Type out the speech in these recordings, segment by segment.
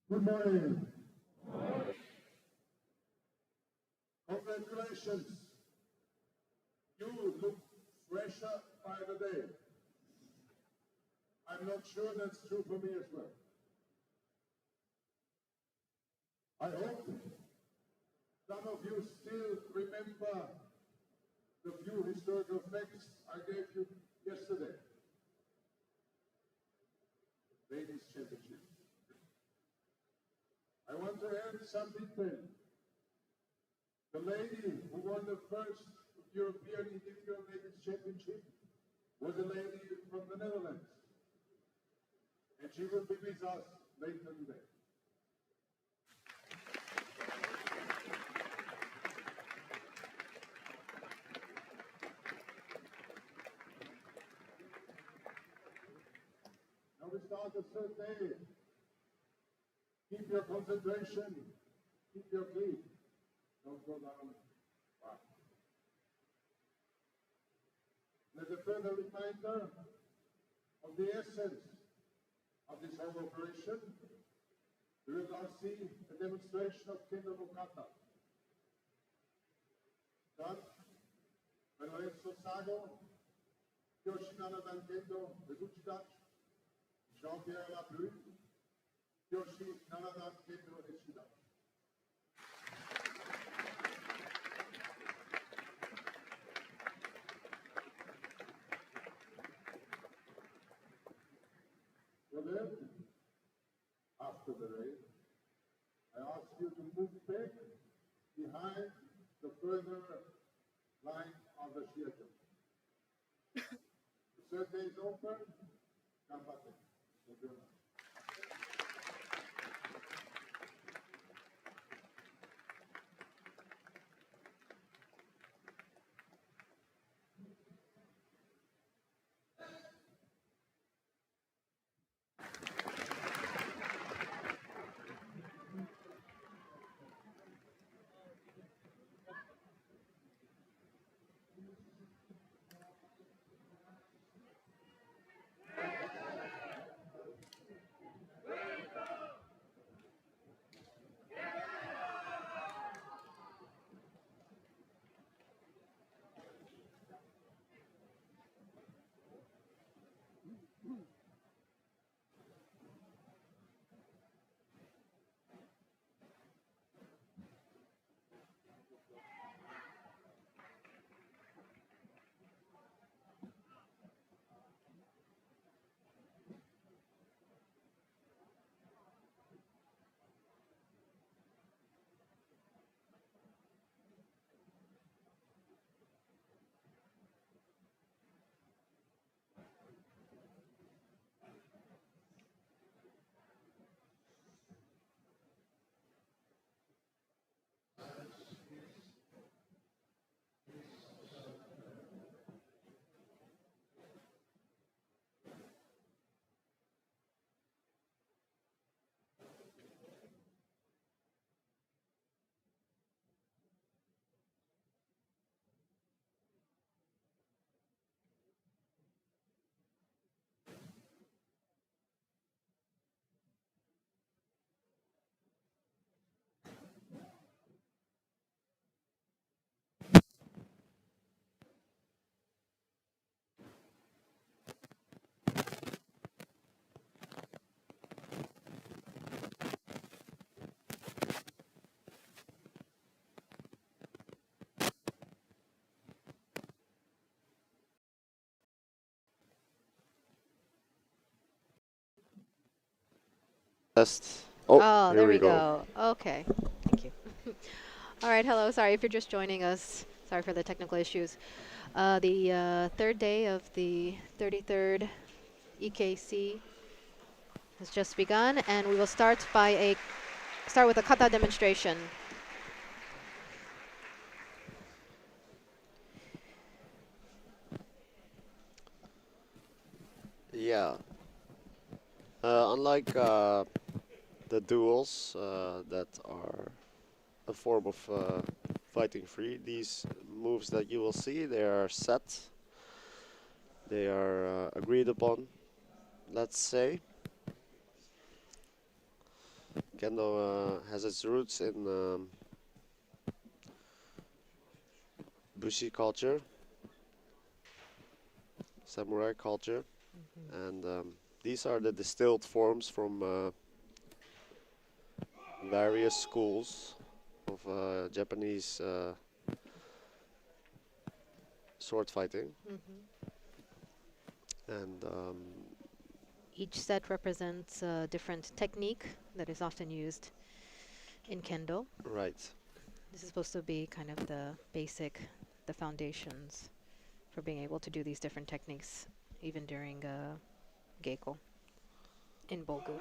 Good morning. Congratulations. You look fresher by the day. I'm not sure that's true for me as well. I hope some of you still remember the few historical facts I gave you yesterday. Ladies' Championship. I want to add some detail. The lady who won the first European Individual Ladies' Championship was a lady from the Netherlands. And she will be with us later today. Now we start the third day. Keep your concentration, keep your feet. Don't go down. Wow. There's a further reminder of the essence of this whole operation. We will now see a demonstration of Kendo kata. Dann, bei Lorenzo Sago, Yoshinanadan Kendo, Bezuchitach, Jean-Pierre Lapluie, Yoshi Nanadan Kendo Eshida. For that, after the race, I ask you to move back behind the further line of the Shiai-jo. The third day is open. Come back. Thank you very much. Test. Oh, Oh, here there we we go. go. Okay. Thank you. All right. Hello. Sorry if you're just joining us. Sorry for the technical issues. The third day of the 33rd EKC has just begun, and we will start with a kata demonstration. Yeah. Unlike the duels that are a form of fighting free, these moves that you will see, they are set. They are agreed upon, let's say. Kendo has its roots in Bushi culture, samurai culture, and these are the distilled forms from various schools of Japanese sword fighting, and Each set represents a different technique that is often used in Kendo. right. This is supposed to be kind of the foundations for being able to do these different techniques, even during Geiko in Bulgu.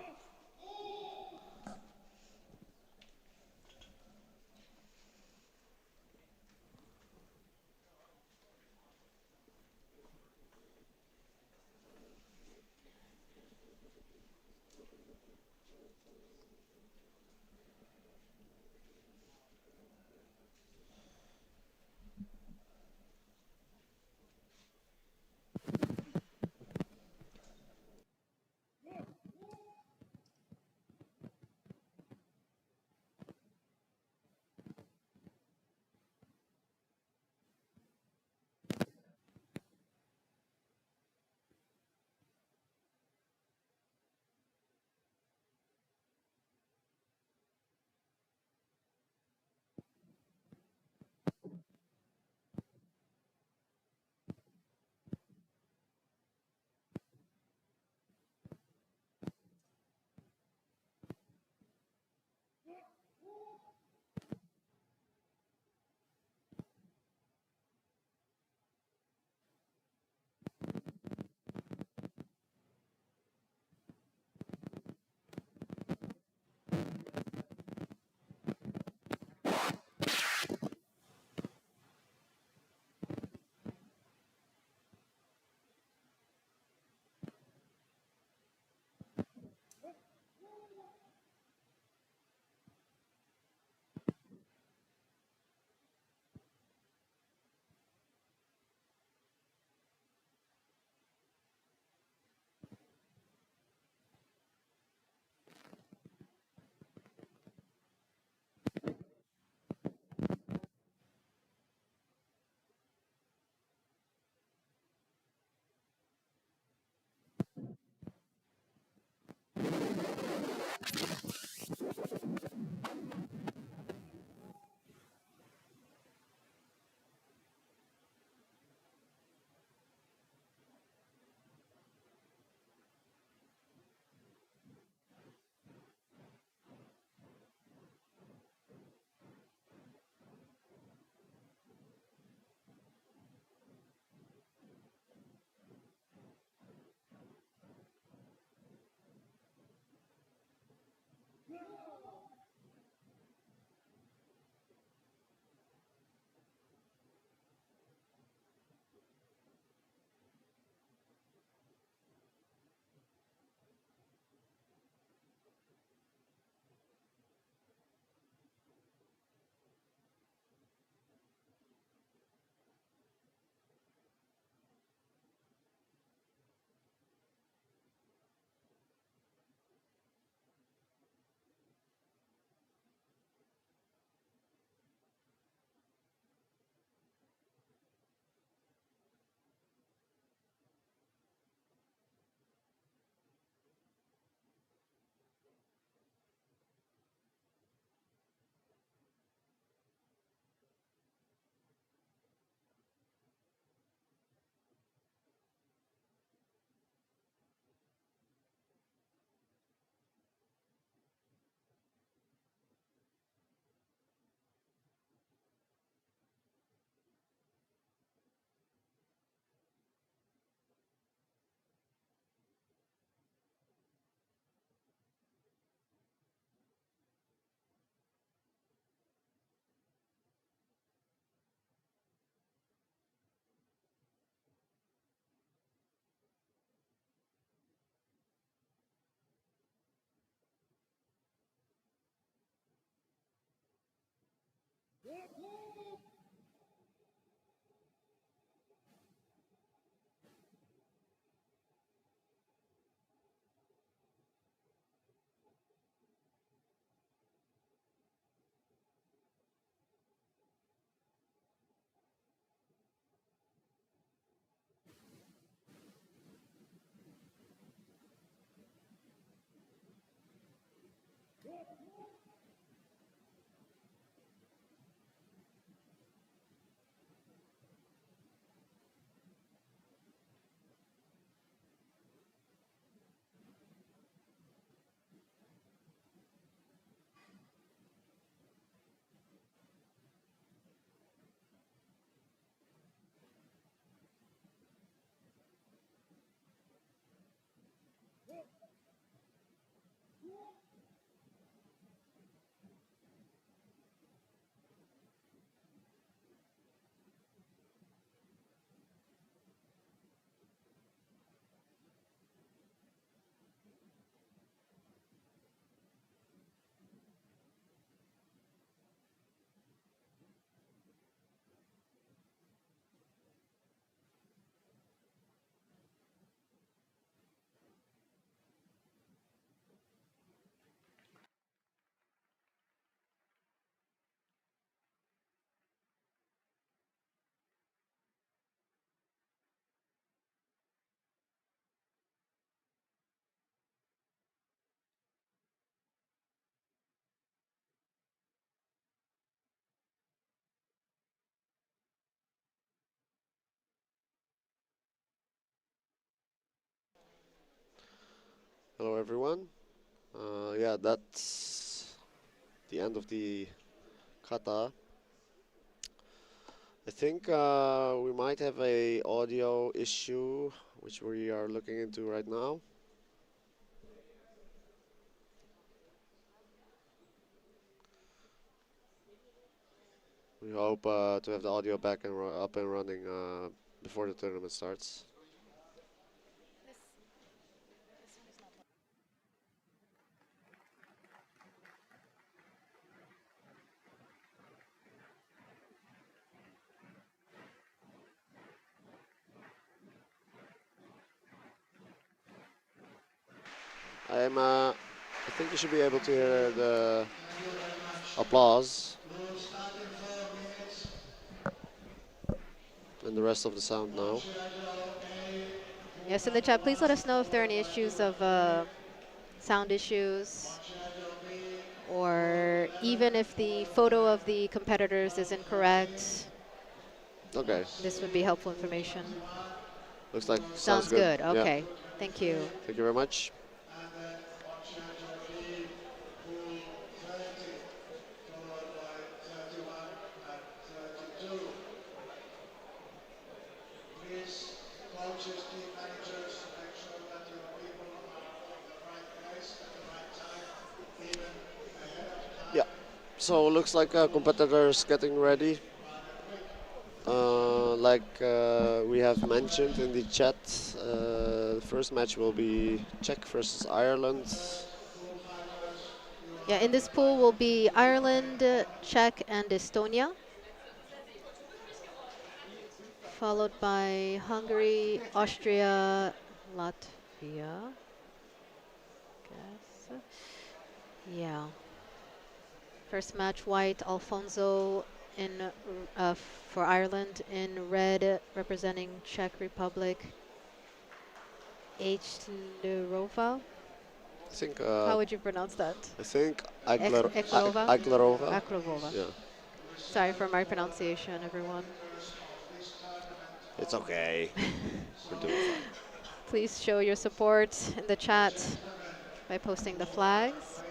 Hello everyone. Yeah, that's the end of the kata. I think we might have a audio issue, which we are looking into right now. We hope to have the audio back and up and running before the tournament starts. I think you should be able to hear the applause and the rest of the sound now. Yes, in the chat, please let us know if there are any issues of sound issues, or even if the photo of the competitors is incorrect. Okay. This would be helpful information. Looks like Sounds good. good. Yeah. Okay. Thank you. Thank you very much. Yeah. So looks like competitors getting ready. Like we have mentioned in the chat, the first match will be Czech versus Ireland. Yeah, in this pool will be Ireland, Czech, and Estonia, followed by Hungary, Austria, Latvia. Guess. Yeah. First match, white, Alfonso in for Ireland, in red, representing Czech Republic, H. Lerova. I think. How would you pronounce that? I think Eklerova? Aiklerova. Akrovova. Yeah. Sorry for my pronunciation, everyone. It's okay. We're doing fine. Please show your support in the chat by posting the flags.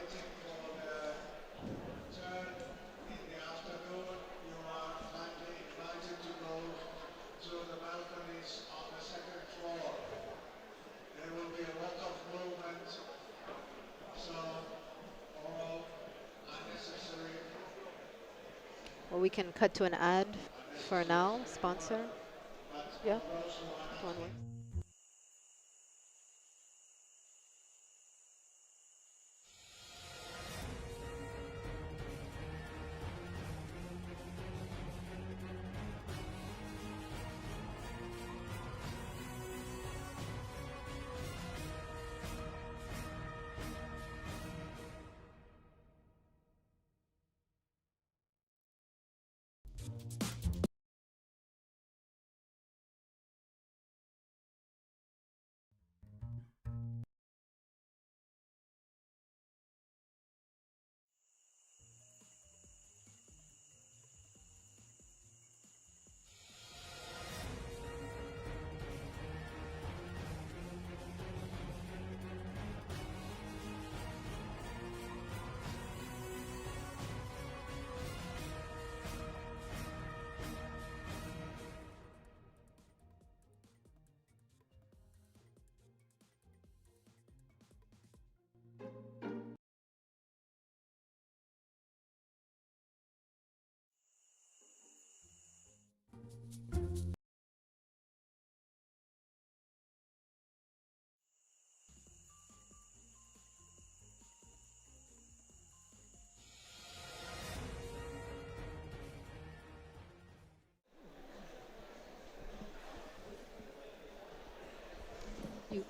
Or we can cut to an ad for now, sponsor. Yeah, one works.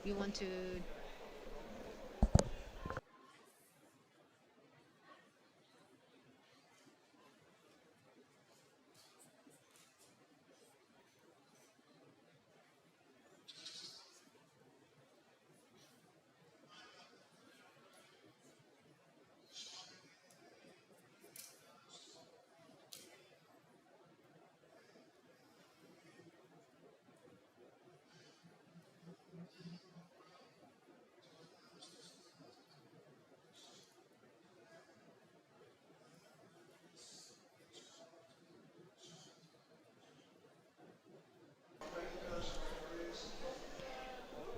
You want to?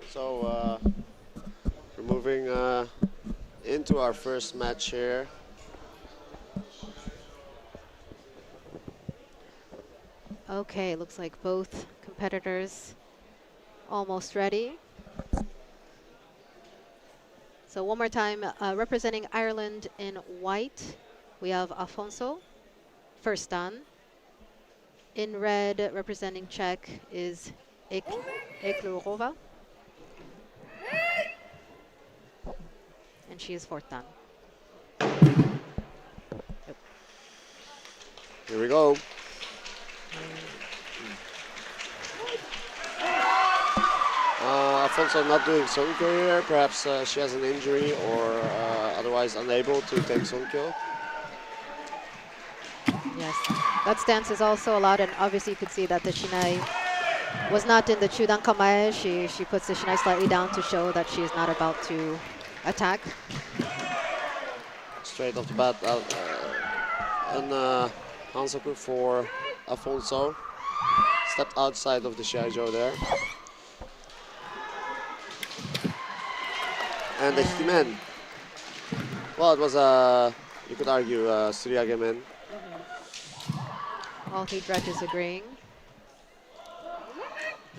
So we're moving into our first match here. Okay, looks like both competitors almost ready. So one more time, representing Ireland in white, we have Afonso, first dan. In red, representing Czech, is Eklerova. And she is fourth dan. Here we go. Afonso not doing Sonkyo here. Perhaps she has an injury or otherwise unable to take Sonkyo. Yes, that stance is also allowed, and obviously you could see that the Shinai was not in the Chudan Kamae. She puts the Shinai slightly down to show that she is not about to attack. Straight off the bat, and Hansoku for Afonso. Stepped outside of the Shiai-jo there. And the Hikimen. Well, it was you could argue, Suryagemen. All heat judges agreeing.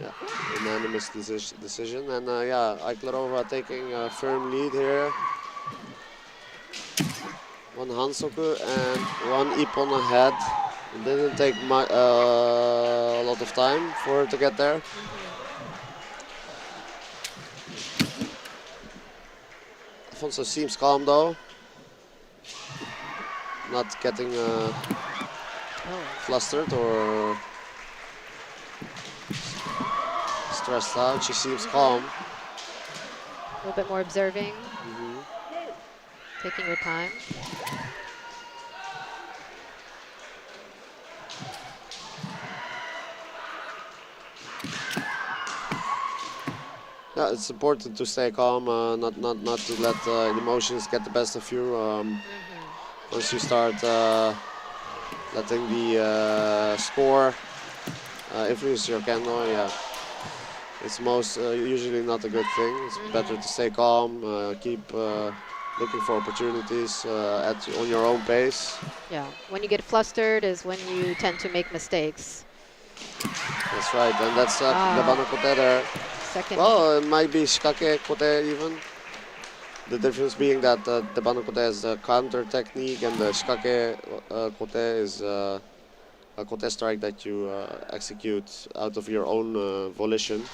Yeah, unanimous decision. And yeah, Aiklarova taking a firm lead here. One Hansoku and one Ippon ahead. It didn't take a lot of time for her to get there. Afonso seems calm though. Not getting flustered or stressed out. She seems calm. A little bit more observing. Taking your time. Yeah, it's important to stay calm, not to let emotions get the best of you. Once you start letting the score influence your kendo, yeah, it's usually not a good thing. It's better to stay calm, keep looking for opportunities on your own pace. Yeah, when you get flustered is when you tend to make mistakes. That's right, and that's the Bana Kote there. Second. Well, it might be Shikake Kote even. The difference being that the Bana Kote is the counter technique and the Shikake Kote is a Kote strike that you execute out of your own volition.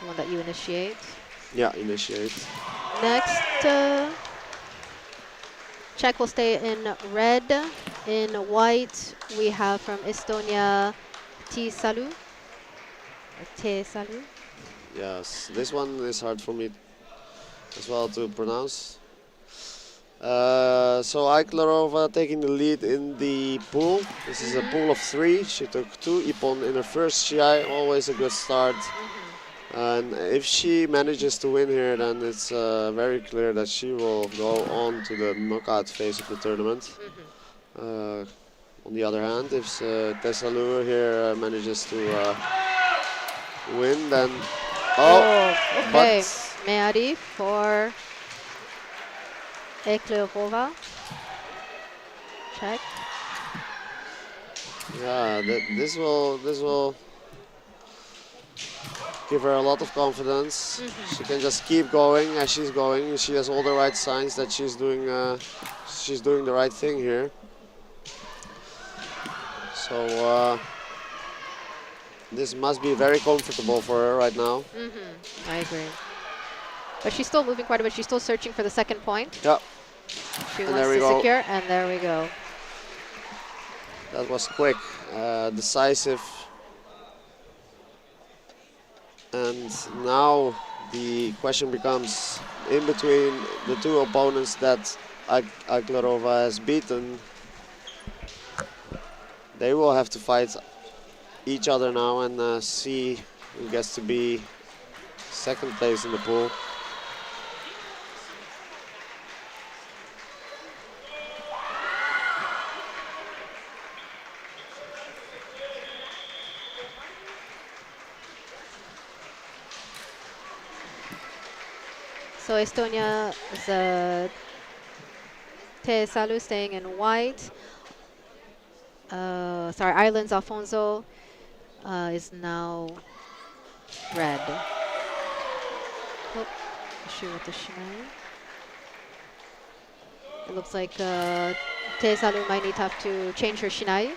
The one that you initiate. Yeah, initiate. Next, Czech will stay in red. In white, we have from Estonia, T-Salu. T-Salu. Yes, this one is hard for me as well to pronounce. So Aiklarova taking the lead in the pool. This is a pool of 3. She took 2 Ippon in her first Shiai, always a good start. And if she manages to win here, then it's very clear that she will go on to the knockout phase of the tournament. On the other hand, if Tessalur here manages to win, then okay. Meadi for Eklerova. Check. Yeah, this will give her a lot of confidence. She can just keep going as she's going. She has all the right signs that she's doing the right thing here. So this must be very comfortable for her right now. I agree. But she's still moving quite a bit. She's still searching for the second point. Yeah, She and wants there we to go. secure, and there we go. That was quick, decisive. And now the question becomes, in between the two opponents that Aklarova has beaten, they will have to fight each other now and see who gets to be second place in the pool. So Estonia is Tesalu staying in white. Sorry, Ireland's Alfonso is now red. Oh, issue with the Shiai. It looks like Tesalu might need to have to change her Shiai.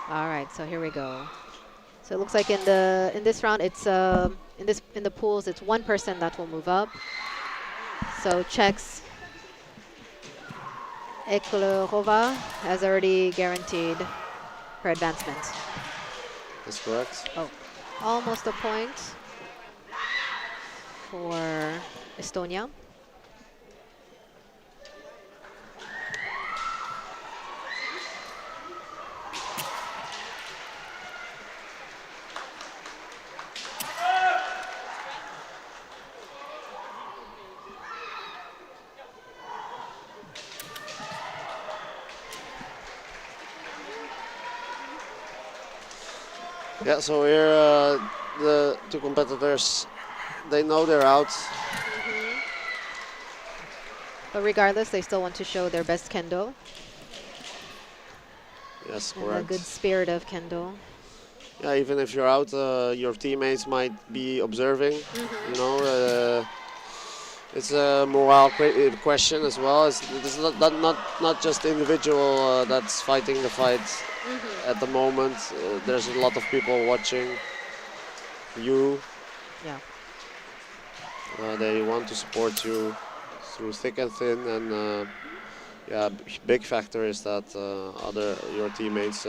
All right, so here we go. So it looks like in this round, it's in the pools, it's one person that will move up. So Czech's Eklerova has already guaranteed her advancement. That's correct. Oh, almost a point for Estonia. Yeah, so here the two competitors, they know they're out. But regardless, they still want to show their best kendo Yes, and the correct. good spirit of kendo. Yeah, even if you're out, your teammates might be observing. You know, it's a morale question as well. It's not just the individual that's fighting the fight at the moment. There's a lot of people watching you. Yeah. They want to support you through thick and thin, and yeah, big factor is that your teammates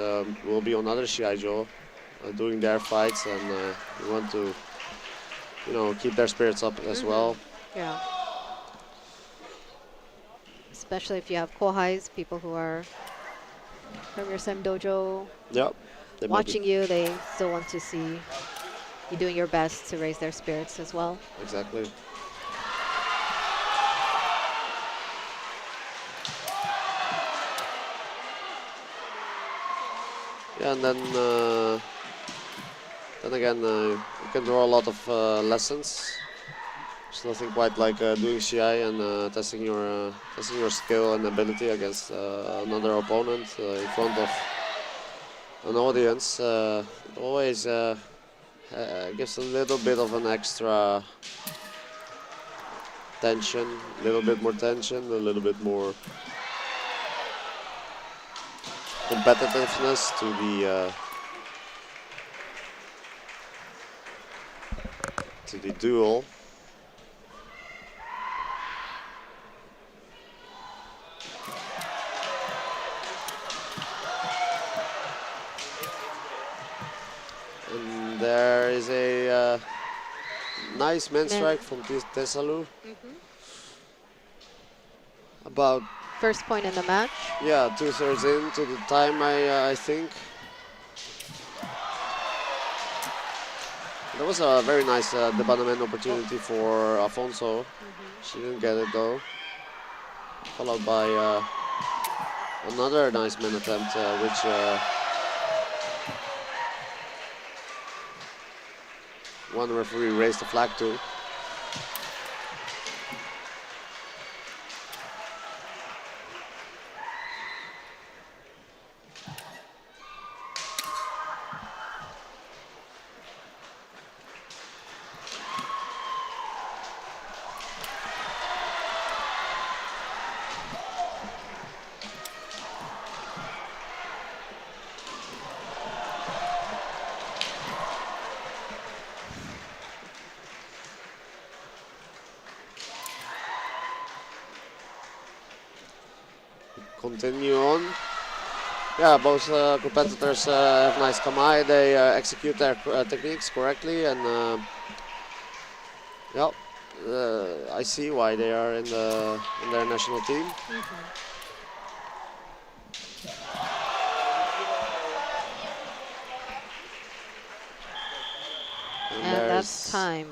will be on other Shiai-jo doing their fights, and you want to, keep their spirits up as well. Yeah. Especially if you have kohais, people who are from your same dojo Yeah, they might be- watching you, they still want to see you doing your best to raise their spirits as well. Exactly. Yeah, and then again, you can draw a lot of lessons. There's nothing quite like doing Shiai and testing your skill and ability against another opponent in front of an audience. It always gives a little bit of an extra tension, a little bit more tension, a little bit more competitiveness to the duel. And there is a nice men's strike from Tesalu. About First point in the match. 2/3 into the time, I think. That was a very nice debandement opportunity for Alfonso. She didn't get it though. followed by another nice man attempt, which one referee raised the flag to. Continue on. Yeah, both competitors have nice kamae. They execute their techniques correctly, and yeah, I see why they are in their national team. And that's time.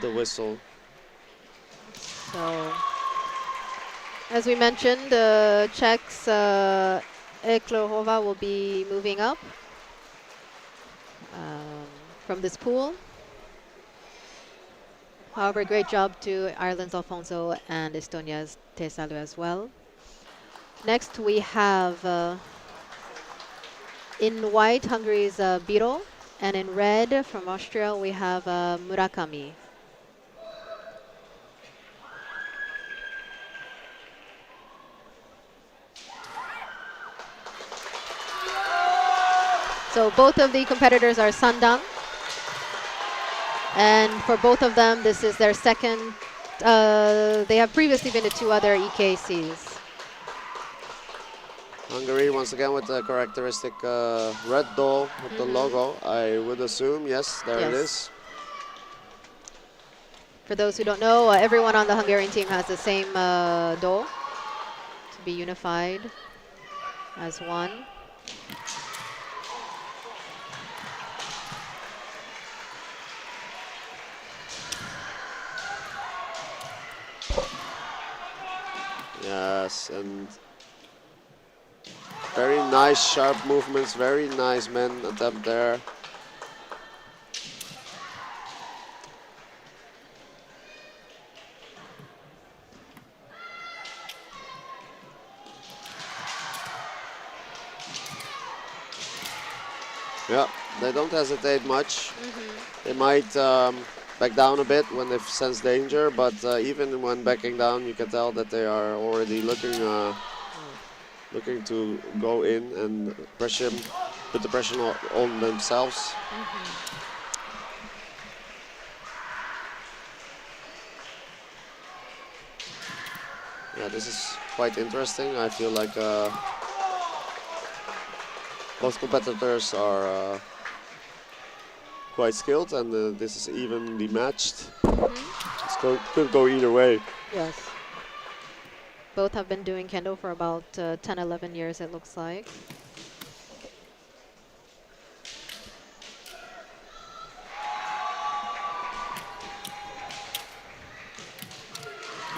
The whistle. So, as we mentioned, Czech's Eklohova will be moving up from this pool. However, great job to Ireland's Alfonso and Estonia's Tesalu as well. Next, we have in white, Hungary's Biro, and in red from Austria, we have Murakami. So both of the competitors are Sandang. And for both of them, this is their second. They have previously been to 2 other EKCs. Hungary once again with the characteristic red doll with the logo. I would assume, yes, there it is. For those who don't know, everyone on the Hungarian team has the same doll to be unified as one. Yes, and very nice sharp movements, very nice men attempt there. Yeah, they don't hesitate much. They might back down a bit when they sense danger, but even when backing down, you can tell that they are already looking to go in and put the pressure on themselves. Yeah, this is quite interesting. I feel like both competitors are quite skilled, and this is evenly matched. Could go either way. Yes. Both have been doing kendo for about 10, 11 years, it looks like.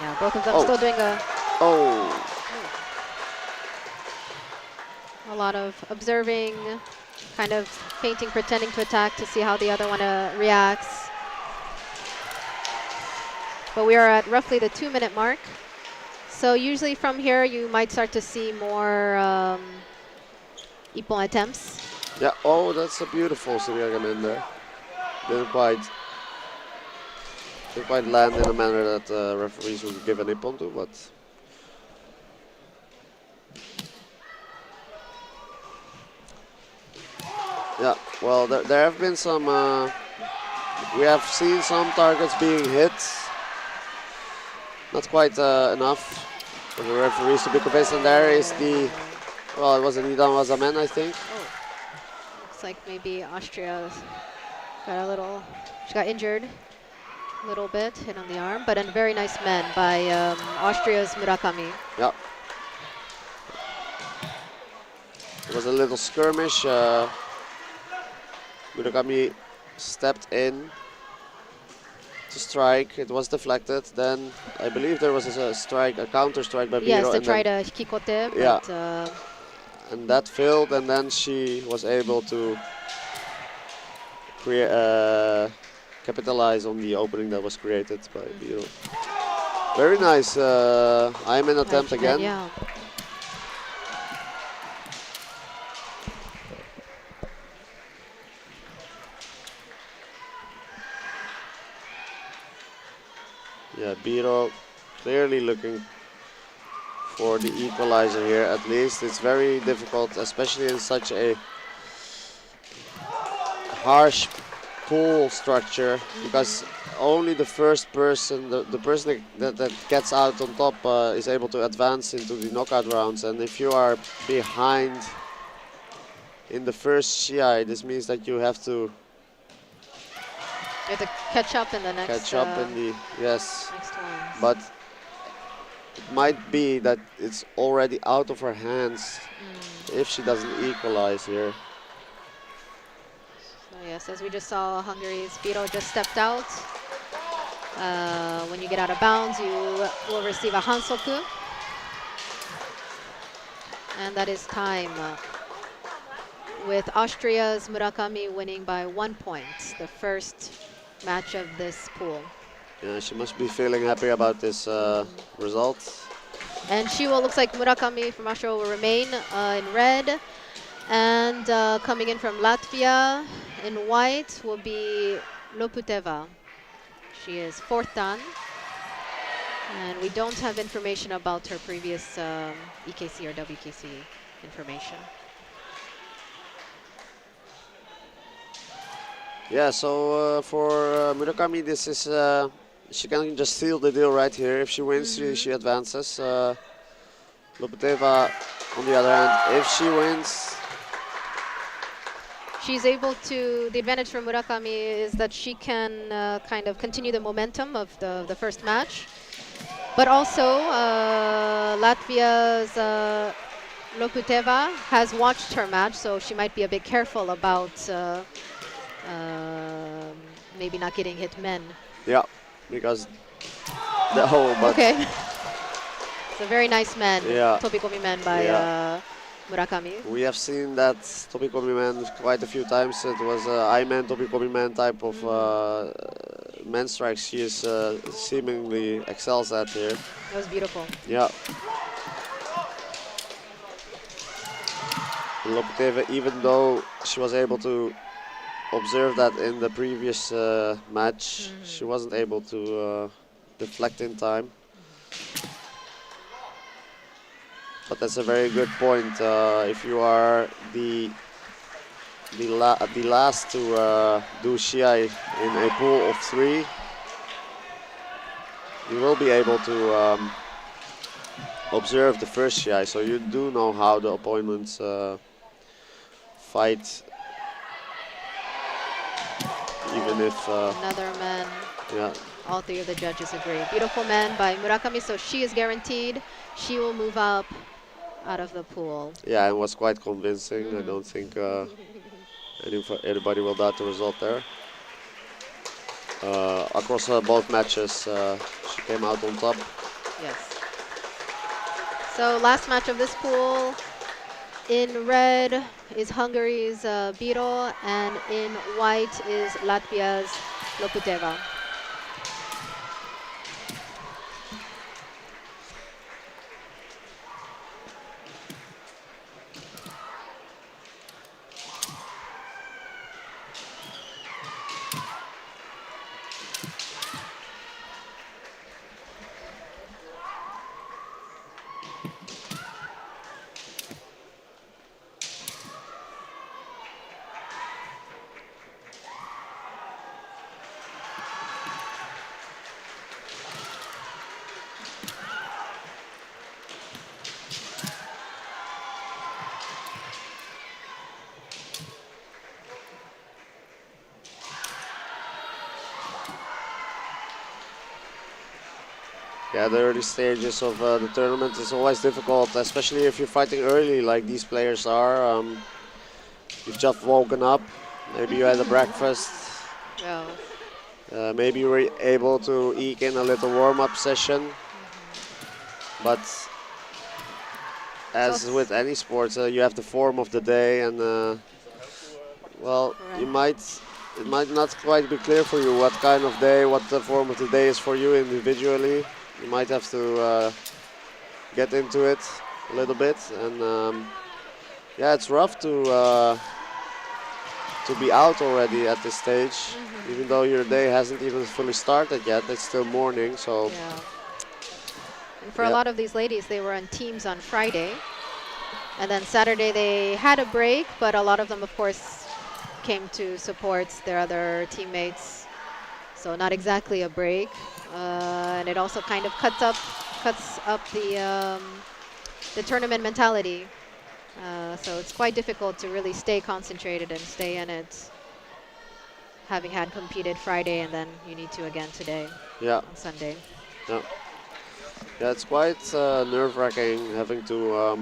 Yeah, both of them still doing a lot of observing, kind of feinting, pretending to attack to see how the other one reacts. But we are at roughly the 2-minute mark. So usually from here, you might start to see more ippon attempts. Yeah, that's a beautiful Suriagame in there. Didn't quite land in a manner that referees would give an ippon to, but yeah, well, there have been some, we have seen some targets being hit. Not quite enough for the referees to be convinced, and there is the, well, it was a Leidan was a man, I think. Looks like maybe Austria got she got injured a little bit, hit on the arm, but a very nice man by Austria's Murakami. Yeah. It was a little skirmish. Murakami stepped in to strike. It was deflected. Then I believe there was a strike, a counter strike by Biro. Yes, to and try then to hikikote, Yeah. but and that failed, and then she was able to capitalize on the opening that was created by Biro. Very nice. I'm in attempt again. yeah. Yeah, Biro clearly looking for the equalizer here. At least it's very difficult, especially in such a harsh pool structure, because only the first person, the person that gets out on top is able to advance into the knockout rounds. And if you are behind in the first Shiai, this means that you have to You have to catch up in the next. catch up in the next ones. But it might be that it's already out of her hands if she doesn't equalize here. So yes, as we just saw, Hungary's Biro just stepped out. When you get out of bounds, you will receive a Hansoku. And that is time. With Austria's Murakami winning by 1 point, the first match of this pool. Yeah, she must be feeling happy about this result. And she will, looks like Murakami from Austria will remain in red. And coming in from Latvia in white will be Loputeva. She is 4th dan. And we don't have information about her previous EKC or WKC information. Yeah, so for Murakami, this is she can just seal the deal right here. If she wins, she advances. Loputeva, on the other hand, if she wins, she's able to, the advantage for Murakami is that she can kind of continue the momentum of the first match. But also, Latvia's Loputeva has watched her match, so she might be a bit careful about maybe not getting hit men. yeah, because the whole. Okay. It's a very nice man, Yeah. Topikomi man by Murakami. We have seen that Topikomi man quite a few times. It was I-man, Topikomi man type of man strikes she is seemingly excels at here. That was beautiful. Yeah. Loputeva, even though she was able to observe that in the previous match, she wasn't able to deflect in time. But that's a very good point. If you are the last to do Shiai in a pool of 3, you will be able to observe the first Shiai, so you do know how the opponents fight. Even if another man. Yeah. All 3 of the judges agree. Beautiful man by Murakami, so she is guaranteed. She will move up out of the pool. Yeah, it was quite convincing. I don't think anybody will doubt the result there. Across both matches, she came out on top. Yes. So last match of this pool, in red is Hungary's Biro, and in white is Latvia's Loputeva. Yeah, the early stages of the tournament is always difficult, especially if you're fighting early like these players are. You've just woken up, maybe you had a breakfast. Yeah. Maybe you were able to eke in a little warm-up session, but as So with any sport, you have the form of the day, and well, Correct. it might not quite be clear for you what kind of day, what the form of the day is for you individually. You might have to get into it a little bit, and yeah, it's rough to be out already at this stage, even though your day hasn't even fully started yet. It's still morning, so Yeah. And for a lot of these ladies, they were on teams on Friday. And then Saturday they had a break, but a lot of them, of course, came to support their other teammates. So not exactly a break. And it also kind of cuts up the tournament mentality. So it's quite difficult to really stay concentrated and stay in it, having had competed Friday and then you need to again today yeah, on Sunday. yeah, yeah. It's quite nerve-wracking having to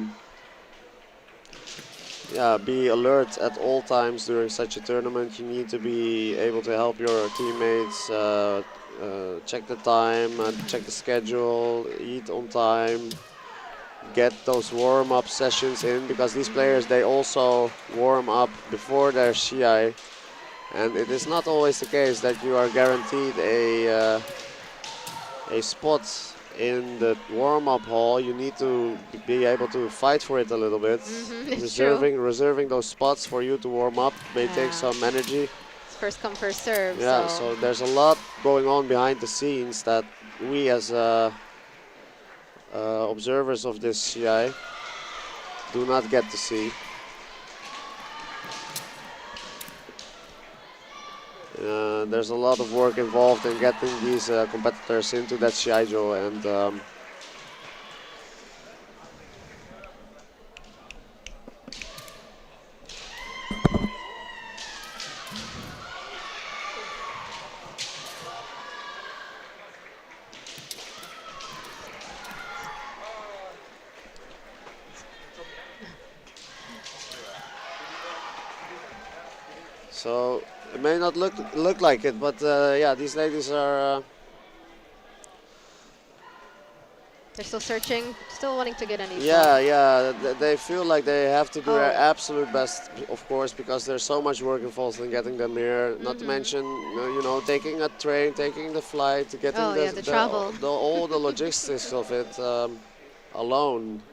yeah, be alert at all times during such a tournament. You need to be able to help your teammates, check the time, check the schedule, eat on time, get those warm-up sessions in, because these players, they also warm up before their Shiai, and it is not always the case that you are guaranteed a spot in the warm-up hall. You need to be able to fight for it a little bit. It's true. Reserving those spots for you to warm up may take some energy. It's first come, first serve. Yeah, so there's a lot going on behind the scenes that we as observers of this CI do not get to see. There's a lot of work involved in getting these competitors into that Shiai-jo, and so it may not look like it, but yeah, these ladies are. They're still searching, still wanting to get any. Yeah. They feel like they have to do their absolute best, of course, because there's so much work involved in getting them here. Not to mention, you know, taking a train, taking the flight, getting the travel, all the logistics of it alone.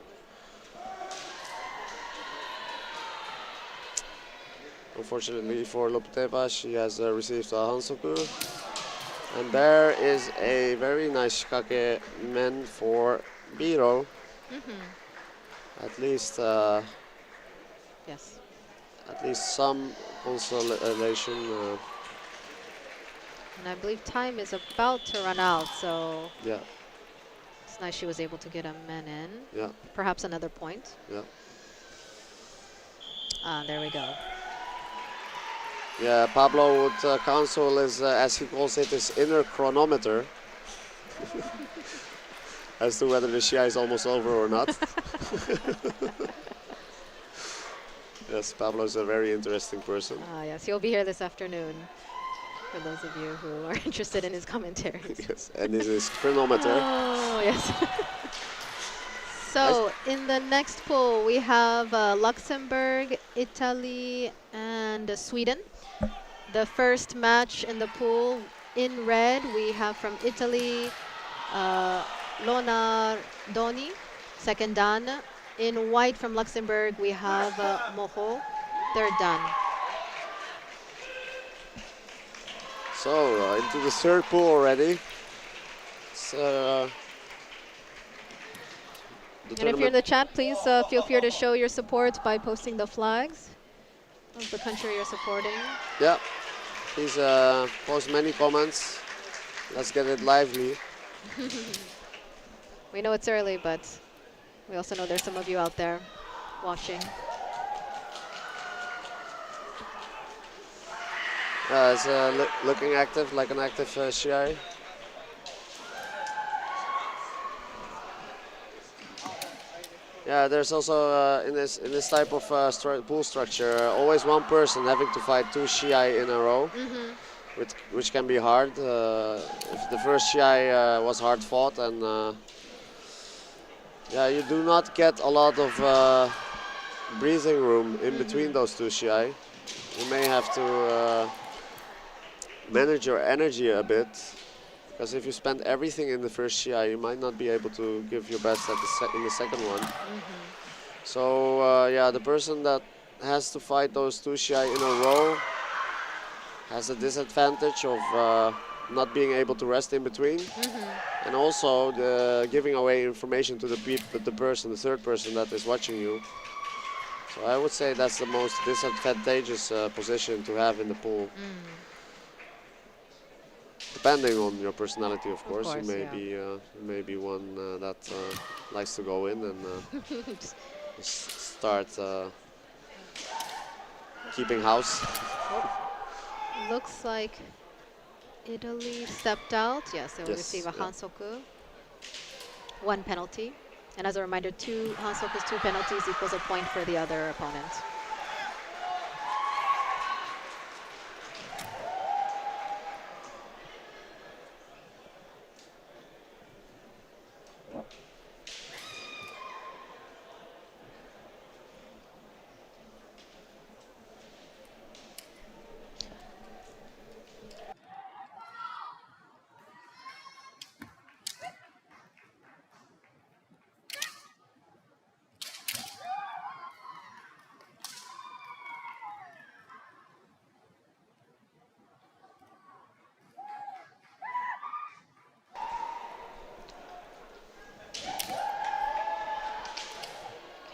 Unfortunately for Lopteva, she has received a Hansoku. And there is a very nice shikake meant for Biro. At least, yes. At least some consolation. And I believe time is about to run out, so yeah, it's nice she was able to get a men in. Yeah. Perhaps another point. Yeah. There we go. Yeah, Pablo would counsel his, as he calls it, his inner chronometer as to whether the Shiai is almost over or not. Yes, Pablo is a very interesting person. Yes, he'll be here this afternoon for those of you who are interested in his commentaries. Yes, and this is chronometer. Oh, yes. So in the next pool, we have Luxembourg, Italy, and Sweden. The first match in the pool, in red, we have from Italy, Lona Doni, second dan. In white from Luxembourg, we have Moho, third dan. So into the third pool already. And if you're in the chat, please feel free to show your support by posting the flags of the country you're supporting. Yeah, please post many comments. Let's get it lively. We know it's early, but we also know there's some of you out there watching. It's looking active, like an active Shiai. Yeah, there's also in this type of pool structure always one person having to fight two Shiai in a row. which can be hard. If the first Shiai was hard fought, and yeah, you do not get a lot of breathing room in between those two Shiai. You may have to manage your energy a bit, because if you spend everything in the first Shiai, you might not be able to give your best at in the second one. So yeah, the person that has to fight those two Shiai in a row has a disadvantage of not being able to rest in between, and also the giving away information to the the third person that is watching you. So I would say that's the most disadvantageous position to have in the pool. Depending on your personality, of course, you may be one that likes to go in and start keeping house. Looks like Italy stepped out. Yes, they will receive a Hansoku. 1 penalty. And as a reminder, 2 Hansokus, 2 penalties equals a point for the other opponent.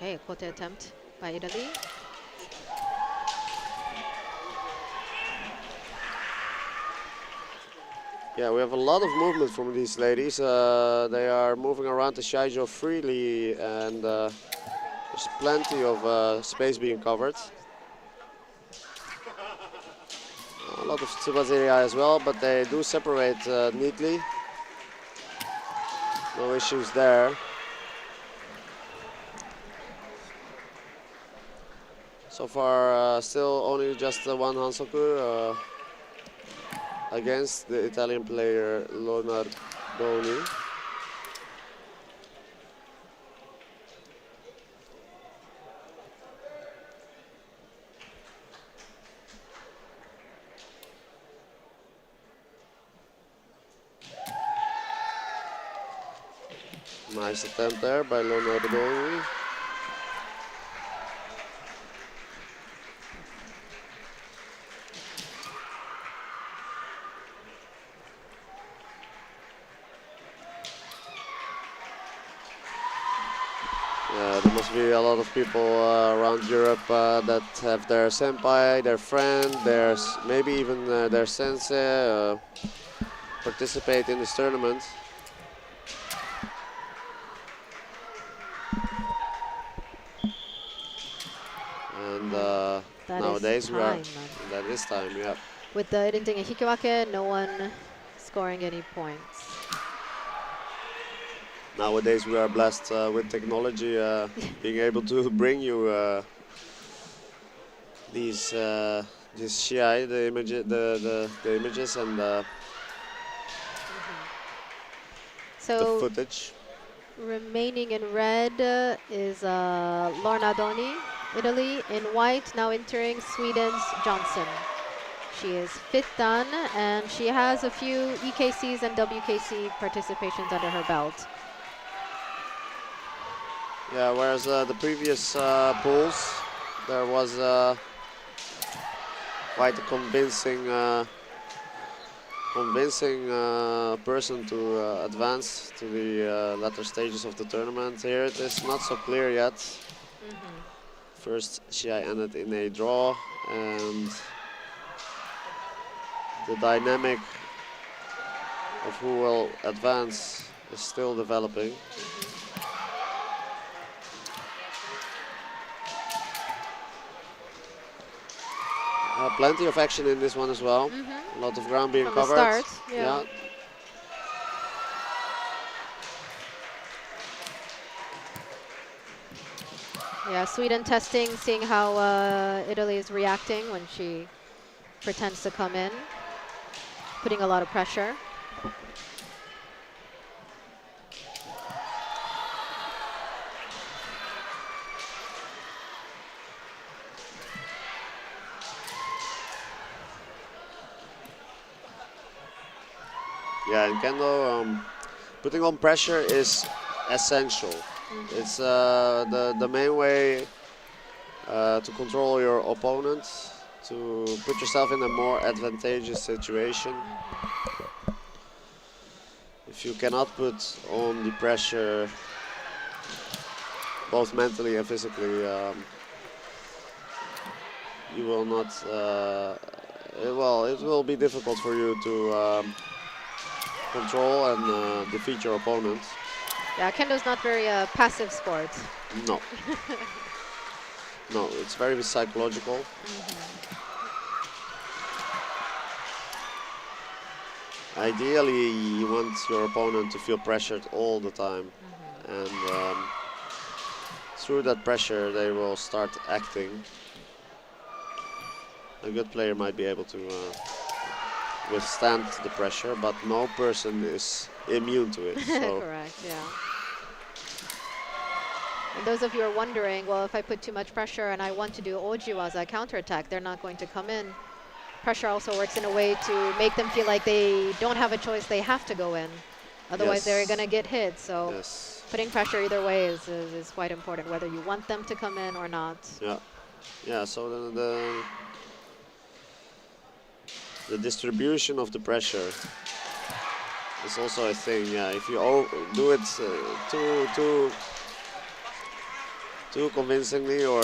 Okay, a kote attempt by Italy. Yeah, we have a lot of movement from these ladies. They are moving around the Shiai-jo freely, and there's plenty of space being covered. A lot of tsubazeria as well, but they do separate neatly. No issues there. So far, still only just one Hansoku against the Italian player Leonardoni. Nice attempt there by Leonardoni. There must be a lot of people around Europe that have their senpai, their friend, maybe even their sensei participate in this tournament. And nowadays that is time, yeah. With the Irinting and Hikiwake, no one scoring any points. Nowadays we are blessed with technology, being able to bring you these Shiai, the images and the footage. Remaining in red is Lornadoni, Italy. In white, now entering Sweden's Johnson. She is 5th dan, and she has a few EKCs and WKC participations under her belt. Yeah, whereas the previous pools, there was quite a convincing person to advance to the latter stages of the tournament. Here it is not so clear yet. First Shiai ended in a draw, and the dynamic of who will advance is still developing. Plenty of action in this one as well. A lot of ground being covered. The start, yeah. Yeah, Sweden testing, seeing how Italy is reacting when she pretends to come in. putting a lot of pressure. Yeah, in Kendo, putting on pressure is essential. It's the main way to control your opponent, to put yourself in a more advantageous situation. If you cannot put on the pressure, both mentally and physically, you will not. It will be difficult for you to control and defeat your opponent. Yeah, Kendo's not very passive sport. No. No, it's very psychological. Ideally, you want your opponent to feel pressured all the time. And through that pressure, they will start acting. A good player might be able to withstand the pressure, but no person is immune to it. So Correct, yeah. And those of you who are wondering, well, if I put too much pressure and I want to do ojiwa as a counterattack, they're not going to come in. Pressure also works in a way to make them feel like they don't have a choice, they have to go in. Otherwise, they're going to get hit. So putting pressure either way is quite important, whether you want them to come in or not. yeah, yeah. So the distribution of the pressure is also a thing. Yeah, if you do it too convincingly, or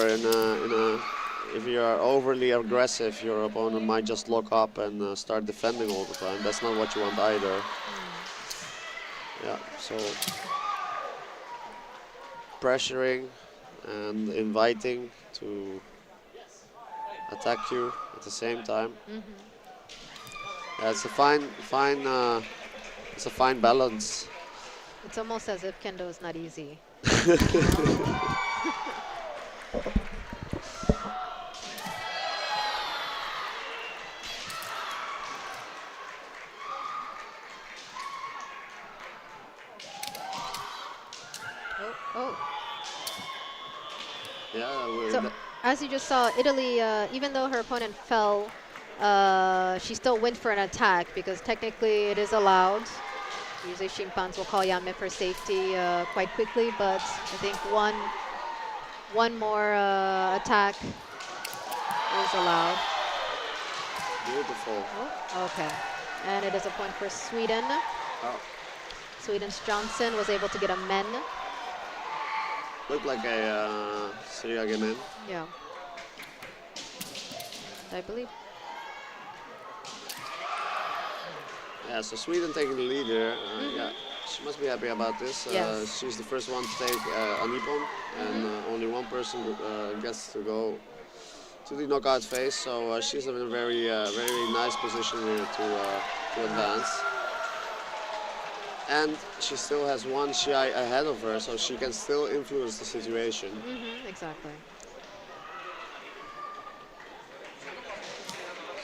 if you are overly aggressive, your opponent might just lock up and start defending all the time. That's not what you want either. Yeah, so pressuring and inviting to attack you at the same time. Yeah, it's a fine balance. It's almost as if Kendo is not easy. Yeah. So, as you just saw, Italy, even though her opponent fell, she still went for an attack because technically it is allowed. Usually Shimpans will call Yame for safety quite quickly, but I think one more attack is allowed. Beautiful. Oh, okay. And it is a point for Sweden. Oh. Sweden's Johnson was able to get a men. Looked like a Shiai-jo man. Yeah. I believe. Yeah, so Sweden taking the lead here. Yeah, she must be happy about this. Yes. She's the first one to take a nippon, and only one person gets to go to the knockout phase. So she's in a very nice position here to advance. And she still has one Shiai ahead of her, so she can still influence the situation. Exactly.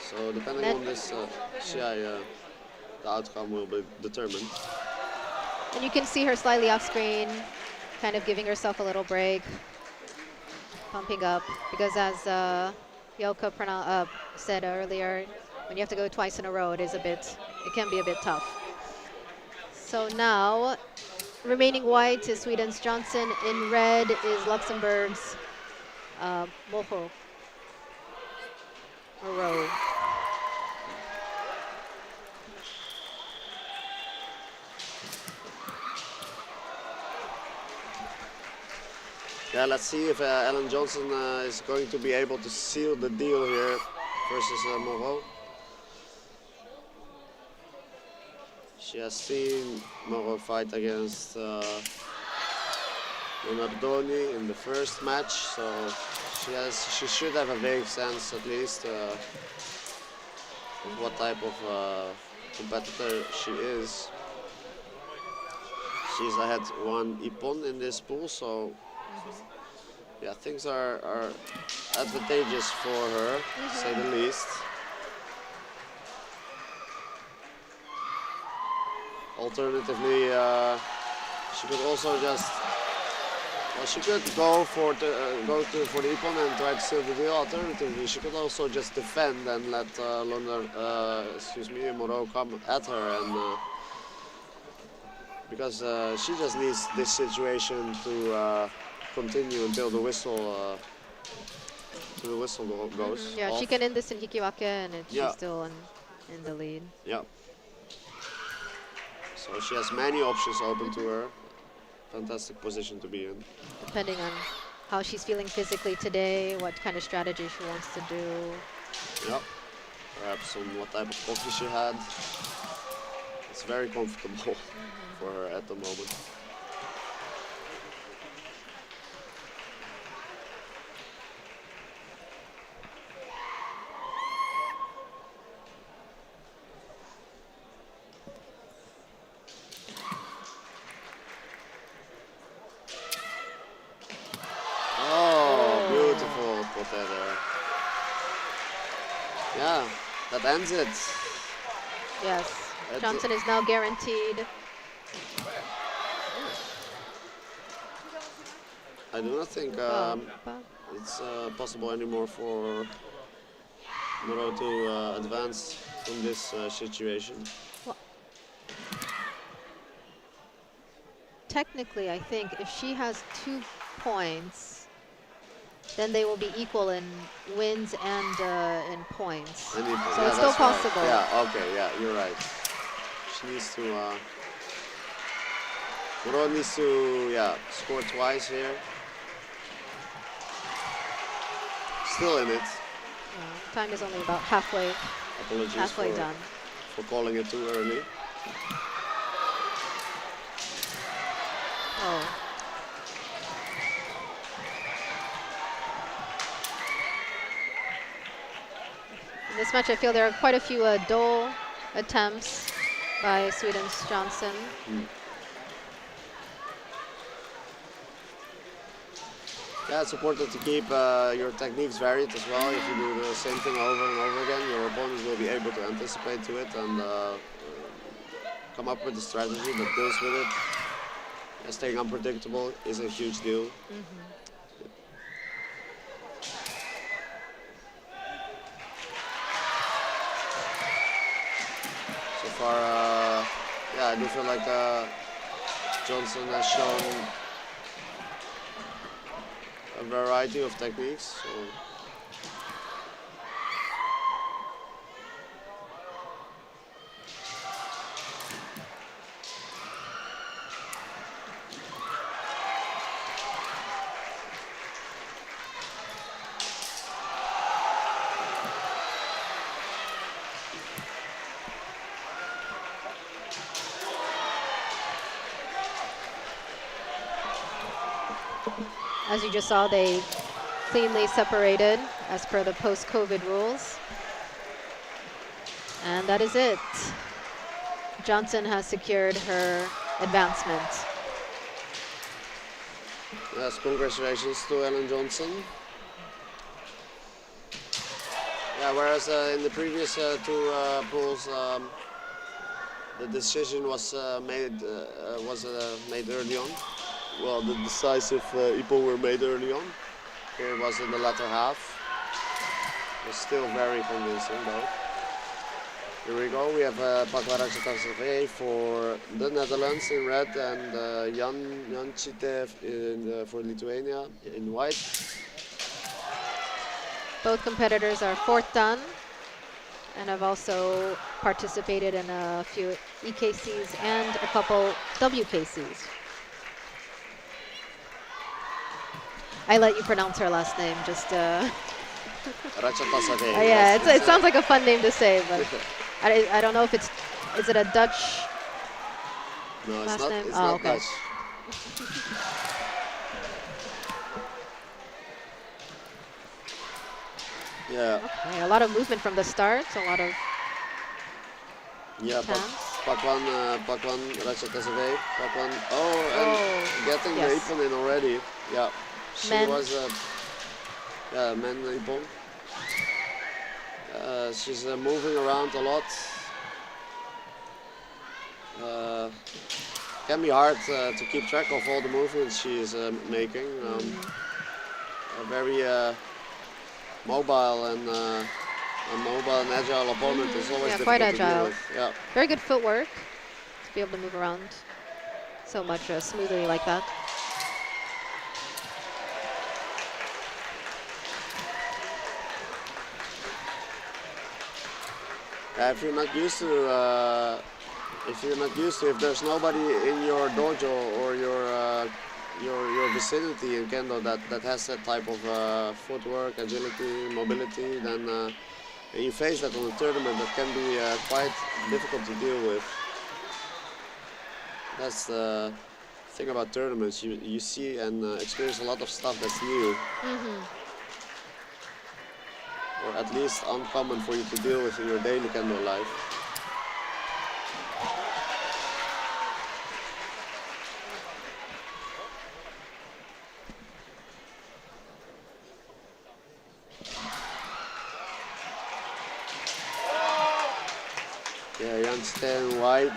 So depending on this Shiai, the outcome will be determined. And you can see her slightly off screen, kind of giving herself a little break, pumping up, because as Yoko said earlier, when you have to go twice in a row, it can be a bit tough. So now, remaining white is Sweden's Johnson. In red is Luxembourg's Moreau. Yeah, let's see if Ellen Johnson is going to be able to seal the deal here versus Moreau. She has seen Moreau fight against Leonardoni in the first match, so she should have a vague sense at least of what type of competitor she is. She's ahead one ippon in this pool, so yeah, things are advantageous for her, to say the least. Alternatively, she could also just, well, she could go for the ippon and try to seal the deal. Alternatively, she could also just defend and let Moreau come at her, and because she just needs this situation to continue until the whistle goes. Yeah, off. she can end this in hikiwake, and Yeah. she's still in the lead. Yeah. So she has many options open to her. Fantastic position to be in. Depending on how she's feeling physically today, what kind of strategy she wants to do. Yeah. Perhaps on what type of coffee she had. It's very comfortable for her at the moment. Oh, beautiful potato. Yeah, that ends it. Yes, Johnson is now guaranteed. I do not think it's possible anymore for Moreau to advance from this situation. Well, technically, I think if she has 2 points, then they will be equal in wins and in points. So Yeah, it's still that's right. possible. Yeah, okay, yeah, you're right. She needs to, Moreau needs to, score twice here. Still in it. Time is only about halfway Apologies done. for calling it too early. Oh. In this match, I feel there are quite a few dull attempts by Sweden's Johnson. Yeah, it's important to keep your techniques varied as well. If you do the same thing over and over again, your opponent will be able to anticipate to it and come up with a strategy that deals with it. Staying unpredictable is a huge deal. So far, I do feel like Johnson has shown a variety of techniques. So. As you just saw, they cleanly separated as per the post-COVID rules. And that is it. Johnson has secured her advancement. Yes, congratulations to Ellen Johnson. Yeah, whereas in the previous 2 pools, the decision was made early on. Well, the decisive ippon were made early on. Here it was in the latter half. It was still very convincing though. Here we go, we have Pakwa Ratchatasave for the Netherlands in red and Jan Chitev for Lithuania in white. Both competitors are 4th dan and have also participated in a few EKCs and a couple WKCs. I let you pronounce her last name, just Ratchatasave. yeah, it sounds like a fun name to say, but I don't know if is it a Dutch No, last it's not, name? it's Oh, not okay. Dutch. Yeah. Okay, a lot of movement from the start, a lot of Yeah, attempts. Pakwan Ratchatasave. Pakwan, and getting yes. the ippon in already. Yeah, she Men. was men ippon. She's moving around a lot. can be hard to keep track of all the movements she is making. A very mobile and agile opponent is always Yeah, difficult quite to deal agile. with. Yeah. Very good footwork to be able to move around so much smoothly like that. If you're not used to, if there's nobody in your dojo or your vicinity in kendo that has that type of footwork, agility, mobility, then and you face that on a tournament, that can be quite difficult to deal with. That's the thing about tournaments. You see and experience a lot of stuff that's new. Or at least uncommon for you to deal with in your daily kendo life. Yeah, Jan White.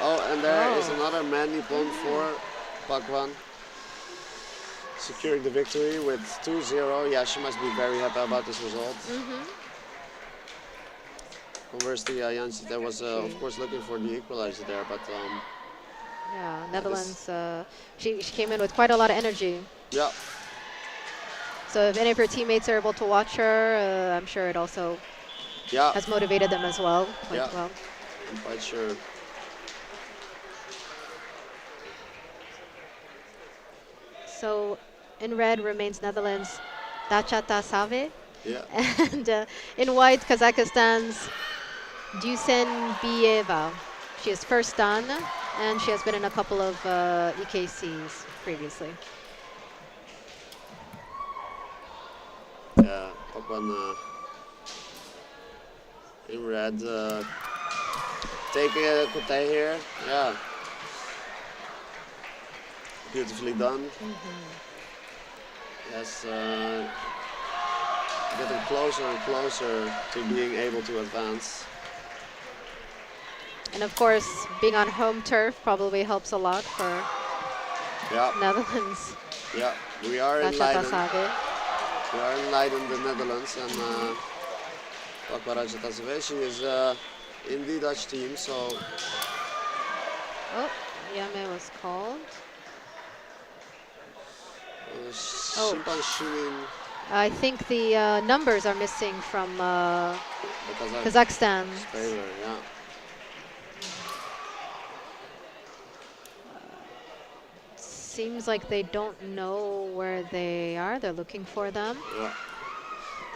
Oh, and there is another man Nippon for Pakwan. Securing the victory with 2-0. Yeah, she must be very happy about this result. Conversely, Jan was of course looking for the equalizer there, but yeah, Netherlands. She came in with quite a lot of energy. Yeah. So if any of her teammates are able to watch her, I'm sure it also has motivated them as well. Quite well. I'm quite sure. So in red remains Netherlands' Dachata Save. Yeah. And in white, Kazakhstan's Dusen Bieva. She is first dan, and she has been in a couple of EKCs previously. Yeah, Pakwan in red. Taking a kata here. Yeah. Beautifully done. Yes, getting closer and closer to being able to advance. And of course, being on home turf probably helps a lot for Netherlands. Yeah, we are in Dachata Leidan. Save. We are in Leidan, the Netherlands, and Pakwan Dachata Save, she is in the Dutch team, so... Oh, Yame was called. Shimpan Shunin. I think the numbers are missing from Kazakhstan. Yeah. Seems like they don't know where they are. They're looking for them. Yeah.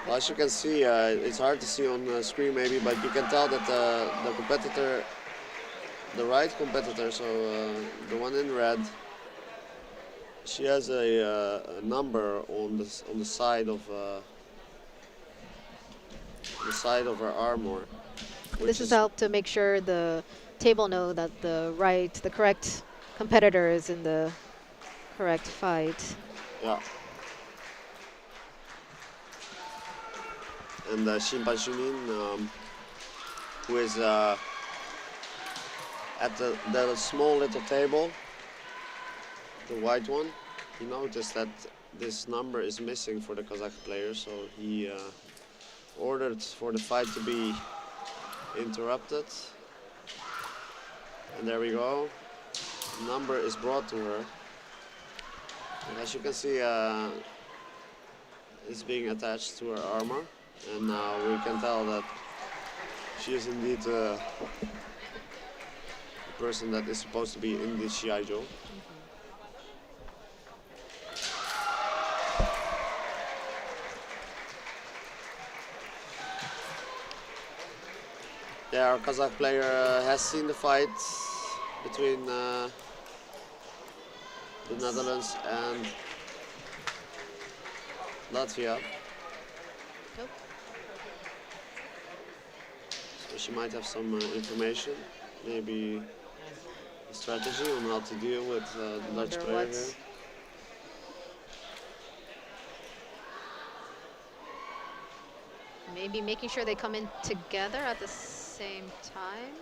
Well, as you can see, it's hard to see on the screen maybe, but you can tell that the competitor, the right competitor, so the one in red, she has a number on the side of her armor. This has helped to make sure the table know that the correct competitor is in the correct fight. Yeah. And Shimpan Shunin, who is at the small little table, the white one, he noticed that this number is missing for the Kazakh player, so he ordered for the fight to be interrupted. And there we go. The number is brought to her. And as you can see, it's being attached to her armor. And now we can tell that she is indeed the person that is supposed to be in this Shiai-jo. Yeah, our Kazakh player has seen the fight between the Netherlands and Latvia. So she might have some information, maybe a strategy on how to deal with the Dutch player here. Maybe making sure they come in together at the same time.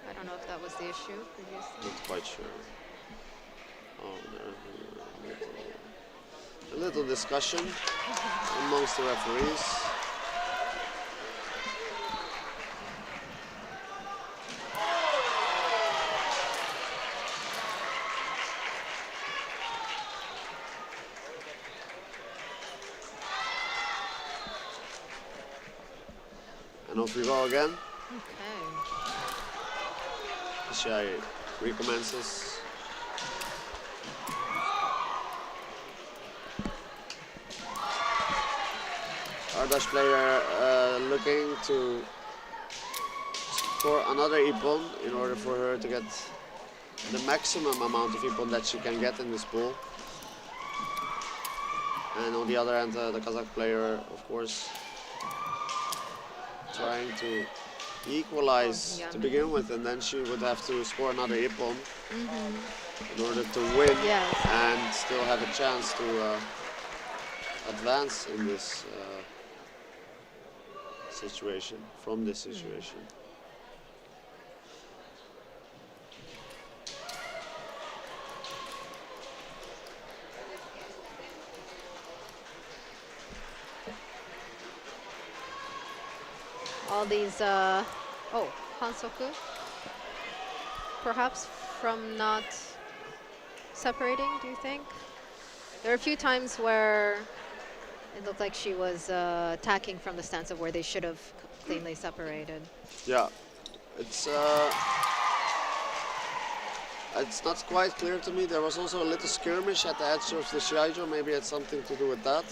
I don't know if that was the issue previously. Not quite sure. Oh, a little discussion amongst the referees. And off we go again. Okay. Shiai recommences. Our Dutch player looking to score another ippon in order for her to get the maximum amount of ippon that she can get in this pool. And on the other hand, the Kazakh player, of course, trying to equalize to begin with, and then she would have to score another ippon in order to win and still have a chance to advance in this situation, from this situation. All these, Hansoku, perhaps from not separating, do you think? There are a few times where it looked like she was attacking from the stance of where they should have cleanly separated. Yeah, it's not quite clear to me. There was also a little skirmish at the edge of the Shiai-jo. Maybe it had something to do with that.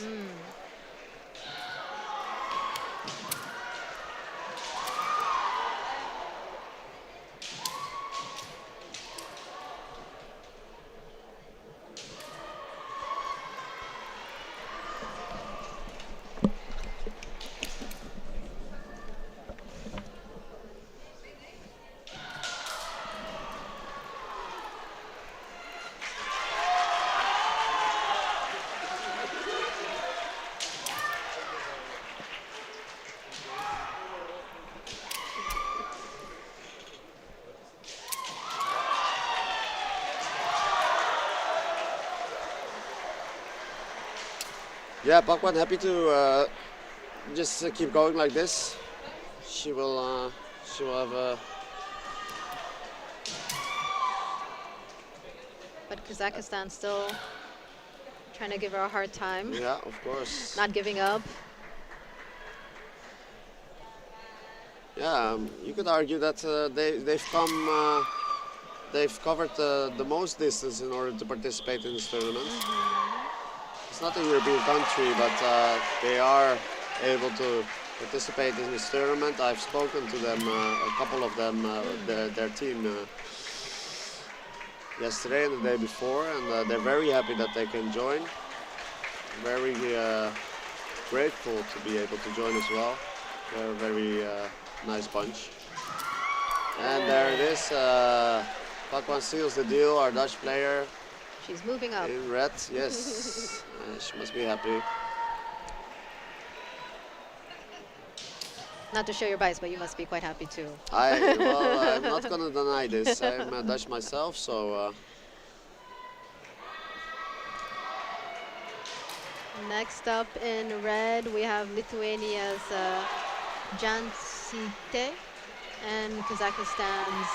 Yeah, Pakwan happy to just keep going like this. She will have a. But Kazakhstan still trying to give her a hard time. Yeah, of course. Not giving up. Yeah, you could argue that they've covered the most distance in order to participate in this tournament. It's not a European country, but they are able to participate in this tournament. I've spoken to them, a couple of them, their team, yesterday and the day before, and they're very happy that they can join. Very grateful to be able to join as well. They're a very nice bunch. And there it is. Pakwan seals the deal, our Dutch player. She's moving up. In red, yes. She must be happy. Not to show your bias, but you must be quite happy too. I'm not going to deny this. I'm Dutch myself, so. Next up in red, we have Lithuania's Jansite, and Kazakhstan's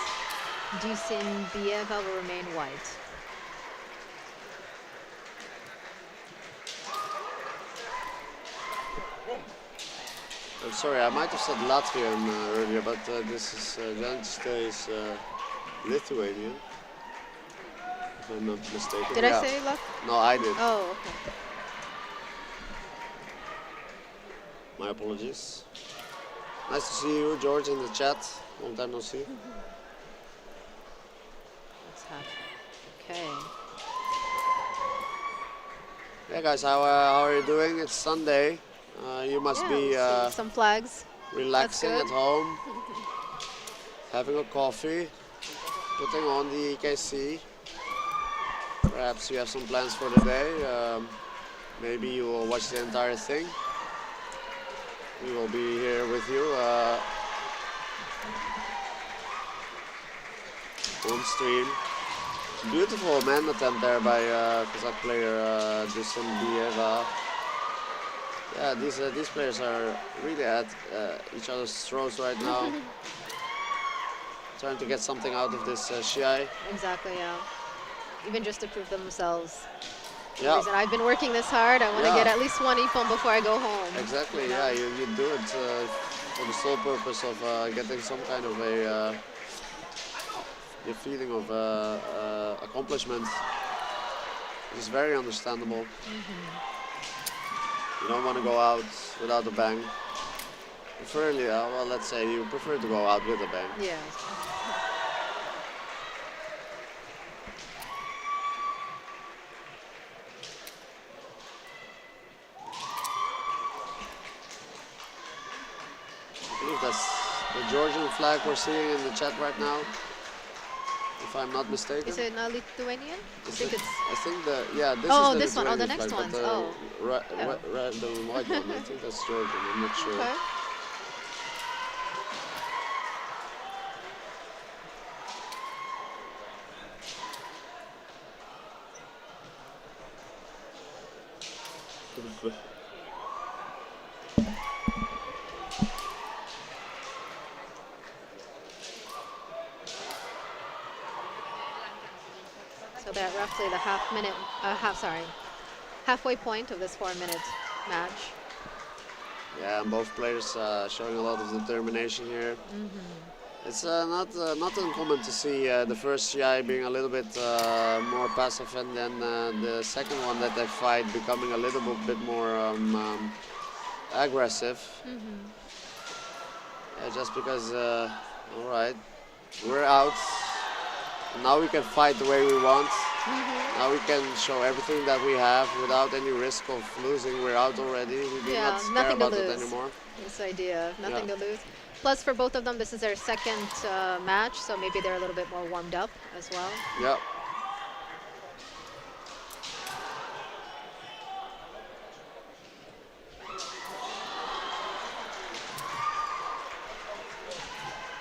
Dusinbieva will remain white. I'm sorry, I might have said Latvian earlier, but this is Jansite is Lithuanian, if I'm not mistaken. Did I say Lat? No, I did. Oh, okay. My apologies. Nice to see you, George, in the chat. Long time no see. Let's have. Okay. Yeah, guys, how are you doing? It's Sunday. You must be some flags. relaxing at home, having a coffee, putting on the EKC. Perhaps you have some plans for the day. Maybe you will watch the entire thing. We will be here with you. on stream. Beautiful man attempt there by Kazakh player Dusan. Yeah, these players are really at each other's throats right now. Trying to get something out of this Shiai. Exactly, yeah. Even just to prove themselves. Yeah. Reason I've been working this hard. I want to get at least one ippon before I go home. Exactly, you know? Yeah, you do it for the sole purpose of getting some kind of a feeling of accomplishment. It's very understandable. You don't want to go out without a bang. Preferably, well, let's say you prefer to go out with a bang. Yeah. I believe that's the Georgian flag we're seeing in the chat right now, if I'm not mistaken. Is it not Lithuanian? I think it's. I think this is the this one. Oh, the Lithuanian next flag, one. Oh. Red and white one. I think that's Georgian. I'm not sure. Okay. So they're at roughly the halfway point of this 4-minute match. Yeah, and both players showing a lot of determination here. It's not uncommon to see the first Shiai being a little bit more passive, and then the second one that they fight becoming a little bit more aggressive. Yeah, just because, all right, we're out. Now we can fight the way we want. Now we can show everything that we have without any risk of losing. We're out already. We do not care about it anymore. This idea, nothing to lose. Plus, for both of them, this is their second match, so maybe they're a little bit more warmed up as well. Yeah.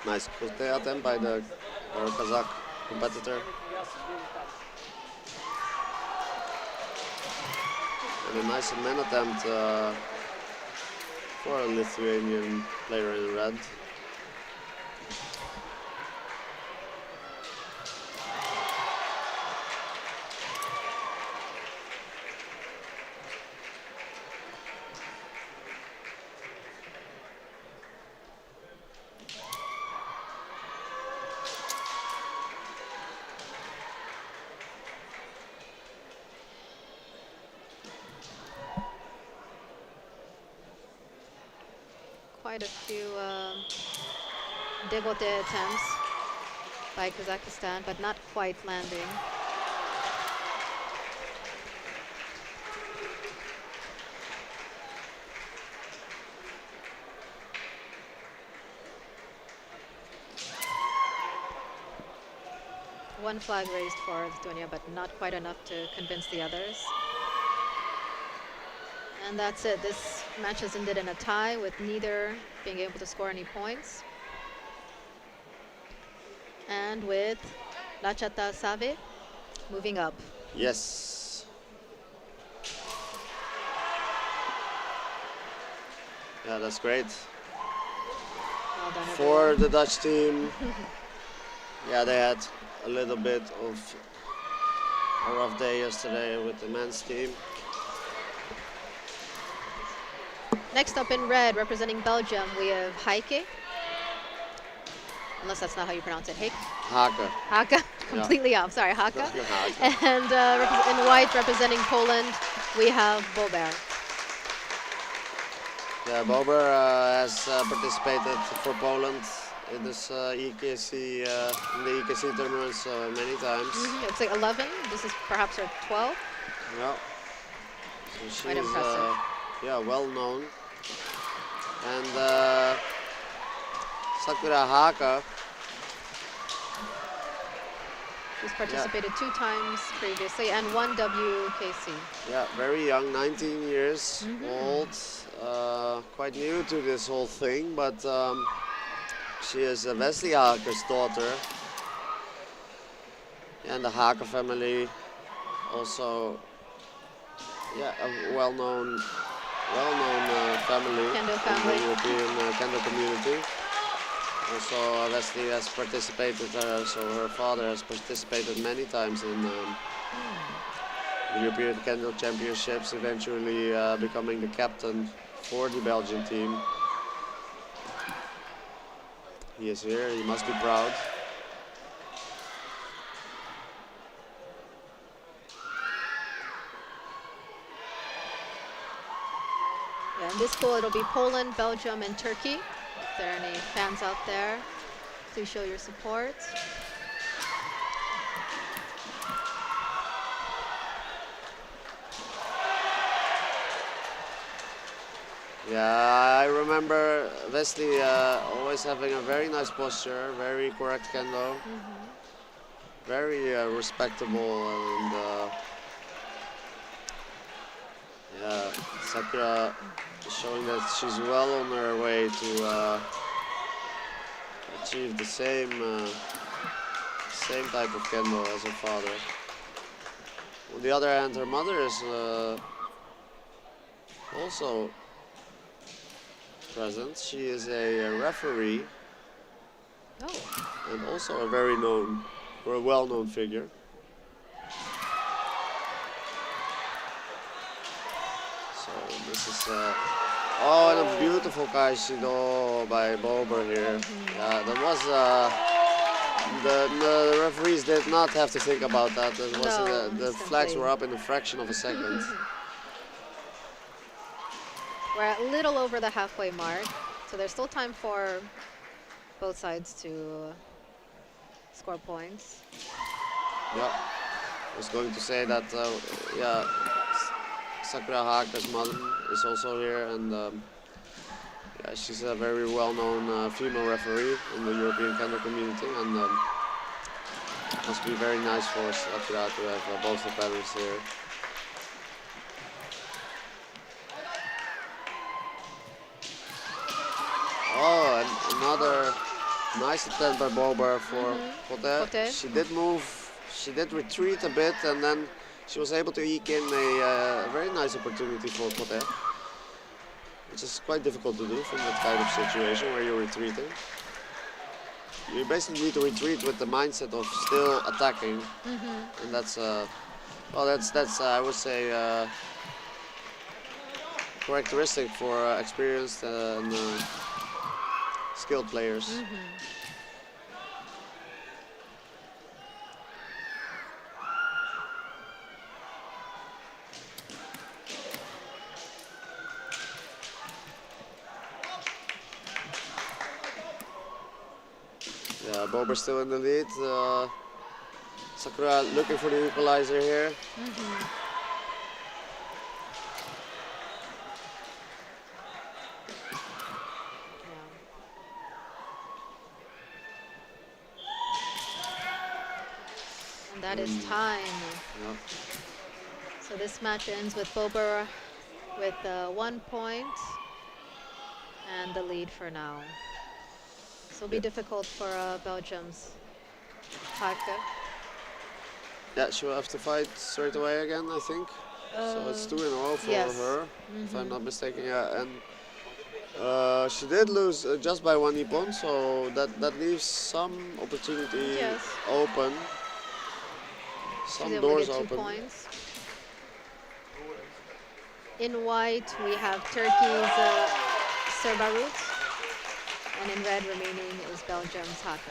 Nice kote attempt by the Kazakh competitor. And a nice man attempt for a Lithuanian player in red. Quite a few dégoté attempts by Kazakhstan, but not quite landing. One flag raised for Lithuania, but not quite enough to convince the others. And that's it. This match has ended in a tie with neither being able to score any points. And with Lachata Save moving up. Yes. Yeah, that's great. Well done, For the Dutch team, yeah, they had a little bit of a rough day yesterday with the men's team. Next up in red, representing Belgium, we have Heike. Unless that's not how you pronounce it. Hake? Hake. Haka. Completely off. Sorry, Haka. Hake. And in white, representing Poland, we have Bober. Yeah, Bober has participated for Poland in this EKC, in the EKC tournaments many times. It's like 11. This is perhaps her 12. Yeah. So Quite she's impressive. yeah, well known. And Sakura Haka. She's participated 2 times previously and 1 WKC. Yeah, very young, 19 years old. Quite new to this whole thing, but she is Wesley Haka's daughter. And the Haka family, also, yeah, a well-known family Kendo in family. the European Kendo community. Also, Wesley has participated, so her father has participated many times in the European Kendo Championships, eventually becoming the captain for the Belgian team. He is here, he must be proud. Yeah, in this pool it'll be Poland, Belgium, and Turkey. If there are any fans out there, please show your support. Yeah, I remember Wesley always having a very nice posture, very correct kendo, very respectable, and yeah, Sakura is showing that she's well on her way to achieve the same type of kendo as her father. On the other hand, her mother is also present. She is a referee and also a very known, or a well-known figure. So this is oh, and a beautiful Kaishido by Bober here. Yeah, that was the referees did not have to think about that. That was No, the flags were up in a fraction of a second. We're at a little over the halfway mark, so there's still time for both sides to score points. Yeah, I was going to say that, yeah, Sakura Haka's mother is also here, and yeah, she's a very well-known female referee in the European Kendo community, and it must be very nice for Sakura to have both her parents here. Oh, and another nice attempt by Bober for Kote. Kote. She did move, she did retreat a bit, and then she was able to eke in a very nice opportunity for Kote, which is quite difficult to do from that kind of situation where you're retreating. You basically need to retreat with the mindset of still attacking, and that's well, that's I would say characteristic for experienced and skilled players. Yeah, Bober still in the lead. Sakura looking for the equalizer here. And that is time. Yeah. So this match ends with Bober with 1 point and the lead for now. So it'll be difficult for Belgium's Haka. Yeah, she will have to fight straight away again, I think. So it's 2 in a row for her, if I'm not mistaken. Yeah, and she did lose just by 1 ippon, so that leaves some opportunity open, some She's able doors to get 2 open. points. In white, we have Turkey's Serbarut, and in red remaining is Belgium's Haka.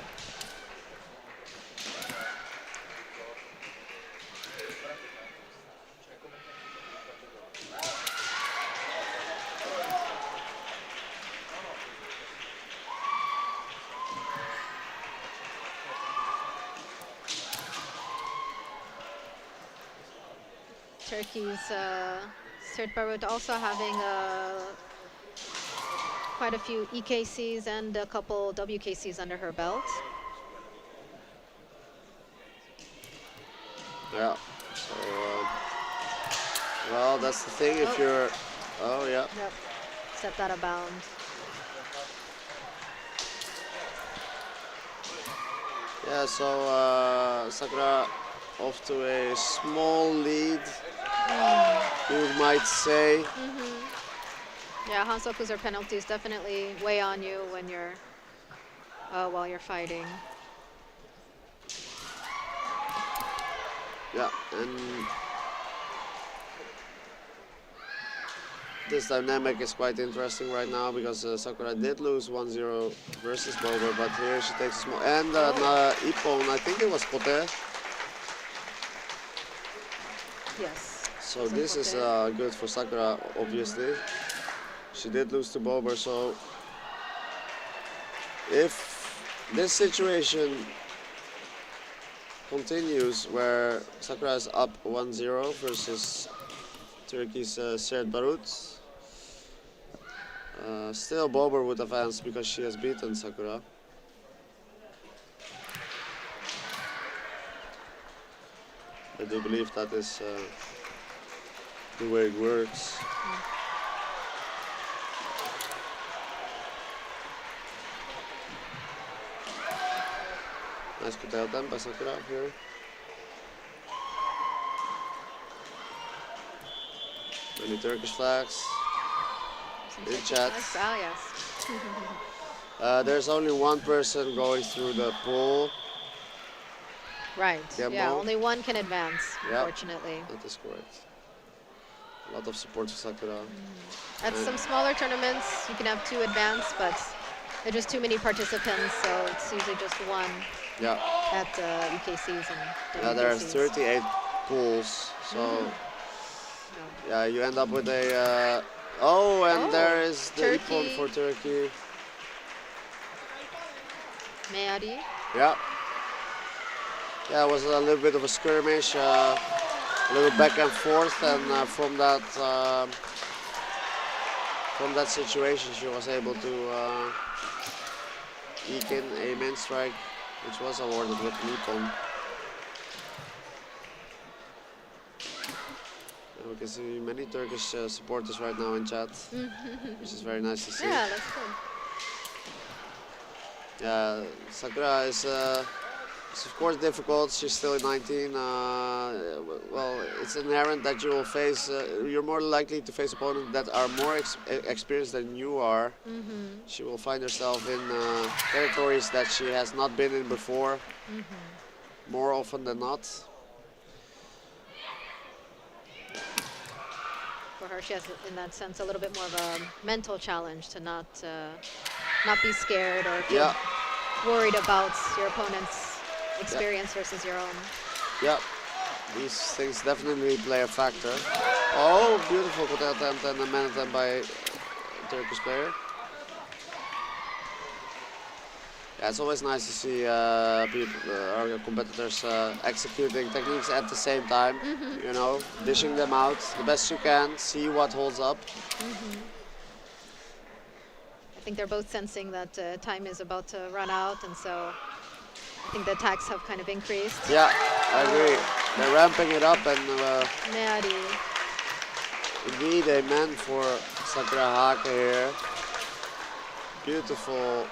Turkey's Serbarut also having quite a few EKCs and a couple WKCs under her belt. Yeah, so, well, that's the thing, if you're, oh yeah. Yep, stepped out of bounds. Yeah, so Sakura off to a small lead, you might say. Yeah, Hansoku's penalties definitely weigh on you when you're while you're fighting. Yeah, and this dynamic is quite interesting right now because Sakura did lose 1-0 versus Bober, but here she takes a small and Ippon, I think it was Kote. Yes. So this is good for Sakura, obviously. She did lose to Bober, so if this situation continues where Sakura is up 1-0 versus Turkey's Serd Barut, still Bober would advance because she has beaten Sakura. I do believe that is the way it works. Nice kata attempt by Sakura here. Many Turkish flags in chat. Oh, yes. There's only one person going through the pool. Right. Gemmo. Yeah, only one can advance, Yep. unfortunately. That is correct. A lot of support for Sakura. At some smaller tournaments, you can have 2 advance, but there are just too many participants, so it's usually just 1 Yeah. at EKCs and Yeah, there's WKCs. 38 pools, so yeah, you end up with a. And there is the Ippon Turkey. for Turkey. Meadi. Yeah. Yeah, it was a little bit of a skirmish, a little back and forth, and from that situation, she was able to eke in a main strike, which was awarded with Nippon. And we can see many Turkish supporters right now in chat, which is very nice to see. Yeah, that's good. Yeah, Sakura is of course difficult. She's still 19. Well, it's inherent that you will face. You're more likely to face opponents that are more experienced than you are. She will find herself in territories that she has not been in before, more often than not. For her, she has, in that sense, a little bit more of a mental challenge to not be scared or feel worried about your opponent's experience versus your own. Yeah, these things definitely play a factor. Oh, beautiful kata attempt and a man attempt by Turkish player. Yeah, it's always nice to see our competitors executing techniques at the same time. You know, dishing them out the best you can, see what holds up. I think they're both sensing that time is about to run out, and so I think the attacks have kind of increased. Yeah, I agree. They're ramping it up, and Meadi. indeed a man for Sakura Hake here. Beautiful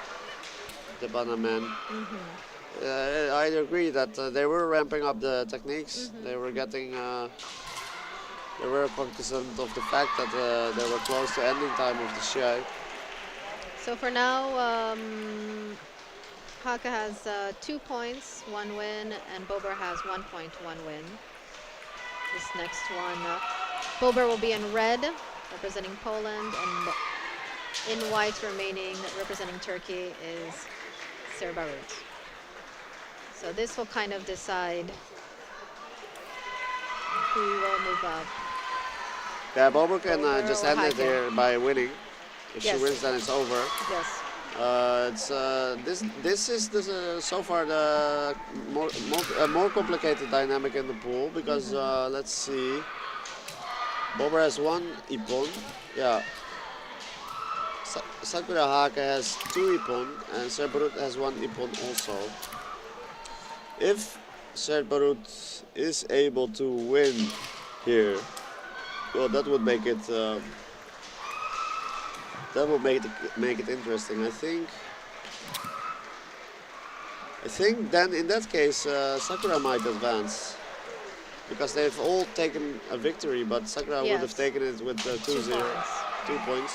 Debana man. I agree that they were ramping up the techniques. They were getting, they were cognizant of the fact that they were close to ending time of the Shiai. So for now, Haka has 2 points, 1 win, and Bober has 1 point, 1 win. This next one, Bober will be in red, representing Poland, and in white remaining, representing Turkey, is Serbarut. So this will kind of decide who will move up. Yeah, Bober can Bober just or end it Hake? here by winning. If Yes. she wins, then it's over. Yes. This is so far the more complicated dynamic in the pool because let's see. Bober has 1 Ippon. Yeah. Sakura Hake has 2 Ippon and Serbarut has 1 Ippon also. If Serbarut is able to win here, well, that would make it. That will make it interesting. I think then in that case Sakura might advance. because they've all taken a victory, but Sakura would have Yes. taken it with 2-0, points. 2 points.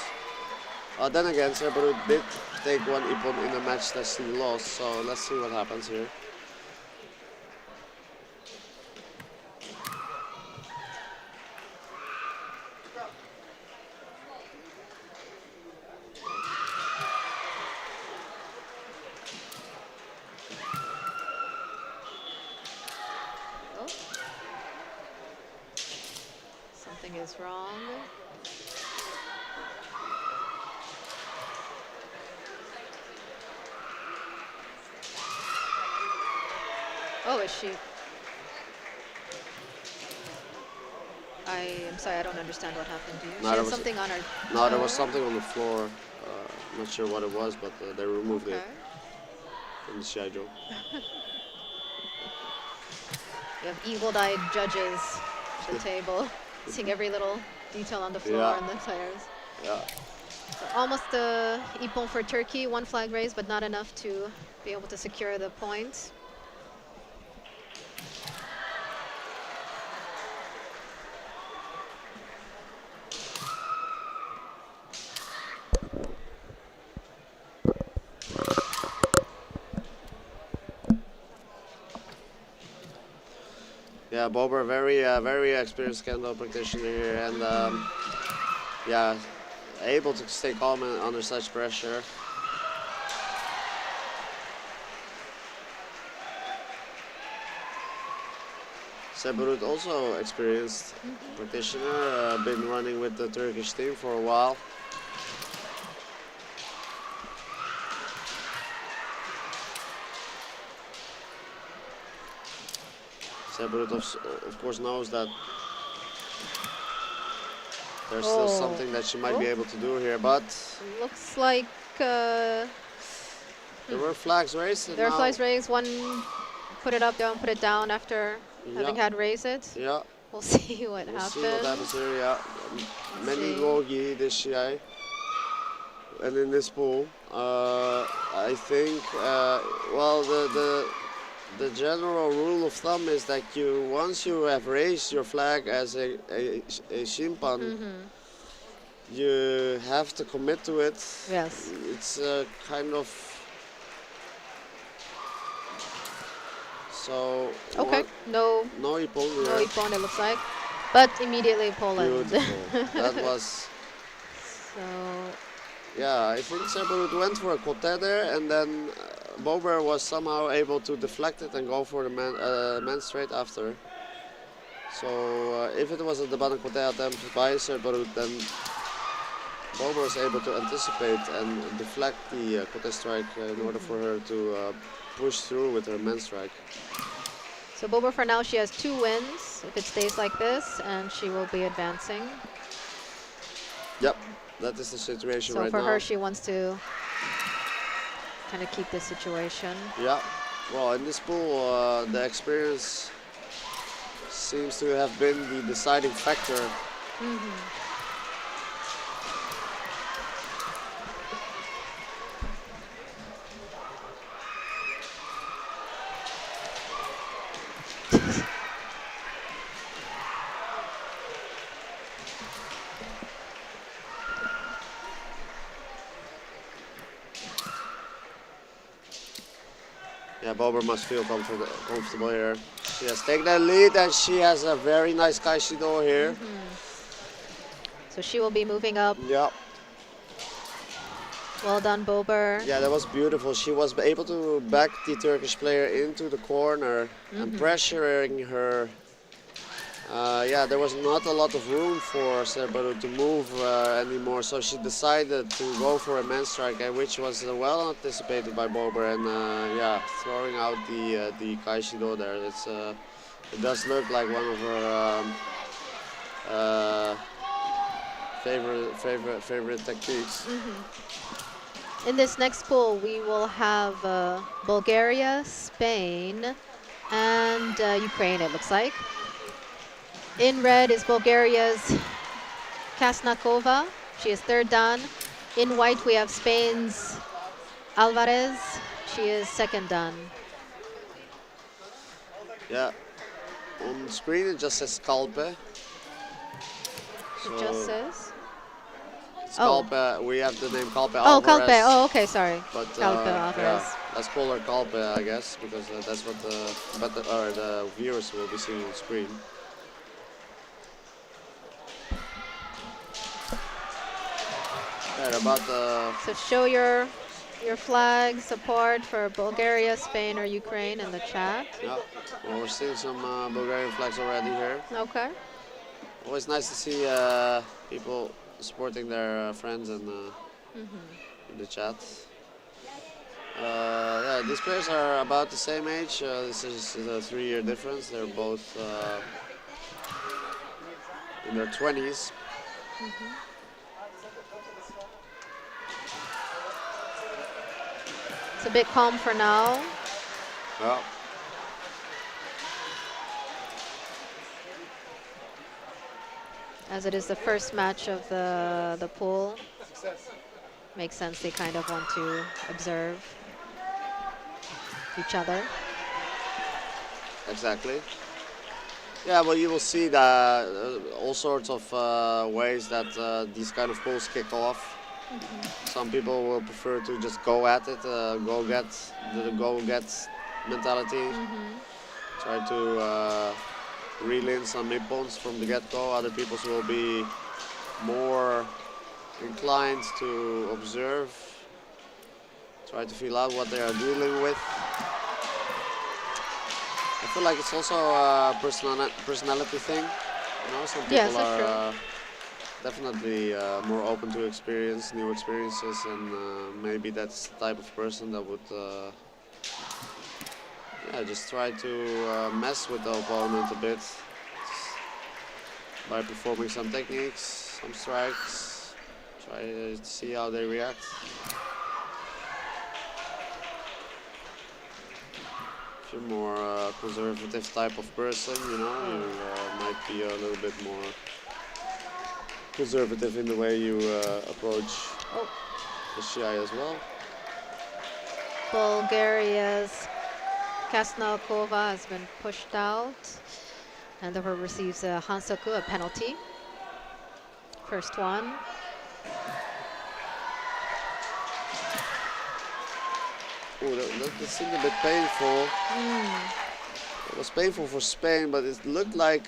Then again, Serbarut did take one ippon in a match that she lost, so let's see what happens here. Oh. Something is wrong. Oh, is she? I am sorry, I don't understand what happened to you. No, She there had was- something on her. No, there was toe. something on the floor. Not sure what it was, but they removed Okay. it from the Shiai-jo. You have eagle-eyed judges at the table, seeing every little detail on the floor Yeah. and the players. Yeah. So almost a ippon for Turkey, one flag raised, but not enough to be able to secure the point. Yeah, Bober, very experienced kendo practitioner here, and yeah, able to stay calm under such pressure. Serbarut also experienced practitioner, been running with the Turkish team for a while. Serbarut of course knows that there's still Oh. something that she might be Oh. able to do here, but Looks like there were flags raised. And there are now- flags raised. One put it up, the other put it down after having Yeah. had raised it. Yeah, We'll see what we'll happens. see what happens here. Yeah, many see. logi this Shiai. And in this pool, I think, well, the general rule of thumb is that once you have raised your flag as a shimpan, you have to commit to it. Yes. It's kind of so. Okay. No No ippon no here. ippon, it looks like. But immediately Poland. Beautiful. That was. So Yeah, I think Serbarut went for a kote there, and then Bober was somehow able to deflect it and go for the man straight after. So if it was a Debana kote attempt by Serbarut, then Bober was able to anticipate and deflect the kote strike in order for her to push through with her man strike. So Bober for now, she has 2 wins if it stays like this, and she will be advancing. Yep, that is the situation So right for now. her, she wants to kind of keep this situation. Yeah, well, in this pool, the experience seems to have been the deciding factor. Yeah, Bober must feel comfortable here. She has taken the lead and she has a very nice Kaishido here. So she will be moving up. Yeah, Well done, Bober. yeah, that was beautiful. She was able to back the Turkish player into the corner and pressuring her. Yeah, there was not a lot of room for Serbaru to move anymore, so she decided to go for a man strike, which was well anticipated by Bober, and yeah, throwing out the Kaishido there. It does look like one of her favorite techniques. In this next pool, we will have Bulgaria, Spain, and Ukraine, it looks like. In red is Bulgaria's Kasnakova. She is 3rd dan. In white, we have Spain's Alvarez. She is 2nd dan. Yeah, On screen it just says Kalpe. It just says. Kalpe, we have the name Kalpe Oh, Alvarez. Kalpe. Oh, okay, sorry. But Kalpe Alvarez. yeah, let's call her Kalpe, I guess, because that's what the viewers will be seeing on screen. Yeah, about So show your flag support for Bulgaria, Spain, or Ukraine in the chat. yeah, well, we're seeing some Bulgarian flags already here. Okay. Always nice to see people supporting their friends and in the chat. Yeah, these players are about the same age. This is a 3-year difference. They're both in their 20s. It's a bit calm for now. Yeah. As it is the first match of the pool. Makes sense, they kind of want to observe each other. Exactly. Yeah, well, you will see that all sorts of ways that these kind of pools kick off. Some people will prefer to just go at it, go get mentality. Try to reel in some nippons from the get-go. Other people will be more inclined to observe, try to feel out what they are dealing with. I feel like it's also a personality thing. You know, some people are definitely more open to experience new experiences, and maybe that's the type of person that would just try to mess with the opponent a bit by performing some techniques, some strikes, try to see how they react. If you're more conservative type of person, you know, you might be a little bit more conservative in the way you approach the Shiai as well. Bulgaria's Kasnalkova has been pushed out, and the her receives a Hansaku, a penalty. First one. Oh, that seemed a bit painful. It was painful for Spain, but it looked like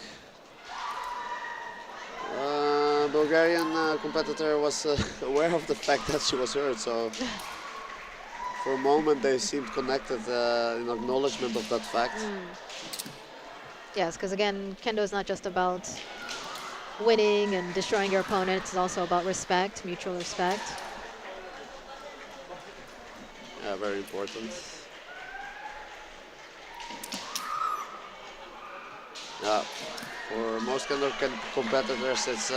Bulgarian competitor was aware of the fact that she was hurt, so for a moment they seemed connected in acknowledgement of that fact. Yes, because again, Kendo is not just about winning and destroying your opponent, it's also about respect, mutual respect. Yeah, very important. Yeah, for most Kendo competitors, it's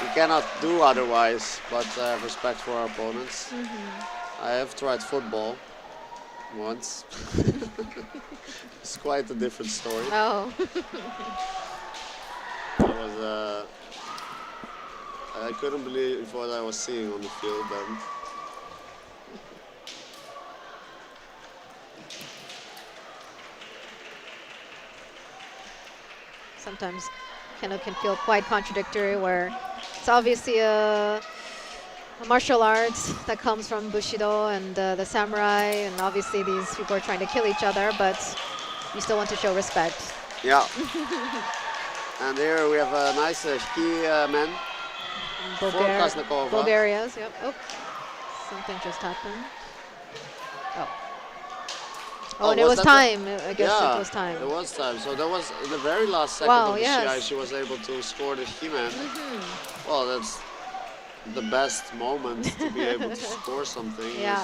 we cannot do otherwise but have respect for our opponents. I have tried football once. It's quite a different story. Oh. I couldn't believe what I was seeing on the field then. Sometimes Kendo can feel quite contradictory, where it's obviously a martial arts that comes from Bushido and the samurai, and obviously these people are trying to kill each other, but you still want to show respect. Yeah. And here we have a nice ski man. Bulgaria's, yep. Oh, something just happened. Oh, and it was time. I guess it was time. It was time. So that was in the very last second of the Shiai, she was able to score the He-Man. Well, that's the best moment to be able to score something. Yeah.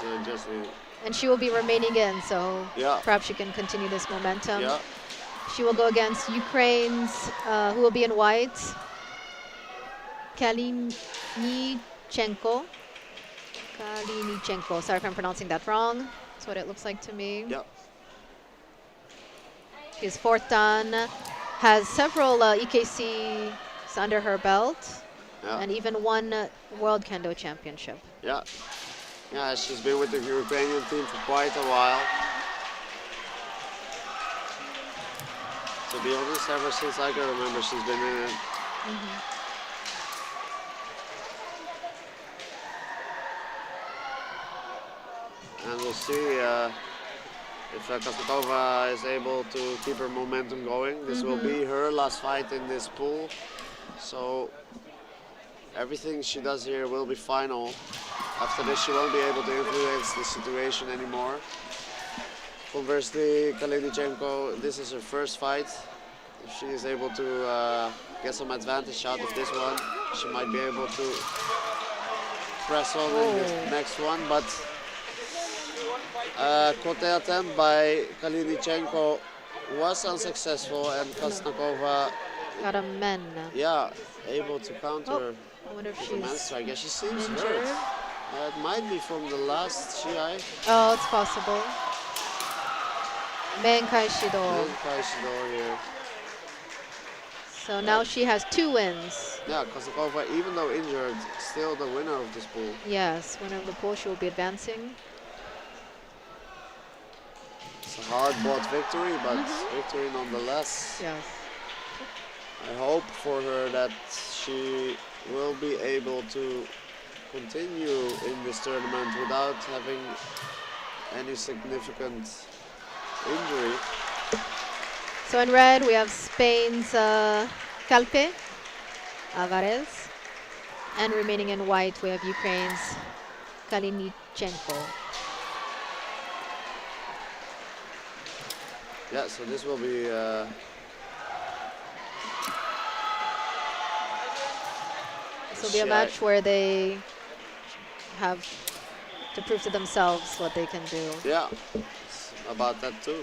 And she will be remaining in, so perhaps she can continue this momentum. Yeah. She will go against Ukraine's, who will be in white, Kalinichenko. Sorry if I'm pronouncing that wrong. That's what it looks like to me. Yeah. She's fourth dan, has several EKCs under her belt, and even won World Kendo Championship. Yeah. Yeah, she's been with the European team for quite a while. To be honest, ever since I can remember, she's been in it. And we'll see if Kostakova is able to keep her momentum going. This will be her last fight in this pool. So everything she does here will be final. After this, she won't be able to influence the situation anymore. Conversely, Kalinichenko, this is her first fight. If she is able to get some advantage out of this one, she might be able to press on in the next one. But Kote attempt by Kalinichenko was unsuccessful, and Kostakova Got a men. yeah, able to counter I wonder if with a man she's strike. Yeah, she seems injured. hurt. It might be from the last Shiai. Oh, it's possible. Menkai Shido. Shido here. So now she has 2 wins. Yeah, Kostakova, even though injured, still the winner of this pool. Yes, winner of the pool, she will be advancing. It's a hard-fought victory, but victory nonetheless. Yes. I hope for her that she will be able to continue in this tournament without having any significant injury. So in red, we have Spain's Calpe Alvarez. And remaining in white, we have Ukraine's Kalinichenko. Yeah, so this will be This will be a match where they have to prove to themselves what they can do. yeah, it's about that too.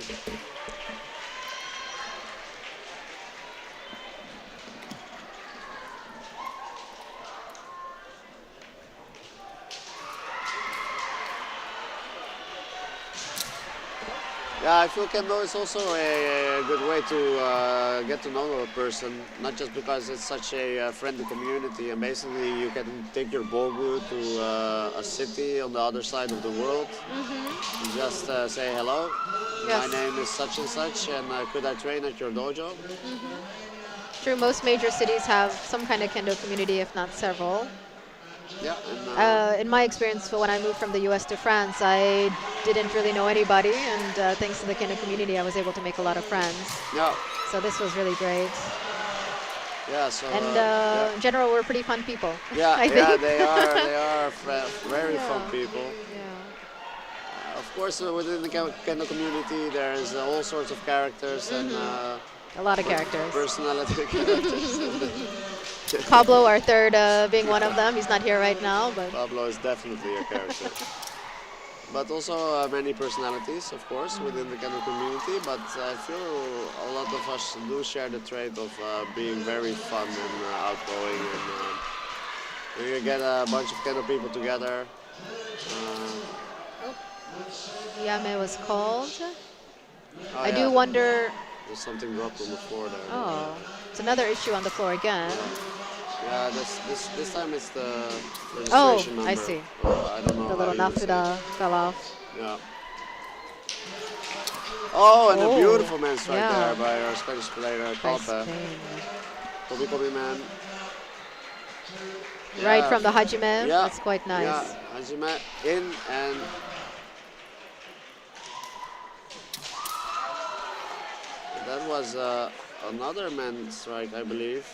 Yeah, I feel Kendo is also a good way to get to know a person, not just because it's such a friendly community, and basically you can take your bogu to a city on the other side of the world. You just say hello, Yes. my name is such and such, and could I train at your dojo? True, most major cities have some kind of kendo community, if not several. Yeah, and, In my experience, when I moved from the US to France, I didn't really know anybody, and thanks to the kendo community, I was able to make a lot of friends. yeah, So this was really great. yeah. So And yeah. in general, we're pretty fun people. Yeah, I yeah, think. they are very fun Yeah. people. Yeah. Of course, within the Kendo community, there's all sorts of characters and A lot of characters. personality characters. Pablo, our third, being one of them. He's not here right now, but Pablo is definitely a character. But also many personalities, of course, within the Kendo community. But I feel a lot of us do share the trait of being very fun and outgoing. And when you get a bunch of Kendo people together, Yame was called. oh I yeah, do wonder. there's something dropped on the floor there. Oh, it's another issue on the floor again. Yeah, this time it's the Oh, registration number. I see. I don't know The how little you would say it. nafuda fell off. Yeah. Oh, and a Oh, beautiful man strike yeah. there by our Spanish player, By Kalpe. Spain. Kobe man. Right Yeah. from the Hajime. Yeah. That's quite nice. Yeah, Hajime in and that was another man strike, I believe.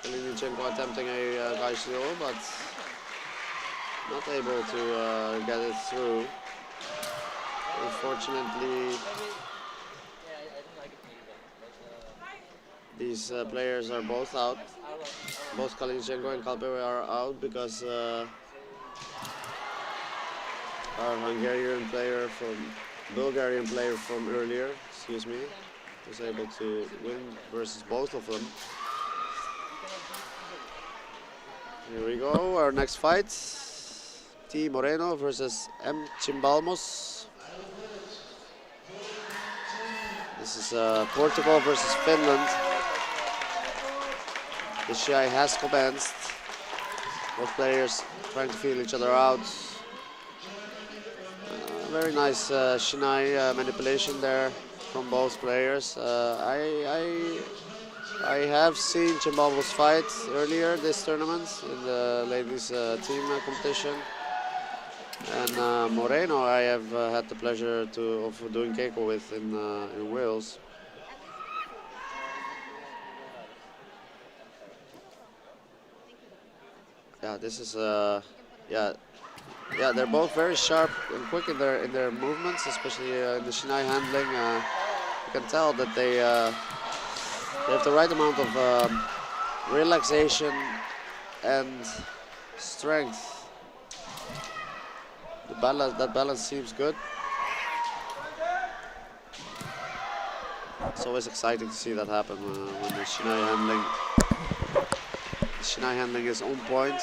Kalinichenko attempting a Gaishio, but not able to get it through. Unfortunately, these players are both out. Both Kalinichenko and Kalpe are out because our Bulgarian player from earlier, excuse me, was able to win versus both of them. Here we go, our next fight. T. Moreno versus M. Chimbalmos. This is Portugal versus Finland. The Shiai has commenced. Both players trying to feel each other out. Very nice Shinai manipulation there. from both players. I have seen Chimbabos fight earlier this tournament in the ladies team competition, and Moreno I have had the pleasure of doing keiko with in Wales. Yeah, this is yeah, they're both very sharp and quick in their movements, especially in the shinai handling. You can tell that they have the right amount of relaxation and strength. That balance seems good. It's always exciting to see that happen when the shinai handling is on point.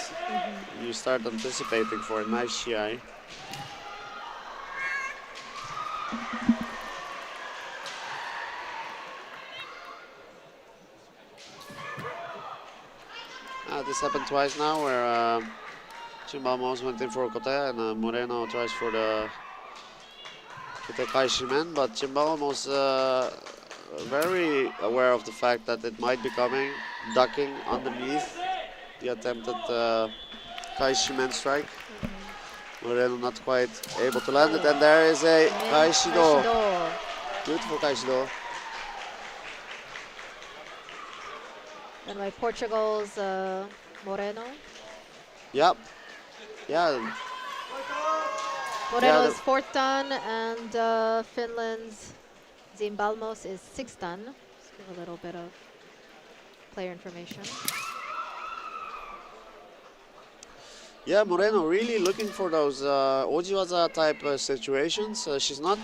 You start anticipating for a nice shiai. This happened twice now, where Chimbamos went in for a kata and Moreno tries for the kai shimen, but Chimbamos very aware of the fact that it might be coming, ducking underneath the attempted kai shimen strike. Moreno not quite able to land it, and there is a kai shido. Beautiful kai shido. And by Portugal's Moreno. Yep. Yeah. Moreno's fourth dan, and Finland's Zimbalmos is sixth dan. Let's give a little bit of player information. Yeah, Moreno really looking for those ojiwaza type situations. She's not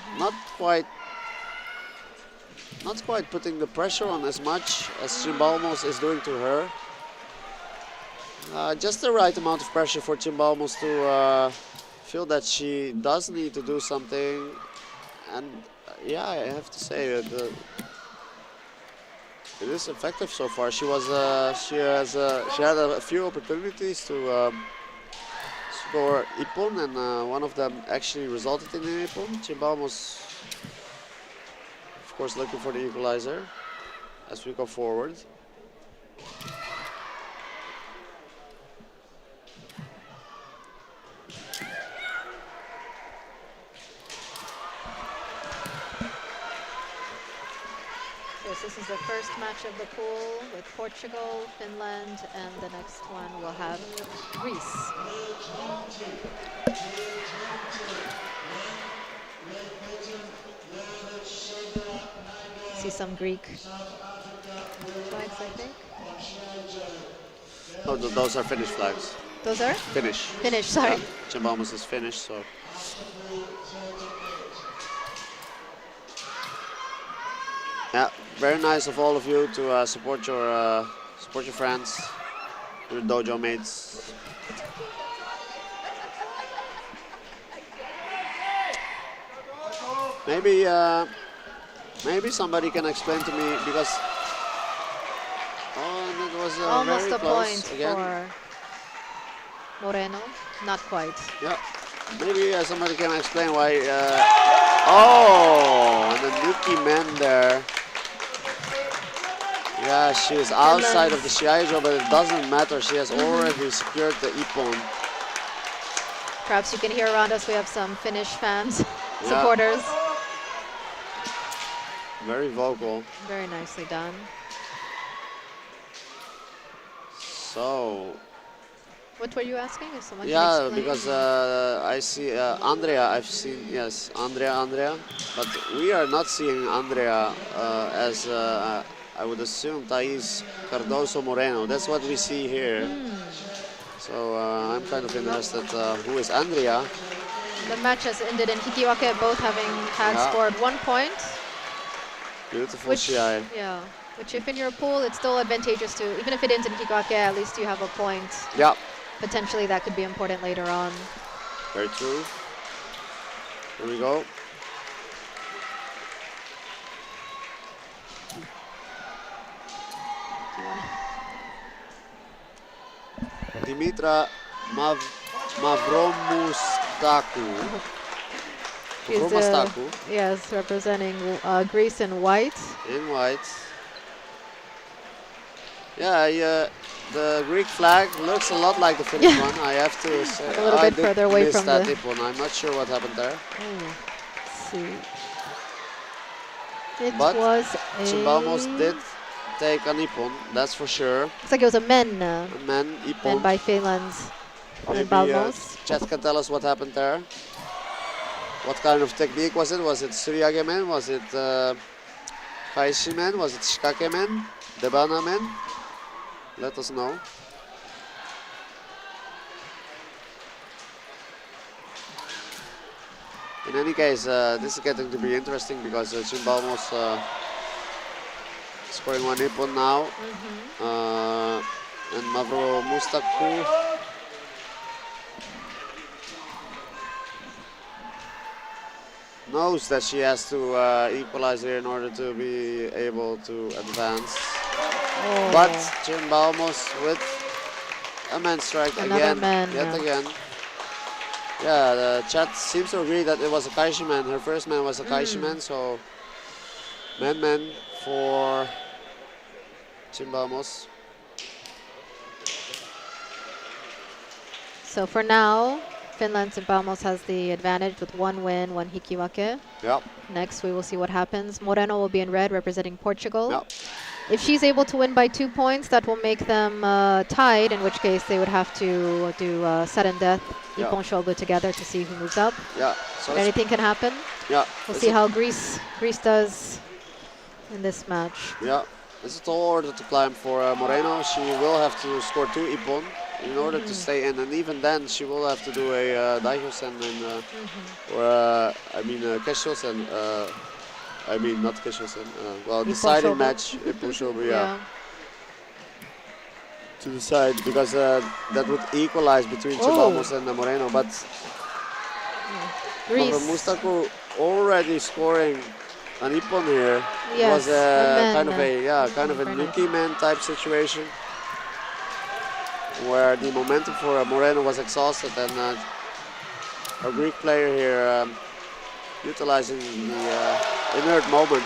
quite putting the pressure on as much as Chimbalmos is doing to her. Just the right amount of pressure for Chimbalmos to feel that she does need to do something. And yeah, I have to say that it is effective so far. She had a few opportunities to score ippon, and one of them actually resulted in an ippon. Chimbalmos, of course, looking for the equalizer as we go forward. Yes, this is the first match of the pool with Portugal, Finland, and the next one will have Greece. See some Greek flags, I think. Oh, those are Finnish flags. Those are? Finnish. Finnish, sorry. Yeah, Chimbalmos is Finnish, so. Yeah, very nice of all of you to support your friends, your dojo mates. Maybe somebody can explain to me, because and it was almost very a close point again. for Moreno, not quite. Yeah, maybe somebody can explain why. Oh, and the Nuki men there. Yeah, she is outside of the Shiai-jo, but it doesn't matter. She has already secured the ippon. Perhaps you can hear around us, we have some Finnish fans, supporters. Very vocal. Very nicely done. So. What were you asking? If someone can Yeah, explain? because I see Andrea. I've seen, yes, Andrea, but we are not seeing Andrea as I would assume Thais Cardoso Moreno. That's what we see here. So I'm kind of interested. Who is Andrea? The match has ended in Hikiwake, both having had scored 1 point. Beautiful Shiai. Yeah, which if in your pool, it's still advantageous to, even if it ends in Hikiwake, at least you have a point. Yeah. Potentially that could be important later on. Very true. Here we go. Dimitra Mavromustaku. She's Rumastaku yes, representing Greece in white. in white. Yeah, the Greek flag looks a lot like the Finnish one. I have to say, A little I bit did further away miss from that the. Ippon. I'm not sure what happened there. Let's see. It But was a. Chimbalmos did take an Ippon, that's for sure. Looks like it was a men. A man Men Ippon. by Finland's Maybe Balmos. Chet can tell us what happened there. What kind of technique was it? Was it Shiaijo men? Was it Kaishi men? Was it Shikake men? Debana men? Let us know. In any case, this is getting to be interesting because Chimbalmos scoring one Ippon now. And Mavro Mustaku knows that she has to equalize here in order to be able to advance. Oh. But Chimbalmos with a man strike Another again, man, yet yeah. again. Yeah, the chat seems to agree that it was a Kaishi man. Her first man was a Kaishi man, so man for Chimbalmos. So for now, Finland's Balmos has the advantage with 1 win, 1 hikiwake. Yep. Next, we will see what happens. Moreno will be in red, representing Portugal. Yep. If she's able to win by 2 points, that will make them tied, in which case they would have to do sudden death, Yeah. Ippon Shogu together to see who moves up. Yeah. So But anything can happen. yeah. We'll see how Greece does in this match. Yeah. It's a tall order to climb for Moreno. She will have to score 2 Ippon in order to stay in, and even then she will have to do a Daihyosen or Keshosen. I mean, not Keshosen. Well, deciding Shogu. match, Ippon Shogu, yeah. To decide, because that would equalize between Chimbalmos and Moreno. But Greece. Mustaku already scoring an Ippon here. Yes, It was kind of a very Nuki man type situation, where the momentum for Moreno was exhausted, and a Greek player here utilizing the inert moment.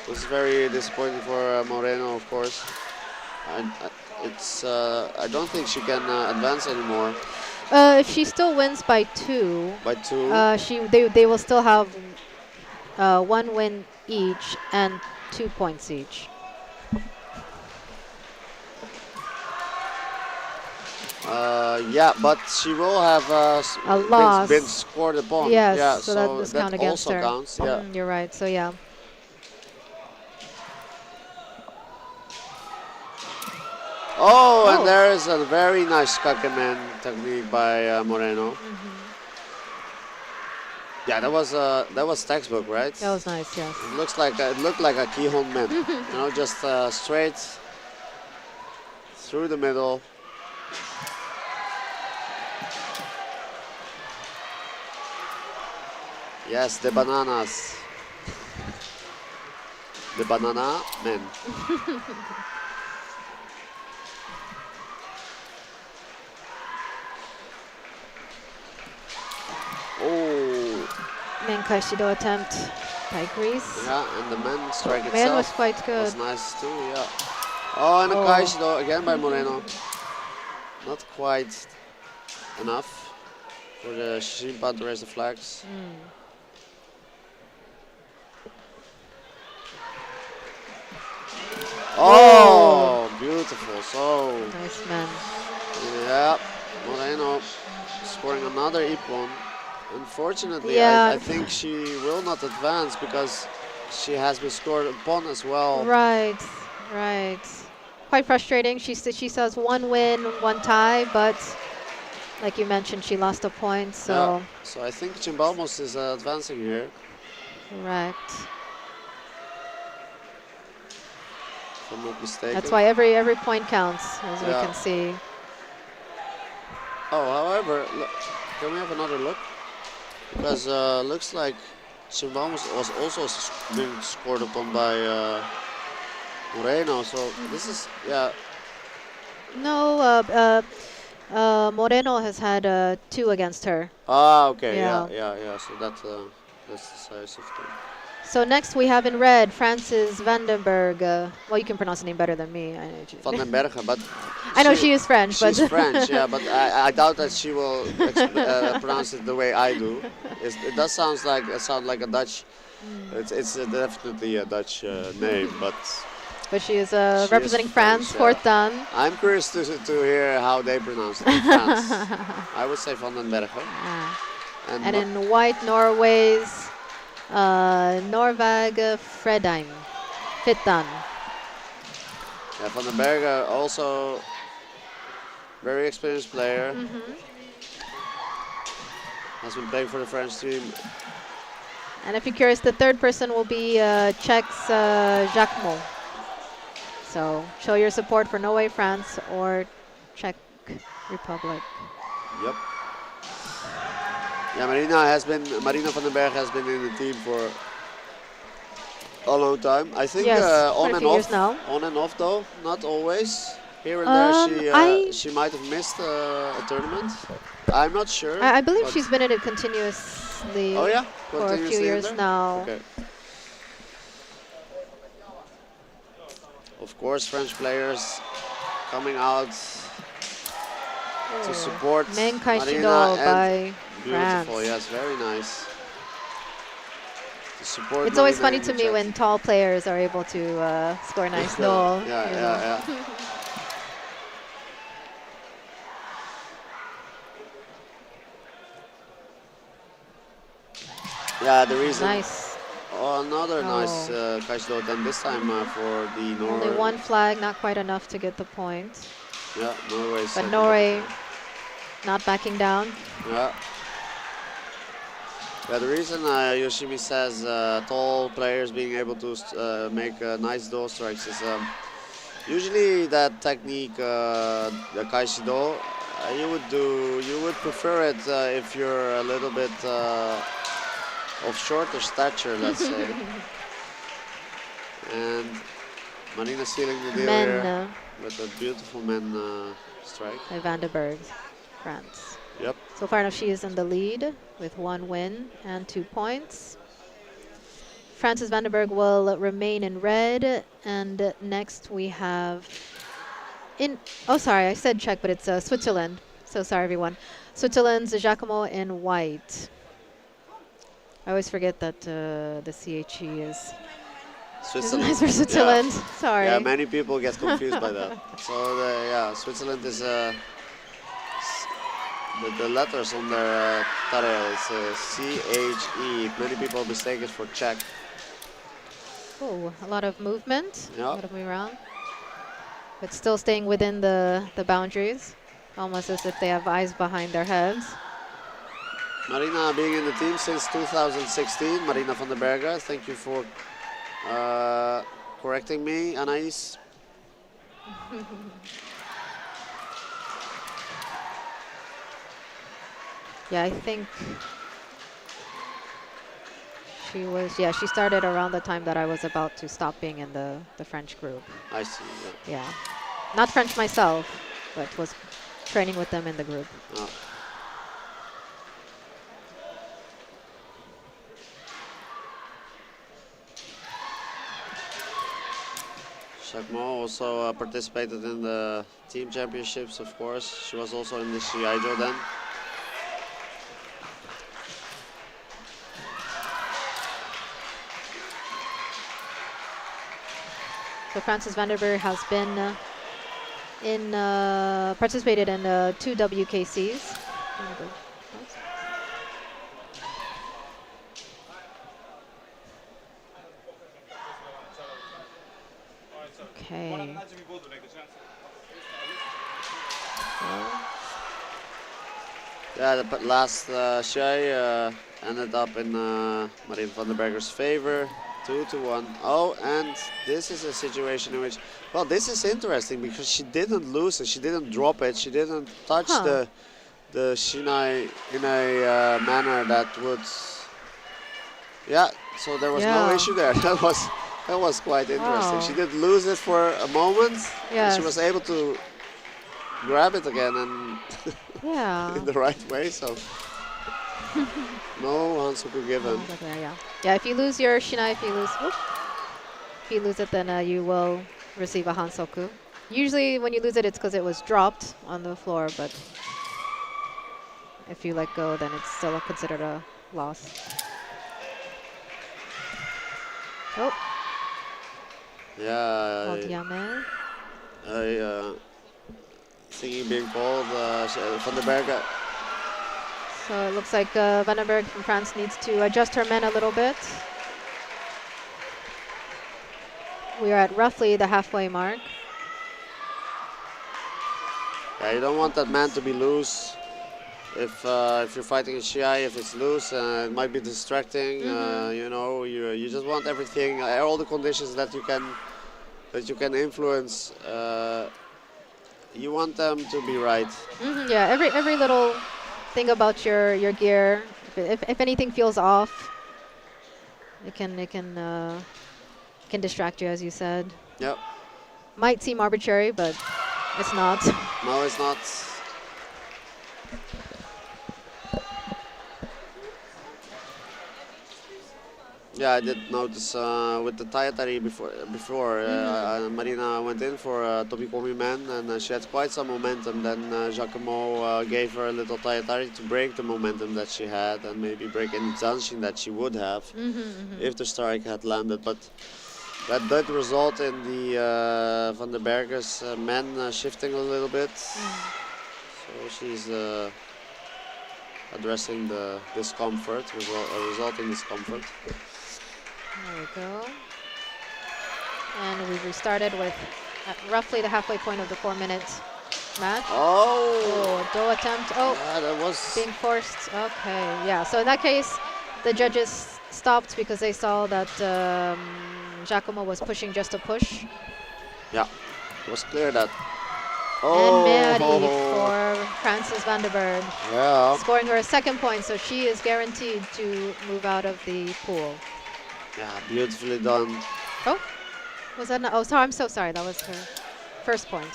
It was very disappointing for Moreno, of course. I don't think she can advance anymore. If she still wins by 2, By 2. they will still have 1 win each and 2 points each. Yeah, but she will have A loss. been scored upon. Yes, yeah, so that does count against also her. counts. Yeah. You're right. So yeah. Oh, and there is a very nice kakemen technique by Moreno. Yeah, that was textbook, right? That was nice. Yes. It looked like a kihon men. You know, just straight through the middle. Yes, the bananas. The banana men. Oh. Men Kaishido attempt by Greece. Yeah, and the man strike itself Man was quite good. was nice too, yeah. Oh, and a Kaishido again by Moreno. Not quite enough for the Shimpan to raise the flags. Oh, beautiful. So Nice man. yeah, Moreno scoring another Ippon. Unfortunately, Yeah. I think she will not advance because she has been scored upon as well. Right. Right. Quite frustrating. She says 1 win, 1 tie, but like you mentioned, she lost a point. So Yeah. So I think Chimbalmos is advancing here. correct. If I'm not mistaken. That's why every point counts, as we Yeah. can see. Oh, however, look, can we have another look? Because looks like Chimbalmos was also being scored upon by Moreno. So this is, yeah, No, Moreno has had 2 against her. Ah, okay, Yeah. yeah. So that's decisive. Thing. So next we have in red Frances Vandenberg. Well, you can pronounce the name better than me. Van den Bergen, but I know she is French, but she's French, yeah. But I doubt that she will pronounce it the way I do. It does sound like a Dutch. It's definitely a Dutch name, but she is she is representing France, French, fourth dan. I'm curious to hear how they pronounce it in France. I would say Van den Bergen. And in white, Norway's Norvag Fredheim. Fittan. Yeah, Van den Bergen also very experienced player. Has been playing for the French team. And if you're curious, the third person will be Czech's Jacquemot. So show your support for Norway, France, or Czech Republic. Yep. Yeah, Marina van den Berg has been in the team for a long time. I think Yes, on quite a and few off. years now. On and off though, not always. Here and there, she might have missed a tournament. I'm not sure. I believe she's been in it continuously. Oh yeah, for a few continuously in years there? now. Okay. Of course, French players coming out to support Meng Marina. Caicedo And by beautiful, France. yes, very nice. To support It's always Marina funny to in me the when tall players are able to score a nice goal. Yeah. Yeah, the reason. Nice. Oh, another nice Oh. Caicedo, and this time for the Norway. Only one flag, not quite enough to get the point. Yeah, Norway. But Norway not backing down. Yeah. Yeah, the reason Yoshimi says tall players being able to make nice door strikes is usually that technique, the Caicedo, you would prefer it if you're a little bit of shorter stature, let's say. And Marina sealing the deal here with a beautiful men strike. By Vandenberg, France. Yep. So far now she is in the lead with 1 win and 2 points. Frances Vandenberg will remain in red, and next we have oh sorry, I said Czech, but it's Switzerland. So sorry everyone. Switzerland's Jacquemot in white. I always forget that the CHE is Switzerland. nice for Switzerland. Yeah. Sorry. Yeah, many people get confused by that. So yeah, Switzerland is the letters on their tare is CHE. Many people mistake it for Czech. Oh, a lot of movement. Yeah. A lot of moving around. But still staying within the boundaries. Almost as if they have eyes behind their heads. Marina being in the team since 2016. Marina van den Bergen, thank you for correcting me, Anais. Yeah, I think she started around the time that I was about to stop being in the French group. I see, yeah. Yeah. Not French myself, but was training with them in the group. Oh. Jacquemot also participated in the team championships, of course. She was also in the Shiai-jo then. So Frances Vandenberg has been participated in 2 WKCs. Okay. Yeah, the last Shiai ended up in Marina van den Berger's favor, 2-1. Oh, and this is a situation in which, well, this is interesting because she didn't lose it, she didn't drop it, she didn't touch the shinai in a manner that would, yeah. So there was no issue there. That was quite interesting. Wow. She did lose it for a moment. Yes. And she was able to grab it again and Yeah. in the right way. So no Hansoku given. Yeah. Yeah. If you lose your Shinai, if you lose it, then you will receive a Hansoku. Usually, when you lose it, it's because it was dropped on the floor. But if you let go, then it's still considered a loss. Oh. Yeah. Called Yame. Thinking being called Van der Bergen. So it looks like Van den Berg from France needs to adjust her men a little bit. We are at roughly the halfway mark. Yeah, you don't want that man to be loose. If you're fighting a Shiai, if it's loose, it might be distracting. You know, you just want everything, all the conditions that you can influence. You want them to be right. Yeah, every little thing about your gear, if anything feels off, it can distract you, as you said. Yep. Might seem arbitrary, but it's not. No, it's not. Yeah, I did notice with the Tayatari before Marina went in for Tobikomi man, and she had quite some momentum. Then Giacomo gave her a little Tayatari to break the momentum that she had and maybe break any Zanshin that she would have if the strike had landed. But that did result in the Van der Berger's men shifting a little bit. So she's addressing the discomfort, resulting discomfort. There we go. And we've restarted with roughly the halfway point of the 4-minute match. Oh, do attempt. Oh, yeah, that was being forced. Okay, yeah. So in that case, the judges stopped because they saw that Giacomo was pushing just a push. Yeah, it was clear that. And Mary for Frances van der Berg. Yeah. Scoring her a second point, so she is guaranteed to move out of the pool. Yeah, beautifully done. Oh, was that not? Oh, sorry, I'm so sorry. That was her first point.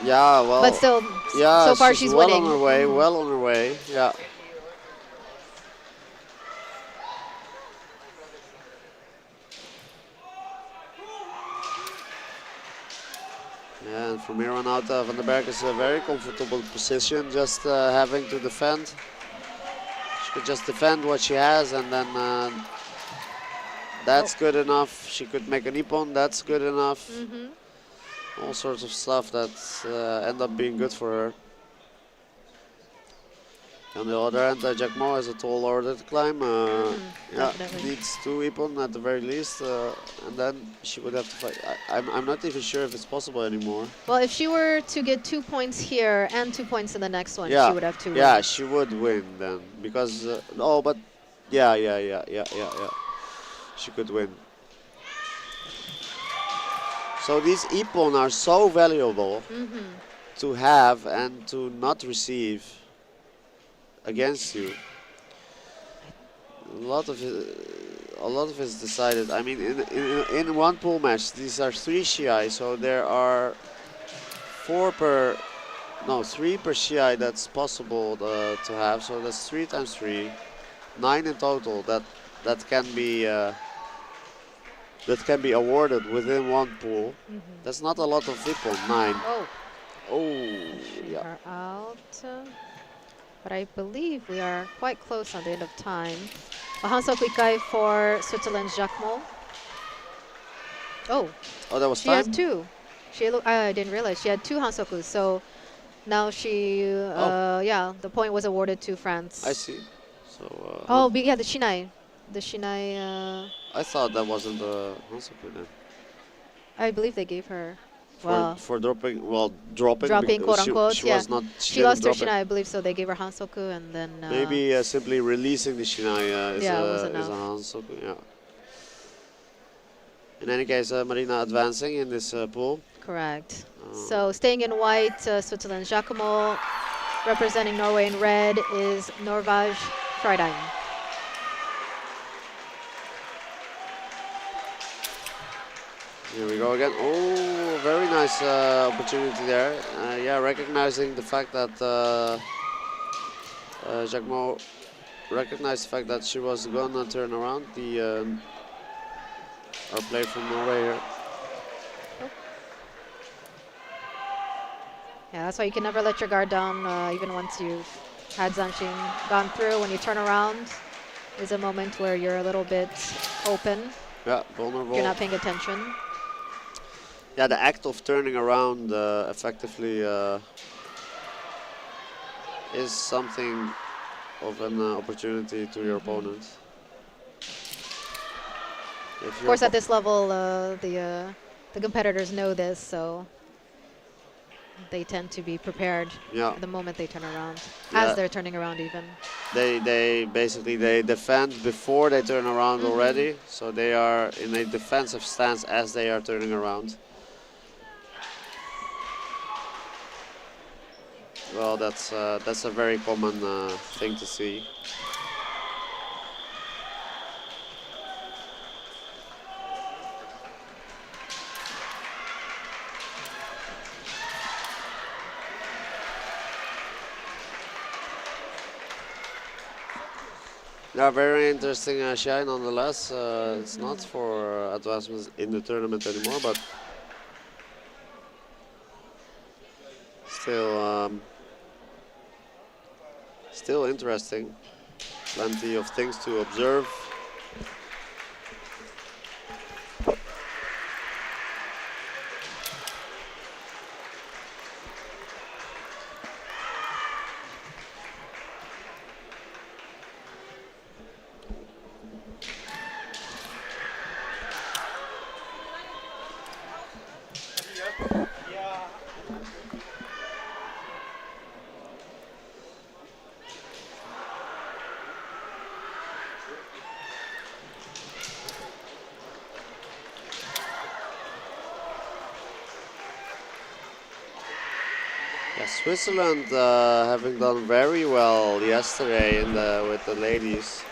Yeah, well. But still, yeah, so far she's well winning. On her way, well on her way, yeah. Yeah, and from here on out, Van der Berg is a very comfortable position, just having to defend. She could just defend what she has, and then that's good enough. She could make an ippon, that's good enough. All sorts of stuff that end up being good for her. On the other hand, Giacomo has a tall order to climb. Yeah, needs 2 ippon at the very least, and then she would have to fight. I'm not even sure if it's possible anymore. Well, if she were to get 2 points here and 2 points in the next one, yeah. she would have 2 Yeah, wins. she would win then, because no, but yeah. She could win. So these ippon are so valuable to have and to not receive against you. A lot of it is decided. I mean, in one pool match, these are 3 Shiai, so there are 3 per Shiai that's possible to have. So that's 3 times 3, 9 in total. That can be awarded within one pool. That's not a lot of ippon. 9. Oh, yeah. Her out. But I believe we are quite close on the end of time. Hansoku Ikai for Switzerland's Giacomo. Oh, that was she time? has 2. I didn't realize she had 2 Hansokus. So now she, yeah, the point was awarded to France. I see. So. Yeah, the Shinai. The Shinai. I thought that wasn't the Hansoku then. I believe they gave her. For dropping, dropping, quote unquote. She yeah. was not. She lost her Shinai, I believe, so they gave her Hansoku, and then maybe simply releasing the Shinai is a Hansoku. Yeah. In any case, Marina advancing in this pool. Correct. So staying in white, Switzerland's Giacomo. Representing Norway in red is Norvaj Freidheim. Here we go again. Oh, very nice opportunity there. Yeah, recognizing the fact that Jacquemot recognized the fact that she was gonna turn around our player from Norway here. Yeah, that's why you can never let your guard down, even once you've had Zanshin gone through. When you turn around, is a moment where you're a little bit open. Yeah, vulnerable. You're not paying attention. Yeah, the act of turning around effectively is something of an opportunity to your opponent. Of course, at this level, the competitors know this, so they tend to be prepared the moment they turn around, as they're turning around even. They basically defend before they turn around already, so they are in a defensive stance as they are turning around. Well, that's a very common thing to see. Yeah, very interesting Shiai nonetheless. It's not for advancements in the tournament anymore, but still interesting. Plenty of things to observe. Switzerland having done very well yesterday with the ladies.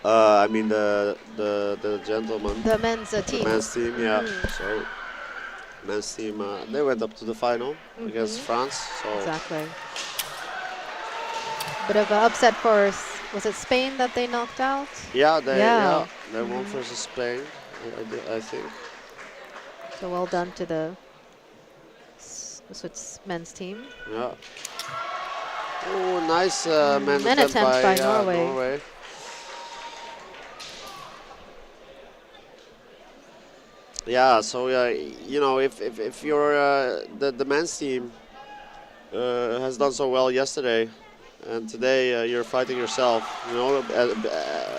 I mean the gentlemen. The men's team. The men's team, yeah. So men's team, they went up to the final against France. So exactly. Bit of an upset for, was it Spain that they knocked out? Yeah, they won versus Spain. I think. So well done to the Swiss men's team. Yeah. Oh, nice man attempt by Norway. Yeah, so you know, if you're the men's team has done so well yesterday, and today you're fighting yourself, you know,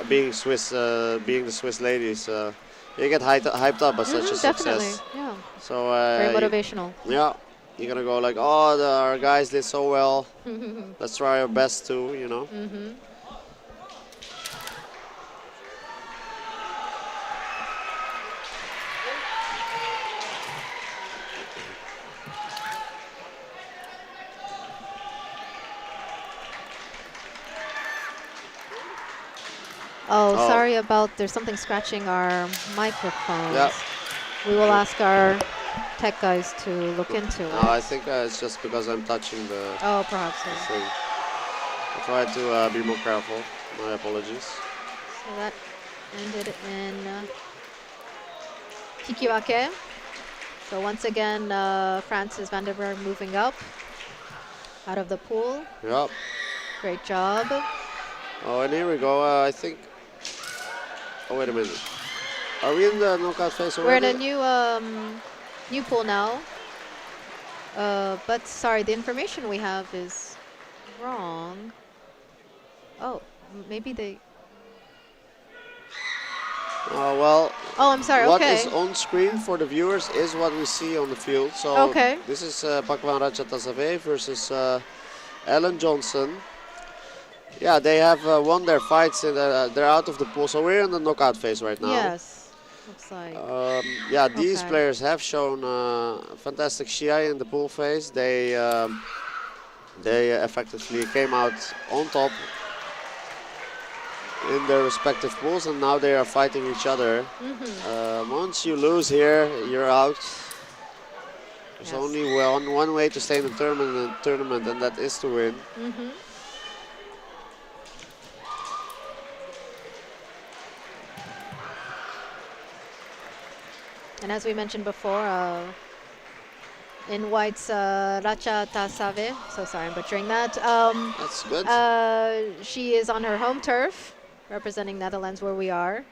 being the Swiss ladies. You get hyped up by such a success. Yeah. So very motivational. You're gonna go like, oh, our guys did so well. Let's try our best too, you know. Oh, sorry about, there's something scratching our microphones. Yeah. We will ask our tech guys to look into it. No, I think it's just because I'm touching the perhaps thing. I try to be more careful. My apologies. So that ended in Kikiwake. So once again, Francis van der Berg moving up out of the pool. Yep. Great job. Oh, and here we go. I think. Oh, wait a minute. Are we in the knockout phase already? We're in a new pool now. But sorry, the information we have is wrong. Oh, maybe they. Well. Oh, I'm sorry. What is on screen for the viewers is what we see on the field. So this is Pakwan Ratchatasave versus Ellen Johnson. Yeah, they have won their fights and they're out of the pool. So we're in the knockout phase right now. Yes, looks like. Yeah, these players have shown fantastic Shiai in the pool phase. They effectively came out on top. in their respective pools, and now they are fighting each other. Once you lose here, you're out. There's Yes. only one way to stay in the tournament, and that is to win. And as we mentioned before, in white's Racha Tasave, so sorry I'm butchering that. That's good. She is on her home turf, representing Netherlands where we are.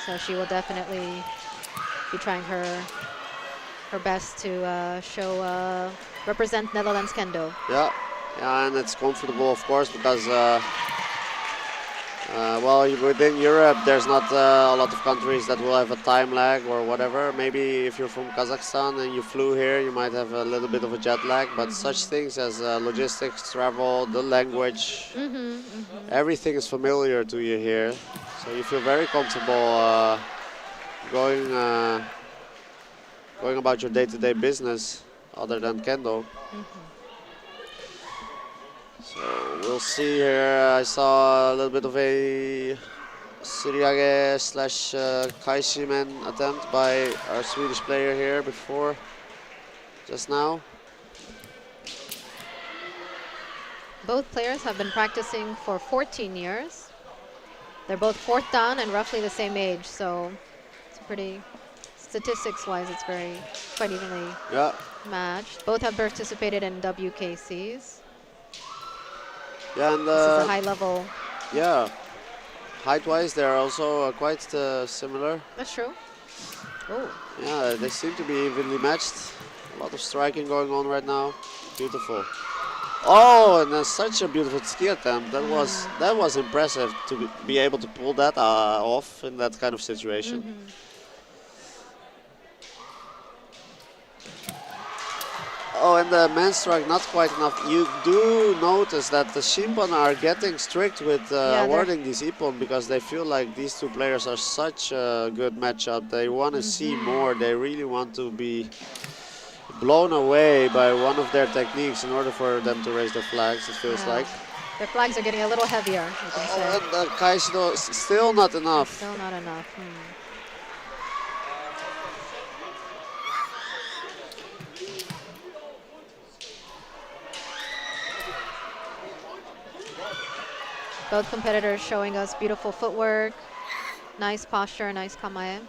So she will definitely be trying her best to represent Netherlands Kendo. Yeah, and it's comfortable, of course, because well, within Europe, there's not a lot of countries that will have a time lag or whatever. Maybe if you're from Kazakhstan and you flew here, you might have a little bit of a jet lag, but such things as logistics, travel, the language, everything is familiar to you here. So you feel very comfortable going about your day-to-day business other than Kendo. So we'll see here. I saw a little bit of a Shiaijo slash Kaishimen attempt by our Swedish player here before, just now. Both players have been practicing for 14 years. They're both fourth dan and roughly the same age, so it's pretty, statistics-wise, it's quite evenly matched. Both have participated in WKCs. Yeah, and This is a high level. yeah, height-wise, they're also quite similar. That's true. Oh. Yeah, they seem to be evenly matched. A lot of striking going on right now. Beautiful. Oh, and that's such a beautiful ski attempt. That was impressive to be able to pull that off in that kind of situation. Oh, and the men's strike, not quite enough. You do notice that the Shimpan are getting strict with awarding these Ippon because they feel like these two players are such a good matchup. They want to see more. They really want to be blown away by one of their techniques in order for them to raise their flags, it feels like. Their flags are getting a little heavier, you can say. And the Kaishido, still not enough. Still not enough. Both competitors showing us beautiful footwork, nice posture, nice kamae.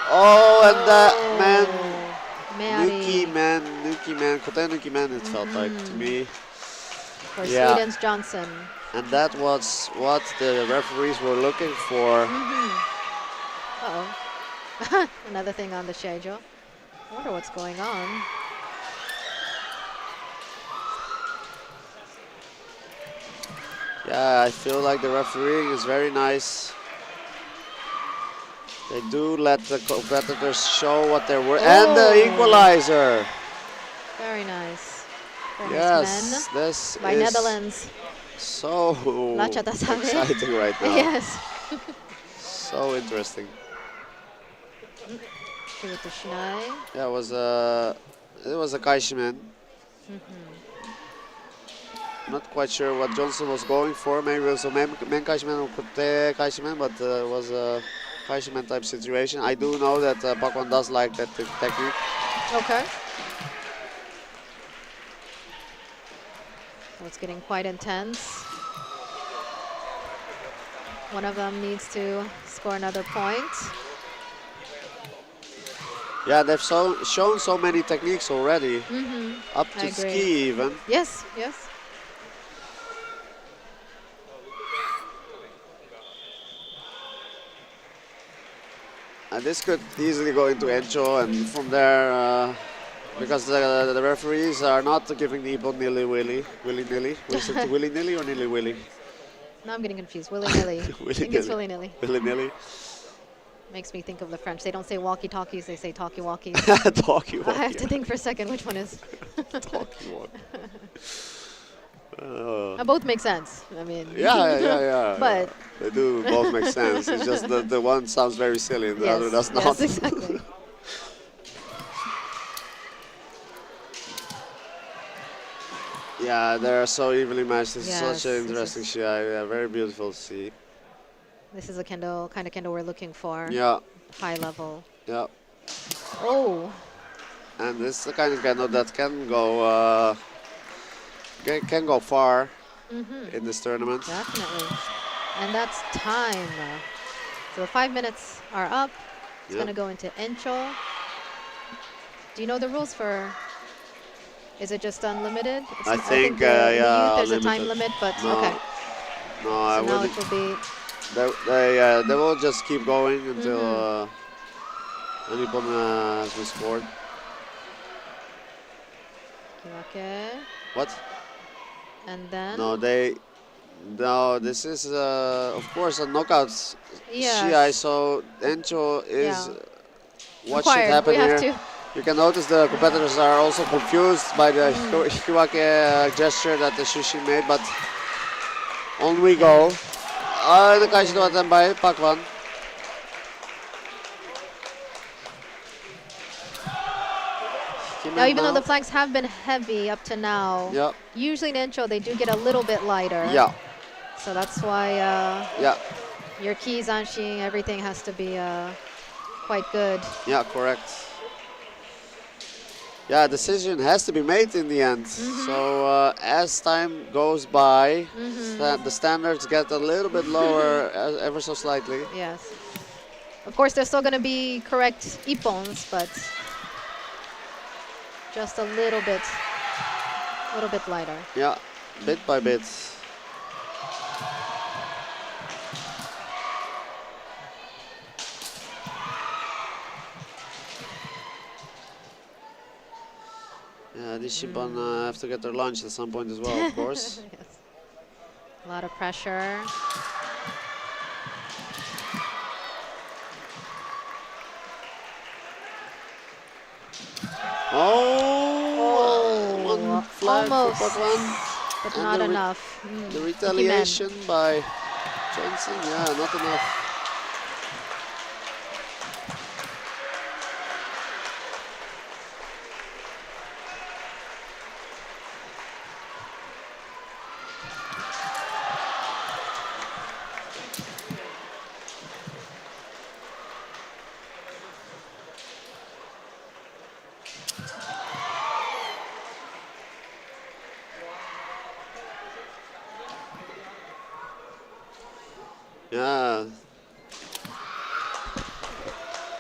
Oh, and that man, Meari. Nuki man, kote Nuki man, it felt like to me. For Sweden's Johnson. And that was what the referees were looking for. Uh-oh. Another thing on the Shiaijo. I wonder what's going on. Yeah, I feel like the refereeing is very nice. They do let the competitors show what they're worth. And the equalizer. Very nice. Very Yes, nice men this by is Netherlands. so exciting right now. Yes. So interesting. With the Shinai. Yeah, it was a Kaishimen. Not quite sure what Johnson was going for. Maybe it was a men Kaishimen or kote Kaishimen, but it was a Kaishimen type situation. I do know that Pakwan does like that technique. Okay. So it's getting quite intense. One of them needs to score another point. Yeah, they've shown so many techniques already. Up to ski even. Yes, yes. And this could easily go into Encho, and from there, because the referees are not giving the Ippon willy-nilly. Was it willy-nilly or nilly-willy? Now I'm getting confused. Willy-nilly. I think it's willy-nilly. Willy-nilly. Makes me think of the French. They don't say walkie-talkies, they say talkie-walkies. Talkie-walkie. I have to think for a second which one is. Talkie-walkie. Both make sense. I mean. Yeah. But they do both make sense. It's just that the one sounds very silly and the other does not. Yes, exactly. Yeah, they're so evenly matched. This is Yes, such an this interesting is- Shiai. Yeah, very beautiful to see. This is a kind of kendo we're looking for. Yeah, High level. yeah. Oh, And this is the kind of kendo that can go can go far in this tournament. definitely. And that's time. So the 5 minutes are up. It's Yeah. going to go into Encho. Do you know the rules for? Is it just unlimited? It's I not- think, in the yeah, youth there's a time unlimited. limit, but No, okay. No, So I now wouldn't. it will be. They will just keep going until any opponent has been scored. Okay. What? And then. No, No, this is of course a knockout Yes. Shiai. So Encho is Yeah. what should Required. happen We have here. to. You can notice the competitors are also confused by the Hiwake gesture that the Shushi made, but on we go. The Kaishido attempt by Pakwan. Now, even though the flags have been heavy up to now, Yeah. usually in Encho they do get a little bit lighter. Yeah. So that's why Yeah. your keys, Anshi, everything has to be quite good. Yeah, correct. Yeah, decision has to be made in the end. So as time goes by, the standards get a little bit lower ever so slightly. Yes. Of course, there's still going to be correct ippons, but just a little bit lighter. Yeah, bit by bit. Yeah, these Shibban have to get their lunch at some point as well, of course. Yes. A lot of pressure. Oh, one flag almost, for Pakwan. but And not the enough. The retaliation by Johnson, yeah, not enough. Yeah.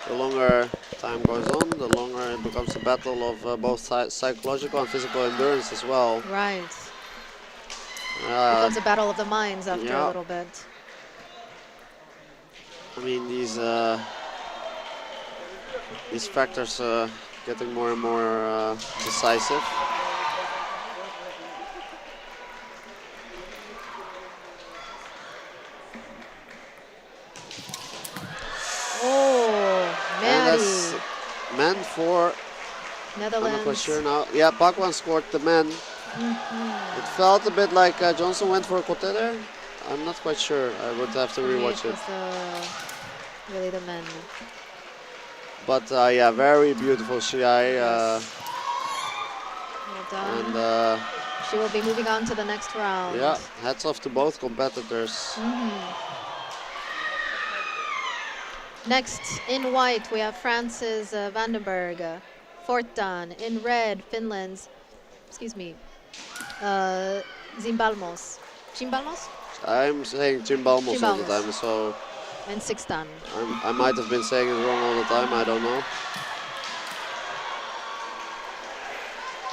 The longer time goes on, the longer it becomes a battle of both psychological and physical endurance as well. Right. Becomes a battle of the minds after yeah. a little bit. I mean, these factors getting more and more decisive. And that's men for Netherlands. I'm not quite sure now. Yeah, Pakwan scored the men. It felt a bit like Johnson went for a kote there. I'm not quite sure. I would have to rewatch it. Really the men. But yeah, very beautiful Shiai. Well done. And she will be moving on to the next round. yeah, hats off to both competitors. Next, in white, we have France's Vandenberg. Fortan. In red, Finland's, Zimbalmos. Chimbalmos? I'm saying Chimbalmos all the time, so... And Sixtan. I might have been saying it wrong all the time, I don't know.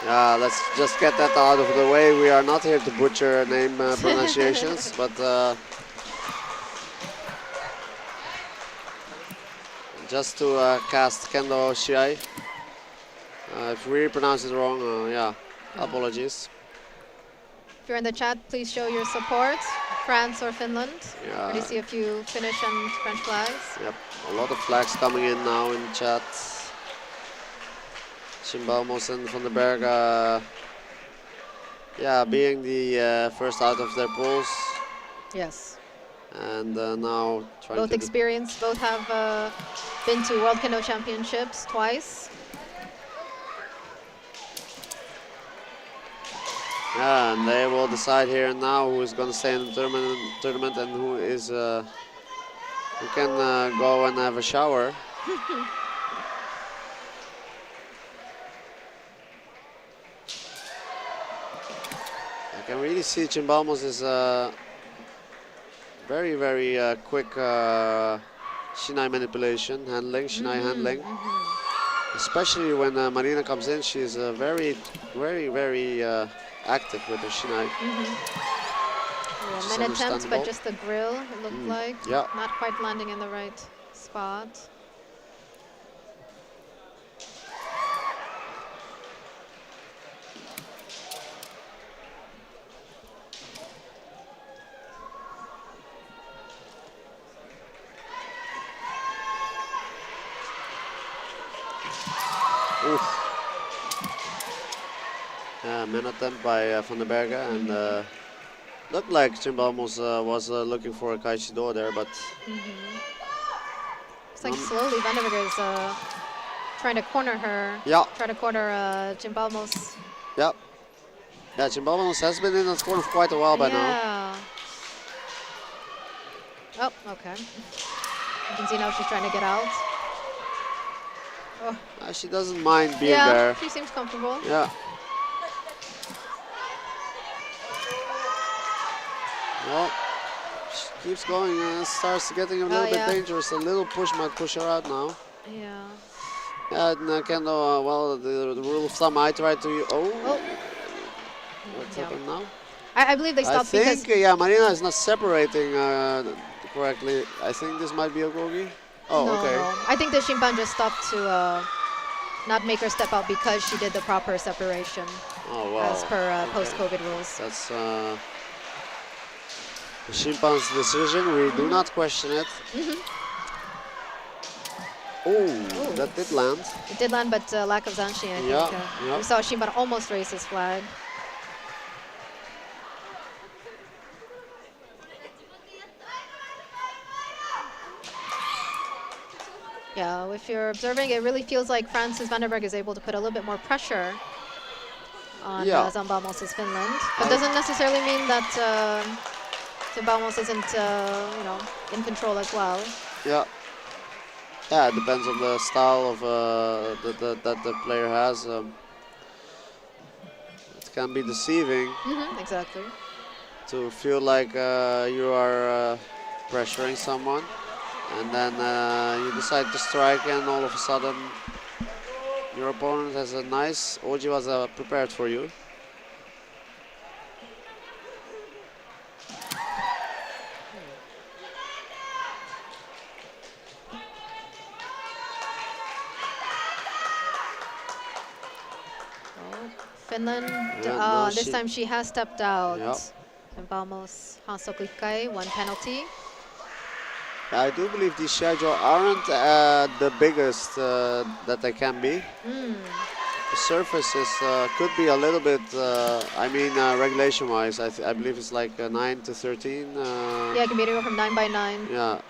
Yeah, let's just get that out of the way. We are not here to butcher name pronunciations, but... just to cast Kendo Shiai. If we pronounce it wrong, yeah, apologies. If you're in the chat, please show your support. France or Finland. Yeah. Already see a few Finnish and French flags. Yep, a lot of flags coming in now in chat. Chimbalmos and Van den Berg, yeah, being the first out of their pools. Yes. And now trying both to... experienced, both have been to World Kendo Championships twice. Yeah, and they will decide here and now who is going to stay in the tournament and who is who can go and have a shower. I can really see Chimbalmos is very, very quick Shinai manipulation, handling, Shinai handling. Especially when Marina comes in, she's very, very, very active with her Shinai. Yeah, many attempts, but just the grill, it looked like. Yeah. Not quite landing in the right spot. Oof. Man attempt by Van den Bergen, and looked like Chimbalmos was looking for a Kaishido there, but It's like slowly Van den Bergen is trying to corner her. Yeah. Try to corner Chimbalmos. yeah, Chimbalmos has been in that corner for quite a while by now. Yeah. Oh, okay. You can see now she's trying to get out. Oh. She doesn't mind being Yeah, there. she seems comfortable. Yeah. Well, she keeps going and starts getting a little bit dangerous. A little push might push her out now. Yeah. Yeah, in Kendo, well, the rule of thumb, I try to... Oh. What's happened now? I believe they stopped I think, yeah, Marina is not separating correctly. I think this might be a gogi. Oh, no, okay. No. I think the Shimpan just stopped to not make her step out because she did the proper separation. Oh, wow. As per post-COVID rules. That's the Shimpan's decision. We do not question it. Oh, that did land. It did land, but lack of Zanshi, I think. We saw Shimpan almost raise his flag. Yeah, if you're observing, it really feels like Francis Van den Berg is able to put a little bit more pressure on Chimbalmos' Finland. But doesn't necessarily mean that Chimbalmos isn't, you know, in control as well. Yeah. Yeah, it depends on the style of that the player has. It can be deceiving. Exactly. To feel like you are pressuring someone, and then you decide to strike, and all of a sudden your opponent has a nice Oji was prepared for you. Finland, this time she has stepped out. Chimbalmos, Hansoku Ikai, 1 penalty. I do believe these Shiai-jo aren't the biggest that they can be. The surface is, could be a little bit, I mean regulation-wise, I believe it's like 9 to 13. Yeah, it can be anywhere from 9 by 9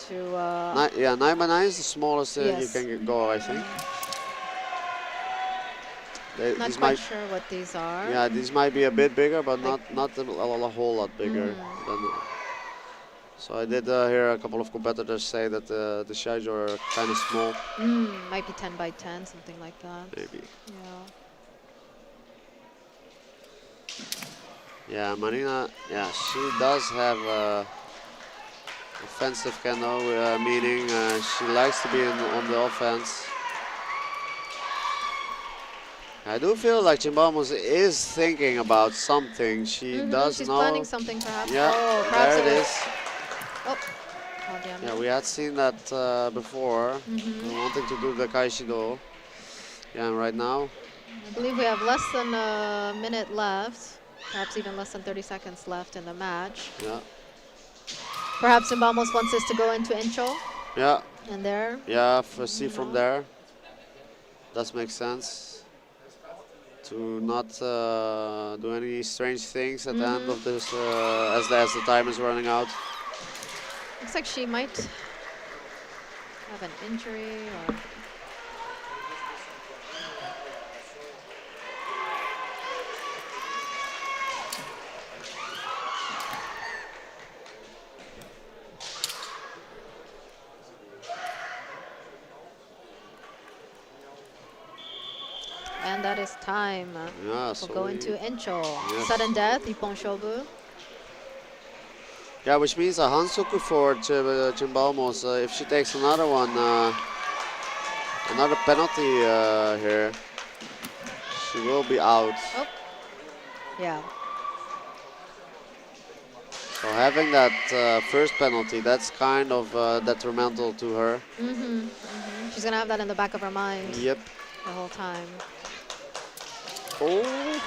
to... 9 by 9 is the smallest you can go, I think. Not quite sure what these are. Yeah, these might be a bit bigger, but not a whole lot bigger. So I did hear a couple of competitors say that the Shiai-jo are kind of small. Might be 10 by 10, something like that. Maybe. Yeah. Yeah, Marina, she does have offensive kendo, meaning she likes to be on the offense. I do feel like Chimbalmos is thinking about something. She does She's know. planning something, perhaps. Yeah, perhaps there it is. Oh, yeah, we had seen that before. Wanting to do the Kaishido. Yeah, and right now. I believe we have less than a minute left. Perhaps even less than 30 seconds left in the match. Yeah. Perhaps Chimbalmos wants us to go into Incho. Yeah. And there. Yeah, see from there. Does make sense. To not do any strange things at the end of this, as the time is running out. Looks like she might have an injury or... And that is time. Yeah, We'll so go into Encho. Yes. Sudden death, Ippon Shobu. yeah, which means a Hansoku for Chimbalmos. If she takes another one, another penalty here, she will be out. Oh, yeah. So having that first penalty, that's kind of detrimental to her. She's going to have that in the back of her mind Yep. the whole time. Oh.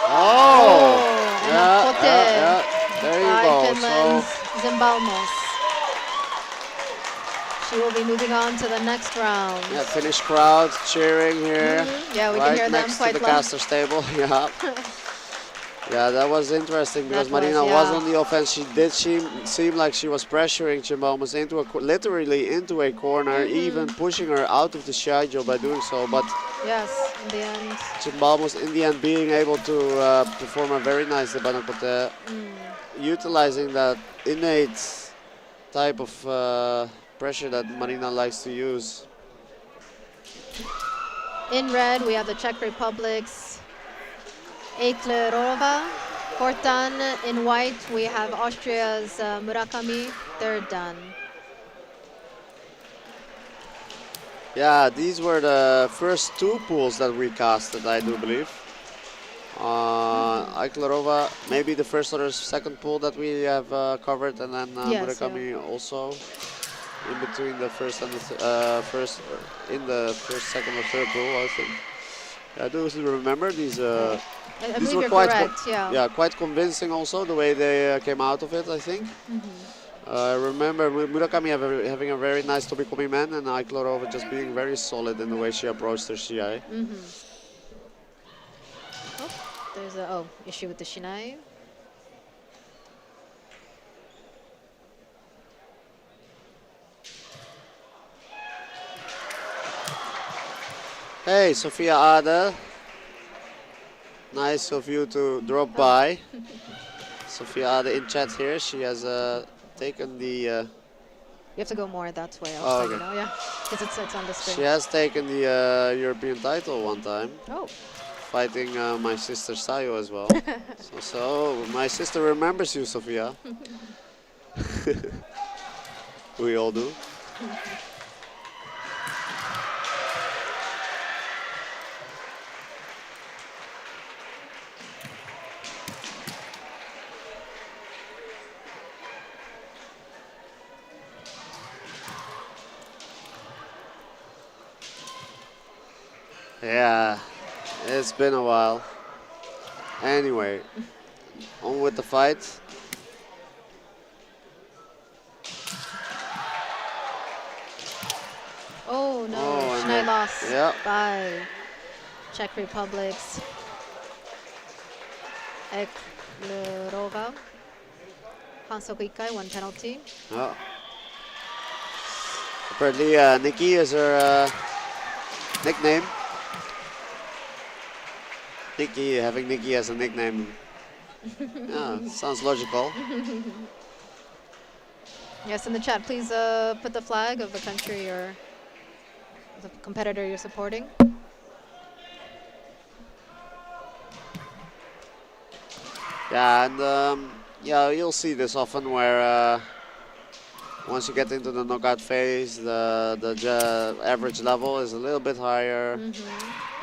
Oh. and Yeah, a kote yeah. There you by go. Finland's So Zimbalmos. She will be moving on to the next round. yeah, Finnish crowd cheering here. Yeah, we right can hear them next quite to the well. caster's table. Yeah. Yeah, that was interesting because That was, Marina was yeah. on the offense. She did seem like she was pressuring Chimbalmos into literally into a corner, even pushing her out of the Shiai-jo by doing so. But Yes, in the end. Chimbalmos, in the end, being able to perform a very nice Debanakote, utilizing that innate type of pressure that Marina likes to use. In red, we have the Czech Republic's Eklerova, fourth dan. In white, we have Austria's Murakami, third dan. Yeah, these were the first two pools that we casted, I do believe. Aiklarova, maybe the first or second pool that we have covered, and then Yes, Murakami also in between the first and the first, second, or third pool, I think. I do remember these. I These believe were you're quite correct, yeah. yeah, quite convincing also the way they came out of it, I think. I remember Murakami having a very nice Tobikomi man, and Aiklarova just being very solid in the way she approached her Shiai. Oh, there's a issue with the Shinai. Hey, Sophia Ada. Nice of you to drop by. Sophia Ada in chat here. She has taken the... You have to go more that way. Oh, You okay. know, yeah, because it's on the She screen. has taken the European title one time, Oh, fighting my sister Sayo as well. so my sister remembers you, Sophia. We all do. Yeah, it's been a while. Anyway, on with the fight. oh no, Oh, and Shinai then- lost yeah. by Czech Republic's Eklerova. Hansoku Ikai, one penalty. Oh. Apparently, Nikki is her nickname. Nikki, having Nikki as a nickname. Yeah, sounds logical. Yes, in the chat, please put the flag of the country or the competitor you're supporting. Yeah, and yeah, you'll see this often where once you get into the knockout phase, the average level is a little bit higher.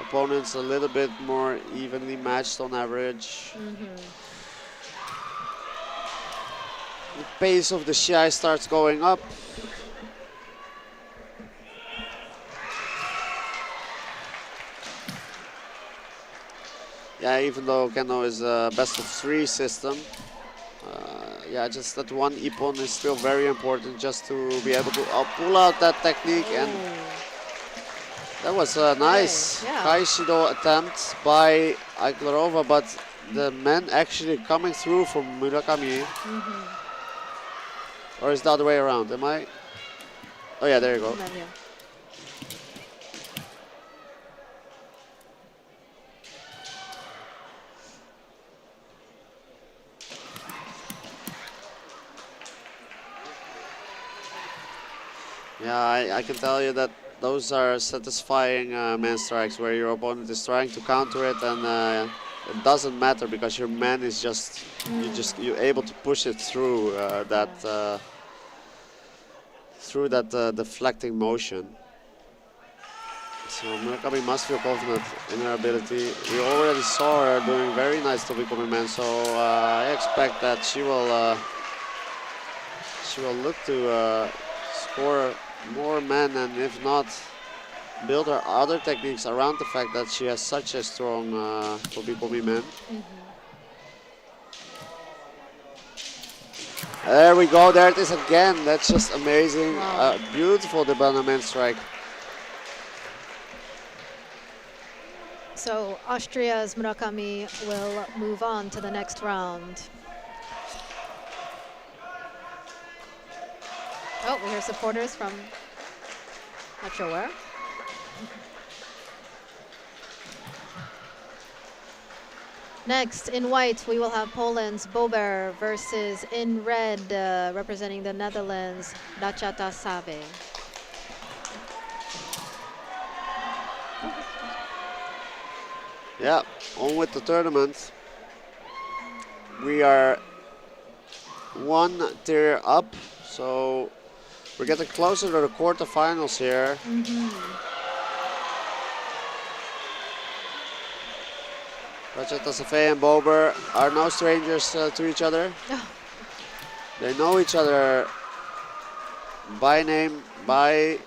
Opponents a little bit more evenly matched on average. The pace of the Shiai starts going up. Yeah, even though Kendo is a best of 3 system, yeah, just that one ippon is still very important just to be able to pull out that technique. And that was a nice yeah. Kaishido attempt by Aiklarova, but the men actually coming through from Murakami. Or is it the other way around? Am I? Oh yeah, there you go. And then, yeah. Yeah, I can tell you that those are satisfying man strikes where your opponent is trying to counter it, and it doesn't matter because your man is you're able to push it through that deflecting motion. So Murakami must feel confident in her ability. We already saw her doing very nice to becoming man, so I expect that she will look to score more men, and if not, build her other techniques around the fact that she has such a strong Kobi man. There we go, there it is again. That's just amazing. Wow. Beautiful Debana man strike. So Austria's Murakami will move on to the next round. Oh, we hear supporters from not sure where. Next, in white, we will have Poland's Bober versus in red, representing the Netherlands, Dachata Sabe. Yeah, on with the tournament. We are one tier up, so we're getting closer to the quarterfinals here. Dachata Sabe and Bober are no strangers to each other. They know each other by name, by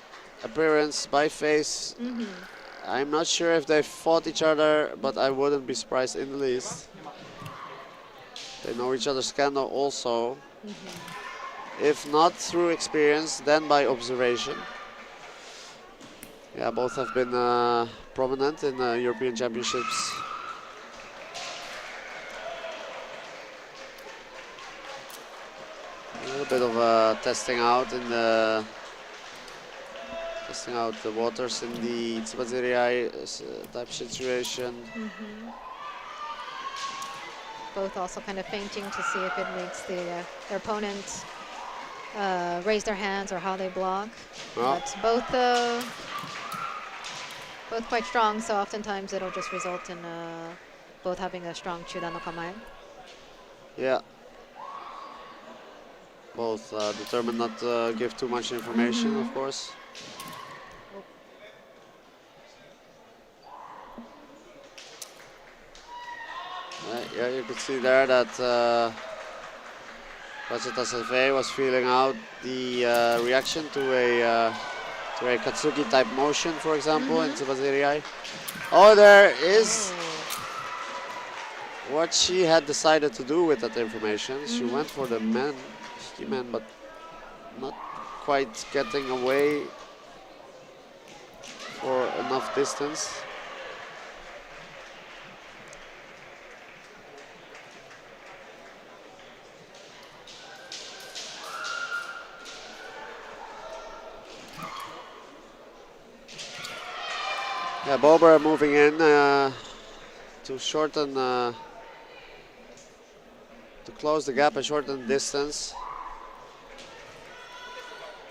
appearance, by face. I'm not sure if they fought each other, but I wouldn't be surprised in the least. They know each other's kendo also. If not through experience, then by observation. Yeah, both have been prominent in European Championships. A little bit of testing out the waters in the Tsubaziriai type situation. Both also kind of feinting to see if it makes their opponent raise their hands or how they block. But both quite strong, so oftentimes it'll just result in both having a strong Chudan no Kamae. Yeah. Both determined not to give too much information, of course. Yeah, you could see there that Dachata Sabe was feeling out the reaction to a Katsuki type motion, for example, in Tsubaziriai. Oh, there is what she had decided to do with that information. She went for the man, but not quite getting away for enough distance. Yeah, Bober moving in to shorten, to close the gap and shorten the distance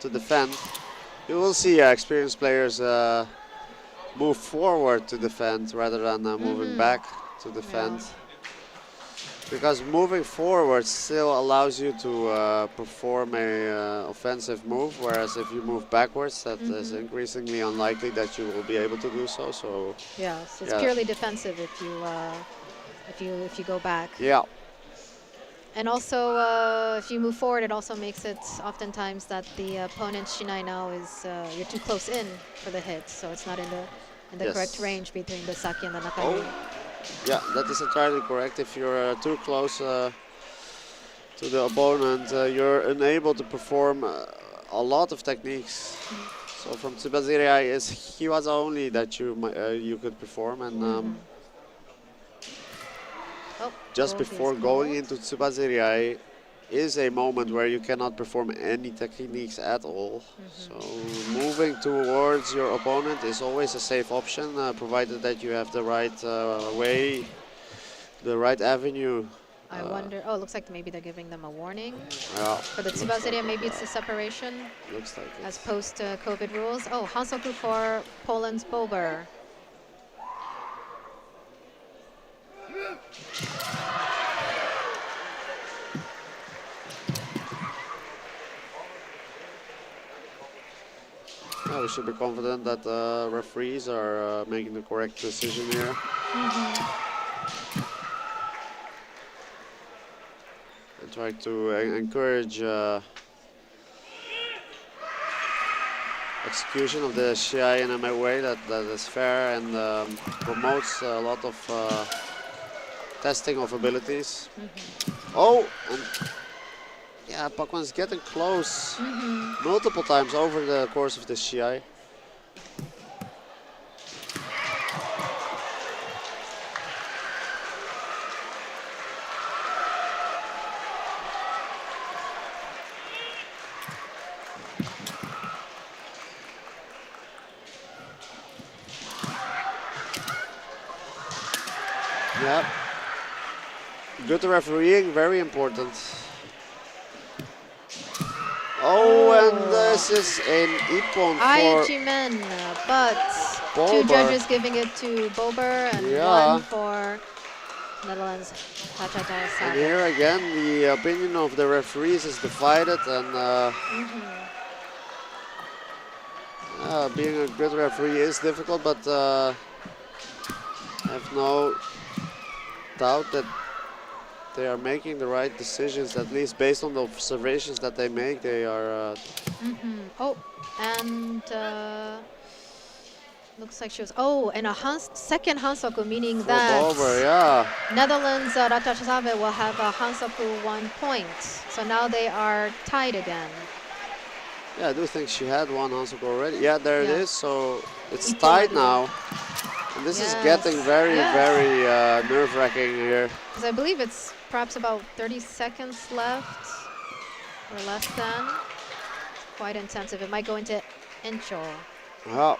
to defend. You will see experienced players move forward to defend rather than moving back to defend. Because moving forward still allows you to perform a offensive move, whereas if you move backwards, that is increasingly unlikely that you will be able to do so. So yes, it's purely defensive if you go back. Yeah. And also, if you move forward, it also makes it oftentimes that the opponent's Shinai now is you're too close in for the hit, so it's not in the correct range between the Saki and the Nakami. Yeah, that is entirely correct. If you're too close to the opponent, you're unable to perform a lot of techniques. So from Tsubaziriai is Hiwaza only that you could perform, and just before going into Tsubaziriai is a moment where you cannot perform any techniques at all. So moving towards your opponent is always a safe option, provided that you have the right way, the right avenue I wonder. Oh, it looks like maybe they're giving them a warning. Yeah, For the looks Tsubasiri, like it, maybe it's yeah. the separation Looks like as it. post-COVID rules. Oh, Hansoku for Poland's Bober. Yeah, we should be confident that referees are making the correct decision here. And try to encourage execution of the Shiai in a way that is fair and promotes a lot of testing of abilities. Oh, and yeah, Pakwan's getting close multiple times over the course of the Shiai. Yeah. Good refereeing, very important. Oh, and this is an Ippon for Aijimen, but Bober. 2 judges giving it to Bober and Yeah. 1 for Netherlands. And here again, the opinion of the referees is divided, and being a good referee is difficult, but I have no doubt that they are making the right decisions, at least based on the observations that they make. They are. Oh, and looks like she was. Oh, and a second Hansoku, meaning For that Bober, yeah. Netherlands Ratachasave will have a Hansoku 1 point. So now they are tied again. Yeah, I do think she had one Hansoku already. Yeah, there it Yeah. is. So it's Ippon tied Adu. now. And this is Yes. getting very, Yes. very nerve-wracking here. Because I believe it's perhaps about 30 seconds left or less than. Quite intensive. It might go into Encho. Yeah.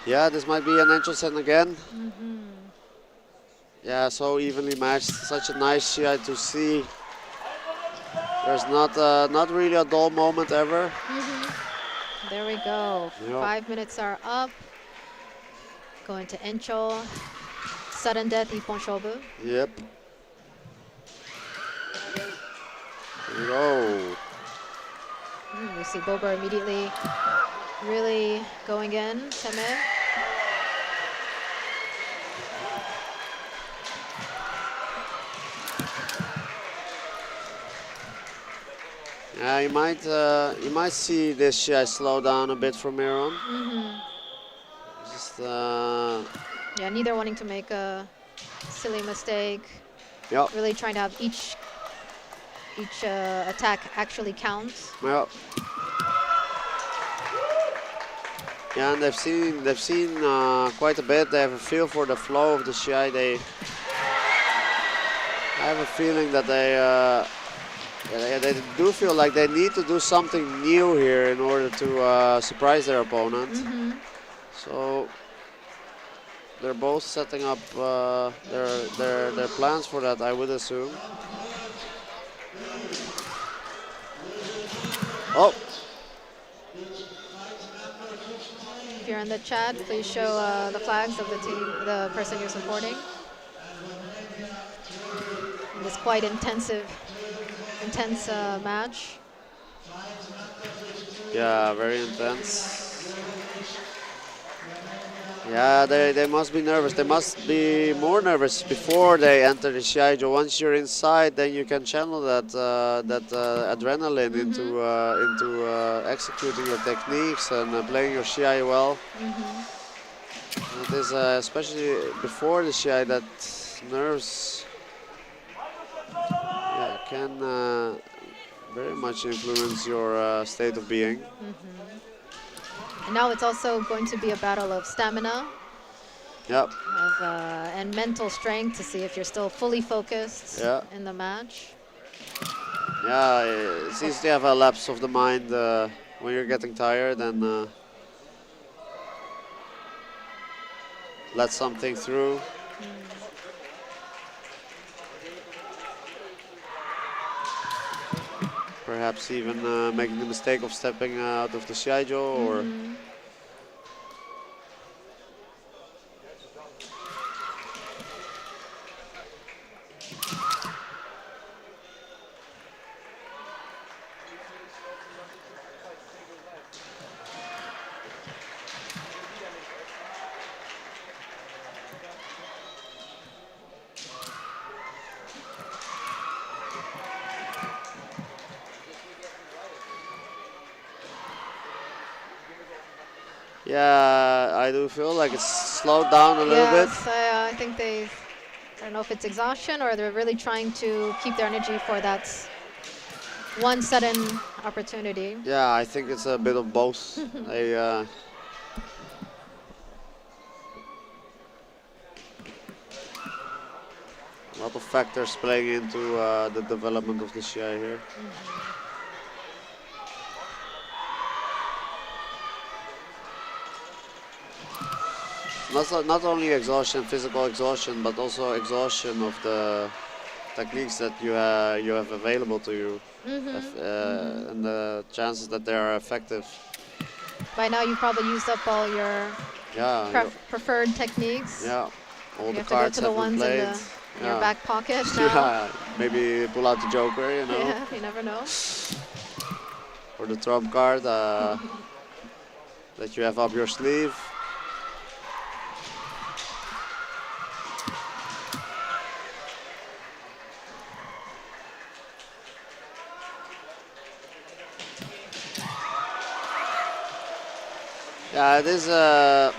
Yeah, this might be an Enchosen again. Yeah, so evenly matched. Such a nice Shiai to see. There's not really a dull moment ever. There we go. Yep. 5 minutes are up. Going to Encho. Sudden death, Ippon Shobu. Yep. Here we go. We see Bober immediately really going in. Teme. Yeah, you might see this Shiai slow down a bit from here on. Just Yeah, neither wanting to make a silly mistake. yep. Really trying to have each attack actually count. Yep. Yeah, and they've seen quite a bit. They have a feel for the flow of the Shiai. I have a feeling that they do feel like they need to do something new here in order to surprise their opponent. So they're both setting up their plans for that, I would assume. Oh. If you're in the chat, please show the flags of the team, the person you're supporting. In this quite intense match. Yeah, very intense. Yeah, they must be nervous. They must be more nervous before they enter the Shiai-jo. Once you're inside, then you can channel that adrenaline into executing your techniques and playing your Shiai well. It is especially before the Shiai that nerves can very much influence your state of being. And now it's also going to be a battle of stamina. Yep. And mental strength to see if you're still fully focused Yeah. in the match. Yeah, it's easy to have a lapse of the mind when you're getting tired and let something through. Perhaps even making the mistake of stepping out of the Shiai-jo or yeah, I do feel like it's slowed down a little bit. Yes, I think they, I don't know if it's exhaustion or they're really trying to keep their energy for that one sudden opportunity. Yeah, I think it's a bit of both. They, a lot of factors playing into the development of the Shiai here. Not only exhaustion, physical exhaustion, but also exhaustion of the techniques that you have available to you, and the chances that they are effective. By now, you've probably used up all your Yeah, preferred techniques. yeah. All You the have to go cards to the have been ones in, played. in your back pocket now. Yeah, maybe pull out the Joker, you know, Yeah, you never know. or the trump card that you have up your sleeve. Yeah, it is the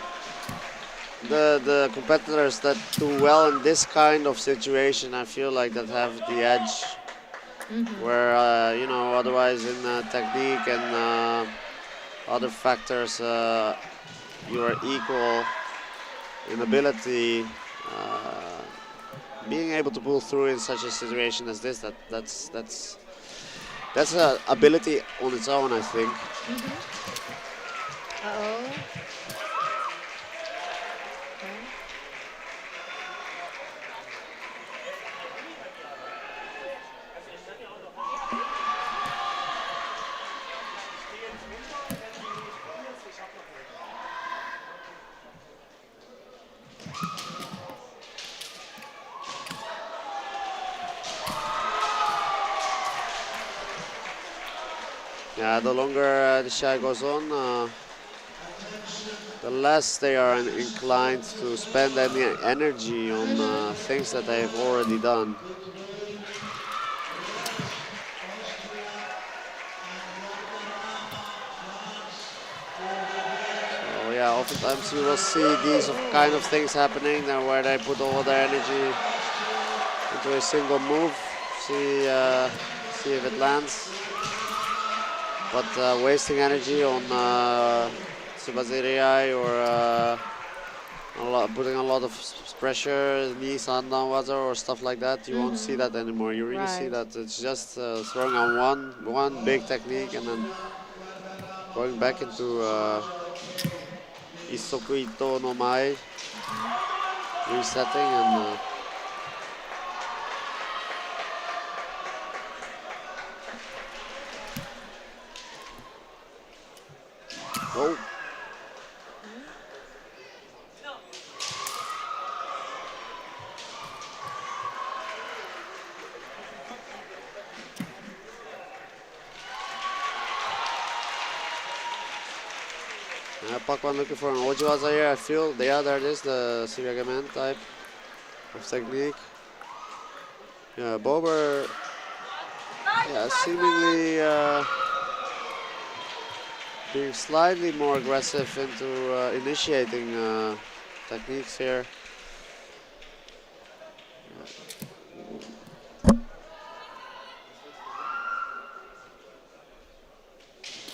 competitors that do well in this kind of situation. I feel like that have the edge, where you know, otherwise in technique and other factors you are equal in ability. Being able to pull through in such a situation as this, that's an ability on its own, I think. Uh-oh. Yeah, the longer the Shiai goes on, the less they are inclined to spend any energy on things that they have already done. So yeah, oftentimes you will see these kind of things happening where they put all their energy into a single move, see if it lands. But wasting energy on Subaziriai or putting a lot of pressure, knee, sandan water or stuff like that, you won't see that anymore. You really see that it's just throwing on one big technique and then going back into Isoku Ito no Mai, resetting and oh. Pakwan looking for an Ojiwaza here. I feel, yeah, there it is, the Siriagamen type of technique. Yeah, Bober, yeah, seemingly being slightly more aggressive into initiating techniques here.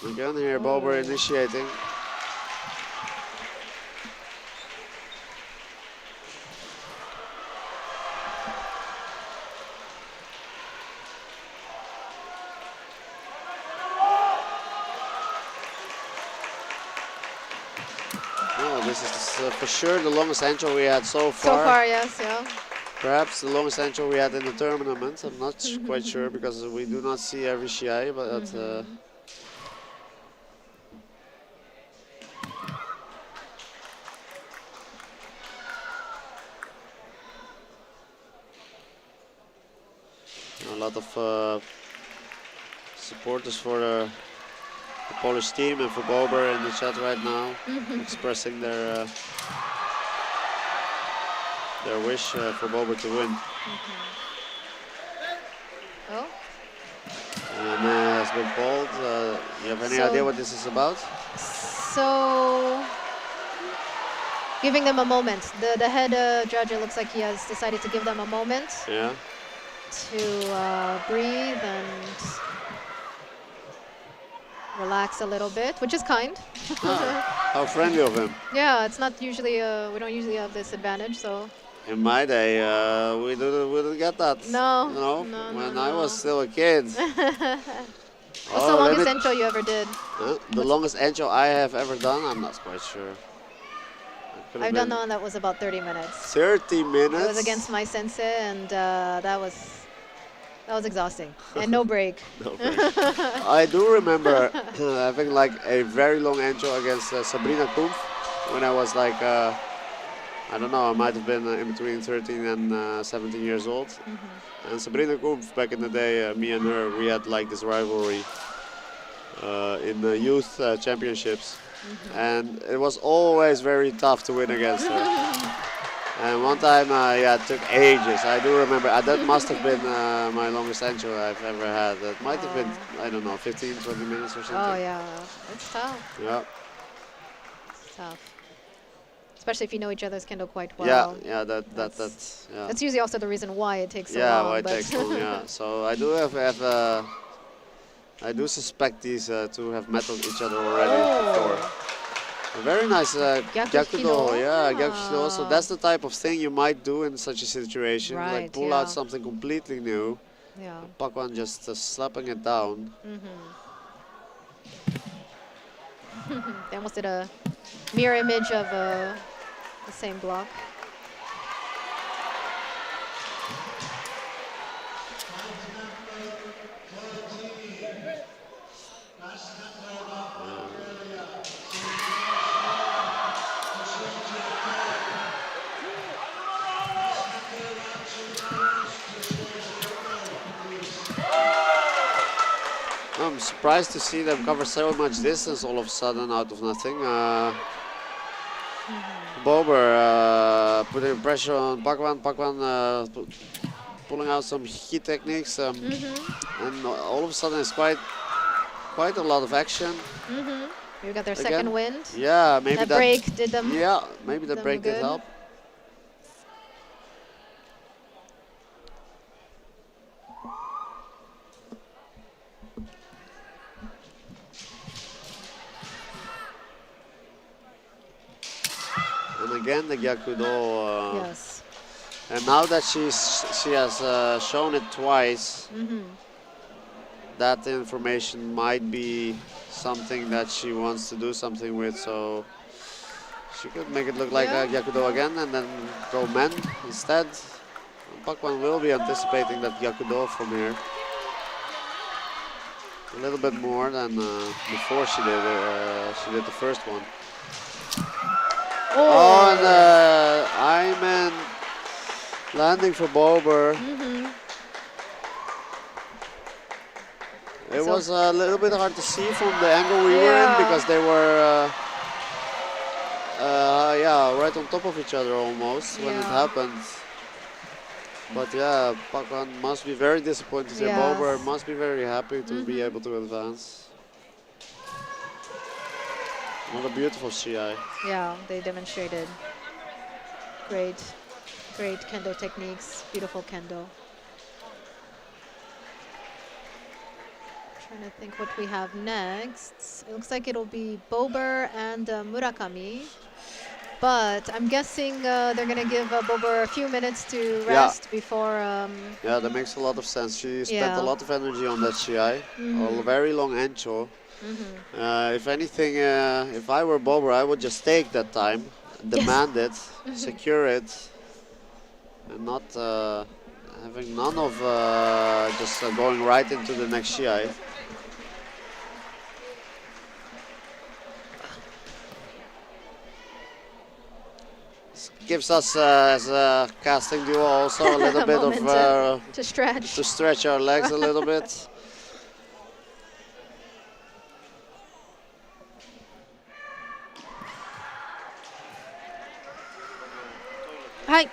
Again here, Bober initiating. This is for sure the longest entry we had so far. So far, yes, yeah. Perhaps the longest entry we had in the tournament. I'm not quite sure because we do not see every Shiai, but a lot of supporters for the Polish team and for Bober in the chat right now, expressing their wish for Bober to win. Oh. And has been called. You have any idea what this is about? So, giving them a moment. The head judge, it looks like he has decided to give them a moment. Yeah. To breathe and relax a little bit, which is kind. How friendly of him. Yeah, it's not usually, we don't usually have this advantage, so. In my day, we didn't get that. No. You know, no, when no, I no. was still a kid. What's the longest intro you ever did? The longest intro I have ever done, I'm not quite sure. I've done one that was about 30 minutes. 30 minutes? It was against my sensei, and that was exhausting. And no break. No break. I do remember having like a very long intro against Sabrina Kumpf when I was like, I don't know, I might have been in between 13 and 17 years old. And Sabrina Kumpf, back in the day, me and her, we had like this rivalry in the youth championships. And it was always very tough to win against her. And one time, yeah, it took ages. I do remember, that must have been my longest intro I've ever had. It might have been, I don't know, 15, 20 minutes or something. Oh yeah, it's tough. Yeah. It's tough. Especially if you know each other's kendo quite well. Yeah, yeah, that's yeah. That's usually also the reason why it takes so long. Yeah, why it takes long, yeah. So I do have I do suspect these two have met each other already before. A very nice Gyakudo, yeah, Gyakudo. So that's the type of thing you might do in such a situation, right, like pull out something completely new. Yeah. Pakwan just slapping it down. They almost did a mirror image of the same block. I'm surprised to see them cover so much distance all of a sudden out of nothing. Bober putting pressure on Pakwan. Pakwan pulling out some heat techniques, and all of a sudden it's quite a lot of action. You got their second wind. Yeah, maybe that break did them. Yeah, maybe the break did help. And again the Gyakudo. Yes. And now that she has shown it twice, that information might be something that she wants to do something with. So she could make it look like a Gyakudo again and then go men instead. Pakwan will be anticipating that Gyakudo from here. A little bit more than before she did the first one. Oh, and Ayman landing for Bober. It was a little bit hard to see from the angle we were in because they were yeah, right on top of each other almost when it happened. But yeah, Pakwan must be very disappointed. Yes. Bober must be very happy to be able to advance. What a beautiful Shiai. Yeah, they demonstrated great kendo techniques, beautiful kendo. Trying to think what we have next. It looks like it'll be Bober and Murakami. But I'm guessing they're going to give Bober a few minutes to rest before... yeah, that makes a lot of sense. She spent a lot of energy on that Shiai. A very long encho. If anything, if I were Bober, I would just take that time, demand it, secure it, and not having none of just going right into the next Shiai. This gives us as a casting duo also a little bit of to stretch our legs a little bit. Hi.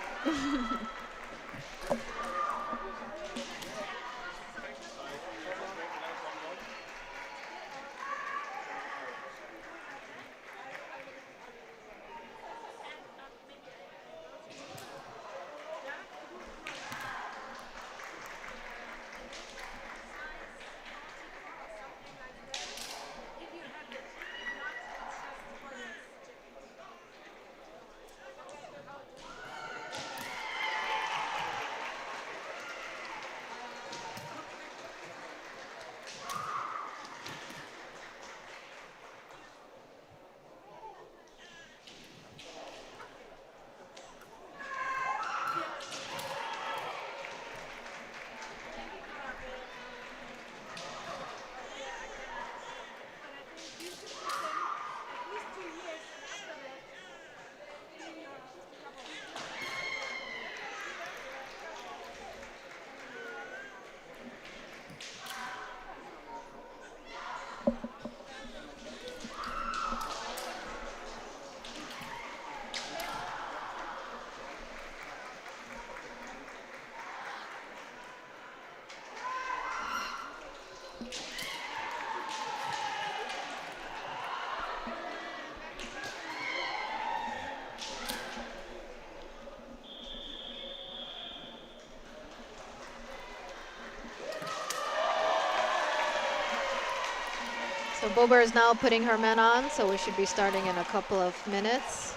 So Bober is now putting her men on, so we should be starting in a couple of minutes.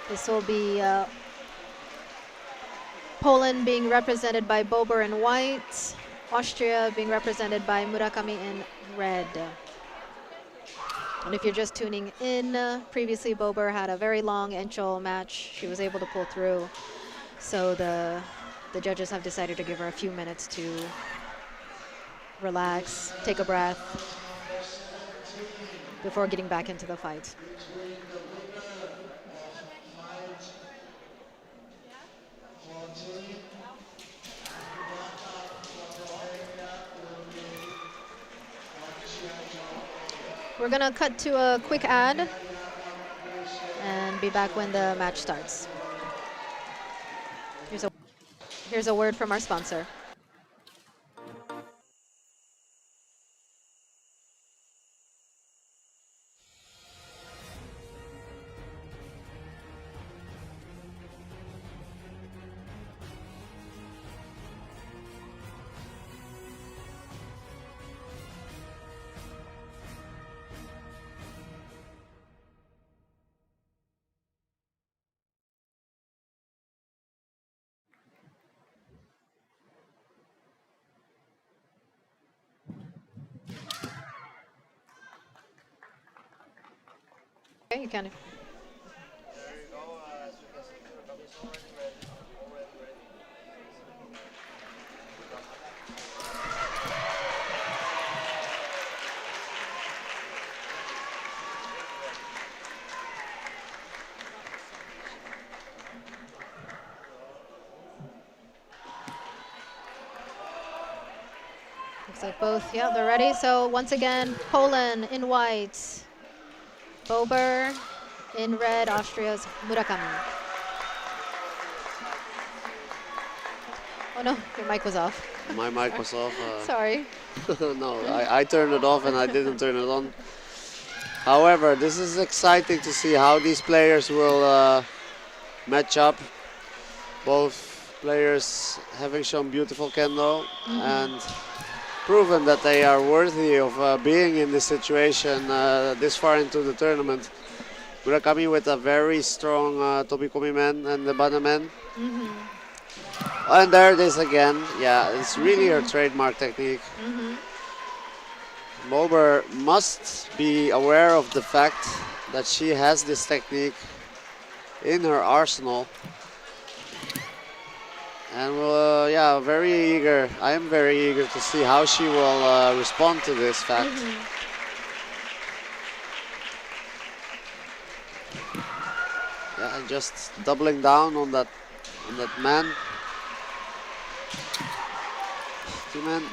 This will be Poland being represented by Bober in white, Austria being represented by Murakami in red. And if you're just tuning in, previously Bober had a very long Encho match. She was able to pull through. So the judges have decided to give her a few minutes to relax, take a breath, before getting back into the fight. We're gonna cut to a quick ad and be back when the match starts. Here's a word from our sponsor. Okay, you can. Looks like both, yeah, they're ready. So once again, Poland in white, Bober in red, Austria's Murakami. Oh no, your mic was off. My mic was off. Sorry. No, I turned it off and I didn't turn it on. However, this is exciting to see how these players will match up. Both players having shown beautiful kendo and proven that they are worthy of being in this situation this far into the tournament. Murakami with a very strong Tobikomi men and the Bana men. And there it is again. Yeah, it's really her trademark technique. Bober must be aware of the fact that she has this technique in her arsenal. And yeah, very eager. I am very eager to see how she will respond to this fact. Yeah, just doubling down on that man. Two men.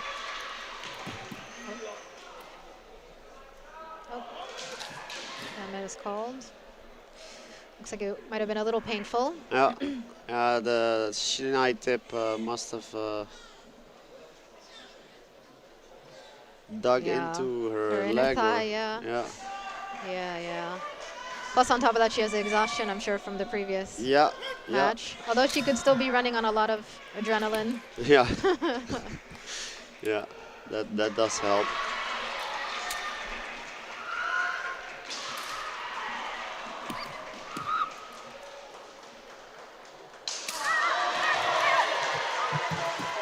Oh, that is called. Looks like it might have been a little painful. Yeah, the shinai tip must have dug into her inner leg. thigh, Yeah. Yeah. Plus, on top of that, she has exhaustion, I'm sure, from the previous match. Although she could still be running on a lot of adrenaline. Yeah. Yeah, that does help.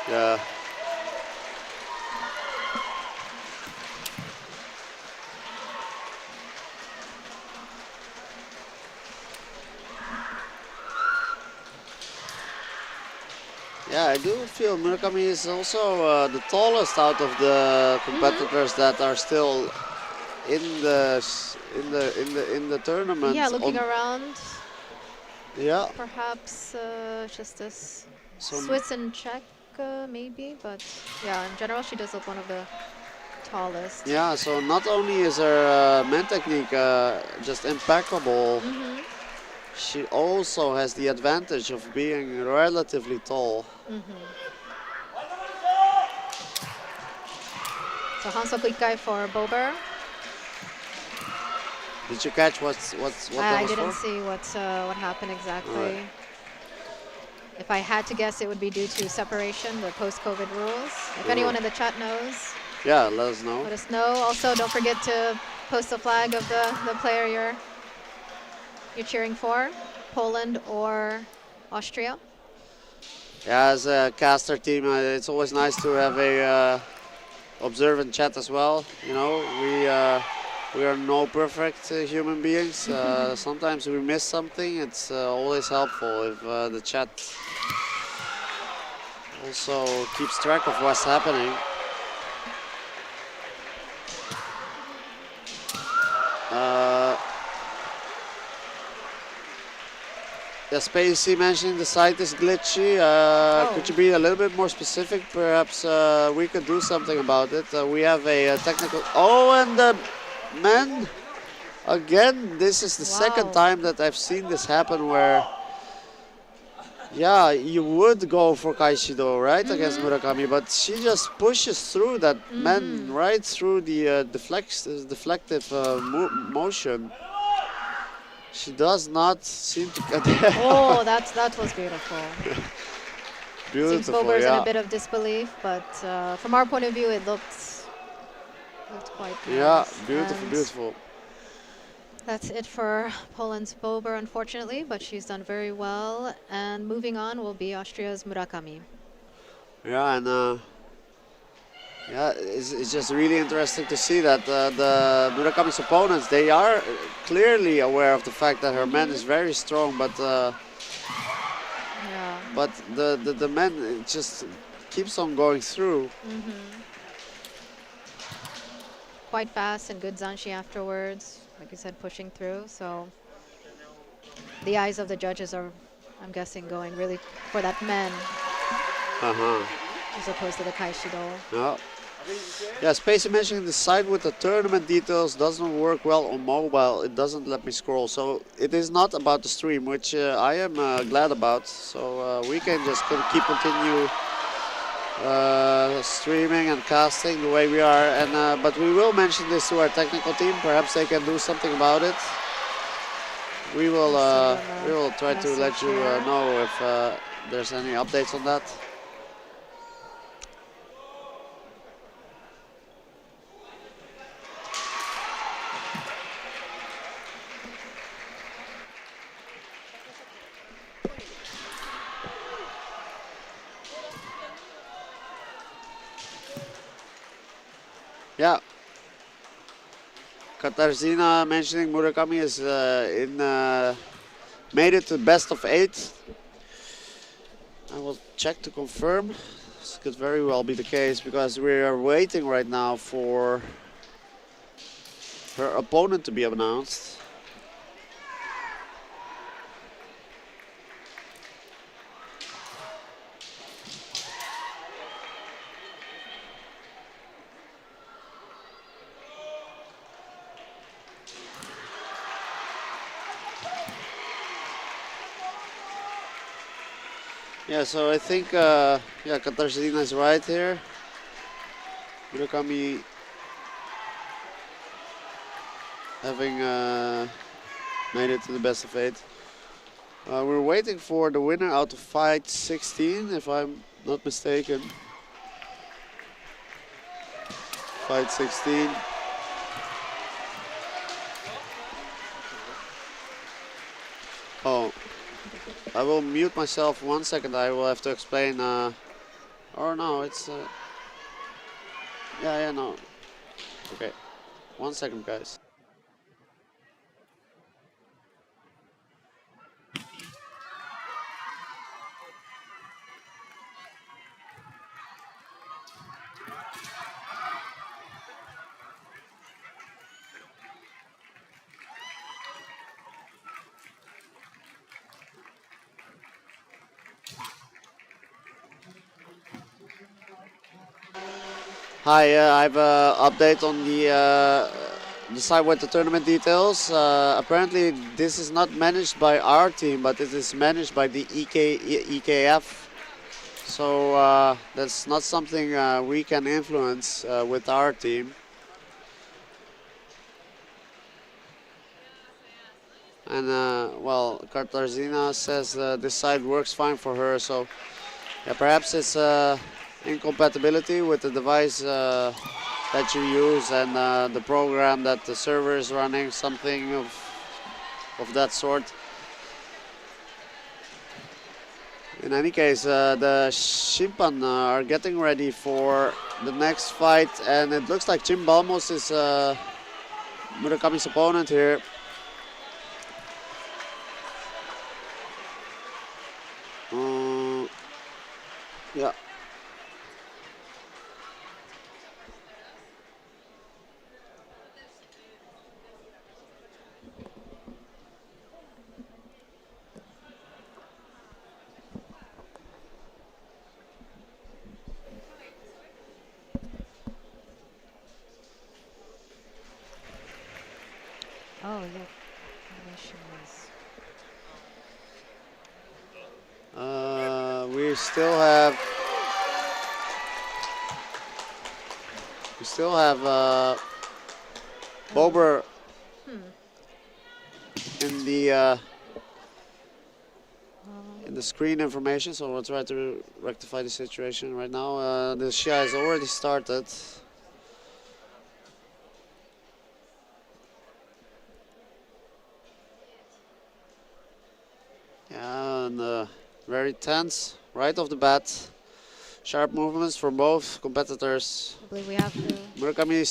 Yeah. Yeah, I do feel Murakami is also the tallest out of the competitors that are still in the tournament. Yeah, looking around. Yeah. Perhaps just this Swiss and Czech, maybe, but yeah, in general, she does look one of the tallest. Yeah, so not only is her men technique just impeccable, she also has the advantage of being relatively tall. So Hansoku Ikai for Bober. Did you catch what that was I didn't for? see what happened exactly. Right. If I had to guess, it would be due to separation, the post-COVID rules. If anyone in the chat knows, yeah, let us know. let us know. Also, don't forget to post the flag of the player you're cheering for, Poland or Austria. Yeah, as a caster team, it's always nice to have a observant chat as well. You know, we are no perfect human beings. Sometimes we miss something. It's always helpful if the chat also keeps track of what's happening. Yeah, Spacey mentioning the site is glitchy. Could you be a little bit more specific? Perhaps we could do something about it. We have a technical... Oh, and the men! Again, this is the second time that I've seen this happen where... Yeah, you would go for Kaishido, right, against Murakami, but she just pushes through that man right through the deflective motion. She does not seem to get there. Oh, that was beautiful. Beautiful, Seems Bober's in a bit of disbelief, but from our point of view, it looked quite nice. Yeah, beautiful, and beautiful. That's it for Poland's Bober, unfortunately, but she's done very well. And moving on will be Austria's Murakami. Yeah, and yeah, it's just really interesting to see that the Murakami's opponents, they are clearly aware of the fact that her man is very strong, but but the man it just keeps on going through. Quite fast and good Zanshi afterwards, like you said, pushing through. So the eyes of the judges are, I'm guessing, going really for that men as opposed to the Kaishido. Yeah. Yeah, Spacey mentioning the site with the tournament details doesn't work well on mobile. It doesn't let me scroll. So it is not about the stream, which I am glad about. So we can just continue streaming and casting the way we are. And but we will mention this to our technical team. Perhaps they can do something about it. We will try to let you know if there's any updates on that. Yeah. Katarzyna mentioning Murakami is in made it to best of 8. I will check to confirm. This could very well be the case because we are waiting right now for her opponent to be announced. Yeah, so I think, yeah, Katarzyna is right here. Murakami having made it to the best of 8. We're waiting for the winner out of fight 16, if I'm not mistaken. Fight 16. Oh. I will mute myself 1 second. I will have to explain. Or no, it's. Yeah, no. Okay. 1 second, guys. Hi, I have an update on the side with the tournament details. Apparently, this is not managed by our team, but it is managed by the EKF. So that's not something we can influence with our team. And well, Katarzyna says this side works fine for her. So yeah, perhaps it's incompatibility with the device that you use and the program that the server is running, something of that sort. In any case, the Shimpan are getting ready for the next fight, and it looks like Jim Balmos is Murakami's opponent here. Yeah. Oh, yeah. We still have Bober in the screen information, so we'll try to rectify the situation right now. The Shiai has already started. Yeah, and very tense right off the bat. Sharp movements from both competitors. I believe we have to. Murakami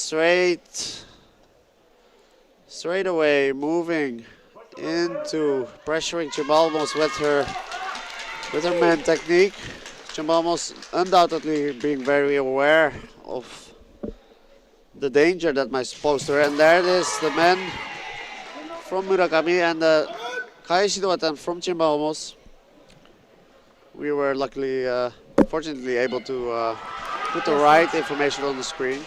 straight away moving into pressuring Chimbalmos with her main technique. Chimbalmos undoubtedly being very aware of the danger that might pose to her. And there it is, the man from Murakami and the Kaishido attempt from Chimbalmos. We were luckily, fortunately able to put the right information on the screen.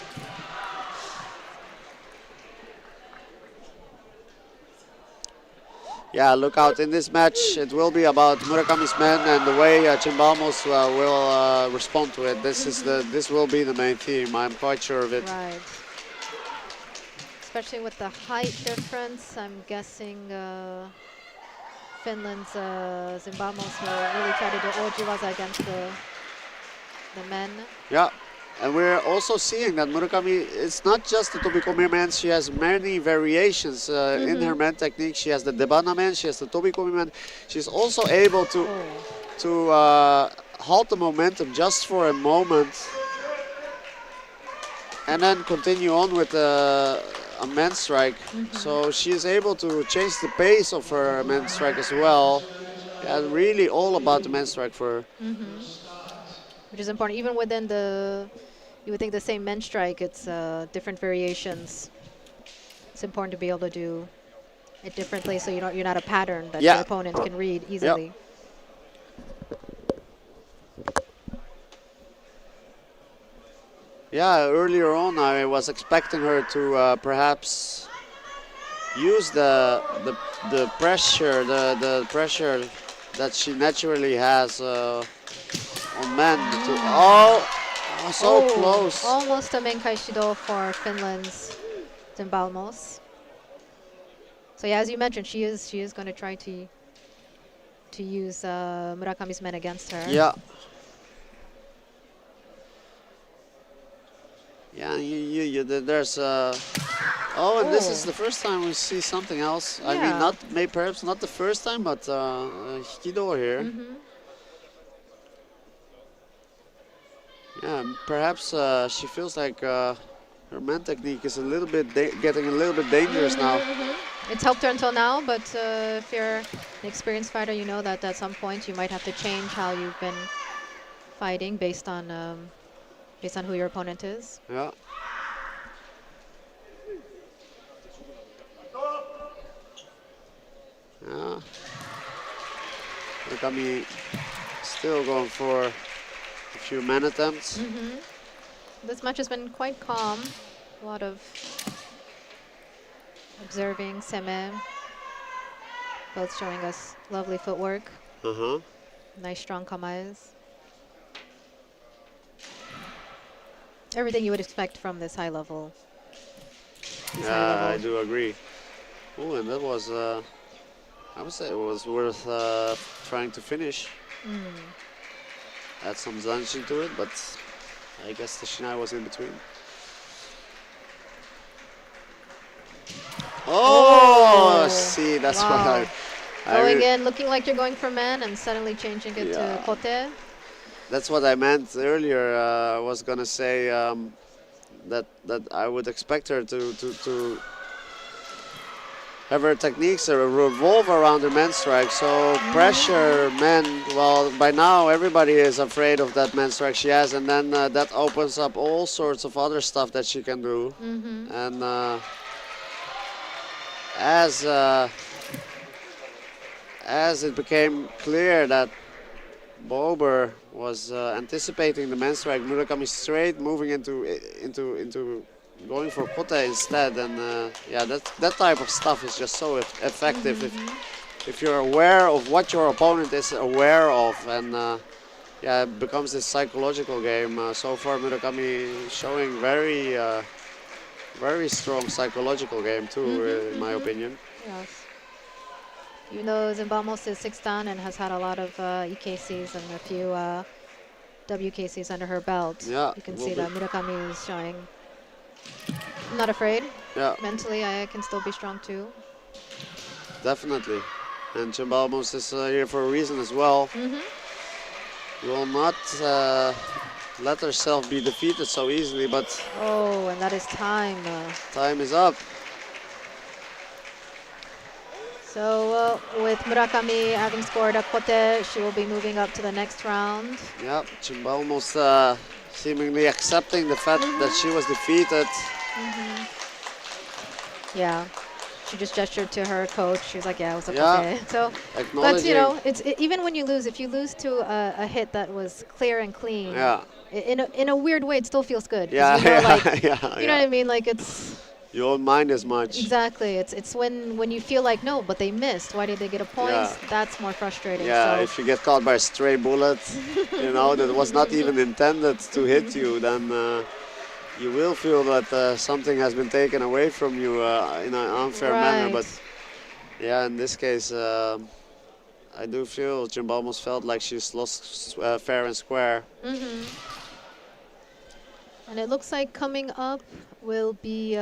Yeah, look out in this match. It will be about Murakami's men and the way Chimbalmos will respond to it. This will be the main theme. I'm quite sure of it. Right. Especially with the height difference, I'm guessing Finland's Zimbamos will really try to do ojiwaza against the men. Yeah. And we're also seeing that Murakami, it's not just the Tobikomi man, she has many variations in her man technique. She has the Debana man, she has the Tobikomi man. She's also able to halt the momentum just for a moment and then continue on with on men's strike, so she is able to change the pace of her men's strike as well. Yeah, really all about the men's strike for her. Which is important. Even within the, you would think the same men's strike, it's different variations. It's important to be able to do it differently, so you're not a pattern that your opponent can read easily. Yeah, earlier on I was expecting her to perhaps use the pressure, the pressure that she naturally has on men. So close. Almost a Menkai Shido for Finland's Zimbalmos. So yeah, as you mentioned, she is going to try to use Murakami's men against her. Yeah. Yeah, there's and this is the first time we see something else. I mean, perhaps not the first time, but Hikido here. Yeah, perhaps she feels like her man technique is a little bit getting a little bit dangerous now. It's helped her until now, but if you're an experienced fighter, you know that at some point you might have to change how you've been fighting based on who your opponent is. Yeah. Yeah. Murakami still going for a few man attempts. This match has been quite calm. A lot of observing Seme. Both showing us lovely footwork. Nice strong kamais. Everything you would expect from this high level. I do agree. Oh, and that was, I would say it was worth trying to finish. Add some zanshin to it, but I guess the Shinai was in between. Oh, see, that's what I going in, looking like you're going for men, and suddenly changing it to kote. That's what I meant earlier. I was gonna say that I would expect her to have her techniques revolve around the men's strike. So pressure men. Well, by now everybody is afraid of that men's strike she has, and then that opens up all sorts of other stuff that she can do. And as it became clear that Bober was anticipating the men's strike, Murakami straight moving into going for kote instead, and yeah, that type of stuff is just so effective if you're aware of what your opponent is aware of, and yeah, it becomes this psychological game. So far, Murakami showing very strong psychological game too, in my opinion. Yes. Even though Zimbalmos is 6th dan and has had a lot of EKCs and a few WKCs under her belt, you can see that Murakami is showing, I'm not afraid. Mentally, I can still be strong too. Definitely. And Zimbalmos is here for a reason as well. Will not let herself be defeated so easily, but... Oh, and that is time. Time is up. So with Murakami having scored a kote, she will be moving up to the next round. Yeah, Zimbalmos seemingly accepting the fact that she was defeated. Yeah, she just gestured to her coach. She was like, "Yeah, it was a kote." So, but even when you lose, if you lose to a hit that was clear and clean, in a weird way, it still feels good. Yeah, you know, you know what I mean? Like it's. You don't mind as much. Exactly. It's when you feel like, no, but they missed. Why did they get a point? That's more frustrating. Yeah, so. If you get caught by a stray bullet, you know, that was not even intended to hit you, then you will feel that something has been taken away from you in an unfair manner. But yeah, in this case, I do feel Zimbalmos felt like she's lost fair and square. And it looks like coming up will be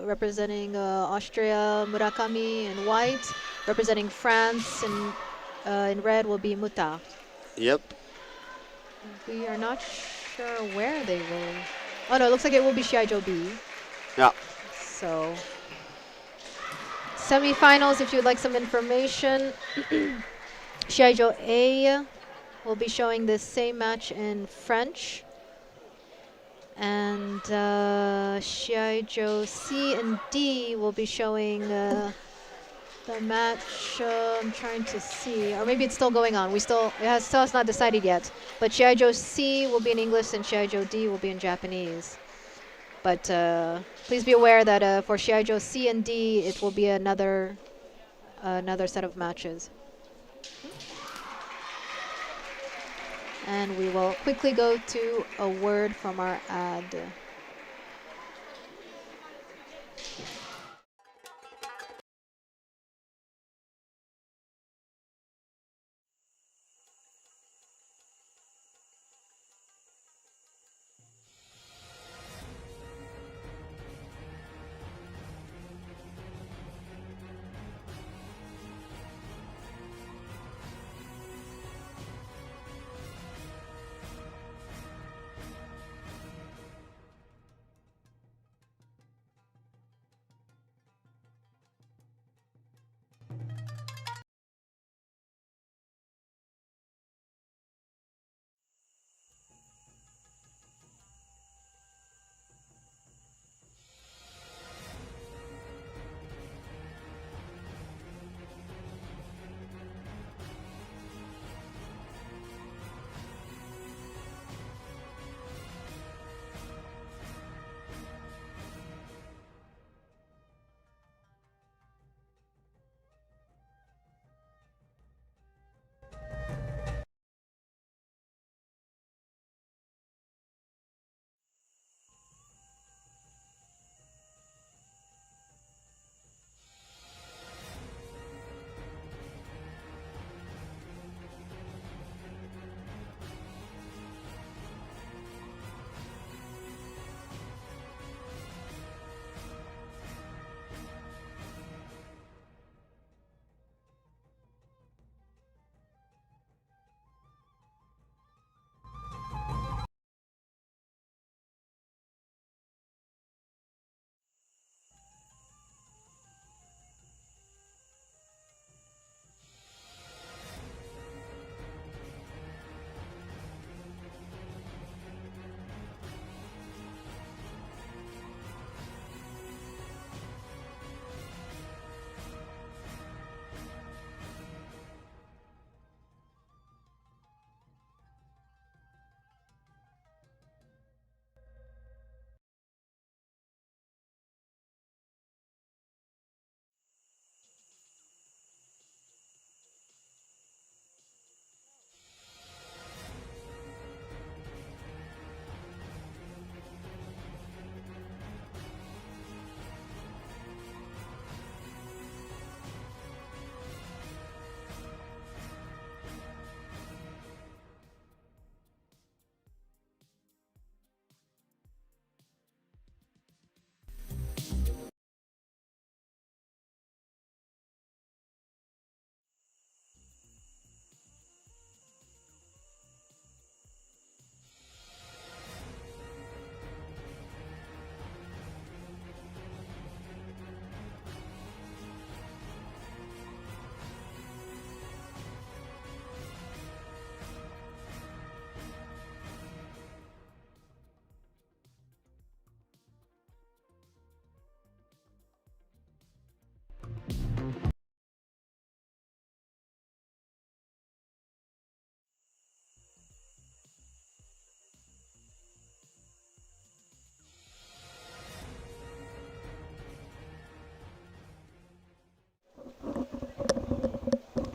representing Austria, Murakami in white. Representing France in red will be Muta. Yep. We are not sure where they will. Oh no, it looks like it will be Shiaijo B. Yeah. So semifinals, if you'd like some information, Shiaijo A will be showing this same match in French. And Shiaijo C and D will be showing the match. I'm trying to see, or maybe it's still going on. Still has not decided yet. But Shiaijo C will be in English and Shiaijo D will be in Japanese. But please be aware that for Shiaijo C and D, it will be another set of matches. And we will quickly go to a word from our ad.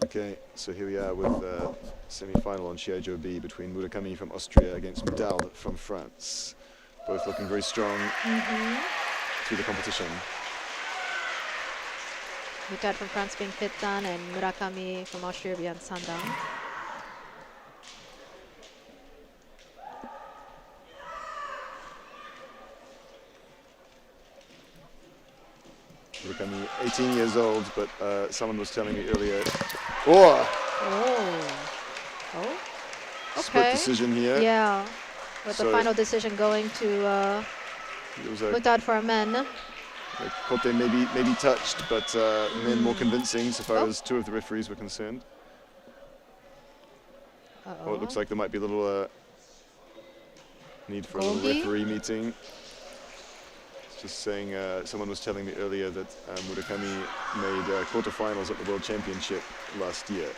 Okay, so here we are with the semi-final on Shiaijo B between Murakami from Austria against Medal from France. Both looking very strong through the competition. Mutad from France being fifth dan and Murakami from Austria being sandan. Murakami, 18 years old, but someone was telling me earlier. Oh! Split Okay. decision here. Yeah, with the So final decision going to Mutad for men. Kote maybe touched, but men more convincing so far as two of the referees were concerned. Oh, it looks like there might be a little need for a little referee meeting. It's just saying, someone was telling me earlier that Murakami made quarterfinals at the World Championship last year.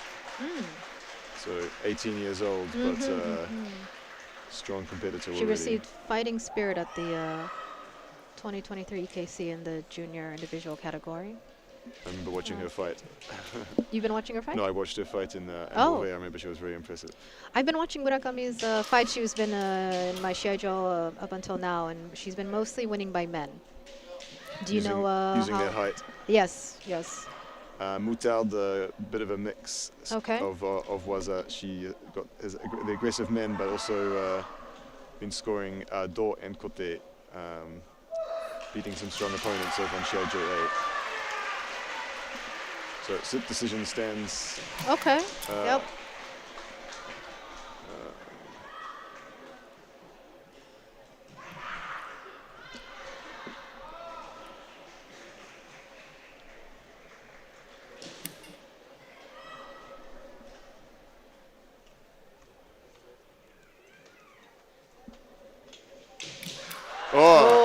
So 18 years old, but strong competitor already. She received fighting spirit at the 2023 EKC in the junior individual category. I remember watching her fight. You've been watching her fight? No, I watched her fight in Norway. I remember she was very impressive. I've been watching Murakami's fight. She's been in my Shiai-jo up until now, and she's been mostly winning by men. Do you know using their height? Yes, yes. Mutard, a bit of a mix of Waza. She got the aggressive men, but also been scoring Do and Kote, beating some strong opponents over on Shiai-jo A. So sit decision stands. Okay. Yep.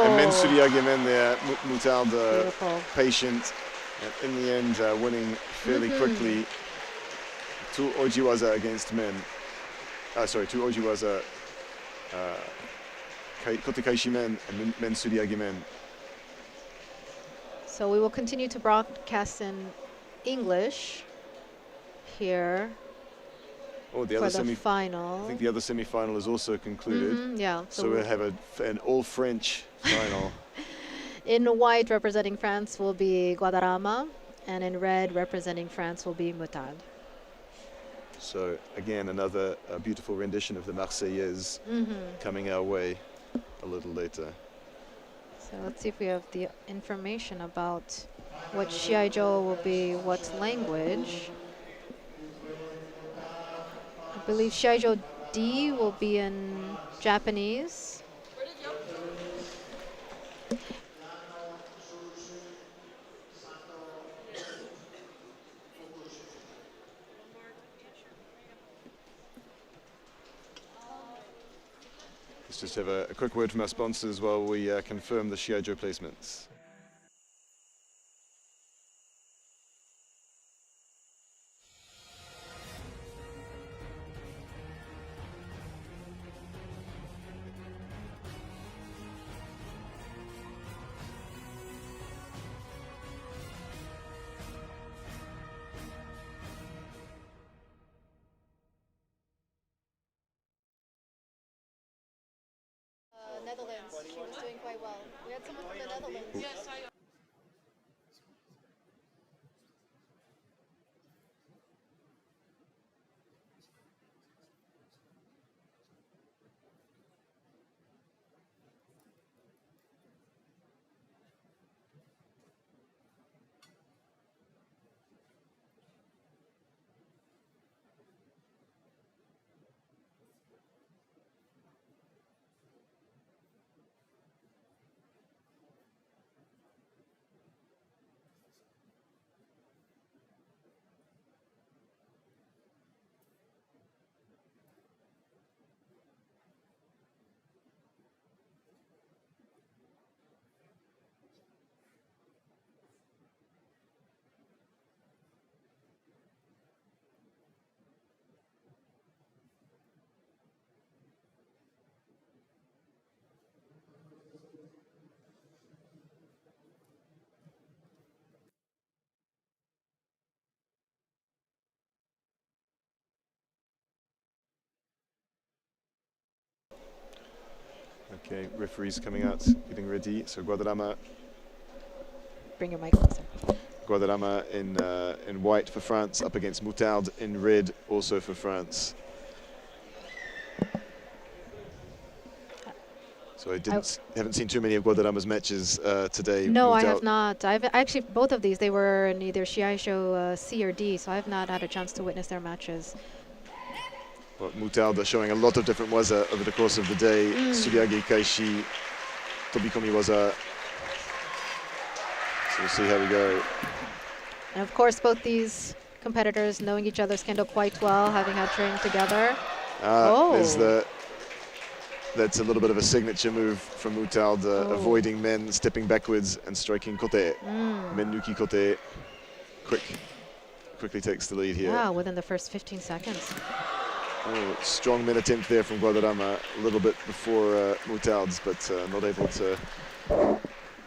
Immense Suriage-men there. Mutard patient, and in the end winning fairly quickly. Two Ojiwaza against men. Sorry, two Ojiwaza, Kote Kaishi men and men Suriage-men. So we will continue to broadcast in English here. The for other the final. I think the other semi-final is also concluded. Yeah. So we'll have an all-French final. In white, representing France, will be Guadarrama, and in red, representing France, will be Mutard. So again, another beautiful rendition of the Marseillaise coming our way a little later. So let's see if we have the information about what Shiai-jo will be, what language. I believe Shiai-jo D will be in Japanese. Let's just have a quick word from our sponsors while we confirm the Shiai-jo placements. Netherlands. She was doing quite well. We had someone from the Netherlands. Yes, Okay, referees coming out, getting ready. So Guadarrama. Bring your mic closer. Guadarrama in white for France, up against Mutard in red, also for France. So I haven't seen too many of Guadarrama's matches today. No, I have not. I've actually, both of these, they were in either Shiai-jo C or D, so I have not had a chance to witness their matches. Well, Mutard showing a lot of different waza over the course of the day. Suriage, Kaishi, Tobikomi waza. So we'll see how we go. And of course, both these competitors knowing each other's kendo quite well, having had training together. That's a little bit of a signature move from Mutald, avoiding men, stepping backwards and striking kote. Mennuki kote. Quickly takes the lead here. Wow, within the first 15 seconds. Oh, strong men attempt there from Guadarrama, a little bit before Mutald's, but not able to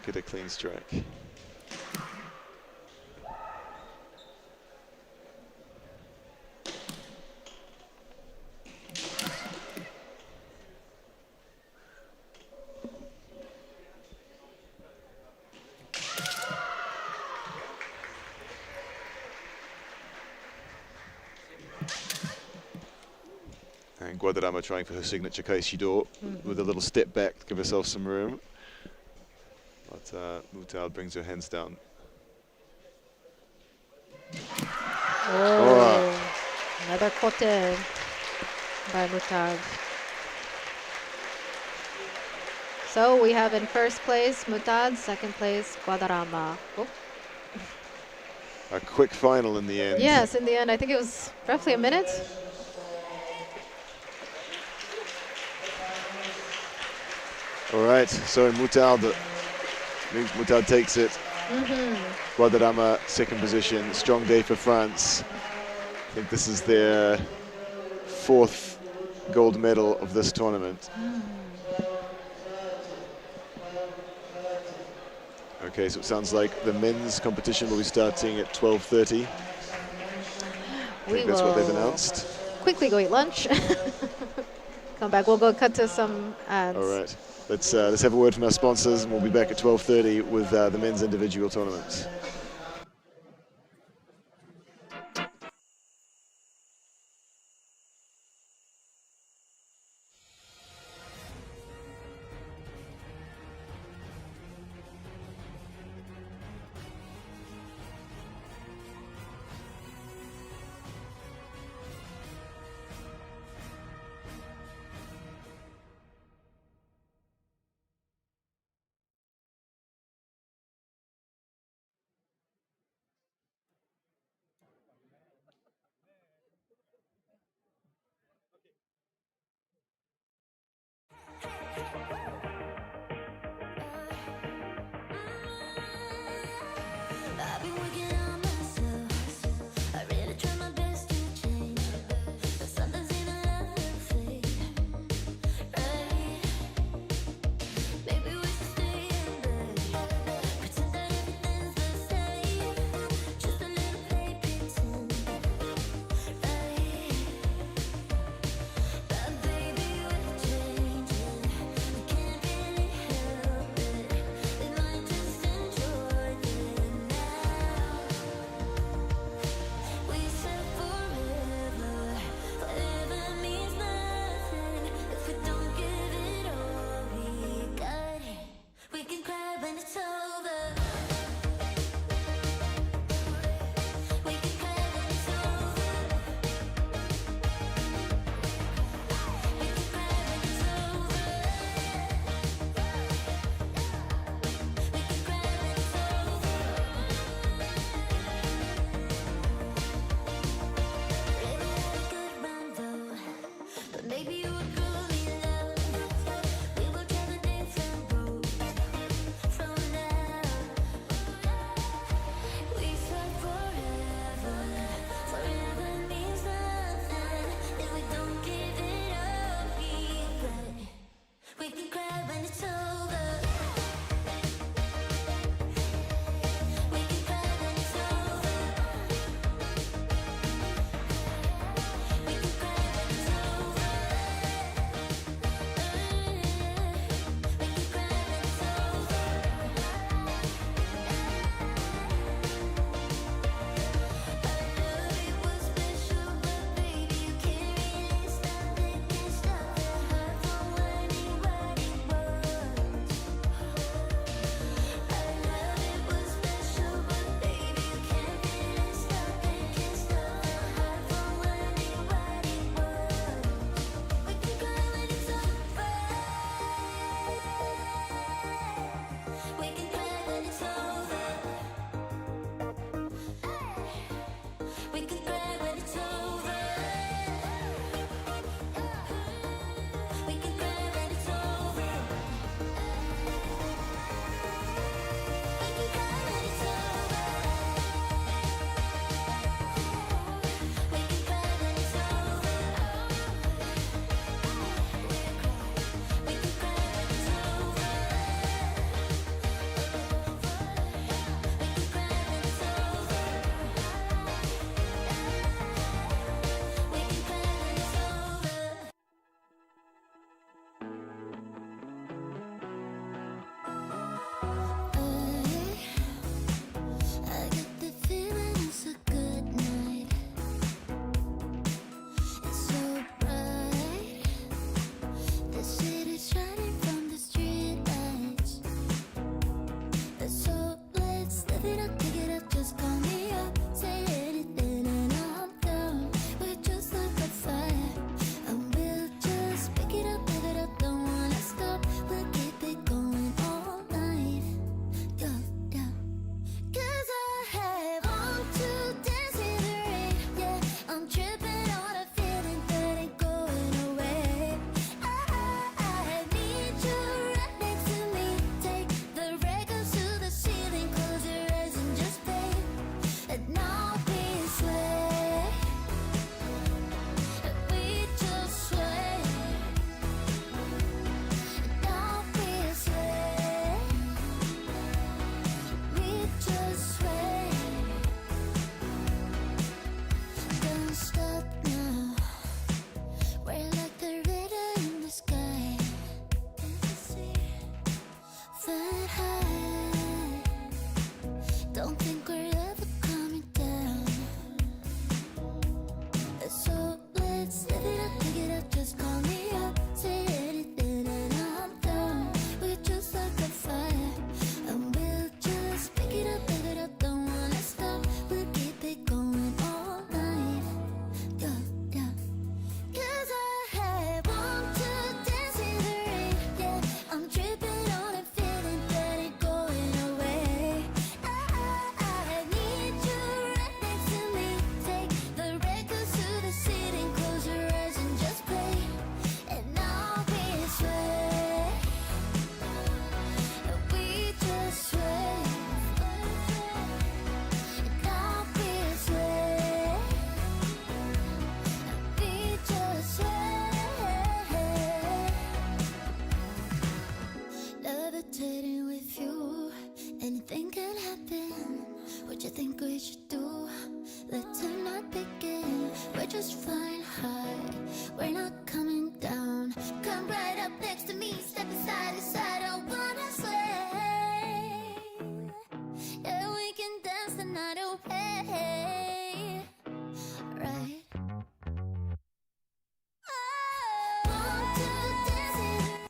get a clean strike. And Guadarrama trying for her signature Kaishido with a little step back to give herself some room. But Mutald brings her hands down. Another kote by Mutald. So we have in first place Mutald, second place Guadarrama. A quick final in the end. Yes, in the end, I think it was roughly a minute. All right, so Mutald takes it. Guadarrama, second position. Strong day for France. I think this is their 4th gold medal of this tournament. Okay, so it sounds like the men's competition will be starting at 12:30. I think that's what they've announced. Quickly go eat lunch. Come back. We'll go cut to some ads. All right. Let's have a word from our sponsors, and we'll be back at 12:30 with the men's individual tournament. From now you think we should do? Let's not begin. We're just flying high, we're not coming down. Come right up next to me, step aside to side, I wanna sway. Yeah, we can dance the night away. Right. Want to dance it.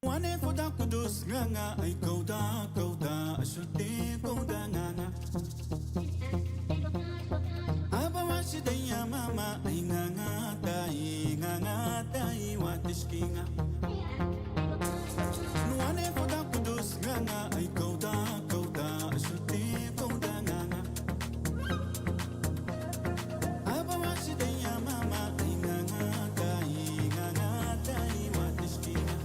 Wane foda kudus nganga ay kauda ashuti kauda nganga. Aba washidaya mama ay nganga dai watishkinga. Wane foda kudus nganga ay kauda ashuti kauda nganga. Aba washidaya mama ay nganga dai watishkinga.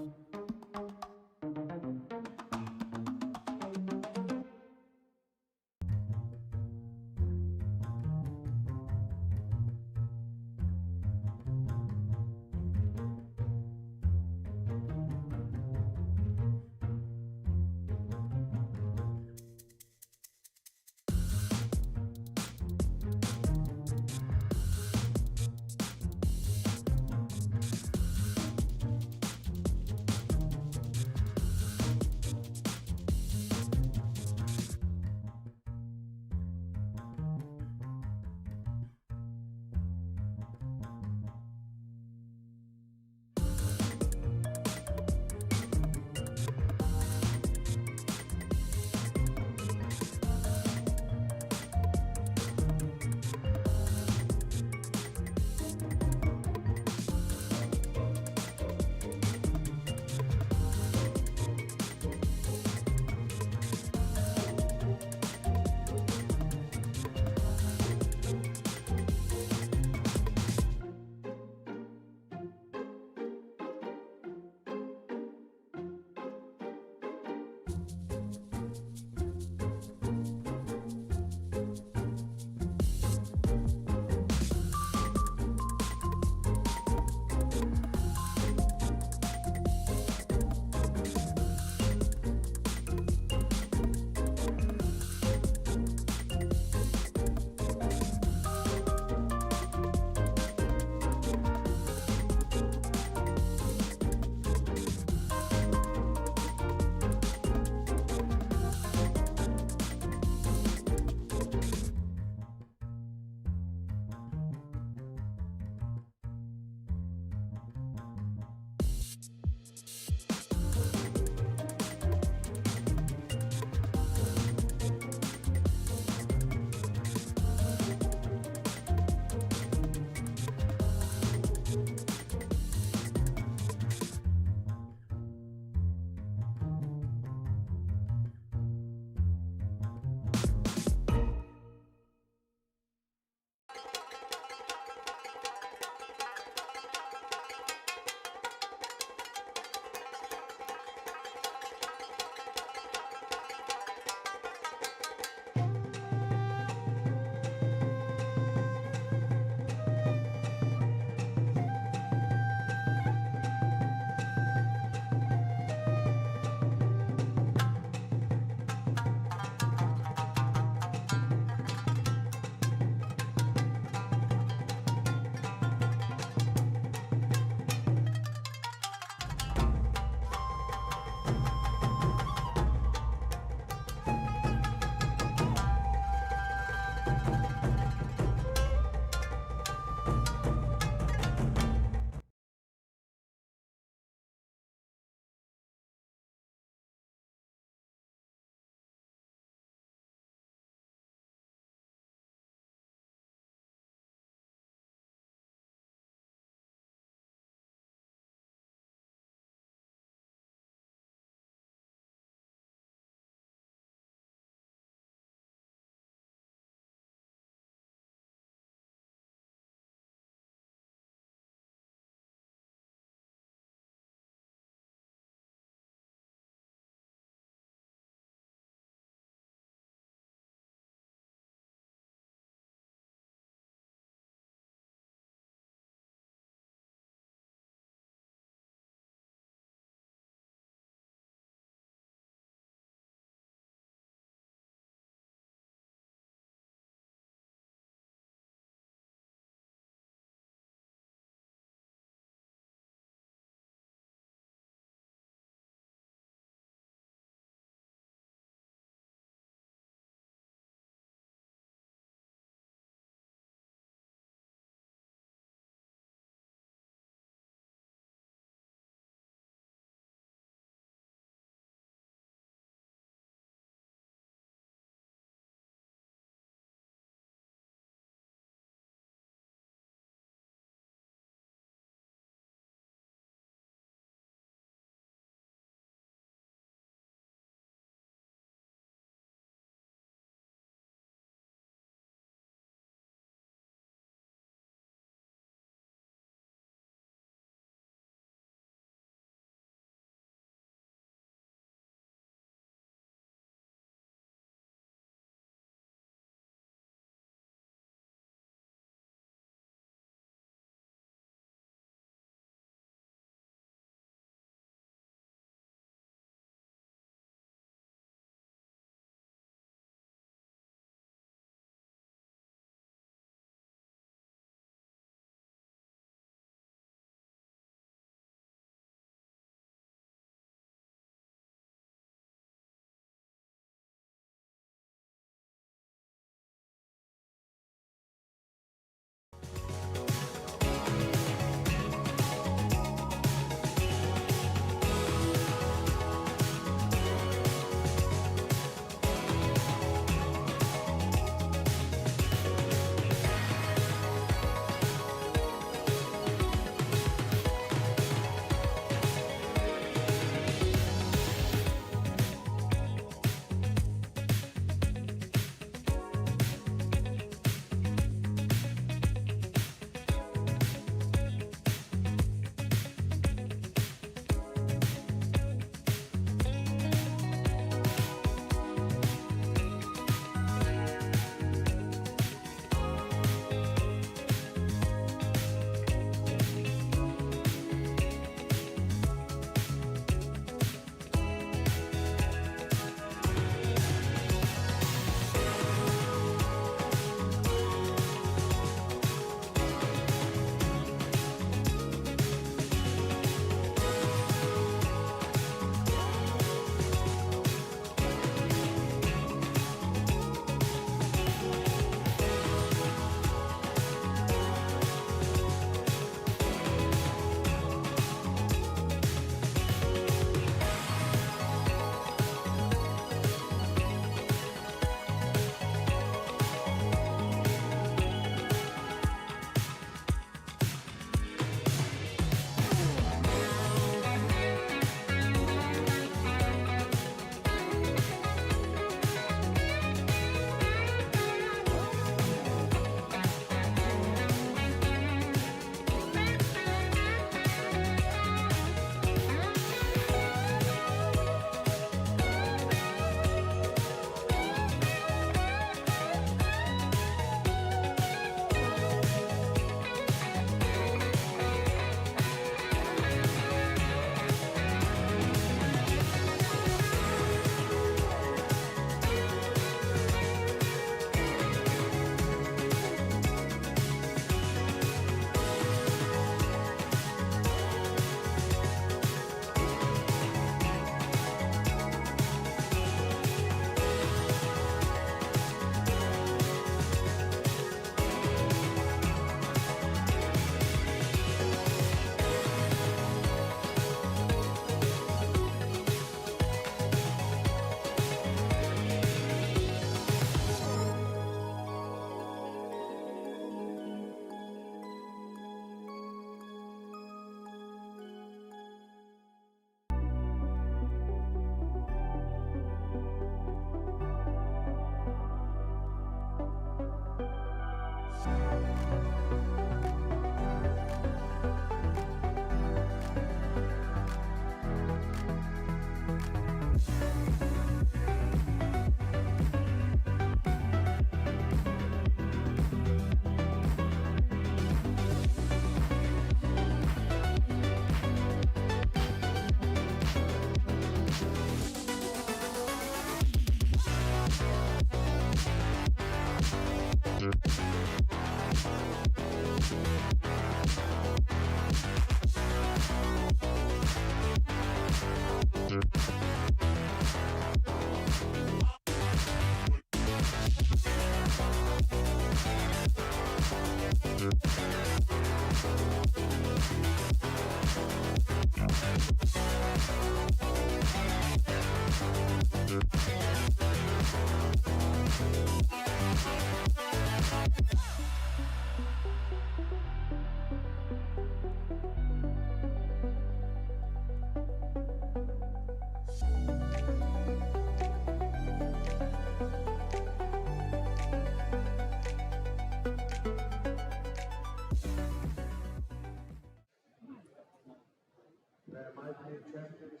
There might be champions.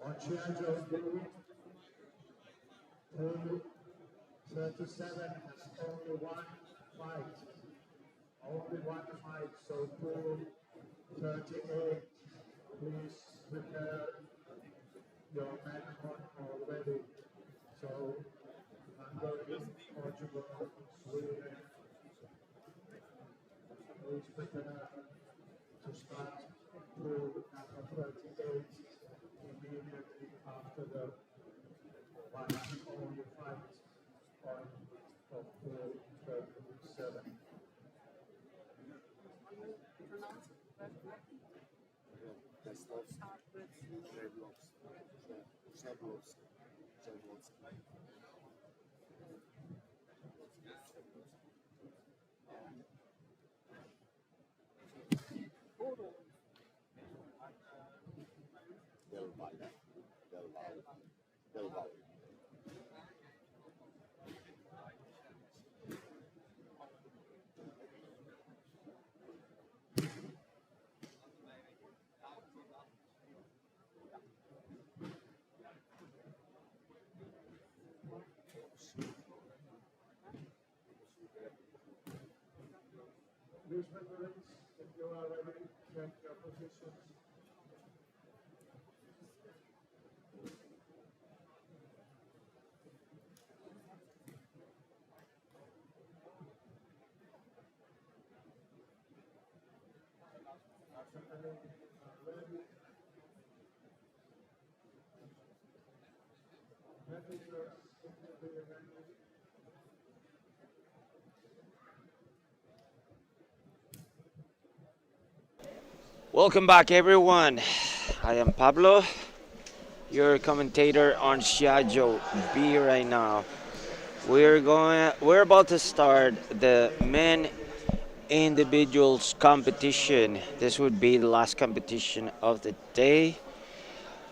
On Shiai-jo B, 37 has only one fight. Only one fight, so 238. Please prepare your manhunt already. So Hungary, Portugal, Sweden, please prepare to start to number 38 immediately after the one and only fight on of 37. Please, referees, if you are ready, take your positions. Welcome back, everyone. I am Pablo, your commentator on Shiaijo B right now. We're about to start the men individuals competition. This would be the last competition of the day.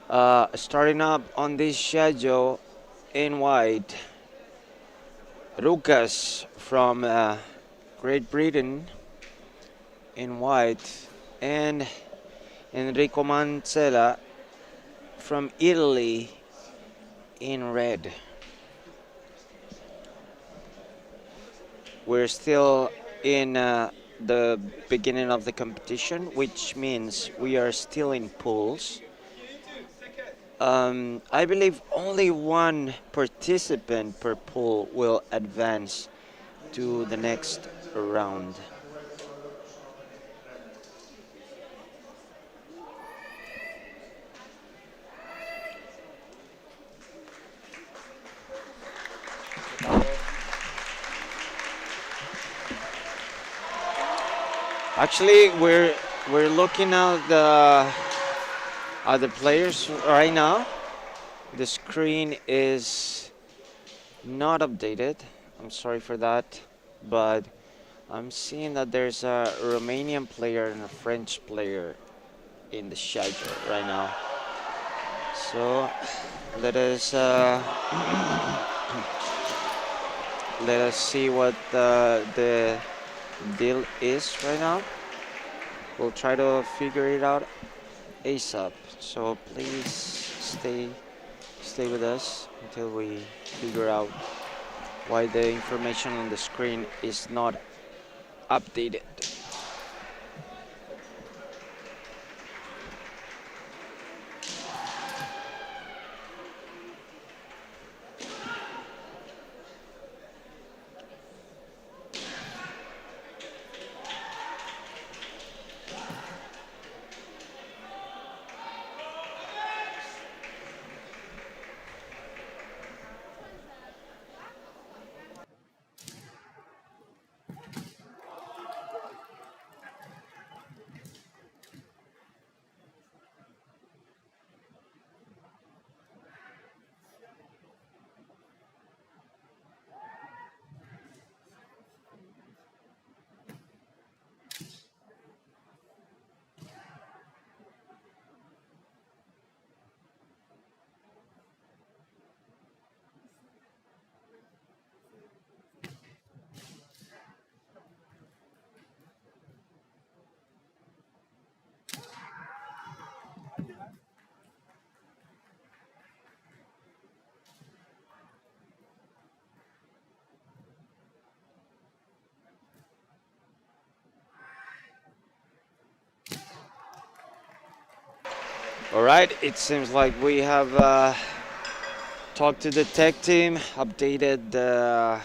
Starting up on this Shiaijo in white, Lucas from Great Britain in white, and Enrico Mancella from Italy in red. We're still in the beginning of the competition, which means we are still in pools. I believe only one participant per pool will advance to the next round. Actually, we're looking at the players right now. The screen is not updated. I'm sorry for that, but I'm seeing that there's a Romanian player and a French player in the Shiai-jo right now. So let us let us see what the deal is right now. We'll try to figure it out ASAP. So please stay with us until we figure out why the information on the screen is not updated. All right, it seems like we have talked to the tech team, updated the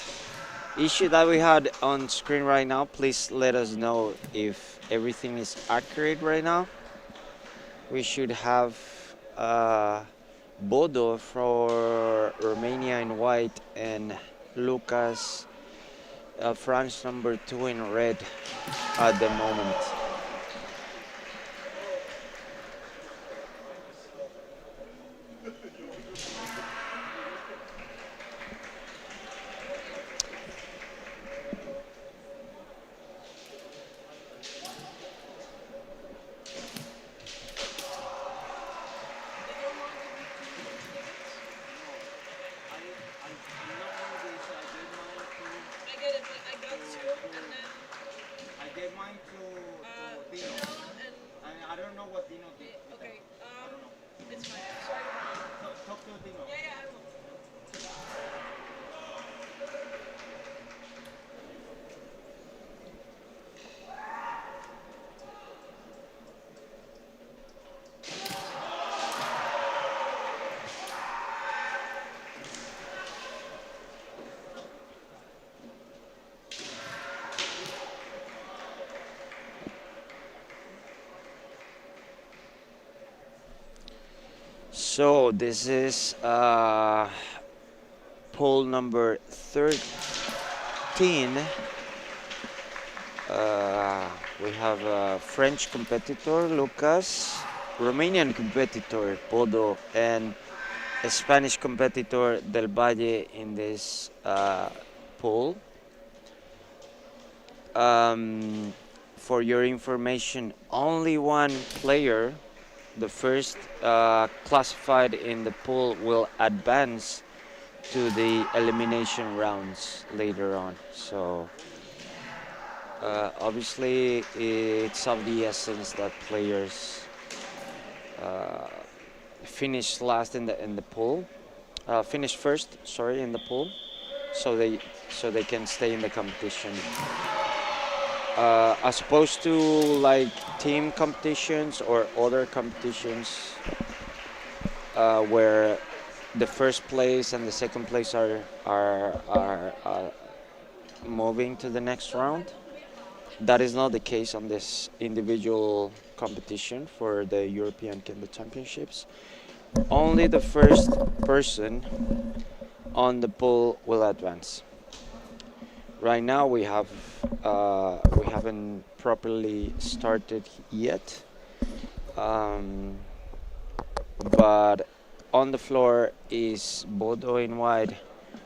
issue that we had on screen right now. Please let us know if everything is accurate right now. We should have Bodo for Romania in white and Lucas, France number 2 in red at the moment. So this is poll number 13. We have a French competitor, Lucas, Romanian competitor, Bodo, and a Spanish competitor, Del Valle, in this poll. For your information, only one player, the first classified in the pool, will advance to the elimination rounds later on. So obviously it's of the essence that players finish last in the pool, finish first, sorry, in the pool, so they can stay in the competition. As opposed to like team competitions or other competitions where the first place and the second place are moving to the next round. That is not the case on this individual competition for the European Kendo Championships. Only the first person on the pool will advance. Right now we haven't properly started yet, but on the floor is Bodo in white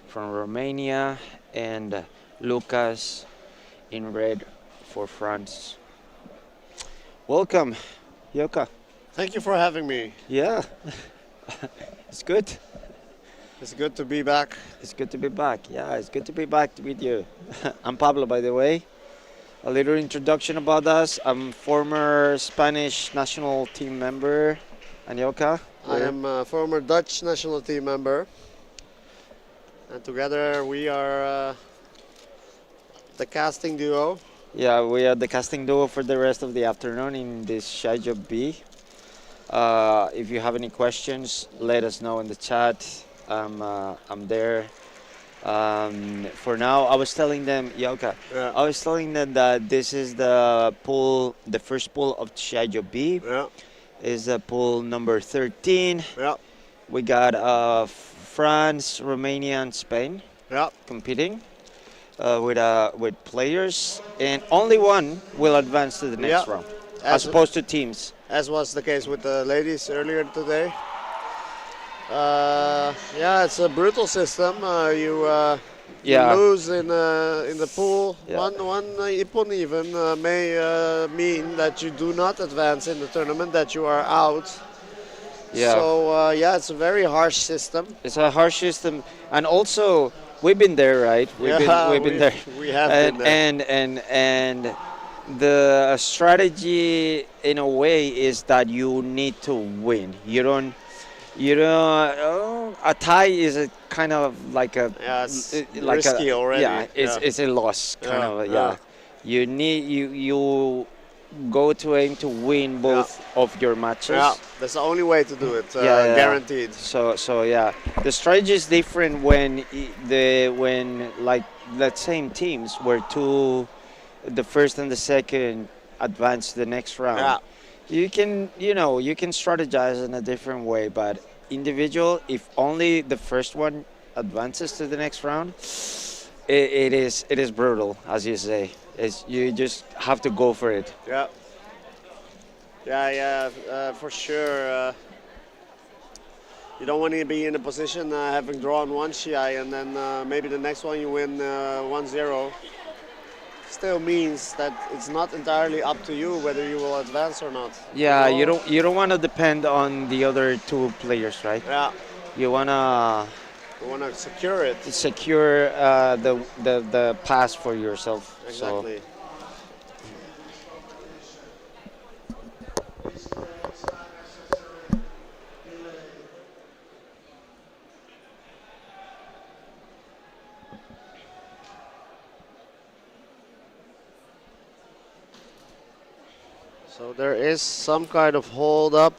from Romania and Lucas in red for France. Welcome, Yoka. Thank you for having me. Yeah, it's good. It's good to be back. It's good to be back. Yeah, it's good to be back with you. I'm Pablo, by the way. A little introduction about us. I'm former Spanish national team member. Anioka? I am a former Dutch national team member. And together we are the casting duo. Yeah, we are the casting duo for the rest of the afternoon in this Shiaijo B. If you have any questions, let us know in the chat. I'm there. For now, I was telling them, Yoka, Yeah. I was telling them that this is the pool, the first pool of Shiaijo B. Yeah. Is pool number 13. Yeah. We got France, Romania, and Spain Yeah. competing with players, and only one will advance to the next Yeah. round, as opposed to teams. As was the case with the ladies earlier today. Yeah, it's a brutal system. You lose in the pool. Yeah. One ippon even may mean that you do not advance in the tournament, that you are out. Yeah. So yeah, it's a very harsh system. It's a harsh system, and also we've been there, right? We've been there. We have and, been there. and the strategy in a way is that you need to win. You don't. A tie is a kind of like a It's like risky already. Yeah, it's a loss kind of. Yeah, you need go to aim to win both of your matches. Yeah, that's the only way to do it. Yeah. Guaranteed. So yeah, the strategy is different when like let's say in teams where the first and the second advance to the next round. Yeah. You can strategize in a different way, but individual, if only the first one advances to the next round, it is brutal, as you say. You just have to go for it. Yeah. For sure. You don't want to be in a position having drawn one Shiai and then maybe the next one you win 1-0. Still means that it's not entirely up to you whether you will advance or not. Yeah, you don't want to depend on the other two players, right? Yeah. You wanna secure it. Secure the pass for yourself. Exactly. So there is some kind of hold up.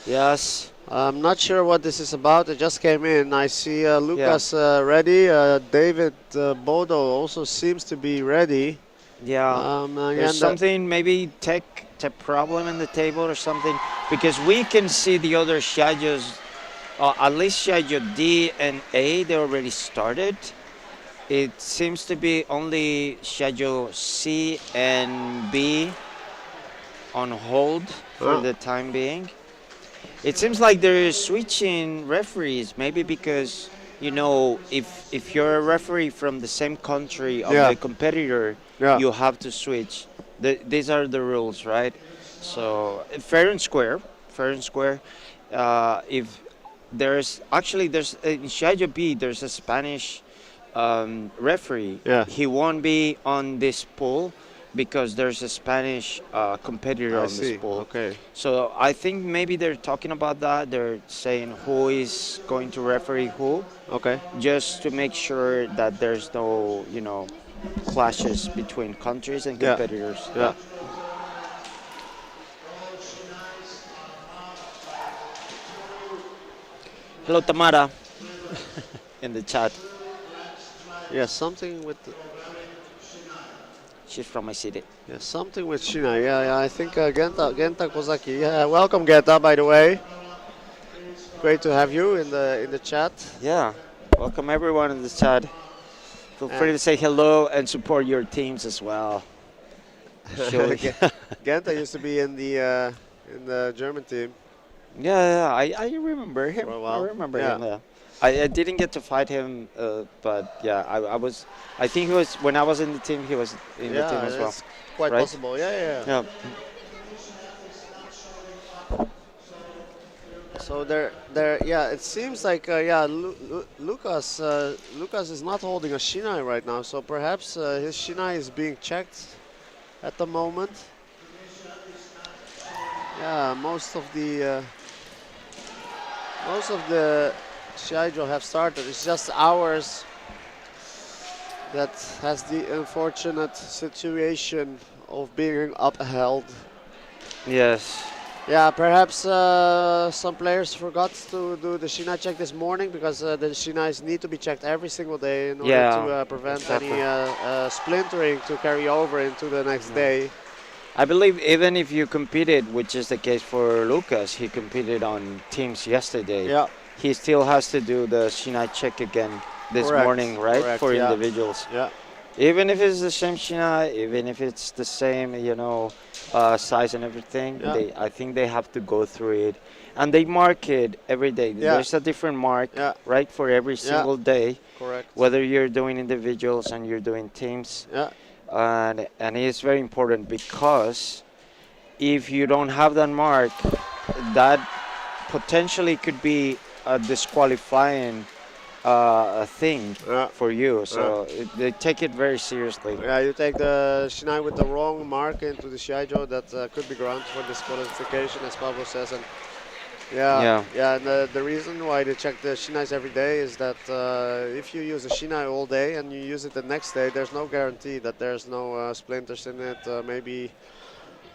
Yes. I'm not sure what this is about. It just came in. I see Lucas ready. David Bodo also seems to be ready. Yeah. Again, There's something, maybe tech problem in the table or something, because we can see the other Shiai-jos, at least Shiai-jo D and A, they already started. It seems to be only Shiai-jo C and B on hold for the time being. It seems like they're switching referees, maybe because, if you're a referee from the same country of the competitor, you have to switch. These are the rules, right? So fair and square. If there's in Shiai-jo B, there's a Spanish referee. Yeah. He won't be on this pool because there's a Spanish competitor on this pool. Okay. So I think maybe they're talking about that. They're saying who is going to referee who. Okay. Just to make sure that there's no, clashes between countries and competitors. Yeah. Hello, Tamara, in the chat. Yeah, something with. She's from my city. Yeah, something with Shina. Yeah. I think Genta Kozaki. Yeah, welcome Genta, by the way. Great to have you in the chat. Yeah, welcome everyone in the chat. Feel free to say hello and support your teams as well. Genta used to be in the German team. Yeah, I remember him. I remember him. Yeah. I didn't get to fight him, but yeah, I think he was, when I was in the team, he was in the team as well. It's quite possible. Yeah. So it seems like Lucas is not holding a Shinai right now, so perhaps his Shinai is being checked at the moment. Yeah, most of the Shiai-jo have started. It's just ours that has the unfortunate situation of being upheld. Yes. Yeah, perhaps some players forgot to do the Shinai check this morning, because the Shinais need to be checked every single day in order to prevent any splintering to carry over into the next day. I believe even if you competed, which is the case for Lucas, he competed on teams yesterday. Yeah. He still has to do the Shinai check again this morning, right? Correct, for individuals. Yeah. Even if it's the same Shinai, even if it's the same, size and everything, I think they have to go through it. And they mark it every day. Yeah. There's a different mark, right, for every single day. Correct. Whether you're doing individuals and you're doing teams. Yeah. And it's very important, because if you don't have that mark, that potentially could be a disqualifying thing for you. So they take it very seriously. Yeah, you take the Shinai with the wrong mark into the Shiai-jo, that could be grounds for disqualification, as Pablo says. And and the reason why they check the Shinais every day is that if you use a Shinai all day and you use it the next day, there's no guarantee that there's no splinters in it. Maybe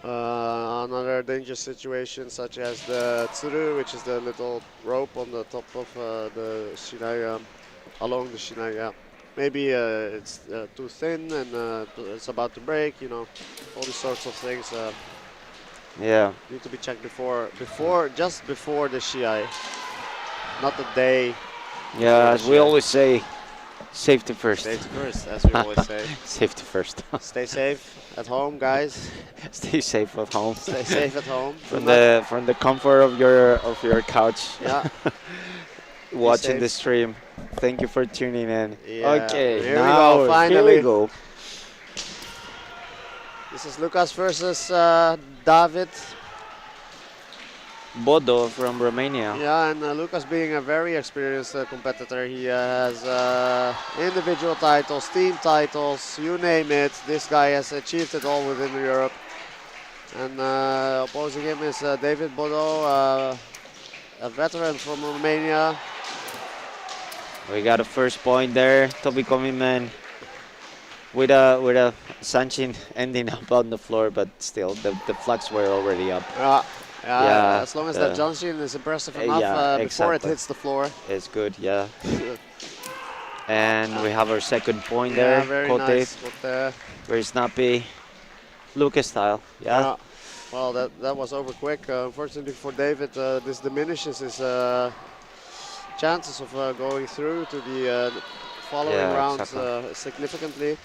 Another dangerous situation, such as the tsuru, which is the little rope on the top of the shinai, along the shinai. Yeah. Maybe it's too thin and it's about to break. You know, all these sorts of things Yeah. need to be checked just before the shiai, not the day. Yeah, as we Shiai. always say, safety first. Safety first, as we always say. Safety first. Stay safe at home, guys. Stay safe at home. Stay safe at home. From the comfort of your couch. Yeah. Watching safe. the stream. Thank you for tuning in. Yeah. Okay, Here we now go, here finally. we go. This is Lucas versus David. Bodo from Romania. Yeah, and Lucas being a very experienced competitor, he has individual titles, team titles, you name it. This guy has achieved it all within Europe. And opposing him is David Bodo, a veteran from Romania. We got a first point there. Toby Komiman with a Sanchin ending up on the floor, but still the flags were already up. Yeah, as long as that Johnson is impressive enough before it exactly. hits the floor. It's good, yeah. And we have our second point Yeah, there. very Kote, nice. very snappy. Lucas style, yeah. Well, that was over quick. Unfortunately for David, this diminishes his chances of going through to the following Yeah, rounds exactly. significantly.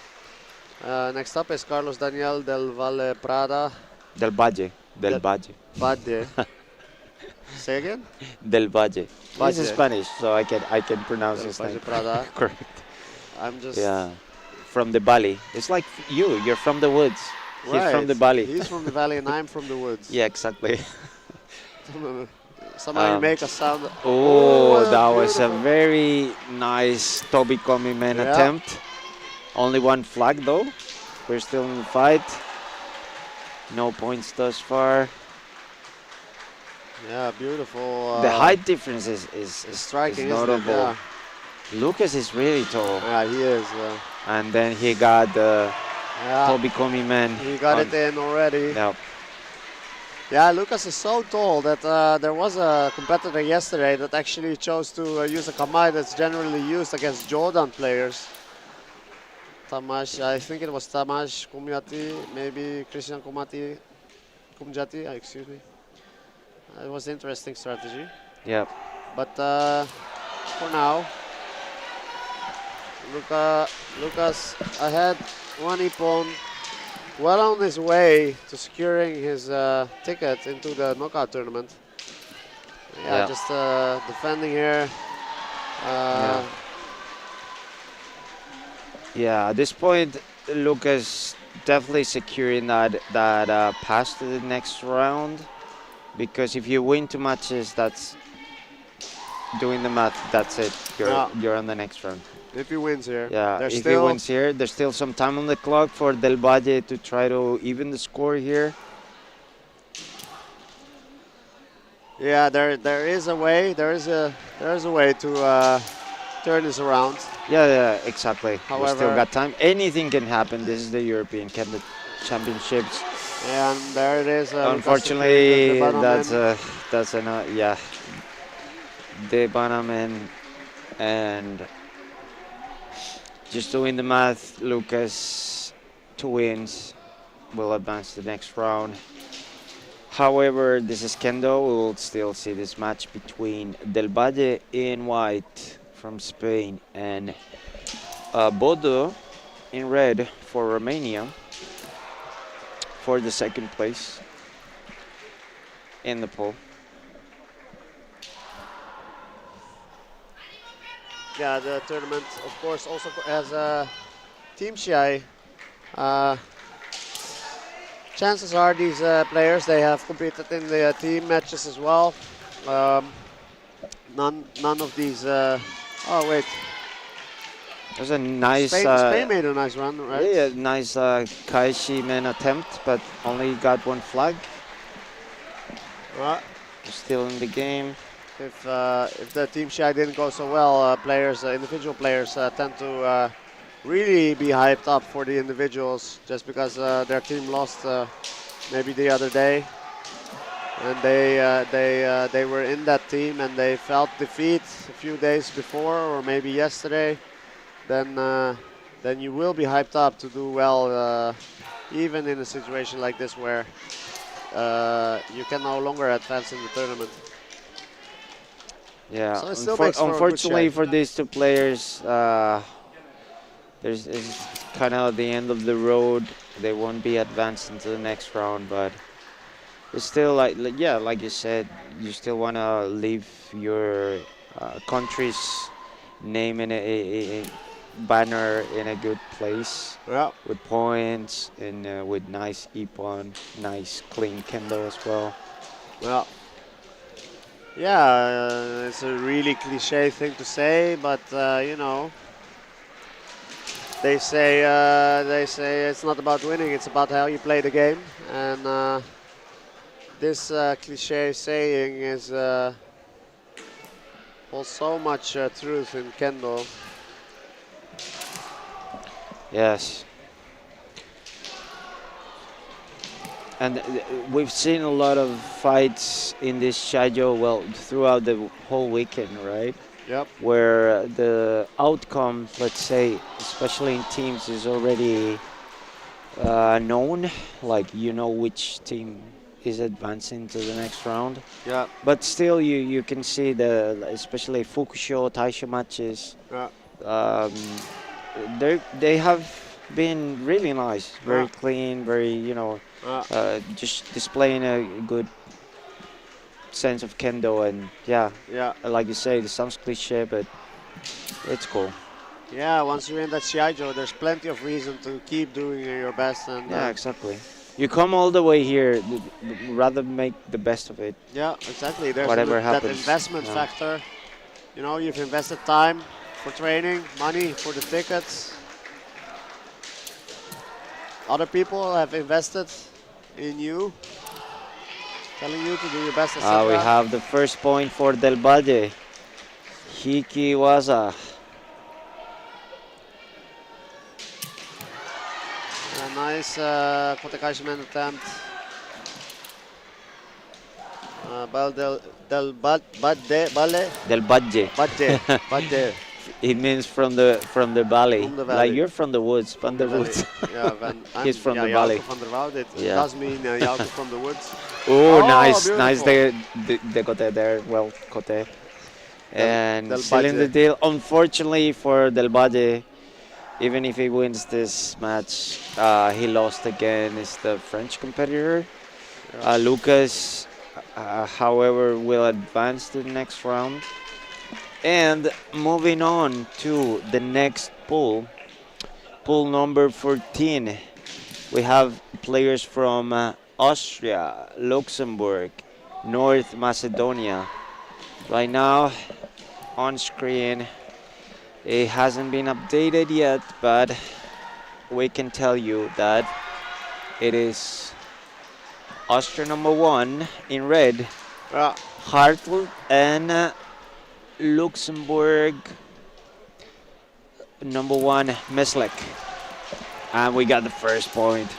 Next up is Carlos Daniel del Valle Prada. Del Valle. Del Valle. Valle. Say again? Del Valle. This is Valle. Spanish, so I can pronounce Del his Valle name. Prada. Correct. I'm just Yeah. From the valley. It's like you're from the woods. He's from Right. the valley. He's from the valley and I'm from the woods. Yeah, exactly. Somehow you make us sound. Oh, that's that was a beautiful. very nice Toby Komiman Yeah. attempt. Only one flag though. We're still in the fight. No points thus far. Yeah, beautiful. The height difference is striking, is isn't it? notable. Yeah. Lucas is really tall. Yeah, he is. And then he got the Yeah, Toby Komiman. he got it in already. Yeah. Yeah, Lucas is so tall that there was a competitor yesterday that actually chose to use a kamai that's generally used against Jordan players. Tamash, I think it was Tamash Kumyati, maybe Christian Kumjati, excuse me. It was an interesting strategy. Yeah. But for now, Lucas ahead, one ippon, well on his way to securing his ticket into the knockout tournament. Yeah. Just defending here. Yeah, at this point, Lucas definitely securing that pass to the next round, because if you win 2 matches, that's doing the math. That's it. You're on the next round. If he wins here, Yeah, there's if he still wins here, there's still some time on the clock for Del Valle to try to even the score here. yeah, there is a way. There is a way to turn this around. Yeah, exactly. We still However- got time. Anything can happen. This is the European Kendo Championships. And there it is. Unfortunately, Lucas that's enough. Yeah, the Banaman, and just doing the math, Lucas 2 wins will advance to the next round. However, this is Kendo. We will still see this match between Del Valle in white from Spain and Bodo in red for Romania for the second place in the poll. Yeah, the tournament, of course, also has a team Shiai. Chances are these players, they have competed in the team matches as well. None of these. Oh wait, It was a nice, Spain made a nice run, right? yeah, nice Kaishi man attempt, but only got 1 flag. Right. Still in the game. If the team Shiai didn't go so well, individual players tend to really be hyped up for the individuals just because their team lost maybe the other day, and they were in that team and they felt defeat a few days before or maybe yesterday, then you will be hyped up to do well, even in a situation like this where you can no longer advance in the tournament. Yeah, So it still makes for a good unfortunately shake. for these two players, there's it's kind of the end of the road. They won't be advanced into the next round, but it's still yeah, like you said, you still want to leave your country's name in a banner in a good place Yeah. with points and with nice ippon, nice clean kendo as well. Well, yeah, it's a really cliche thing to say, but you know, they say it's not about winning; it's about how you play the game. And this cliche saying is holds so much truth in kendo. Yes. And we've seen a lot of fights in this Shiai-jo, well, throughout the whole weekend, right? Yep. Where the outcome, let's say, especially in teams, is already known. Like, you know which team is advancing to the next round. Yeah. But still, you can see especially Fukusho, Taisho matches. Yeah. They have been really nice, very Yeah. clean, very, just displaying a good sense of kendo. And yeah, Yeah. like you say, it sounds cliche, but it's cool. Yeah. Once you're in that Shiaijo, there's plenty of reason to keep doing your best. And Yeah, exactly. You come all the way here, rather make the best of it. yeah, exactly. There's Whatever that happens, investment yeah. factor. You know, you've invested time for training, money for the tickets. Other people have invested in you, telling you to do your best, etc. We have the first point for Del Valle. Hikiwaza. A nice Kotekaishi-man attempt. Del Valle. It means from the valley. From the valley. Like you're from the woods, from the woods. Yeah, He's from the Jouke valley. van der Woud. It Yeah. does mean Jouke from the woods. Oh, Oh, nice beautiful. the kote there. Well, kote. And Del sealing the Valle. deal. Unfortunately for Del Valle, even if he wins this match, he lost against the French competitor. Lucas, however, will advance to the next round. And moving on to the next pool, pool number 14, we have players from Austria, Luxembourg, North Macedonia. Right now, on screen, it hasn't been updated yet, but we can tell you that it is Austria number 1 in red, Hartl, and Luxembourg number 1 Meslek. And we got the first point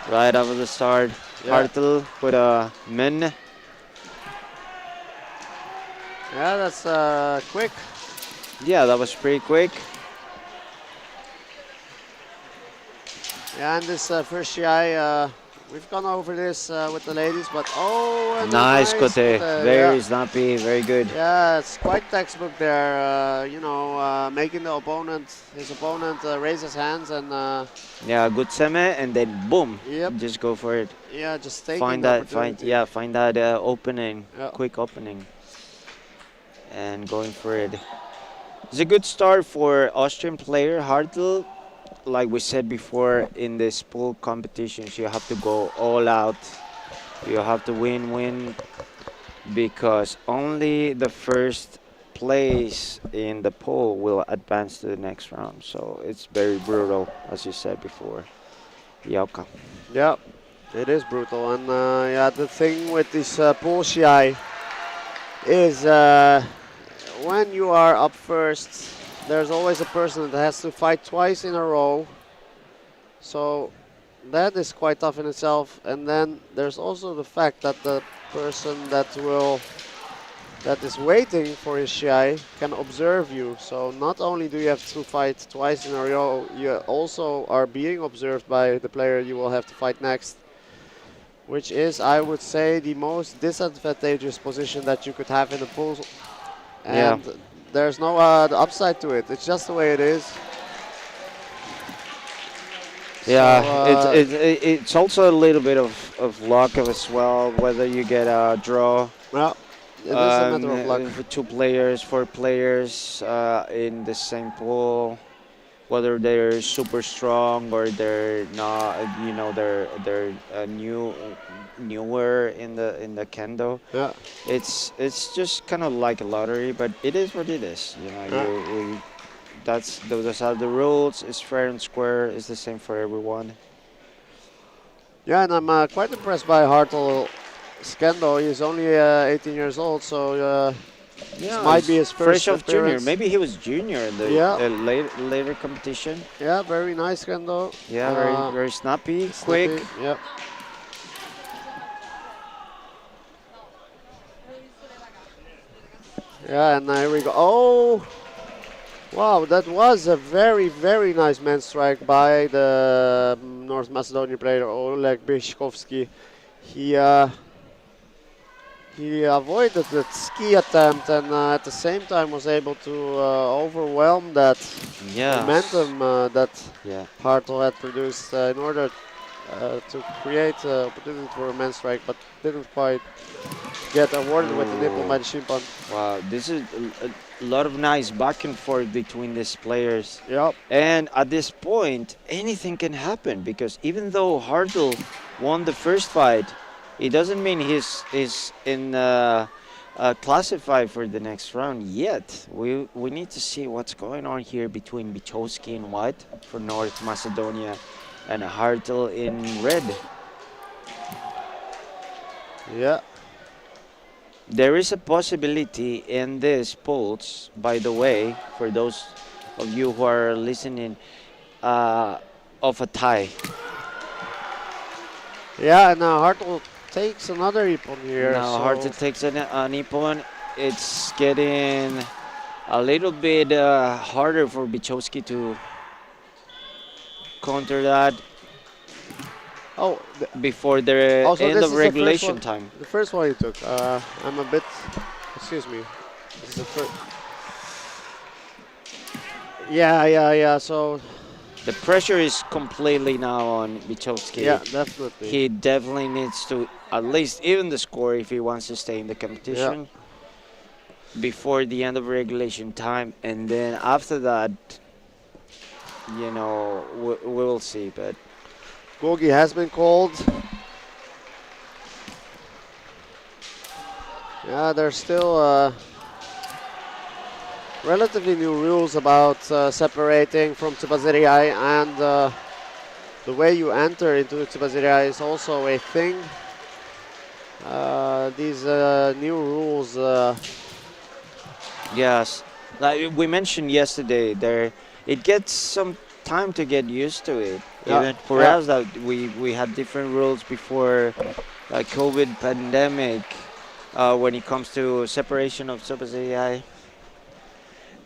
right after the start. Yeah. Hartl with a min. Yeah, that's quick. Yeah, that was pretty quick. Yeah, and this first Shiai, we've gone over this with the ladies, but and a Nice kote, very yeah. snappy, very good. Yeah, it's quite textbook there. Making his opponent raise his hands and Yeah, good seme, and then boom, Yep. just go for it. yeah, just taking Find the that, opportunity. find that opening, Yeah. quick opening, and going for it. It's a good start for Austrian player Hartl. Like we said before, in this pool competitions, you have to go all out. You have to win, because only the first place in the pool will advance to the next round. So it's very brutal, as you said before. Jouke. Yeah, it is brutal. And yeah, the thing with this pool Shiai is when you are up first, there's always a person that has to fight twice in a row. So that is quite tough in itself. And then there's also the fact that the person that is waiting for his Shiai can observe you. So not only do you have to fight twice in a row, you also are being observed by the player you will have to fight next, which is, I would say, the most disadvantageous position that you could have in the pool. Yeah. And there's no the upside to it. It's just the way it is. Yeah, So, it's also a little bit of luck as well, whether you get a draw. well, it is a matter of luck. For 2 players, 4 players in the same pool, whether they're super strong or they're not, they're newer in the kendo. Yeah. It's just kind of like a lottery, but it is what it is. Those are the rules. It's fair and square. It's the same for everyone. Yeah, and I'm quite impressed by Hartel Skendo. He's only 18 years old, so this might be his first fresh off junior. appearance. Maybe he was junior in the Yeah. later competition. Yeah, very nice Skendo. Yeah, very snappy, quick. Snappy, yep. Yeah, and here we go. Oh! Wow, that was a very, very nice man strike by the North Macedonian player Oleg Bishkovsky. He avoided that ski attempt and at the same time was able to overwhelm that momentum that Hartel had produced in order to create opportunity for a man strike, but didn't quite get awarded with the nipple by the Shimpan. Wow, this is a lot of nice back and forth between these players. Yep. And at this point, anything can happen because even though Hartel won the first fight, it doesn't mean he's in classified for the next round yet. We need to see what's going on here between Bichowski in white for North Macedonia and Hartel in red. Yeah. There is a possibility in this polls, by the way, for those of you who are listening, of a tie. Yeah, and Hartel takes another ippon here. Now so Hartel takes an ippon. It's getting a little bit harder for Bichowski to counter that. Oh, before the also end this of is regulation the time. The first one he took. I'm a bit. Excuse me. This is the first. Yeah. So the pressure is completely now on Bichowski. Yeah, definitely. He definitely needs to at least even the score if he wants to stay in the competition before the end of regulation time, and then after that, we will see. But Gogi has been called. Yeah, there's still relatively new rules about separating from Tsubaziriai, and the way you enter into Tsubaziriai is also a thing. These new rules. Yes, like we mentioned yesterday, it gets some time to get used to it. Even for us, that we had different rules before COVID pandemic when it comes to separation of Tsubaziriai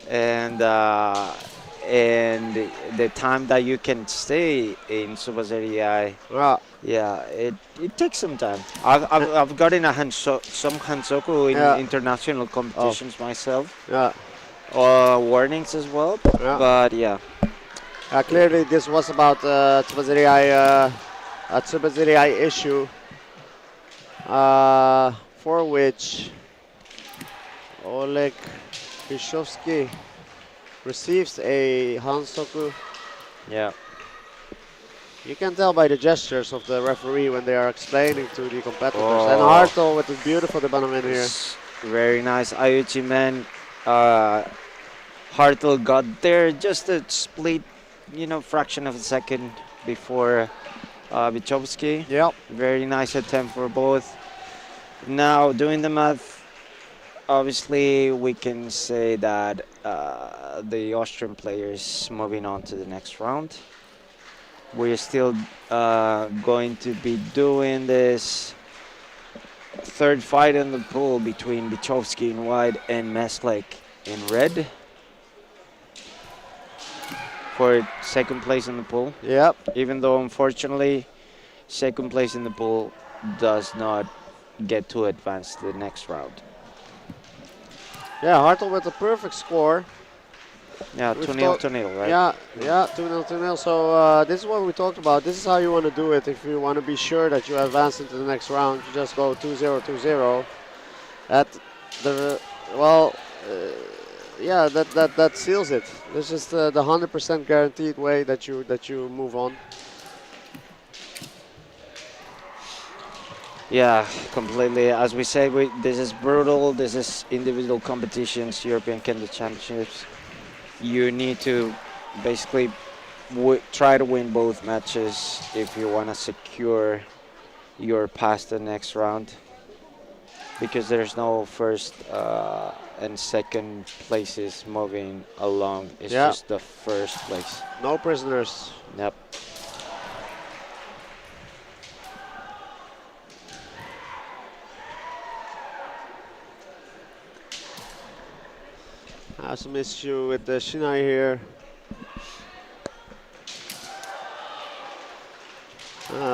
and the time that you can stay in Tsubaziriai. It takes some time. I've gotten some hansoku in international competitions myself. Warnings as well. But clearly this was about Tsubaziriai issue for which Oleg Bishkovsky receives a hansoku. You can tell by the gestures of the referee when they are explaining to the competitors. And Hartel with a beautiful debanomen here. Very nice. Ayuchi man. Hartel got there just a split, fraction of a second before Bichowski. Very nice attempt for both. Now, doing the math, obviously we can say that the Austrian player is moving on to the next round. We're still going to be doing this third fight in the pool between Bichovsky in white and Meslek in red for second place in the pool. Yep. Even though, unfortunately, second place in the pool does not get to advance to the next round. Yeah, Hartel with a perfect score. Yeah, We've 2-0 to 0, right? Yeah, 2-0, 2-0. So this is what we talked about. This is how you want to do it. If you want to be sure that you advance into the next round, you just go 2-0, 2-0. At the yeah, that seals it. This is the 100% guaranteed way that you move on. Yeah, completely. As we said, this is brutal. This is individual competitions, European Kendo Championships. You need to basically try to win both matches if you want to secure your pass to the next round, because there's no first and second places moving along. It's just the first place. No prisoners. Yep. Some issue with the Shinai here.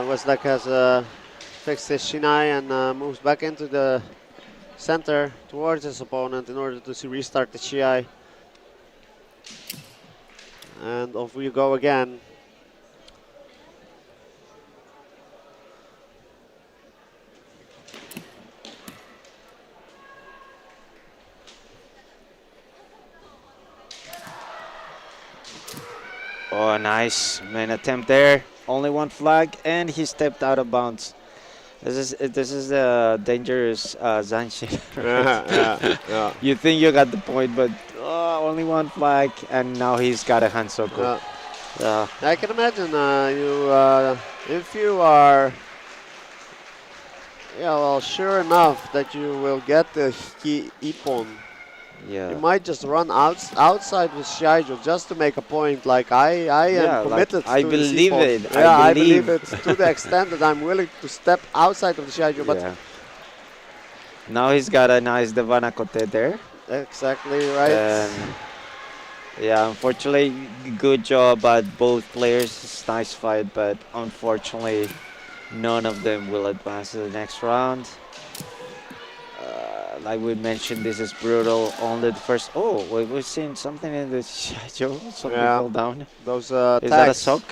Westlake has fixed his Shinai and moves back into the center towards his opponent in order to restart the Shiai. And off we go again. Oh, nice main attempt there. Only one flag, and he stepped out of bounds. This is a dangerous Zanshin. Yeah. You think you got the point, but only one flag, and now he's got a hand circle. I can imagine if you are sure enough that you will get the Ippon. Yeah. You might just run outside with Shiai-jo just to make a point. Like I am committed. Like, I to believe this it. Yeah, I believe it to the extent that I'm willing to step outside of the Shiai-jo. But now he's got a nice Devana Kote there. Exactly right. And yeah, unfortunately, good job at both players. It's a nice fight, but unfortunately, none of them will advance to the next round. Like we mentioned, this is brutal. Only the first. Oh, we've seen something in the Shiai-jo. Something fall down. Those is that a sock?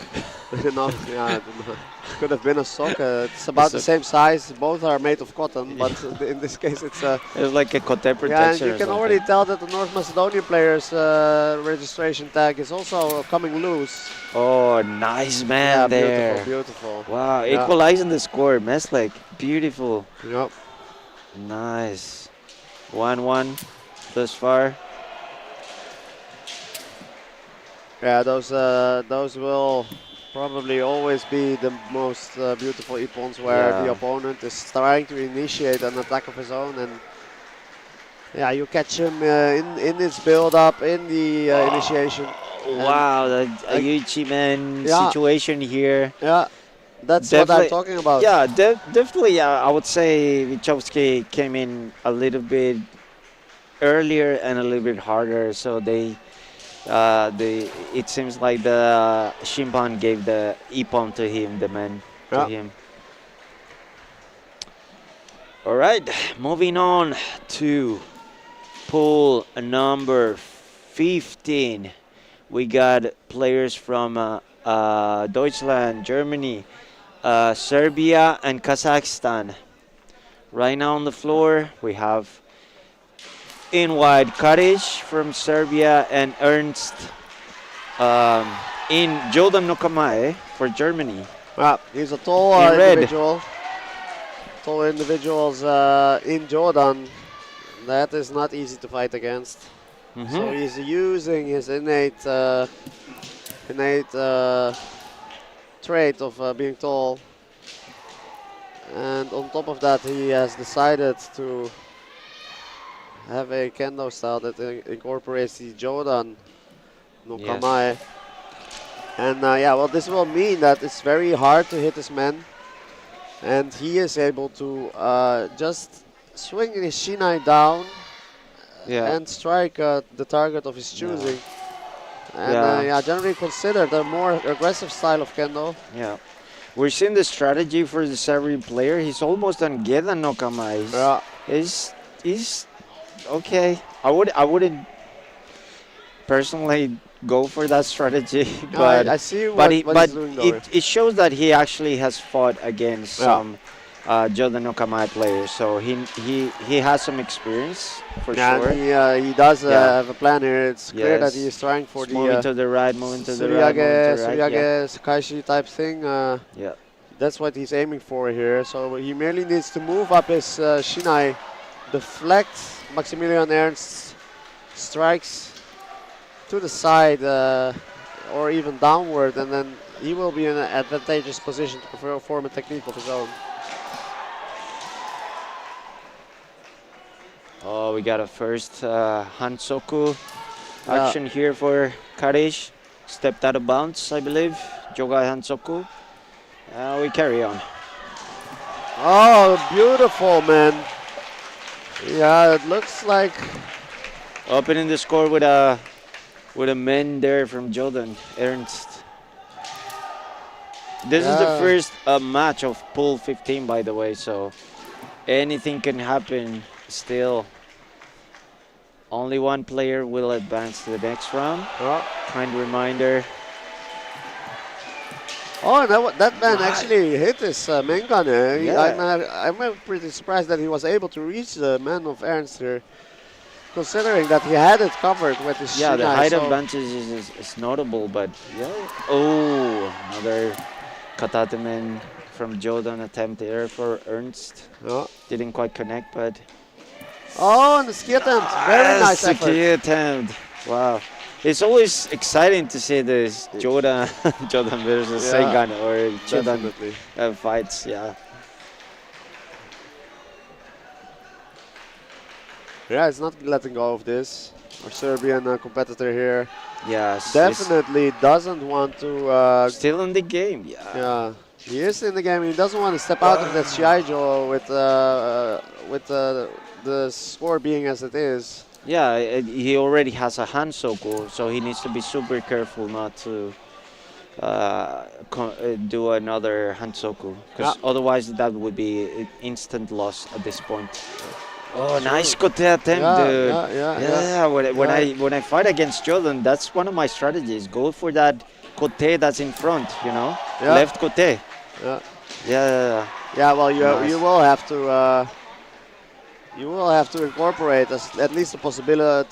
No, yeah, could have been a sock. It's about the same size. Both are made of cotton, but in this case, it's like a Kote protection. Yeah, and you can already tell that the North Macedonia player's registration tag is also coming loose. Oh, nice man there. Beautiful. Wow, equalizing the score. Meslek, beautiful. Yep. Nice. 1-1 thus far. Yeah, those will probably always be the most beautiful Ippons, where the opponent is trying to initiate an attack of his own, and you catch him in his build-up, in the initiation. Wow, the Ayuchi man situation here. Yeah, that's what I'm talking about. Yeah, definitely. I would say Bichovsky came in a little bit earlier and a little bit harder, so it seems like the Shimpan gave the Ippon to him, the man to him. All right, moving on to pool number 15. We got players from Deutschland, Germany, Serbia, and Kazakhstan. Right now on the floor, we have in white Karic from Serbia and Ernst in Jordan Nokamae for Germany. He's a tall individual. Tall individuals in Jordan. That is not easy to fight against. So he's using his innate trait of being tall, and on top of that, he has decided to have a kendo style that incorporates the Jordan no kamae. And yeah, well, this will mean that it's very hard to hit his man. And he is able to just swing his shinai down Yeah. and strike the target of his choosing. And Yeah. yeah, generally considered a more aggressive style of kendo. Yeah. We're seeing the strategy for the Serbian player. He's almost on Gedan no Kama. He's okay. I wouldn't personally go for that strategy, No, but I see but what he's doing though. it shows that he actually has fought against some Jordan Okamai players, so he has some experience for sure. And he does have a plan here. It's clear that Yes. he is trying for Just moving the to the right, moving to the right, moving to the right. Suriage, Sakaishi type thing. Yeah. That's what he's aiming for here. So he merely needs to move up his shinai, deflect Maximilian Ernst, strikes to the side or even downward, and then he will be in an advantageous position to perform a technique of his own. Oh, we got a first Hansoku action here for Karish. Stepped out of bounds, I believe. Jogai Hansoku. We carry on. Oh, beautiful, man. Yeah, it looks like... Opening the score with a man there from Jordan Ernst. This is the first match of pool 15, by the way, so anything can happen still. Only one player will advance to the next round. Kind reminder. Oh, that man actually hit his main gunner. Yeah. I'm pretty surprised that he was able to reach the man of Ernst here, considering that he had it covered with his Yeah, the shinai, height so advantage is notable, but yeah. Oh, another katatemen from Jordan attempt there for Ernst. Didn't quite connect, but... Oh, and the ski attempt. Very nice the effort. key attempt. Wow. It's always exciting to see this Jordan versus Seigan or Jordan fights, yeah. Yeah, it's not letting go of this. Our Serbian competitor here. Yes. Definitely doesn't want to... still in the game, yeah. Yeah, he is in the game. He doesn't want to step out of that Shiai-jo with the score being as it is. Yeah, he already has a Hansoku, so he needs to be super careful not to do another Hansoku, because otherwise that would be an instant loss at this point. Oh, nice kote attempt, dude. Yeah. When I fight against Jordan, that's one of my strategies. Go for that kote that's in front, you know, left kote. Yeah. Well, you Nice. you will have to. You will have to incorporate at least the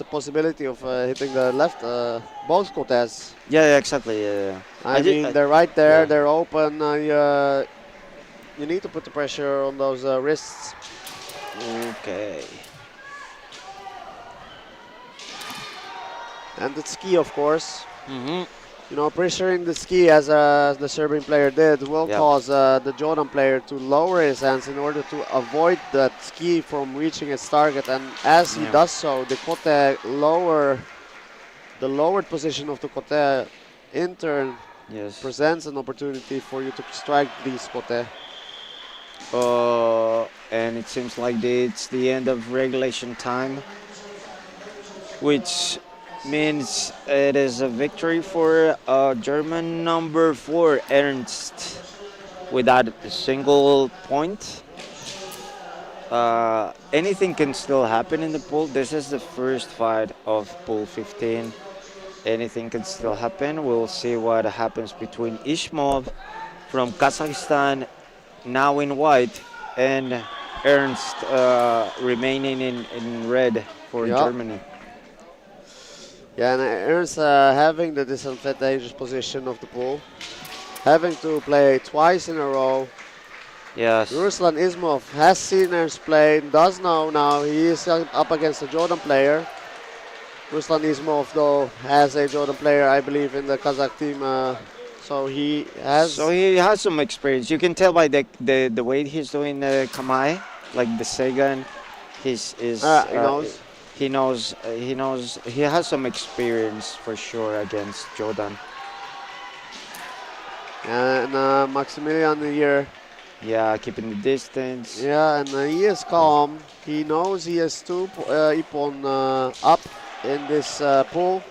possibility of hitting the left, both kotes. Yeah, exactly. Yeah. I mean, they're right there, they're open. You need to put the pressure on those wrists. Okay. And the ski, of course. Mm-hmm. You know, pressuring the ski as the Serbian player did will cause the Jordan player to lower his hands in order to avoid that ski from reaching its target. And as he does so, the kote the lowered position of the kote in turn presents an opportunity for you to strike these kote. And it seems like it's the end of regulation time, which means it is a victory for German number 4, Ernst, without a single point. Anything can still happen in the pool. This is the first fight of pool 15. Anything can still happen. We'll see what happens between Ishmov from Kazakhstan, now in white, and Ernst remaining in red for Germany. Yeah, and Ernst having the disadvantageous position of the pool, having to play twice in a row. Yes. Ruslan Ismov has seen Ernst play, does know now he is up against a Jordan player. Ruslan Ismov, though, has a Jordan player, I believe, in the Kazakh team. So he has some experience. You can tell by the way he's doing Kamai, like the Seigan. He knows. He has some experience for sure against Jordan. And Maximilian here. Yeah, keeping the distance. Yeah, and he is calm. He knows he has two Ippon up in this pool.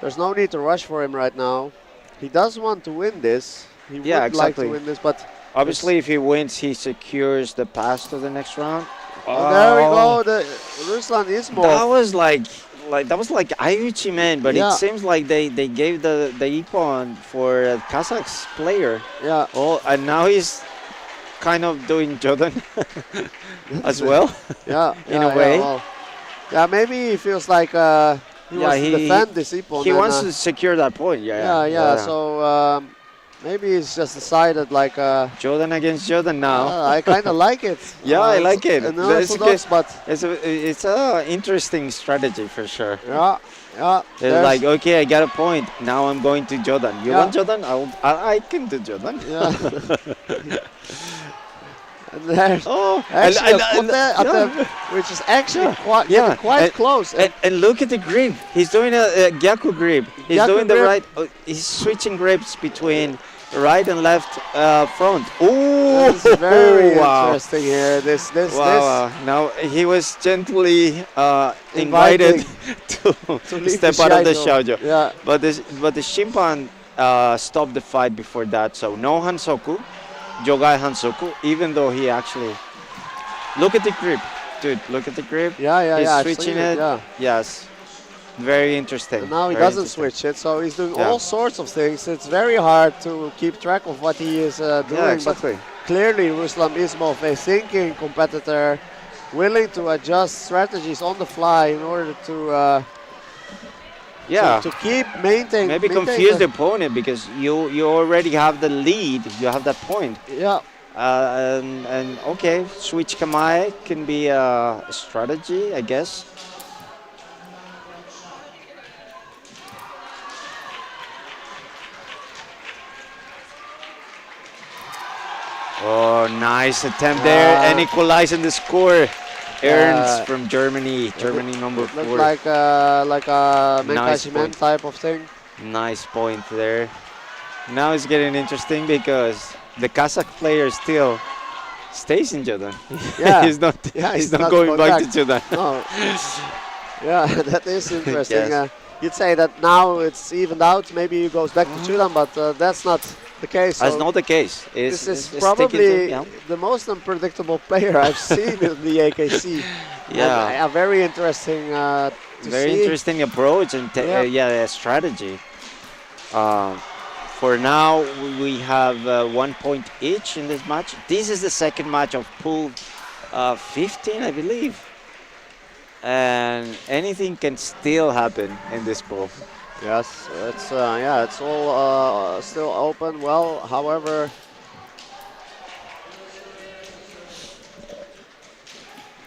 There's no need to rush for him right now. He does want to win this. He Yeah, would like exactly. to win this, but Obviously, if he wins, he secures the pass to the next round. there we go. The Ruslan Ismov. That was like Aiuchi, man. But Yeah. it seems like they gave the Ippon for a Kazakh's player. Yeah. Oh, and now he's kind of doing Jordan as well. Yeah, in yeah, a way. Yeah, well, yeah, maybe he feels like he Yeah, wants to defend this Ippon. He and, wants to secure that point. yeah. So maybe he's just decided like Jordan against Jordan now. I kind of like it. Yeah, I like it. An That's unorthodox, but It's a interesting strategy for sure. yeah. It's there's- like, okay, I got a point. Now I'm going to Jordan. You Yeah. want Jordan? I can do Jordan. Yeah. And there's Oh, actually and- a and- Kote attempt, which is actually quite, yeah, quite and- close. And look at the grip. He's doing a Gyaku grip. He's Gyaku doing the grip. right. He's switching grips between right and left front. Oh, This is very wow. interesting here. This. Wow. Now he was gently invited to leave step the out of the Shiai-jo. Shiai-jo. Yeah. But the Shimpan stopped the fight before that. So no Hansoku, Jogai Hansoku, even though he actually... Look at the grip. Dude, look at the grip. Yeah, He's I've switching seen it. Yeah. Yes. Very interesting. And now he Very doesn't interesting. switch it, so he's doing Yeah. all sorts of things. It's very hard to keep track of what he is doing. Yeah, exactly. But clearly, Ruslan Ismov, a thinking competitor, willing to adjust strategies on the fly in order to Yeah. to keep maintain. Maybe maintain confuse the opponent because you already have the lead. You have that point. Yeah. And okay, switch Kamae can be a strategy, I guess. Oh, nice attempt there and equalizing the score. Ernst from Germany, Germany number It looked 4. like a Nice Menkashimen point. type of thing. Nice point there. Now it's getting interesting because the Kazakh player still stays in Jordan. Yeah. he's not. Yeah, he's not going back to Jordan. No. Yeah, that is interesting. Yes. You'd say that now it's evened out. Maybe he goes back to Chudan, but that's not the case. That's So not the case. this is it's probably sticking to- yeah. the most unpredictable player I've seen in the AKC. Yeah. And, very interesting to Very see. interesting approach and Yeah. strategy. For now, we have 1 point each in this match. This is the second match of pool 15, I believe. And anything can still happen in this pool. Yes, it's it's all still open. Well, however,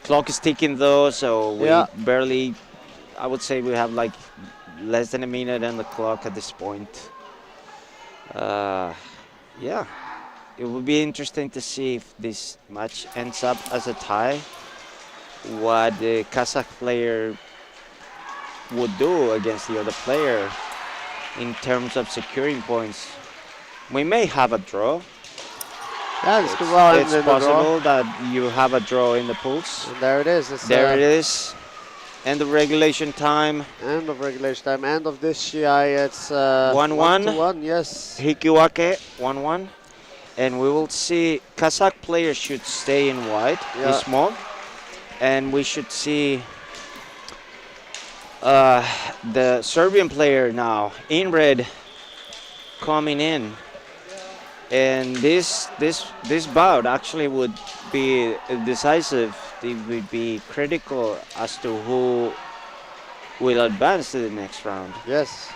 Clock is ticking though, so we Yeah. barely, I would say we have like less than a minute on the clock at this point. Yeah, it would be interesting to see if this match ends up as a tie. What the Kazakh player would do against the other player in terms of securing points. We may have a draw. yeah, this could well end It's in a draw. possible that you have a draw in the pools. And there it is. It's, There it is. End of regulation time. End of regulation time. End of this Shiai. It's 1-1. 1-1. Yes. Hikiwake 1-1. And we will see Kazakh players should stay in white, Yeah. Ismov. And we should see the Serbian player now in red coming in. And this bout actually would be decisive. It would be critical as to who will advance to the next round. Yes.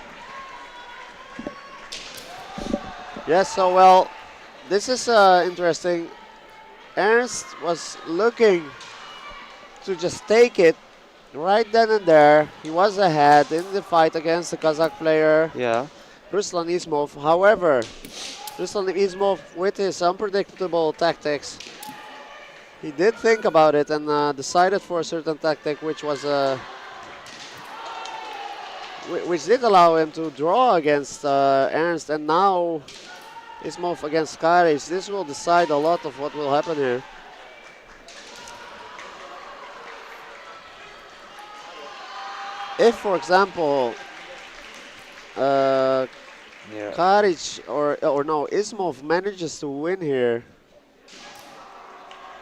Yes. So well, this is interesting. Ernst was looking to just take it right then and there. He was ahead in the fight against the Kazakh player Yeah. Ruslan Ismov. However, Ruslan Ismov, with his unpredictable tactics, he did think about it and decided for a certain tactic, which was which did allow him to draw against Ernst. And now Ismov against Karic. This will decide a lot of what will happen here. If, for example, Yeah. Karic or no, Ismov manages to win here,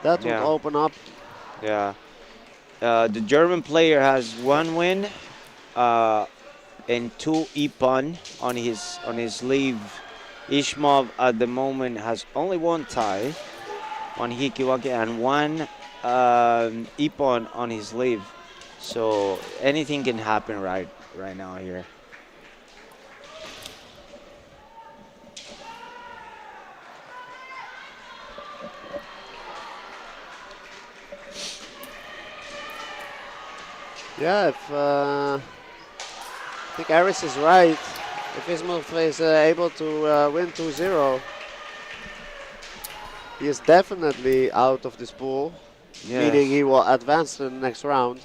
that would Yeah. open up. Yeah. The German player has 1 win and 2 ippon on his sleeve. Ismov at the moment has only 1 tie on Hikiwake and 1 ippon on his sleeve. So anything can happen right now here. Yeah, if I think Aris is right. If Ismov is able to win 2-0, he is definitely out of this pool, meaning he will advance to the next round.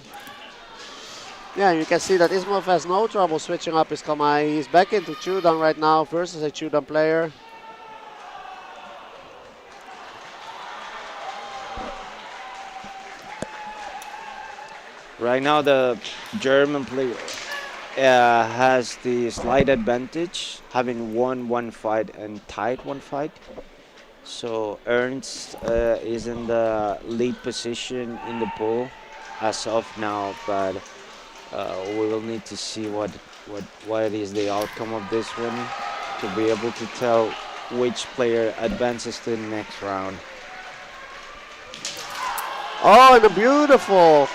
Yeah, you can see that Ismov has no trouble switching up his kamae. He's back into Chudan right now versus a Chudan player. Right now, the German player has the slight advantage, having won 1 fight and tied 1 fight. So Ernst is in the lead position in the pool as of now, but we will need to see what is the outcome of this one to be able to tell which player advances to the next round. Oh, and a beautiful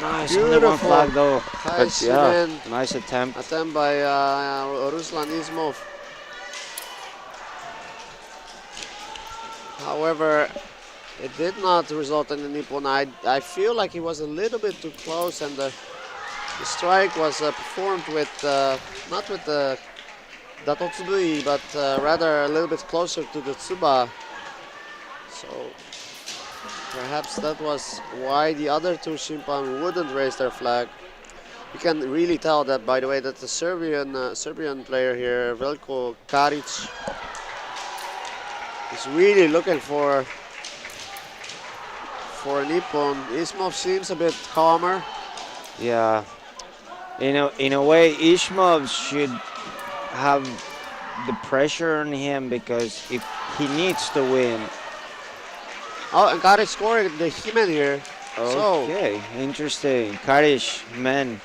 Nice, only 1 flag though. But Nice yeah, event. nice attempt. attempt by Ruslan Ismov. However, it did not result in a nippon. I feel like he was a little bit too close, and the strike was performed with not with the Datotsubui, but rather a little bit closer to the Tsuba. So perhaps that was why the other 2 Shimpan wouldn't raise their flag. You can really tell that, by the way, that the Serbian player here, Veljko Karic, is really looking for a nippon. Ismov seems a bit calmer. Yeah, in a way, Ismov should have the pressure on him because if he needs to win. Oh, and Karic scoring the Himen here. Okay, interesting. Karish, man,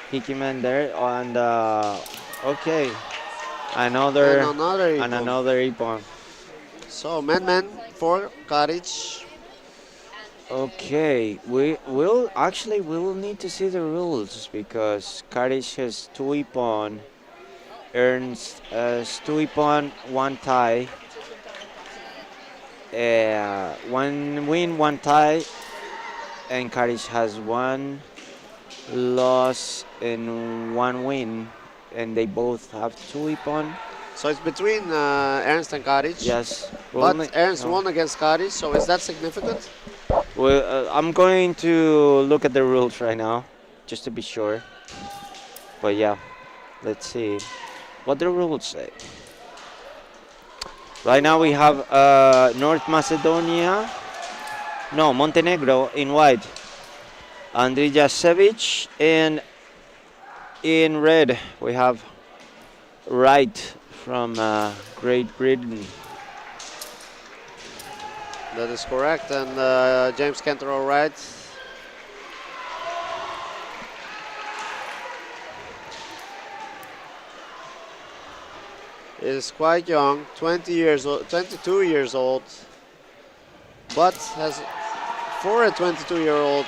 Hikiman there, and okay, another And another ippon. So men for Karic. Okay, we will need to see the rules because Karish has 2 ippon, Ernst has 2 ippon, 1 tie. 1 win, 1 tie, and Karic has 1 loss and 1 win, and they both have 2 ippon. So it's between Ernst and Karic. Yes, But Ernst won against Karic, so is that significant? Well, I'm going to look at the rules right now, just to be sure. But yeah, let's see what the rules say. Right now we have North Macedonia, no, Montenegro in white, Andrija Sevic, and in red we have Wright from Great Britain. That is correct, and James Cantor Wright. Is quite young, 22 years old, but has, for a 22-year-old,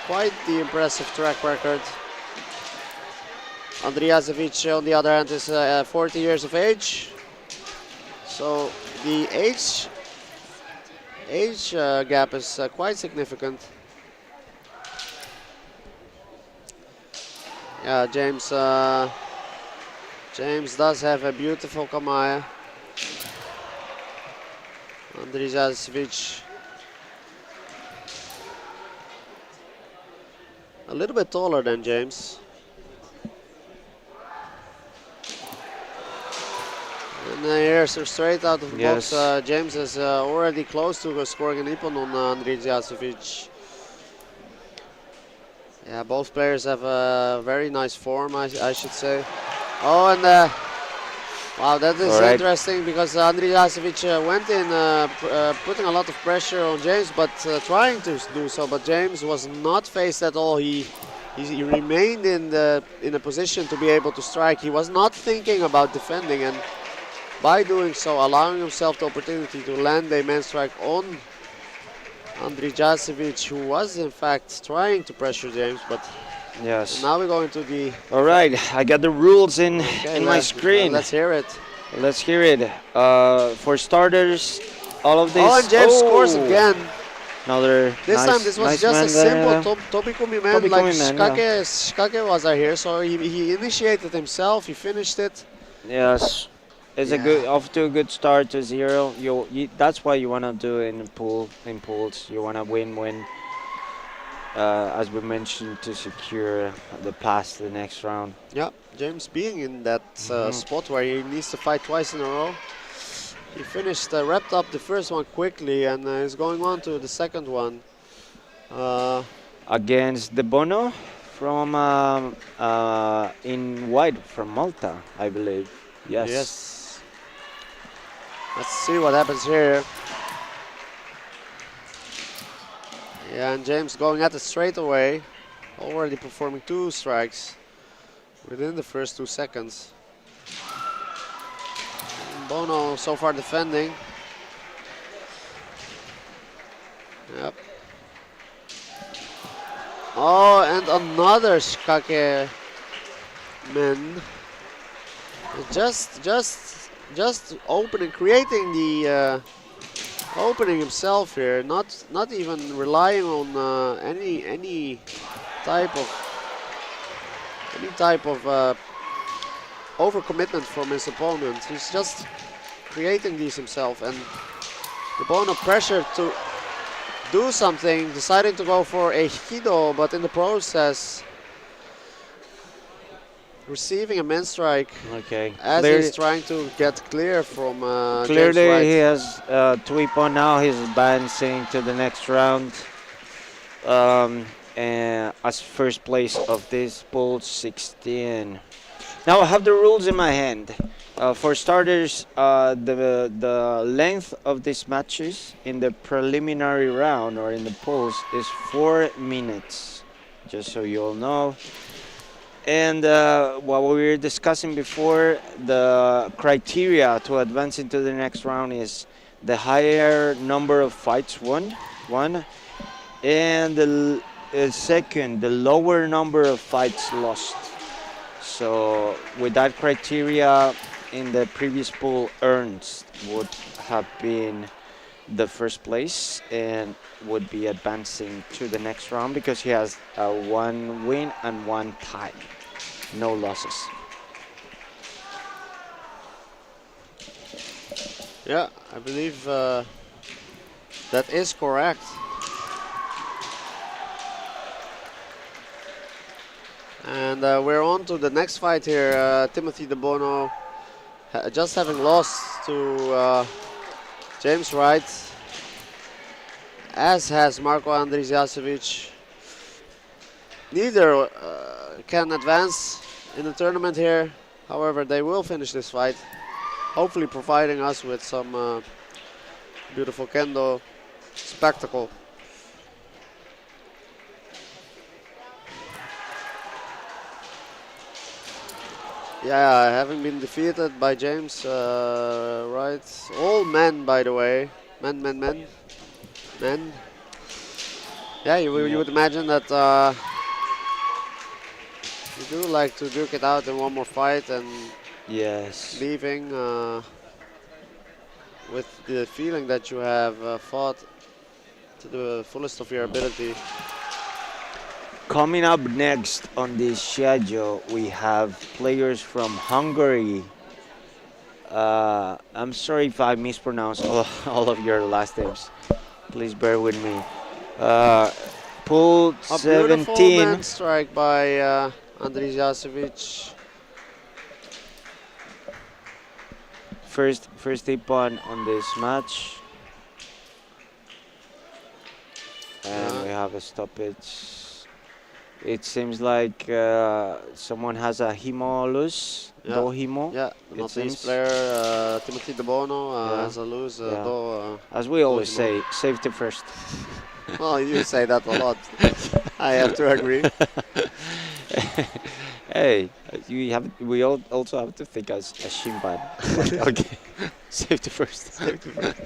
quite the impressive track record. Andrijasevic, on the other hand, is 40 years of age, so the age gap is quite significant. Yeah, James does have a beautiful kamae. Andrijasevic a little bit taller than James. And And here, so straight out of the Yes. box, James is already close to scoring an ippon on Andrei Jasevic. Yeah, both players have a very nice form, I should say. Oh, and wow, that is All right. interesting because Andrei Jasevic went in putting a lot of pressure on James, but trying to do so. But James was not phased at all. He remained in a position to be able to strike. He was not thinking about defending, and by doing so, allowing himself the opportunity to land a man strike on Andrei Jasevic, who was in fact trying to pressure James, but Yes. now we're going to the... All right, I got the rules in my let's- screen. Let's hear it. Let's hear it. For starters, all of this. Oh, and James scores again. Another. This nice, time this was nice just man a simple there. Tobikumi man, like Tobikumi man, yeah. Shikake was here, so he initiated himself, he finished it. Yes, it's a Yeah. good off to a good start to 0. You that's what you wanna do in pools. You wanna win. As we mentioned, to secure the pass to the next round. Yeah, James being in that spot where he needs to fight twice in a row. He finished, wrapped up the first one quickly, and is going on to the second one. Against De Bono from in white from Malta, I believe. Yes. Yes. Let's see what happens here. Yeah, and James going at it straight away. Already performing 2 strikes within the first 2 seconds. Bono so far defending. Yep. Oh, and another Shikake man. Just opening, creating the opening himself here. Not even relying on any type of overcommitment from his opponent. He's just creating these himself, and the Bono pressure to do something, deciding to go for a Hido, but in the process receiving a men strike Okay. as Clear- he's trying to get clear from Clearly, James Wright. he has 2 ippon now. He's advancing to the next round. And as first place of this pool 16. Now I have the rules in my hand. For starters, the length of these matches in the preliminary round or in the polls is 4 minutes, just so you all know. And what we were discussing before, the criteria to advance into the next round is the higher number of fights won, and the second, the lower number of fights lost. So with that criteria, in the previous pool, Ernst would have been the first place and would be advancing to the next round because he has 1 win and 1 tie. No losses. Yeah, I believe that is correct. And we're on to the next fight here. Timothy De Bono, just having lost to James Wright, as has Marko Andrijasevic. Neither can advance in the tournament here. However, they will finish this fight, hopefully providing us with some beautiful kendo spectacle. Yeah, having been defeated by James Wright. All men, by the way. Men. Yeah, you would imagine that you do like to duke it out in one more fight and Yes. leaving with the feeling that you have fought to the fullest of your ability. Coming up next on this Shiai-jo, we have players from Hungary. I'm sorry if I mispronounce all of your last names. Please bear with me. Pool A beautiful 17. man strike by Andrijasevic. first ippon on this match. And we have a stoppage. It seems like someone has a himo loose, do himo. Yeah, it not seems. least player Timothy De Bono has a loose Yeah. do. As we always himo. say, safety first. Well, you say that a lot. I have to agree. Hey, we also have to think as a shimpan. Okay, safety first. Safety first.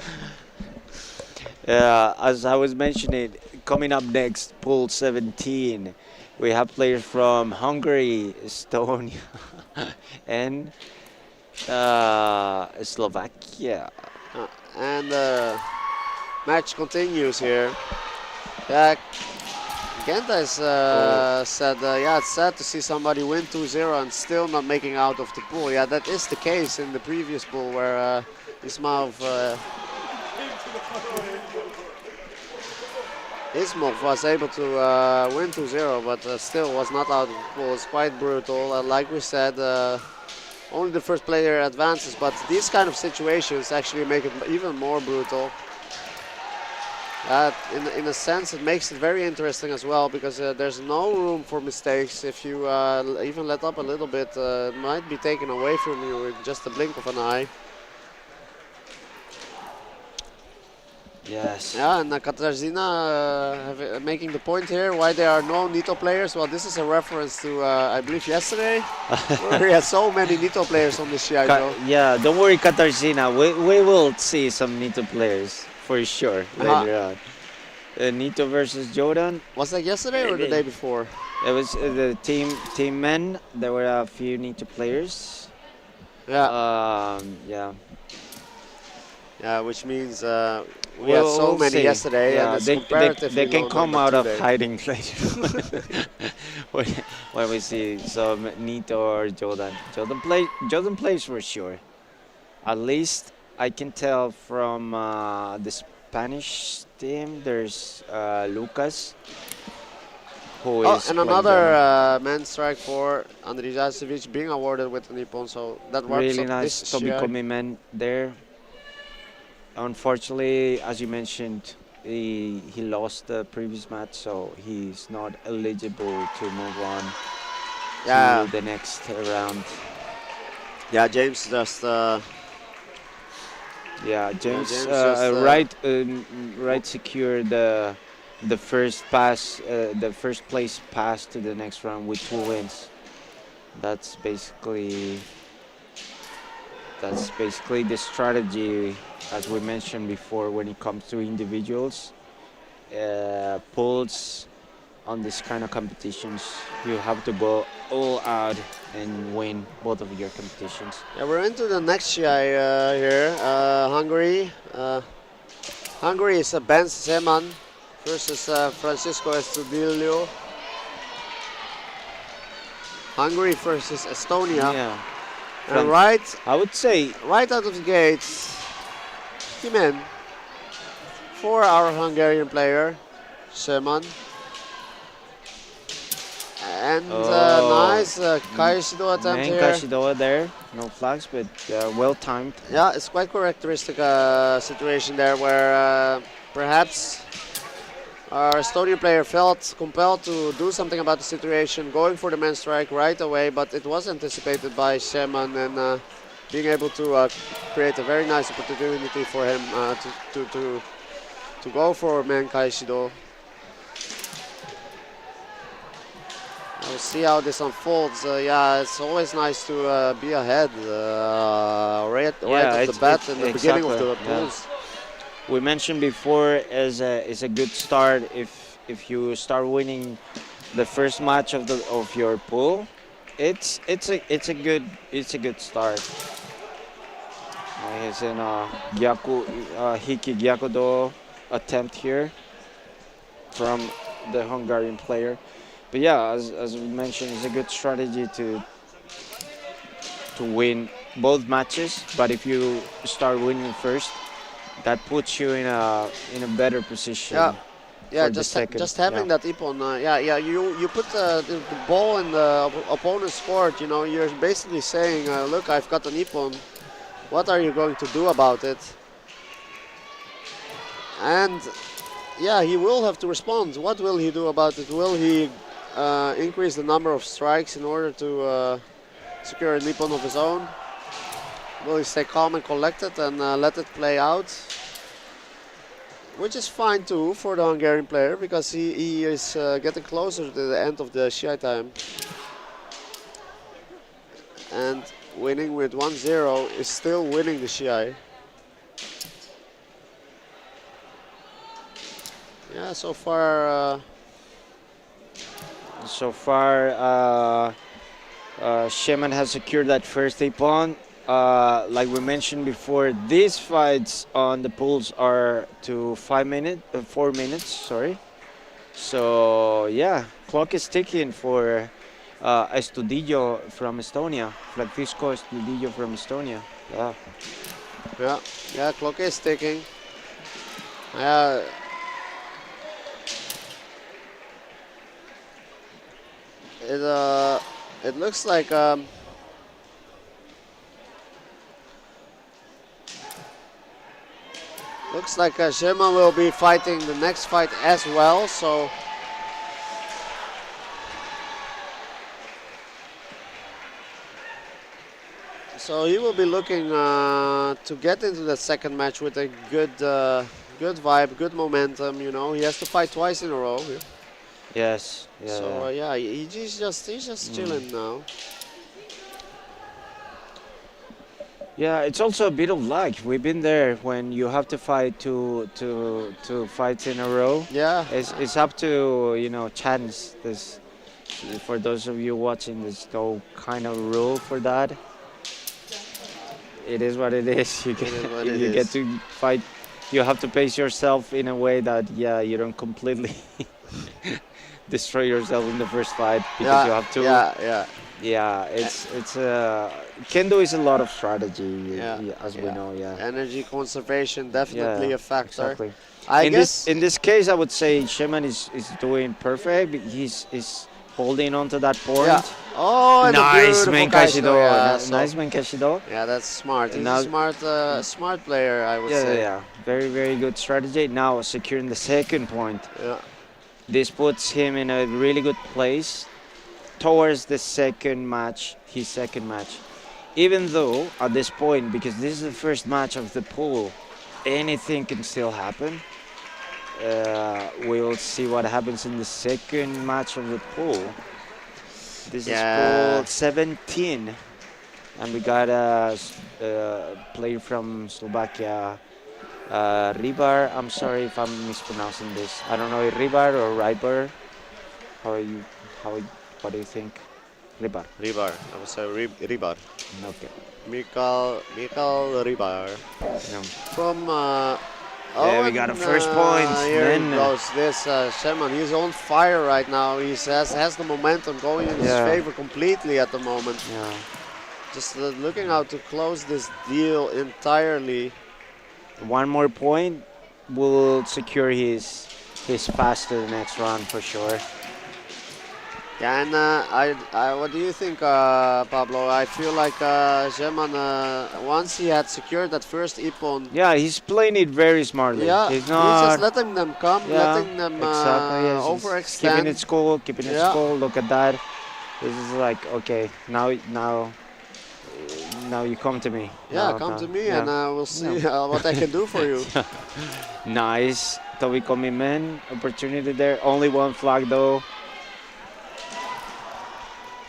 As I was mentioning, coming up next, pool 17, we have players from Hungary, Estonia, and Slovakia. And match continues here. Yeah, Genta has said, yeah, it's sad to see somebody win 2-0 and still not making out of the pool. Yeah, that is the case in the previous pool where Ismail was able to win 2-0, but still was not out of the pool. It's quite brutal. Like we said, only the first player advances, but these kind of situations actually make it even more brutal. In a sense, it makes it very interesting as well, because there's no room for mistakes. If you even let up a little bit, it might be taken away from you in just a blink of an eye. Yes. Yeah, and Katarzyna making the point here why there are no Nito players. Well, this is a reference to, I believe, yesterday, where we had so many Nito players on the Shiai-jo. Yeah, don't worry, Katarzyna. We will see some Nito players for sure later on. Nito versus Jordan. Was that yesterday or the day before? It was the team men. There were a few Nito players. Yeah. Yeah. Which means we had so many see. yesterday, Yeah, and it's they comparatively can low come number out of today. hiding later when we see some Nito or Jordan. Jordan plays for sure. At least I can tell from the Spanish team. There's Lucas, who is and playing another men's strike for Andriy Zasevic being awarded with an ippon, so that wraps really up nice this Toby Shiai. commitment there. Unfortunately, as you mentioned, he lost the previous match, so he's not eligible to move on to the next round. Yeah, James just James just, right secured the first pass, the first place pass to the next round with 2 wins. That's basically the strategy, as we mentioned before, when it comes to individuals. Pools on this kind of competitions, you have to go all out and win both of your competitions. Yeah, we're into the next Shiai here. Hungary. Hungary is Ben Seman versus Francisco Estudillo. Hungary versus Estonia. Yeah. And I would say right out of the gates, came in for our Hungarian player, Seman. And nice Kaishido attempt main here. Kashidoa there, no flags, but well timed. Yeah, it's quite characteristic situation there where perhaps our Estonian player felt compelled to do something about the situation, going for the men's strike right away, but it was anticipated by Sheman and being able to create a very nice opportunity for him to go for men Kaishido. We'll see how this unfolds. Yeah, it's always nice to be ahead right off the bat in the beginning of the pools. We mentioned before is a good start if you start winning the first match of your pool. It's a good start. He's in a Hiki Gyakudo attempt here from the Hungarian player. But yeah, as we mentioned, it's a good strategy to win both matches. But if you start winning first, that puts you in a better position. Yeah, just having that ippon. You put the ball in the opponent's court. You know, you're basically saying, look, I've got an ippon. what are you going to do about it? And yeah, he will have to respond. What will he do about it? Will he increase the number of strikes in order to secure a nippon of his own? Will he stay calm and collected and let it play out? Which is fine too for the Hungarian player, because he is getting closer to the end of the Shiai time. And winning with 1-0 is still winning the Shiai. Yeah, so far... Sheman has secured that first ippon. Like we mentioned before, these fights on the pools are to 4 minutes, sorry. So yeah, clock is ticking for Estudillo from Estonia, Francisco Estudillo from Estonia. Yeah, clock is ticking. It looks like Shema will be fighting the next fight as well. So he will be looking to get into the second match with a good vibe, good momentum. You know, he has to fight twice in a row. Yes. Yeah. So yeah, he's just chilling now. Yeah, it's also a bit of luck. We've been there when you have to fight two fights in a row. Yeah. It's up to, chance. This, for those of you watching, there's no kind of rule for that. It is what it is. You get to fight. You have to pace yourself in a way that you don't completely destroy yourself in the first fight, because you have to. Yeah, it's Kendo is a lot of strategy, as we know. Yeah, energy conservation definitely a factor. Exactly. I guess in this case, I would say Sheman is doing perfect. He's holding on to that point. Yeah. Oh, and nice man Kashido. Nice man Kashido. Yeah, that's smart. He's now, a smart player, I would say. Yeah, very, very good strategy. Now securing the second point. Yeah. This puts him in a really good place towards the second match, his second match. Even though at this point, because this is the first match of the pool, anything can still happen. We'll see what happens in the second match of the pool. This is pool 17, and we got a player from Slovakia, Rybar. I'm sorry if I'm mispronouncing this. I don't know if Rybar or Rybar. What do you think? Rybar. I would say Rybar. Okay. Mikhail Rybar. Yeah. From we got a first point. Here he goes. This Sheman, he's on fire right now. He has the momentum going in his favor completely at the moment. Yeah. Just looking out to close this deal entirely. One more point will secure his pass to the next round for sure. Yeah, and what do you think, Pablo? I feel like Sheman, once he had secured that first ippon. Yeah, he's playing it very smartly. Yeah, he's not just letting them come, letting them overextend. Keeping it cool. Look at that. This is like, okay, now you come to me. Yeah, come to me, and we'll see what I can do for you. Nice. Toby commitment opportunity there. Only one flag though.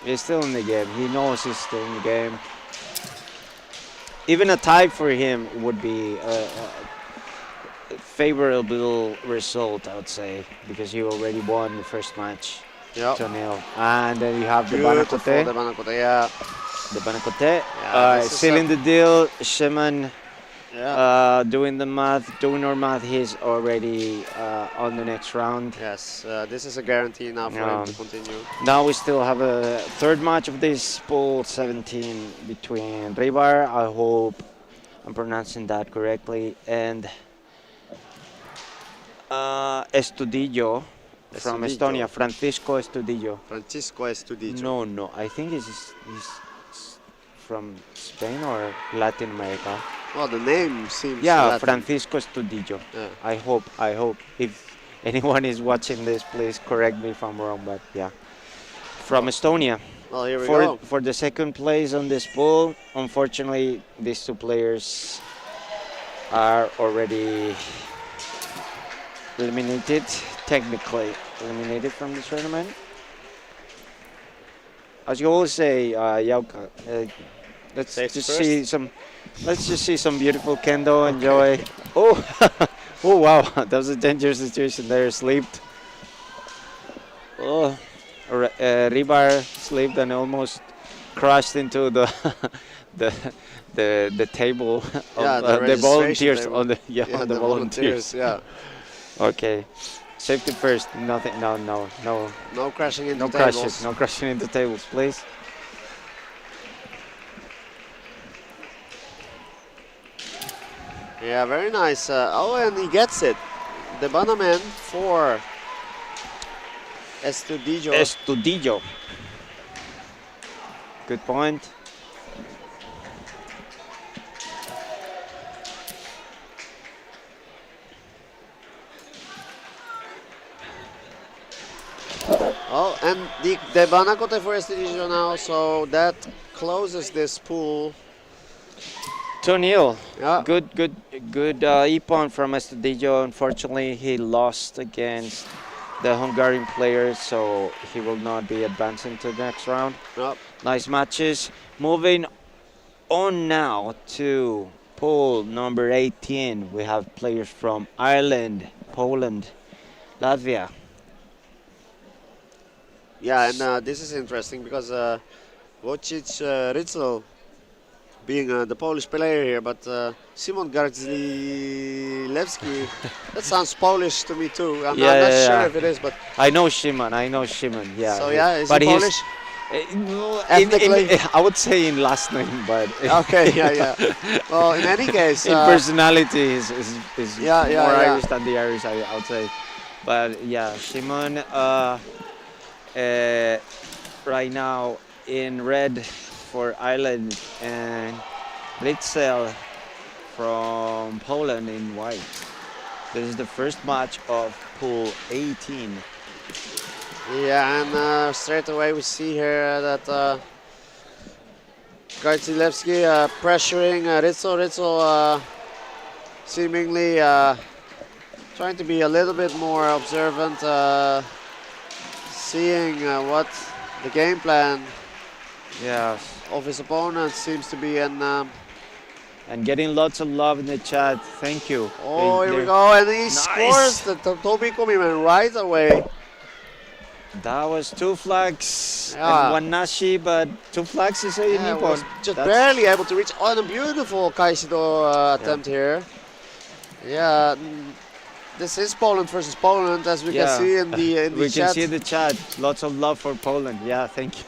He's still in the game. He knows he's still in the game. Even a tie for him would be a favorable result, I would say, because he already won the first match. Yep. 2-0. And then you have the Banakote. The Banakote, yeah. The Banakote. Sealing the deal. Sheman doing our math. He's already on the next round. Yes, this is a guarantee now for him to continue. Now we still have a third match of this pool 17 between Rybar, I hope I'm pronouncing that correctly, and Estudillo from Estonia, Francisco Estudillo. No, I think he's from Spain or Latin America. Well, the name seems Yeah, Latin. Francisco Estudillo. Yeah. I hope. If anyone is watching this, please correct me if I'm wrong, but yeah. From Estonia. Well, here we go. For the second place on this pool, unfortunately, these two players are already eliminated, technically eliminated from the tournament. As you always say, Jauka, let's Safety just first. see some. Let's just see some beautiful kendo. Enjoy. Oh, oh wow, that was a dangerous situation there. Slipped. Oh, rebar slipped and almost crashed into the the table of Yeah, the registration volunteers table. on the volunteers. Yeah. Okay, safety first. Nothing. No. No crashing into No tables. crashes. No crashing into tables, please. Yeah, very nice. Oh, and he gets it. The Banaman for Estudillo. Estudillo. Good point. Oh, and the Banakote for Estudillo now, so that closes this pool. 2-0. Yeah. Good e-pawn from Estudillo. Unfortunately, he lost against the Hungarian players, so he will not be advancing to the next round. Yep. Nice matches. Moving on now to pool number 18. We have players from Ireland, Poland, Latvia. Yeah, and this is interesting because Wojciech Ritzel being the Polish player here, but Simon Gardzilewski, that sounds Polish to me too. I'm not sure if it is, but I know Shimon, yeah. so yeah, is but he he's- Polish? in, I would say in last name, but Okay, yeah. Well, in any case, in personality is Yeah, yeah, more yeah. Irish than the Irish, I would say. But yeah, Shimon right now in red for Ireland and Ritzel from Poland in white. This is the first match of pool 18. yeah, and straight away we see here that Gardzilewski pressuring Ritzel. Ritzel seemingly trying to be a little bit more observant, seeing what the game plan Yes. of his opponent seems to be. And And getting lots of love in the chat. Thank you. oh, They- here we they're- go, and he Nice. scores the Toby Komiman right away. That was 2 flags Yeah. and 1 nashi, but 2 flags is a Yeah, unique was one. just That's- barely able to reach on a beautiful Kaishido attempt here. Yeah, this is Poland versus Poland, as we can Yeah. see in the We can chat. see in the chat. Lots of love for Poland. Yeah, thank you.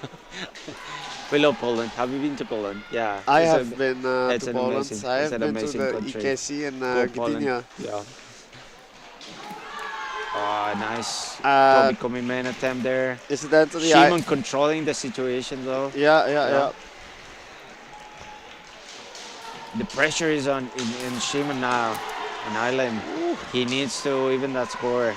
We love Poland. Have you been to Poland? Yeah. I it's have a- been it's to an Poland. amazing- I it's have an been to amazing the country. EKC in Poland. Gdynia. Yeah. Oh, nice. Uh, Toby Komimen attempt there. Incidentally, Shimon controlling the situation though. yeah. The pressure is on in Shimon now, in Ireland. He needs to even that score.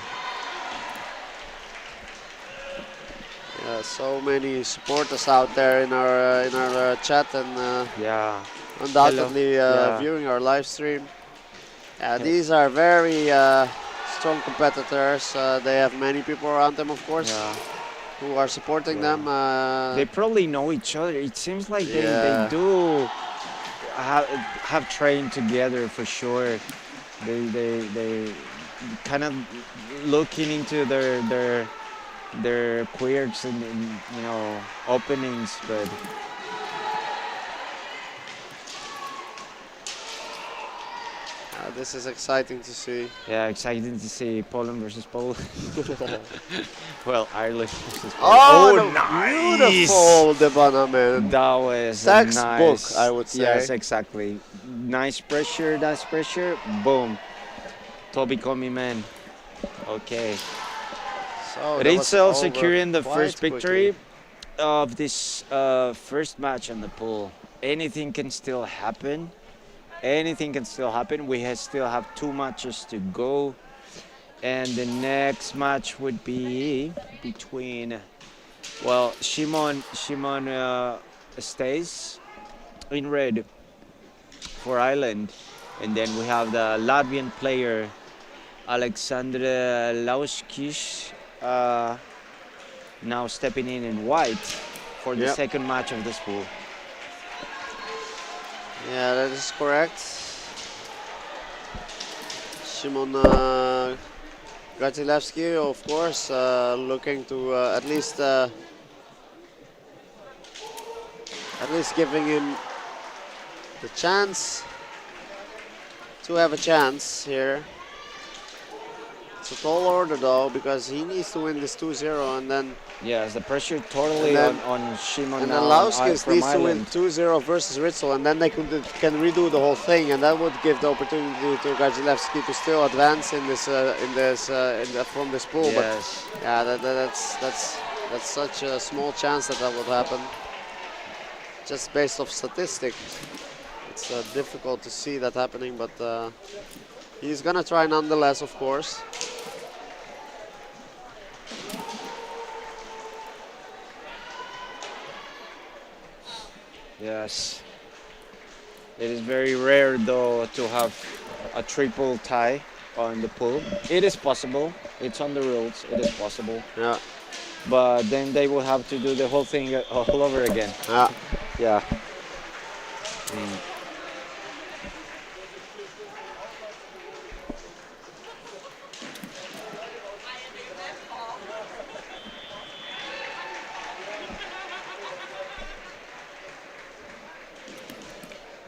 Yeah, so many supporters out there in our chat and Yeah. undoubtedly Hello. Yeah. viewing our live stream. Yeah, these are very strong competitors. They have many people around them, of course, Yeah. who are supporting Yeah. them. They probably know each other. It seems like Yeah. they do have trained together for sure. They kind of looking into their quirks and openings, but this is exciting to see. yeah, exciting to see Poland versus Poland. Well, Ireland versus Oh, Poland. beautiful Debana, man. That was Textbook, nice. I would say. Yes, exactly. Nice pressure, Boom. Toby Komimen. Okay. So that was Ritzel over securing the quite first quickly. victory of this first match in the pool. anything can still happen. Anything can still happen. Still have 2 matches to go. And the next match would be between, well, Shimon stays in red for Ireland. And then we have the Latvian player, Alexandra Lauskis, now stepping in white for the second match of this pool. Yeah, that is correct. Szymon Gatilewski, of course, looking to at least giving him the chance to have a chance here. It's a tall order though, because he needs to win this 2-0 and then... Yes, the pressure totally on Szymon. And then Lauskis needs to win 2-0 versus Ritzel, and then they can redo the whole thing, and that would give the opportunity to Garzilewski to still advance from this pool. Yes. But yeah, that's such a small chance that would happen. Just based off statistics, it's difficult to see that happening, but he's gonna try nonetheless, of course. Yes. It is very rare though to have a triple tie on the pool. It is possible. It's on the rules. It is possible. Yeah. But then they will have to do the whole thing all over again. Yeah. Yeah.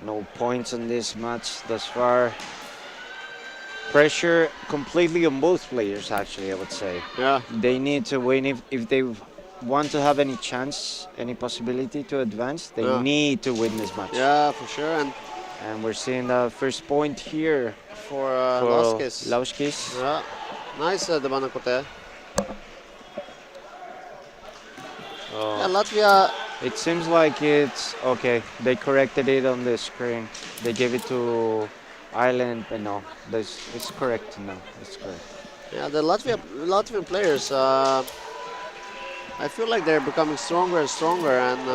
No points in this match thus far. Pressure completely on both players, actually, I would say. Yeah. They need to win if they want to have any chance, any possibility to advance. They need to win this match. Yeah, for sure. And we're seeing the first point here for Lauskis. Yeah. Nice, Debanakote. Yeah, Latvia. It seems like it's okay. They corrected it on the screen. They gave it to Ireland, but no, it's correct. No, it's correct. Yeah, the Latvian players. I feel like they're becoming stronger and stronger, and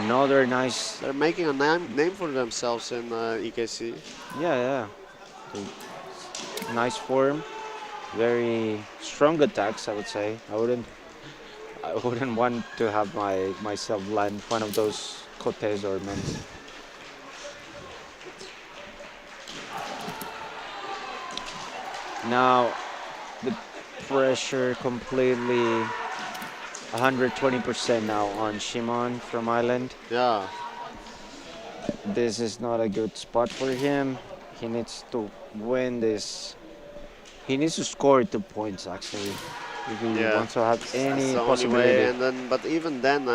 another nice. They're making a name for themselves in EKC. Yeah. Nice form, very strong attacks. I would say. I wouldn't want to have myself land one of those kotes or men's. Now the pressure completely 120% now on Szymon from Ireland. Yeah. This is not a good spot for him. He needs to win this. He needs to score 2 points actually. If he wants to have any possibility. Way, and then, but even then,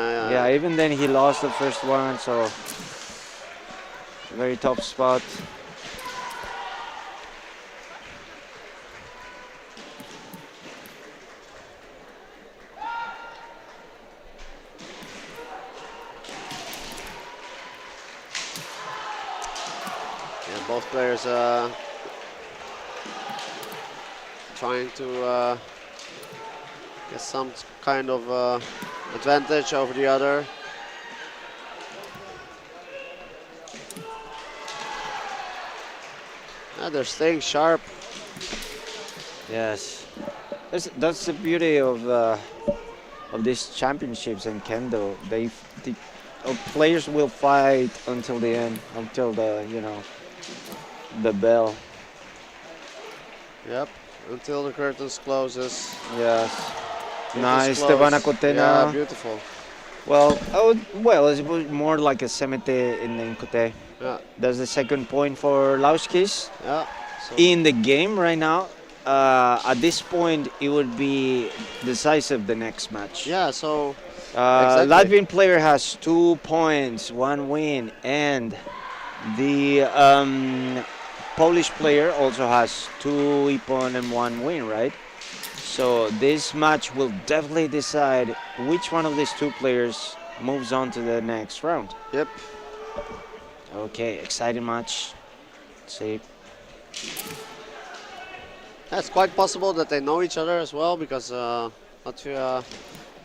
even then he lost the first one, so very tough spot. Yeah, both players trying to get some kind of advantage over the other. Yeah, they're staying sharp. Yes, that's the beauty of these championships in Kendo. The players will fight until the end, until the bell. Yep, until the curtains closes. Yes. Nice, Stevanakote now. now. Yeah, beautiful. Well, it's more like a semete in kote. Yeah. That's the second point for Lauskis. Yeah. So In the game right now, at this point, it would be decisive the next match. yeah, so Latvian exactly. player has 2 points, 1 win, and the Polish player also has 2 ippon and 1 win, right? So this match will definitely decide which one of these 2 players moves on to the next round. Yep. Okay, exciting match. See. It's quite possible that they know each other as well, because Latvia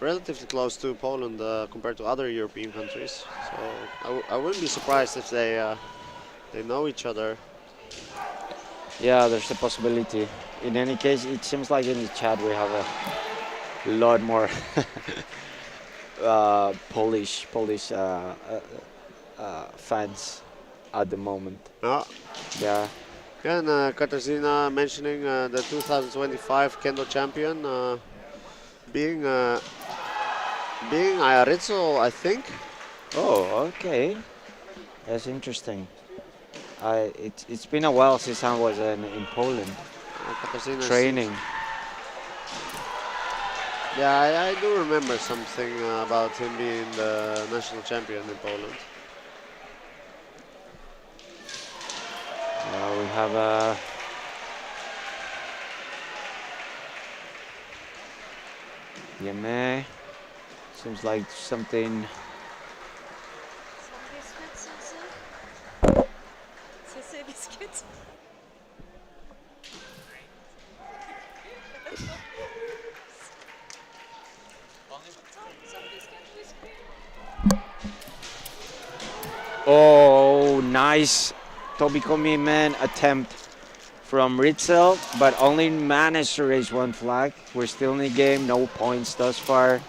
relatively close to Poland compared to other European countries. So I wouldn't be surprised if they know each other. Yeah, there's a possibility. In any case, it seems like in the chat we have a lot more Polish fans at the moment. Yeah. Yeah. And Katarzyna mentioning the 2025 Kendo champion being Ritzel, I think. Oh, okay. That's interesting. It's been a while since I was in Poland Katarzyna training. Yeah, I do remember something about him being the national champion in Poland. We have a Yeme. Seems like something. Oh, nice Tobikomi man attempt from Ritzel, but only managed to raise one flag. We're still in the game, no points thus far.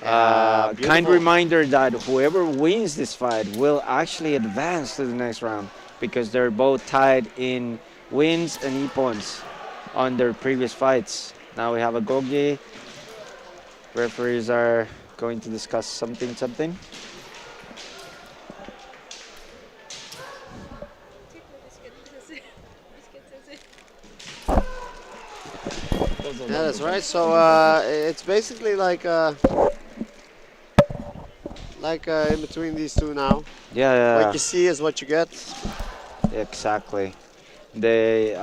Kind Beautiful. reminder that whoever wins this fight will actually advance to the next round, because they're both tied in wins and e-points on their previous fights. Now we have a Gogi. Referees are going to discuss something. Yeah, that's right. So it's basically like in between these two now. Yeah. What you see is what you get. Exactly. They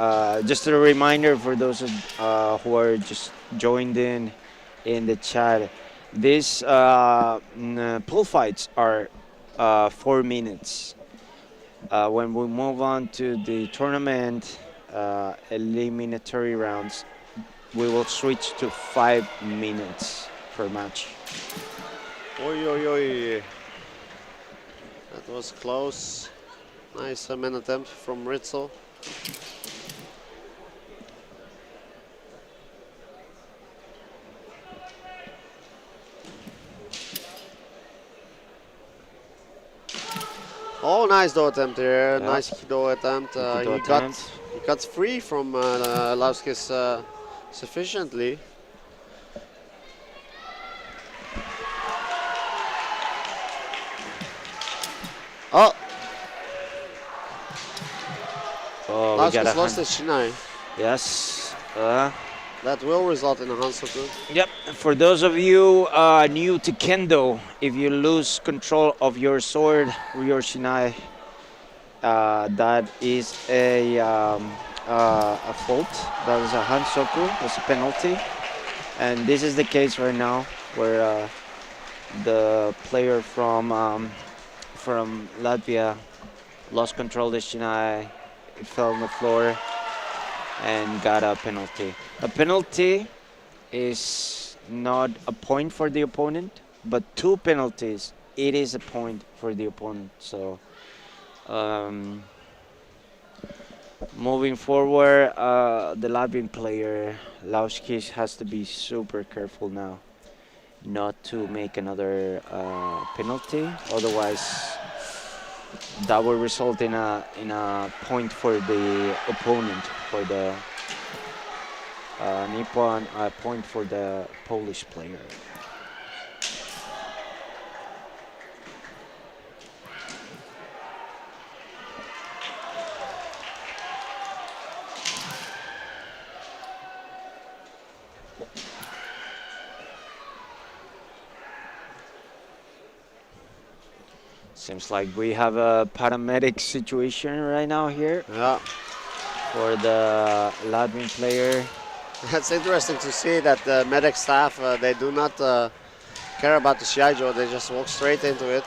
just a reminder for those who are just joined in the chat. These pool fights are 4 minutes. When we move on to the tournament eliminatory rounds, we will switch to 5 minutes per match. Oi, oi, oi. That was close. Nice man attempt from Ritzel. Oh, nice do attempt here. Yeah. Nice do attempt. He got free from Lauskis sufficiently. Oh, Oh, we got Lauskis a lost his Shinai. yes. That will result in a Hansoku. Yep. For those of you new to Kendo, if you lose control of your sword or your Shinai, that is a fault. That is a Hansoku. That's a penalty. And this is the case right now, where the player from Latvia lost control of the Shinai, it fell on the floor, and got a penalty. A penalty is not a point for the opponent, but 2 penalties, it is a point for the opponent. So moving forward, the Latvian player Lauskis has to be super careful now not to make another penalty, otherwise that will result in a point for the opponent, for the Nippon, a point for the Polish player. Seems like we have a paramedic situation right now here Yeah. for the Latvian player. That's interesting to see that the medic staff, they do not care about the Shiai-jo, they just walk straight into it.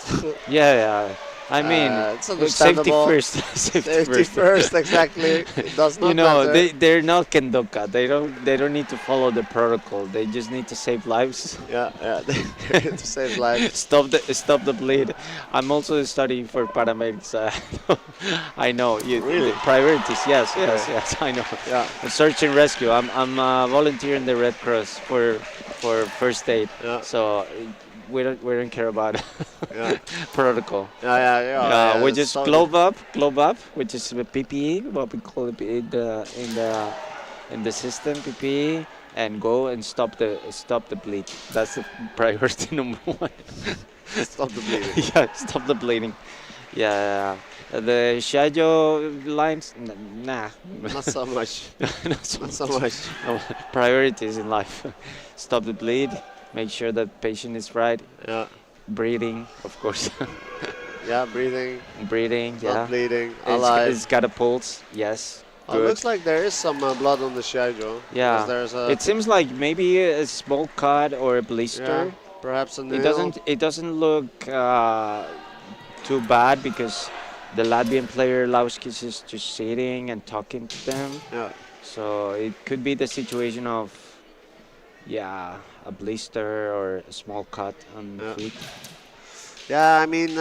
Yeah, I mean, It's safety understandable. first. Safety first, exactly. It does not You know, matter. they're not kendoka. They don't need to follow the protocol. They just need to save lives. Yeah, yeah. To save lives. Stop the bleed. I'm also studying for paramedics. I know Really? the priorities. Yes, yes, Okay. yes. I know. Yeah. Search and rescue. I'm volunteering the Red Cross for first aid. Yeah. So we don't care about Yeah. protocol. Yeah. We it's just so glove up, which is the PPE, what we call it in the system PPE, and go and stop the bleed. That's the priority number one. Stop the bleeding. Yeah, stop the bleeding. Yeah, the Shiai-jo lines, nah, Not so much. not so Not so much. much. No, priorities in life. Stop the bleed. Make sure that patient is right. Yeah. Breathing, of course. Yeah, breathing, Breathing, not yeah. bleeding, It's alive. got a pulse, yes. Oh, it looks like there is some blood on the Shiai-jo. Yeah. There's a, It seems like maybe a small cut or a yeah, blister. perhaps a nail. It doesn't look too bad because the Latvian player Lauskis is just sitting and talking to them. Yeah. So it could be the situation of a blister or a small cut on the Yeah. feet. Yeah, I mean,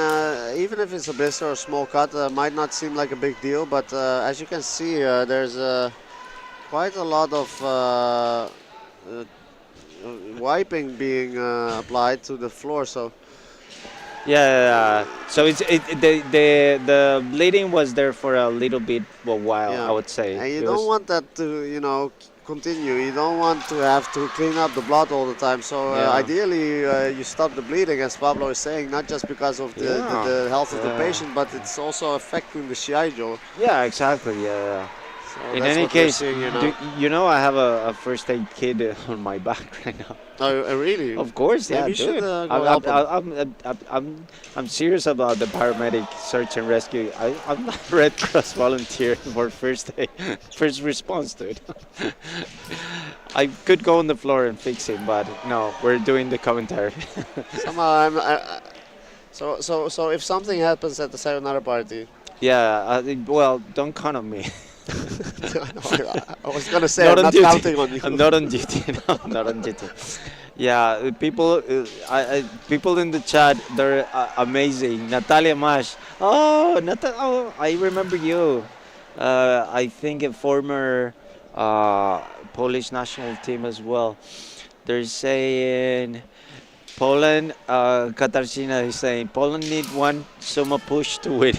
even if it's a blister or small cut, might not seem like a big deal, but as you can see, there's quite a lot of wiping being applied to the floor. So Yeah. So the bleeding was there for a little bit, a while, yeah, I would say. and you It don't was- want that to, continue. You don't want to have to clean up the blood all the time. So Yeah. ideally, you stop the bleeding, as Pablo is saying, not just because of Yeah. the health of the Yeah. patient, but it's also affecting the Shiai-jo. Yeah, exactly. Yeah. So In that's any what we're case, seeing here now. I have a first aid kit on my back right now. Oh, really? Of course, yeah, Maybe you should, dude. go help I'm serious about the paramedic search and rescue. I'm not a Red Cross volunteer for first response, dude. I could go on the floor and fix him, but no, we're doing the commentary. Somehow so if something happens at the sayonara party, Yeah, well, don't count on me. I was gonna say I'm not duty. counting on you. I'm not on duty. No, not on duty. Yeah, people in the chat, they're amazing. Natalia Mash. Oh, I remember you. I think a former Polish national team as well. They're saying Poland, Katarzyna is saying Poland need one Suma push to win.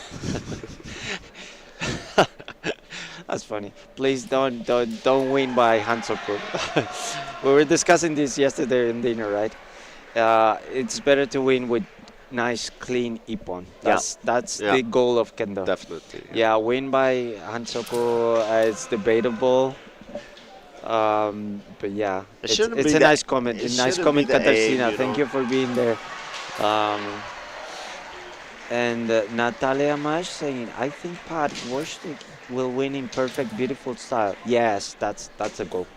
That's funny. Please don't win by Hansoku. We were discussing this yesterday in dinner, right? It's better to win with nice, clean ippon. That's Yeah. the goal of kendo. Definitely. Yeah, win by Hansoku is debatable. But yeah, It it's shouldn't a be the- nice comment. it A nice shouldn't comment, be the aim, Katarzyna. you Thank know. you for being there. And Natalia Mash saying, I think Pat Washtik will win in perfect, beautiful style. Yes, that's a goal.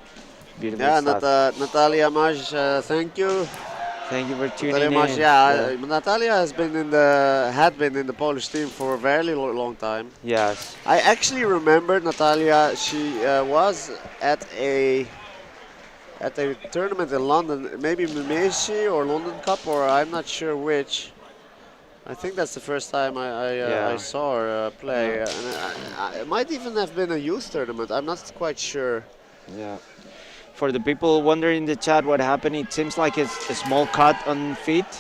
Beautiful Yeah, style. Natalia Maj, thank you. Thank you for tuning Natalia Maj, in. yeah, Natalia had been in the Polish team for a very long time. Yes. I actually remember Natalia. She was at a tournament in London, maybe Mimeshi or London Cup, or I'm not sure which. I think that's the first time I Yeah. saw her play. Yeah. And it might even have been a youth tournament. I'm not quite sure. Yeah. For the people wondering in the chat what happened, it seems like it's a small cut on feet,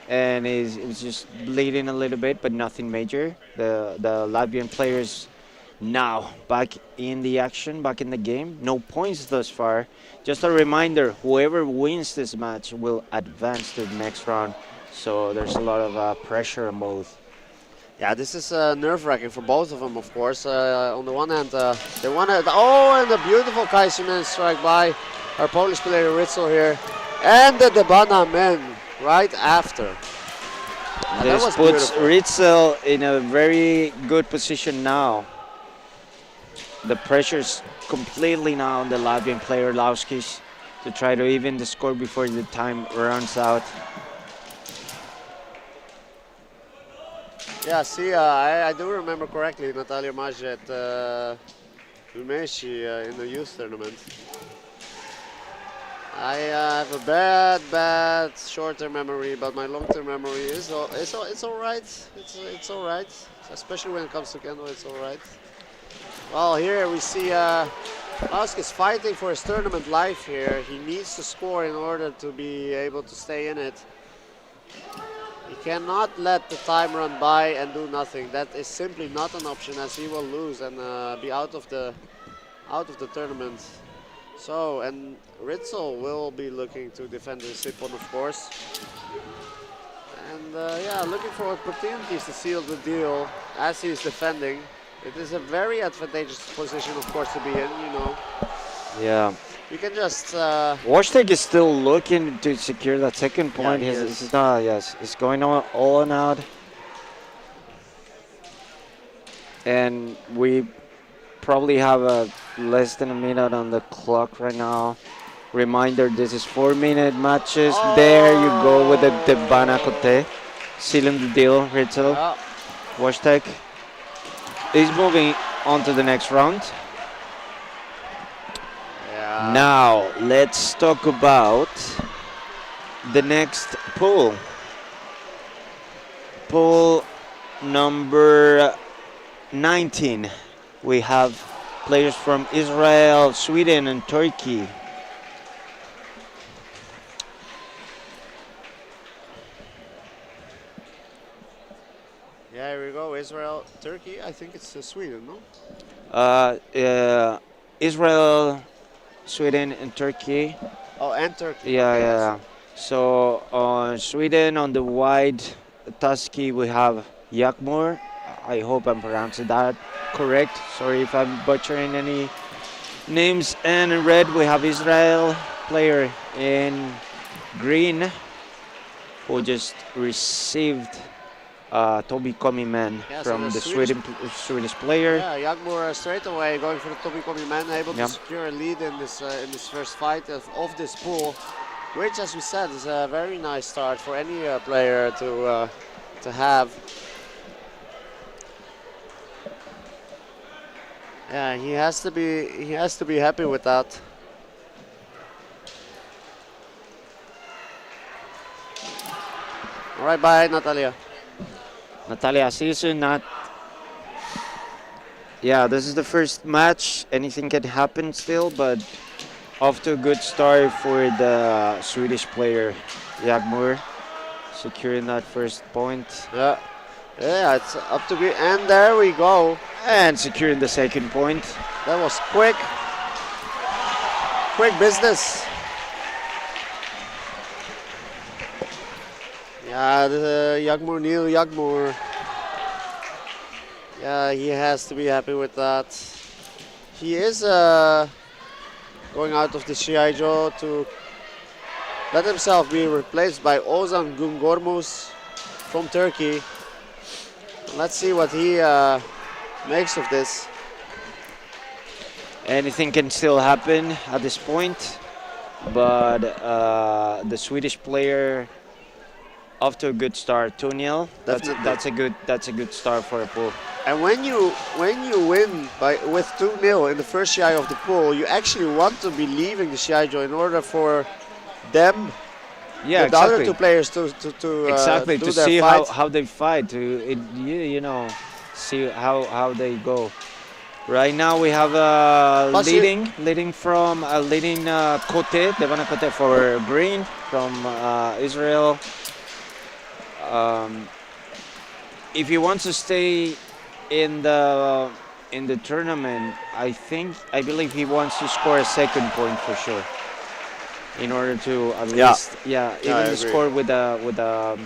and it's just bleeding a little bit, but nothing major. The Latvian players now back in the action, back in the game. No points thus far. Just a reminder: whoever wins this match will advance to the next round. So there's a lot of pressure on both. Yeah, this is nerve-wracking for both of them, of course. On the one hand, they want to... Oh, and a beautiful Kaisumen strike by our Polish player Ritzel here. And the Debana men right after. And that This was puts beautiful. Ritzel in a very good position now. The pressure's completely now on the Latvian player Lauskis to try to even the score before the time runs out. Yeah, see, I do remember correctly Natalia Majet Umeshi in the youth tournament. I have a bad short-term memory, but my long-term memory is it's all right. It's all right, especially when it comes to kendo. It's all right. Well, here we see Lausk is fighting for his tournament life here. He needs to score in order to be able to stay in it. He cannot let the time run by and do nothing. That is simply not an option, as he will lose and be out of the tournament. So, and Ritzel will be looking to defend his Sippon, of course. And yeah, looking for opportunities to seal the deal as he is defending. It is a very advantageous position, of course, to be in, you know. Yeah. You can just... Wojtek is still looking to secure that second point. Yeah, He's going on all and out. And we probably have less than a minute on the clock right now. Reminder, this is 4-minute matches. Oh. There you go with the Bana Kote. Sealing the deal, Ritzel. Yeah. Wojtek is moving on to the next round. Yeah. Now, let's talk about the next pool. Pool number 19. We have players from Israel, Sweden, and Turkey. Yeah, here we go. Israel, Turkey. I think it's Sweden, no? Israel, Sweden, and Turkey. Oh, and Turkey. Yeah, Okay, yeah. So on Sweden, on the wide Tusky, we have Yakmur. I hope I'm pronouncing that correct. Sorry if I'm butchering any names. And in red, we have Israel player in green, who just received Toby Komi man Yeah, so from the the Swedish player. Yeah, Yakmur straight away going for the Tommy Komi man, able Yeah. to secure a lead in this first fight of this pool, which, as we said, is a very nice start for any player to have. Yeah, he has to be happy with that. All right, bye, Natalia. Natalia, see you soon, Nat. Yeah, this is the first match. Anything can happen still, but off to a good start for the Swedish player, Yakmur, securing that first point. Yeah, yeah, it's up to be, and there we go. And securing the second point. That was quick business. Yeah, the Yakmur, Neil Yakmur. Yeah, he has to be happy with that. He is going out of the Shiai-jo to let himself be replaced by Ozan Gungormus from Turkey. Let's see what he makes of this. Anything can still happen at this point, but the Swedish player off to a good start, 2-0. That's a good start for a pool. And when you win with 2-0 in the first Shiai of the pool, you actually want to be leaving the Shiai-jo in order for them, Yeah, the other two players, to exactly do to their see fight. how they fight, you know, see how they go. Right now we have leading from Kote, Devana Kote for green from Israel. If he wants to stay in the tournament, I believe he wants to score a second point for sure, in order to at least even score with a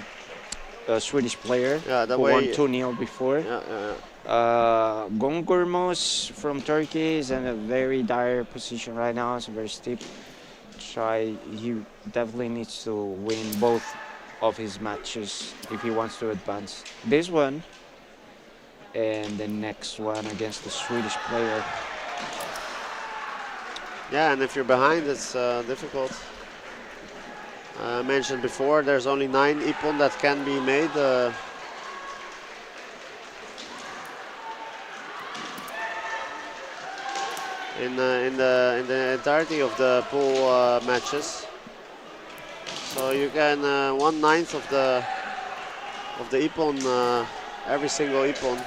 Swedish player that who way, won 2-0 before. Gongurmos from Turkey is in a very dire position right now. It's very steep. He definitely needs to win both of his matches if he wants to advance. This one and the next one against the Swedish player. Yeah, and if you're behind, it's difficult. I mentioned before, there's only 9 ippon that can be made in the entirety of the pool matches. So you can 1/9 of the ippon, every single ippon.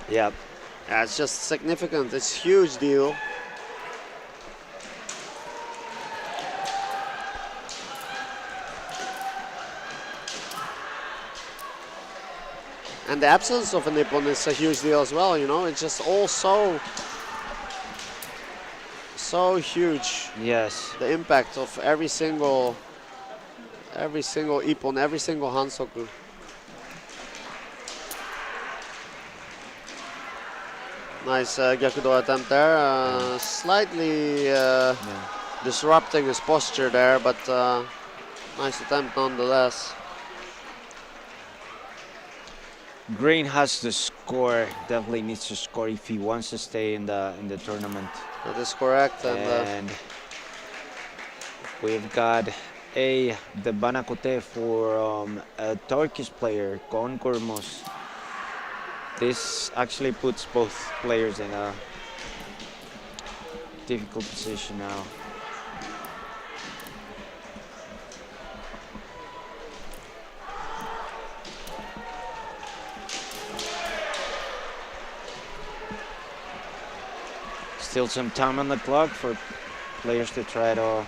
Yeah. Yeah, it's just significant. It's a huge deal. And the absence of a ippon is a huge deal as well. You know, it's just all so huge. Yes. The impact of every single ippon, every single hansoku. Nice gyakudo attempt there. Slightly disrupting his posture there, but nice attempt nonetheless. Green has to score. Definitely needs to score if he wants to stay in the tournament. That is correct. And we've got the Banakote for a Turkish player, Gon Kormos. This actually puts both players in a difficult position now. Still some time on the clock for players to try to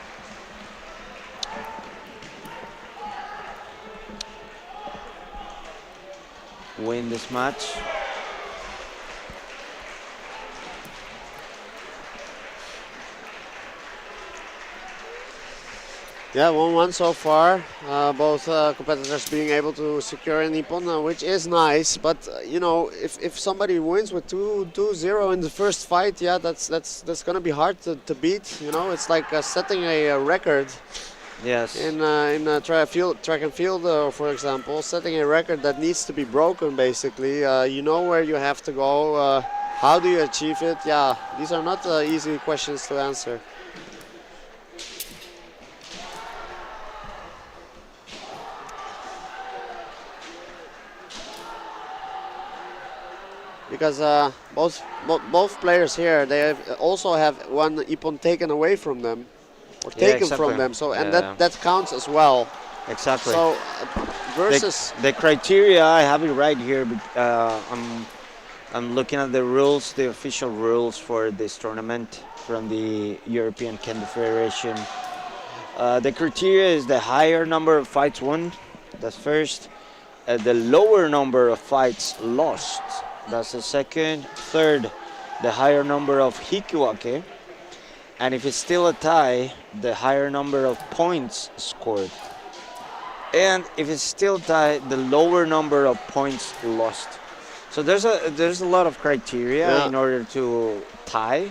win this match. Yeah, 1-1 so far. Both competitors being able to secure an ippon, which is nice. But you know, if somebody wins with 2-0 in the first fight, yeah, that's gonna be hard to beat. You know, it's like setting a record. Yes. In track and field, for example, setting a record that needs to be broken. Basically, you know where you have to go. How do you achieve it? Yeah, these are not easy questions to answer. Because both players here, they also have one ippon taken away from them, or taken from them. So that counts as well. Exactly. So versus the criteria, I have it right here. I'm looking at the rules, the official rules for this tournament from the European Kendo Federation. The criteria is the higher number of fights won. That's first. The lower number of fights lost. That's the second. Third, the higher number of hikiwake. And if it's still a tie, the higher number of points scored. And if it's still tied, the lower number of points lost. So there's a lot of criteria in order to tie,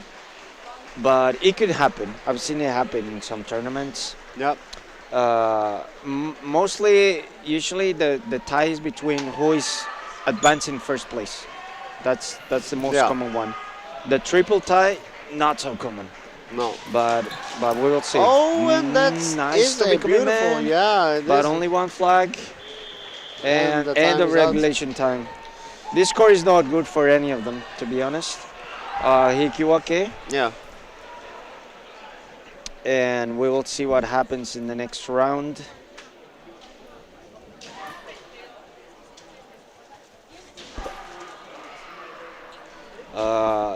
but it could happen. I've seen it happen in some tournaments. Yep. Usually the tie is between who is advancing first place. That's the most common one. The triple tie, not so common. No. But we will see. Oh, and that's nice to be beautiful. Yeah. But only one flag and the regulation time. This score is not good for any of them, to be honest. Hikiwake. Yeah. And we will see what happens in the next round.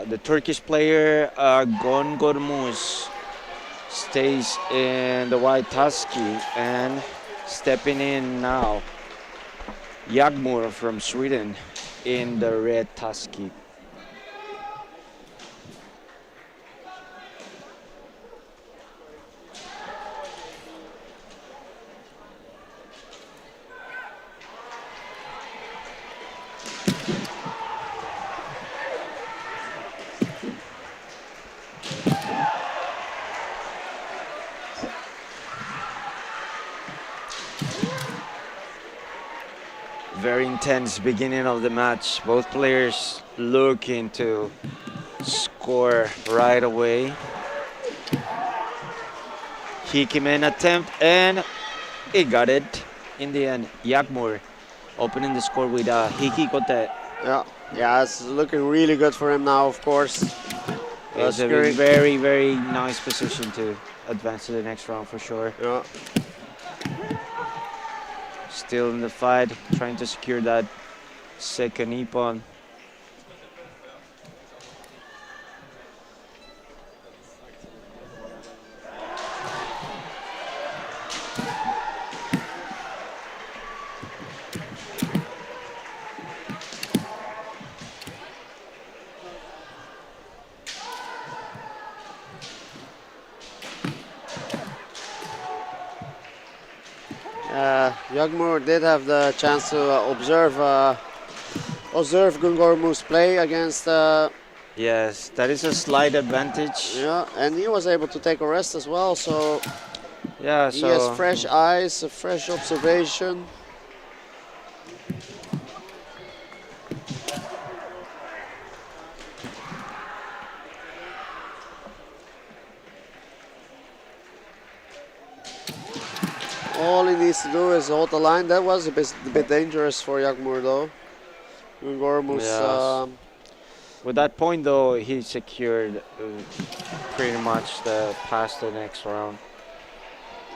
The Turkish player Gon Gormuz stays in the white Tusky, and stepping in now Yagmur from Sweden in the red Tusky. Very intense beginning of the match. Both players looking to score right away. Hikimen attempt, and he got it in the end. Yagmur opening the score with a Hikikote. Yeah, it's looking really good for him now, of course. He's in a very, very nice position to advance to the next round for sure. Yeah. Still in the fight, trying to secure that second ippon. Yagmur did have the chance to observe Gungormu's play against. Yes, that is a slight advantage. Yeah, and he was able to take a rest as well. So Yeah, he so has fresh eyes, a fresh observation. All he needs to do is hold the line. That was a bit dangerous for Yagmur though. Gungormu's Yes. With that point though, he secured pretty much the pass to the next round.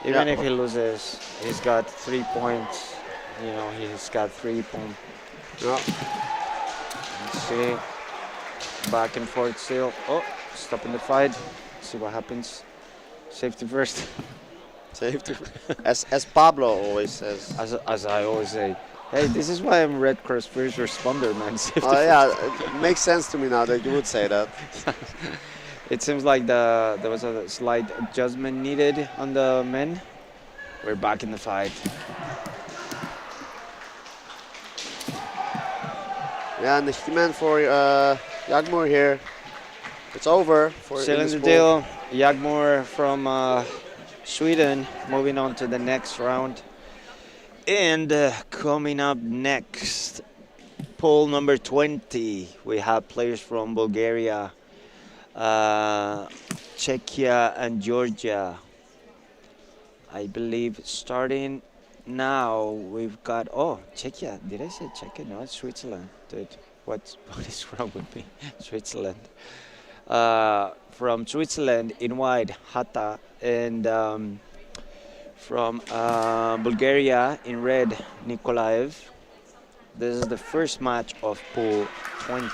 Even if he loses, he's got 3 points. You know, he's got 3 points. Yeah. Let's see. Back and forth still. Oh, stopping the fight. See what happens. Safety first. Safety. as Pablo always says. As I always say. Hey, this is why I'm Red Cross first responder, man. Safety Oh yeah, it makes sense to me now that you would say that. It seems like there was a slight adjustment needed on the men. We're back in the fight. Yeah, and the He-Man for Yagmur here. It's over for Still in this the pool. deal. Yagmur from Sweden moving on to the next round. And coming up next, poll number 20, we have players from Bulgaria, Czechia, and Georgia. I believe starting now, we've got, oh, Czechia. Did I say Czechia? No, it's Switzerland. Dude, what is wrong with me? Switzerland. From Switzerland in white, Hata, and from Bulgaria in red, Nikolaev. This is the first match of pool 20.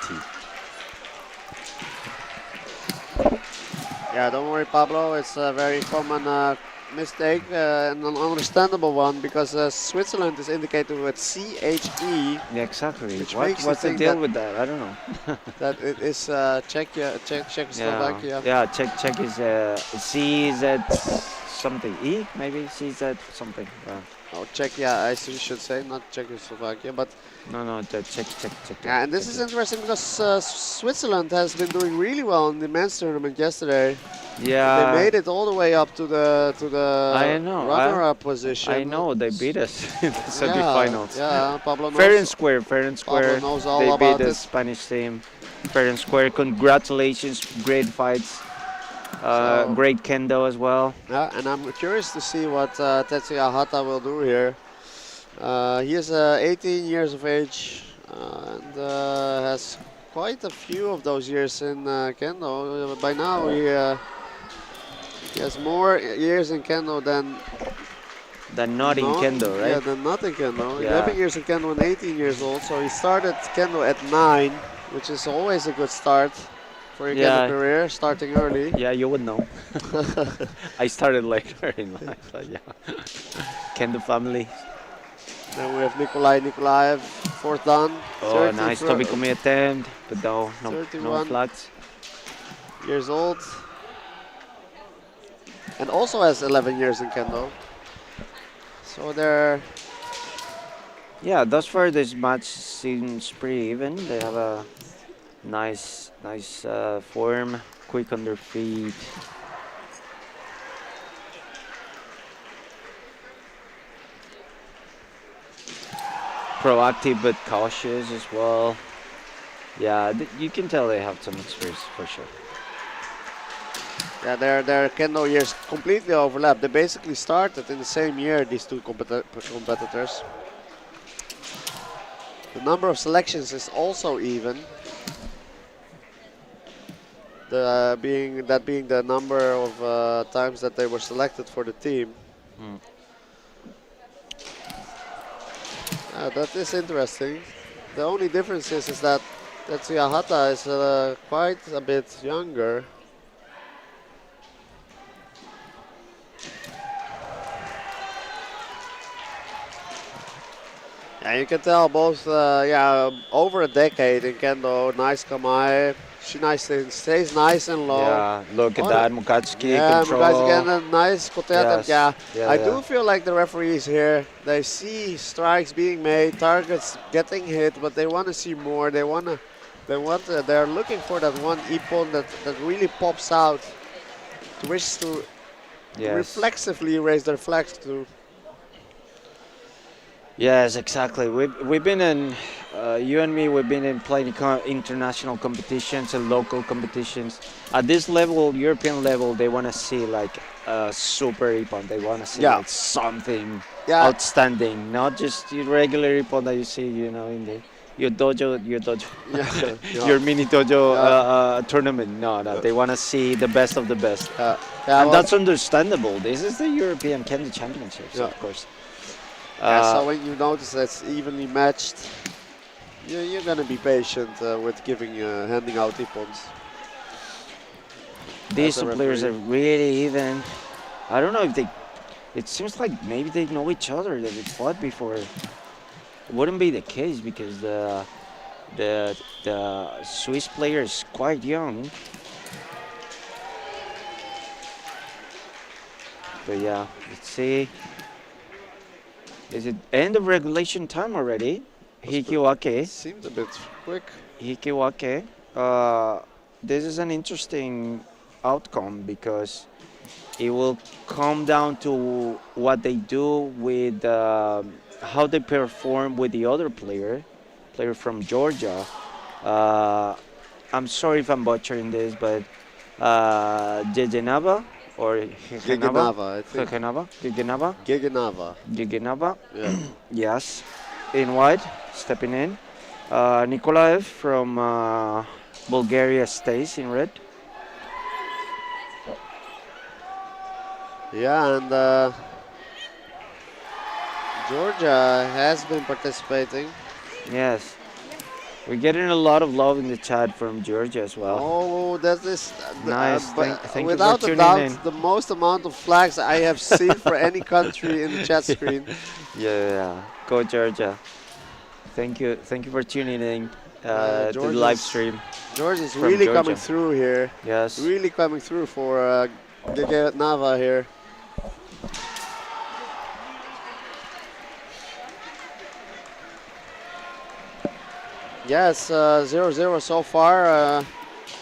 Yeah, don't worry, Pablo. It's a very common mistake and an understandable one because Switzerland is indicated with CHE. Yeah, exactly. Which makes you What's the think deal that- with that? I don't know. That it is Czechoslovakia. Yeah, Czech is CZ something. E maybe CZ something. Oh, Czechia, I should say, not Czechoslovakia, but No, the Czech. yeah, and this is interesting because Switzerland has been doing really well in the men's tournament yesterday. Yeah. They made it all the way up to the I know, runner-up position. I know they beat us in the semifinals. Yeah, Pablo knows. Fair and square. Pablo knows all They about beat the it. Spanish team. Fair and square. Congratulations. Great fights. Great kendo as well. Yeah, and I'm curious to see what Tetsuya Hata will do here. He is 18 years of age and has quite a few of those years in kendo. By now he has more years in kendo than Not in kendo, right? Yeah, than not in kendo. Yeah. 11 years in kendo and 18 years old. So he started kendo at 9, which is always a good start for your kendo career, starting early. Yeah, you would know. I started later in life, but yeah. Kendo family. Then we have Nikolaev, fourth dan. Oh, nice Tobikomi attempt, but no 31. flags. Years old. And also has 11 years in kendo. So they're... Yeah, thus far this match seems pretty even. They have a nice form, quick on their feet. Proactive but cautious as well. Yeah, you can tell they have some experience for sure. Yeah, their kendo years completely overlap. They basically started in the same year, these two competitors. The number of selections is also even. being the number of times that they were selected for the team. Mm. That is interesting. The only difference is that Tetsuya Hata is quite a bit younger. Yeah, you can tell both, over a decade in Kendo, nice kamae. She stays nice and low. Yeah, look at Oh, that, Mukatsuki Yeah, control. Mukatsuki again, a nice kote attempt. Yes. Yeah, Yeah, I yeah. do feel like the referees here, they see strikes being made, targets getting hit, but they want to see more. They're looking for that one ippon that really pops out, to wish to Yes. reflexively raise their flags to. Yes, exactly. We've been in, you and me, we've been in playing international competitions and local competitions. At this level, European level, they want to see like a super ippon. They want to see Yeah. like something Yeah. outstanding, not just your regular ippon that you see, you know, in your dojo, Yeah. Yeah. your mini dojo Yeah. tournament. No, they want to see the best of the best. Yeah, And well, that's understandable. This is the European Kendo Championship, so Yeah. of course. so when you notice that it's evenly matched, you're gonna be patient with handing out ippons. These as a two players are referee. really even. I don't know if they. It seems like maybe they know each other. They've fought before. It wouldn't be the case because the Swiss player is quite young. But yeah, let's see. Is it end of regulation time already? Hikiwake. Seems a bit quick. Hikiwake. This is an interesting outcome because it will come down to what they do with how they perform with the other player from Georgia. I'm sorry if I'm butchering this, but Jejenava or Gegenava, I think. Gegenava. Gegenava. Yeah. Yes, in white, stepping in. Nikolaev from Bulgaria stays in red. Yeah, and Georgia has been participating. Yes, we're getting a lot of love in the chat from Georgia as well. Oh, that is Nice. but Thank you for without a tuning doubt in. the most amount of flags I have seen for any country in the chat screen. Yeah, go Georgia. Thank you for tuning in to the Georgia's- live stream. Georgia is From really Georgia. coming through here. Yes. Really coming through for Gegenava here. Yes, 0-0 so far.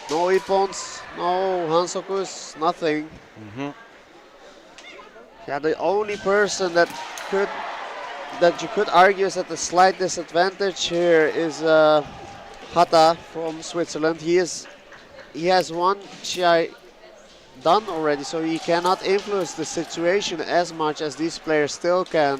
No ippons, no hansokus, nothing. Mhm. Yeah, the only person that you could argue is at a slight disadvantage here is Hata from Switzerland. He has one Shiai done already, so he cannot influence the situation as much as these players still can.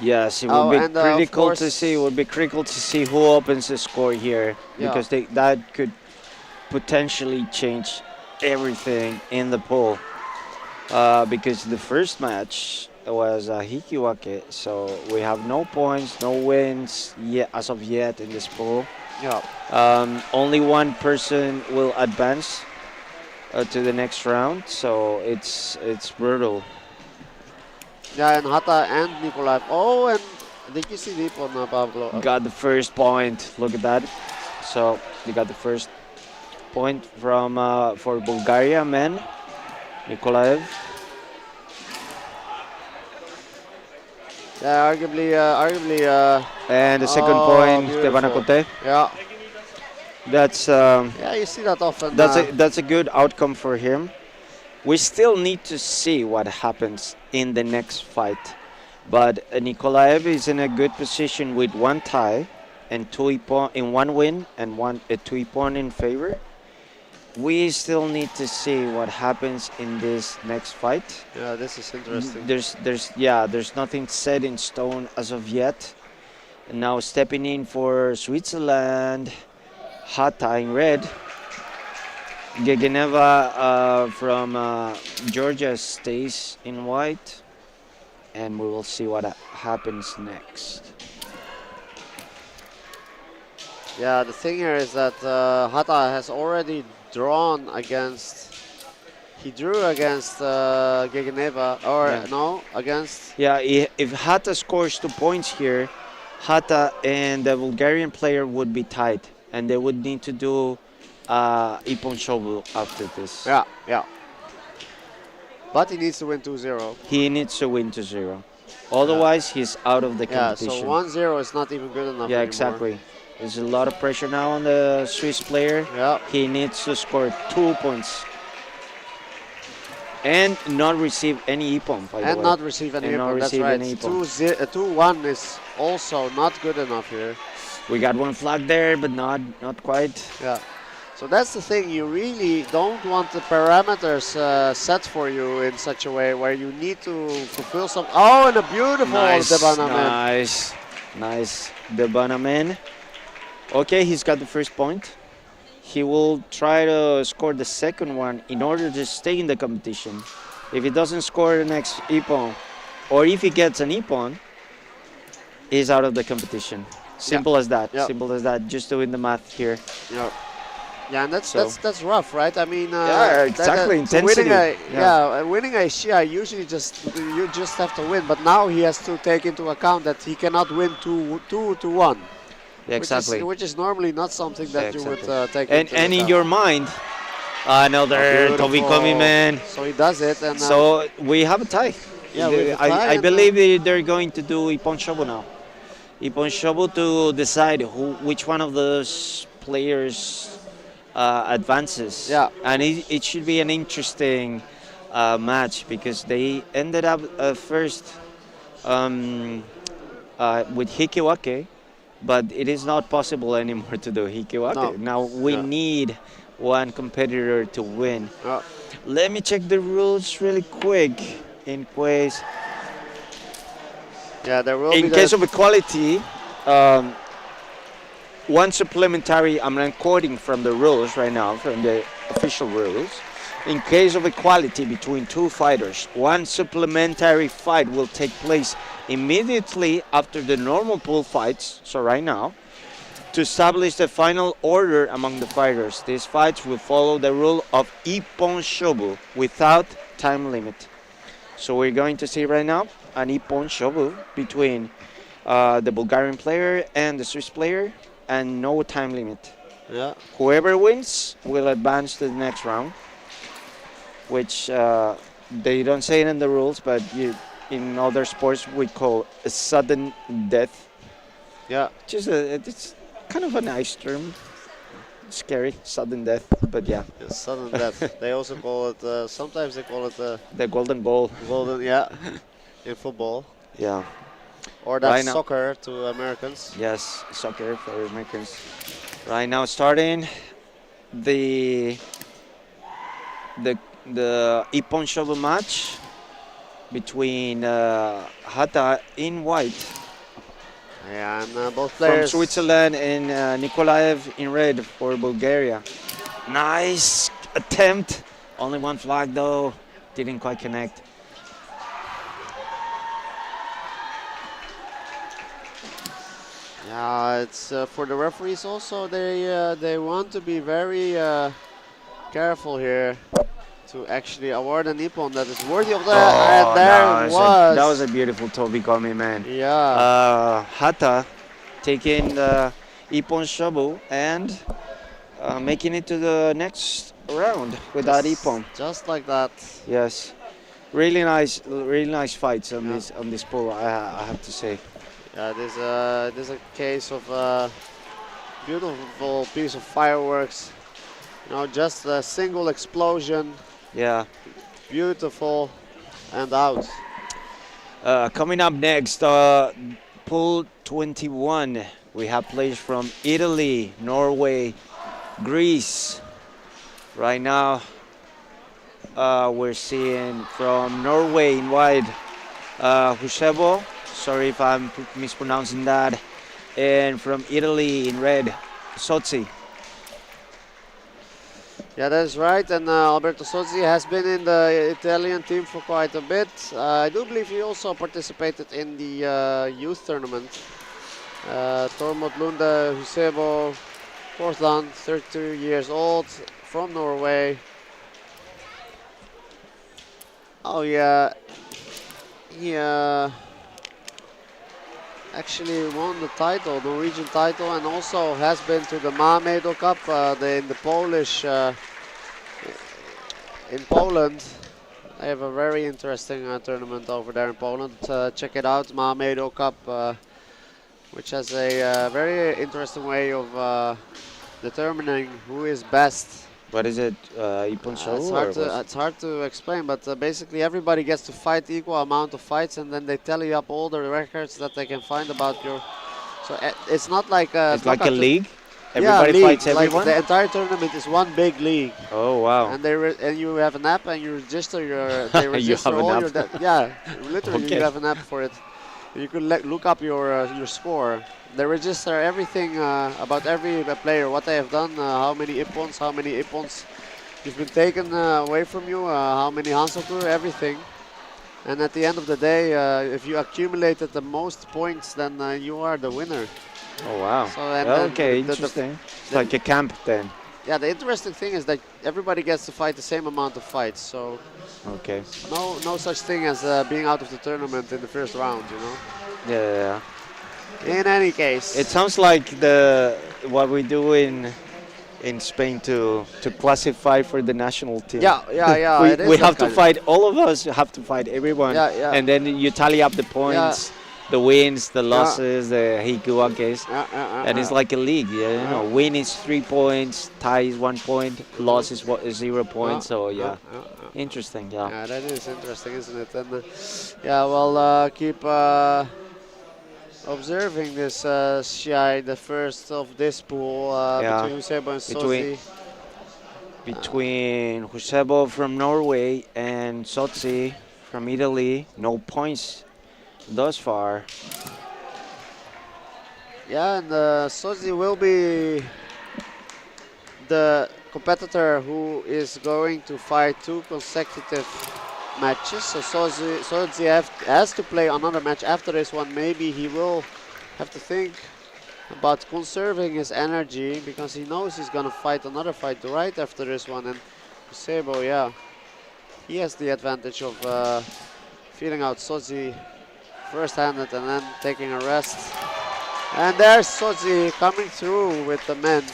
Yes, it Oh, would be and, of critical to course- see. It would be critical to see who opens the score here Yeah. because that could potentially change everything in the pool. Because the first match was Hikiwake, so we have no points, no wins yet as of yet in this pool. Yeah. Only one person will advance to the next round, so it's brutal. Yeah, and Hata and Nikolai. Oh, and did you see the ippon, Pablo? Got the first point. Look at that. So they got the first point from for Bulgaria men. Nikolaev. Yeah, arguably. And the second Oh, point, beautiful. Tevanakote. Yeah. That's Yeah, you see that often. that's a good outcome for him. We still need to see what happens in the next fight. But Nikolaev is in a good position with one tie and two ippon in one win and two ippon in favor. we still need to see what happens in this next fight. Yeah, this is interesting. There's nothing set in stone as of yet. And now stepping in for Switzerland, Hata in red. Gegeneva from Georgia stays in white, and we will see what happens next. Yeah, the thing here is that Hata has already drawn against. He drew against Gegeneva, or Yeah. no, against. Yeah, if Hata scores 2 points here, Hata and the Bulgarian player would be tied, and they would need to do Ippon Shobu after this. Yeah, yeah. But he needs to win 2-0. He needs to win 2-0. Otherwise, he's out of the Yeah, so competition. 1-0 is not even good enough Yeah, anymore. exactly. There's a lot of pressure now on the Swiss player. Yeah. He needs to score 2 points. And not receive any Ippon, by the way. And not receive any And not Ippon, that's receive right. any Ippon. 2-1 is also not good enough here. We got one flag there, but not quite. Yeah. So that's the thing, you really don't want the parameters set for you in such a way where you need to fulfill some. Oh, and a beautiful Debanamen. Nice. Debanamen. Okay, he's got the first point. He will try to score the second one in order to stay in the competition. If he doesn't score the next Ippon, or if he gets an Ippon, he's out of the competition. Simple as that. Yeah. Simple as that. Just doing the math here. Yeah. Yeah, and So- that's rough, right? I mean, Yeah, exactly, so winning intensity. winning a Shiai usually you just have to win, but now he has to take into account that he cannot win 2-1. Yeah, exactly. Which is normally not something that you would take And into in account. your mind, another Toby Beautiful. Komi man. So he does it, and So we have a tie. Yeah, we have a tie I and, believe they're going to do Ippon Shobu now. Ippon Shobu to decide which one of those players advances. Yeah. And it should be an interesting match because they ended up first with Hikiwake, but it is not possible anymore to do Hikiwake. No. Now we Yeah. need one competitor to win. Yeah. Let me check the rules really quick in case. yeah, there will be In case of equality, one supplementary, I'm not quoting from the rules right now, from the official rules. In case of equality between two fighters, one supplementary fight will take place immediately after the normal pool fights, so right now, to establish the final order among the fighters. These fights will follow the rule of Ippon Shobu without time limit. So we're going to see right now an Ippon Shobu between the Bulgarian player and the Swiss player, and no time limit. Yeah. Whoever wins will advance to the next round, which they don't say it in the rules, but in other sports we call a sudden death. Yeah. It's kind of a nice term. Scary, sudden death, but yeah. Yeah, sudden death. They also call it. Sometimes they call it The golden goal. golden. Yeah. In football, Yeah. or that's Right now- soccer to Americans. Yes, soccer for Americans. Right now starting the Ippon Shobu match between Hata in white Yeah, and both from players. Switzerland and Nikolaev in red for Bulgaria. Nice attempt. Only one flag though. Didn't quite connect. Yeah, it's for the referees also. They want to be very careful here to actually award an Ippon that is worthy of that. And there it was. That was a beautiful Toby Gomi, man. Yeah. Hata taking the Ippon Shobu and making it to the next round without Ippon. Just like that. Yes, really nice fights on this pool. I have to say. Yeah, there's a case of beautiful piece of fireworks. You know, just a single explosion. Yeah. Beautiful, and out. Coming up next, pool 21. We have players from Italy, Norway, Greece, Right now, we're seeing from Norway in white, Shiaijo. Sorry if I'm mispronouncing that. And from Italy in red, Sozzi. Yeah, that is right. And Alberto Sozzi has been in the Italian team for quite a bit. I do believe he also participated in the youth tournament. Tormod Lunde Husebo, Portland, 32 years old, from Norway. Oh yeah, he actually won the title, Norwegian title, and also has been to the Mamedo Cup in the Polish, in Poland. They have a very interesting tournament over there in Poland. Check it out, Mamedo Cup, which has a very interesting way of determining who is best. What is it? Ippon show? It's hard to explain, but basically everybody gets to fight equal amount of fights, and then they tally up all the records that they can find about your. So it's not like it's like a league. Yeah, Everybody fights everyone. Like the entire tournament is one big league. Oh wow! And and you have an app, and you register your. They register You have all an your. app. Yeah, literally, Okay. you have an app for it. You could look up your score. They register everything about every player, what they have done, how many ippons you've been taken away from you, how many Hansokur, everything. And at the end of the day, if you accumulated the most points, then you are the winner. Oh wow! So, and Okay, interesting. It's like a camp then. Yeah, the interesting thing is that everybody gets to fight the same amount of fights. So Okay. no such thing as being out of the tournament in the first round, you know. Yeah. In any case, It sounds like what we do in Spain to classify for the national team. yeah. it is we that have to kind of- fight. All of us have to fight everyone. Yeah. And then you tally up the points, the wins, the losses, the hikuakes. And it's like a league, you know. Win is 3 points, tie is 1 point, loss is 0 points. So yeah, interesting. Yeah. Yeah, that is interesting, isn't it? And yeah, well, keep observing this Shiai, the first of this pool between Husebo and Sozzi. Between Shiaijo from Norway and Sozzi from Italy, no points thus far. Yeah, and Sozzi will be the competitor who is going to fight 2 consecutive matches. So Sozzi has to play another match after this one. Maybe he will have to think about conserving his energy, because he knows he's going to fight another fight right after this one. And Husebo, yeah, he has the advantage of feeling out Sozzi first-handed and then taking a rest. And there's Sozzi coming through with the men.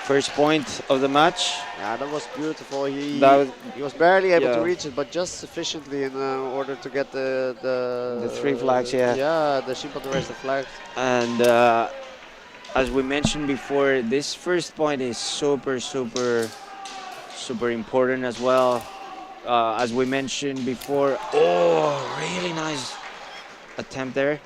First point of the match. Yeah, that was beautiful. He That was barely able to yeah. reach it, but just sufficiently in order to get the 3 flags, yeah. Yeah, the Shimpa to raise the flag. And as we mentioned before, this first point is super important as well. As we mentioned before, really nice attempt there.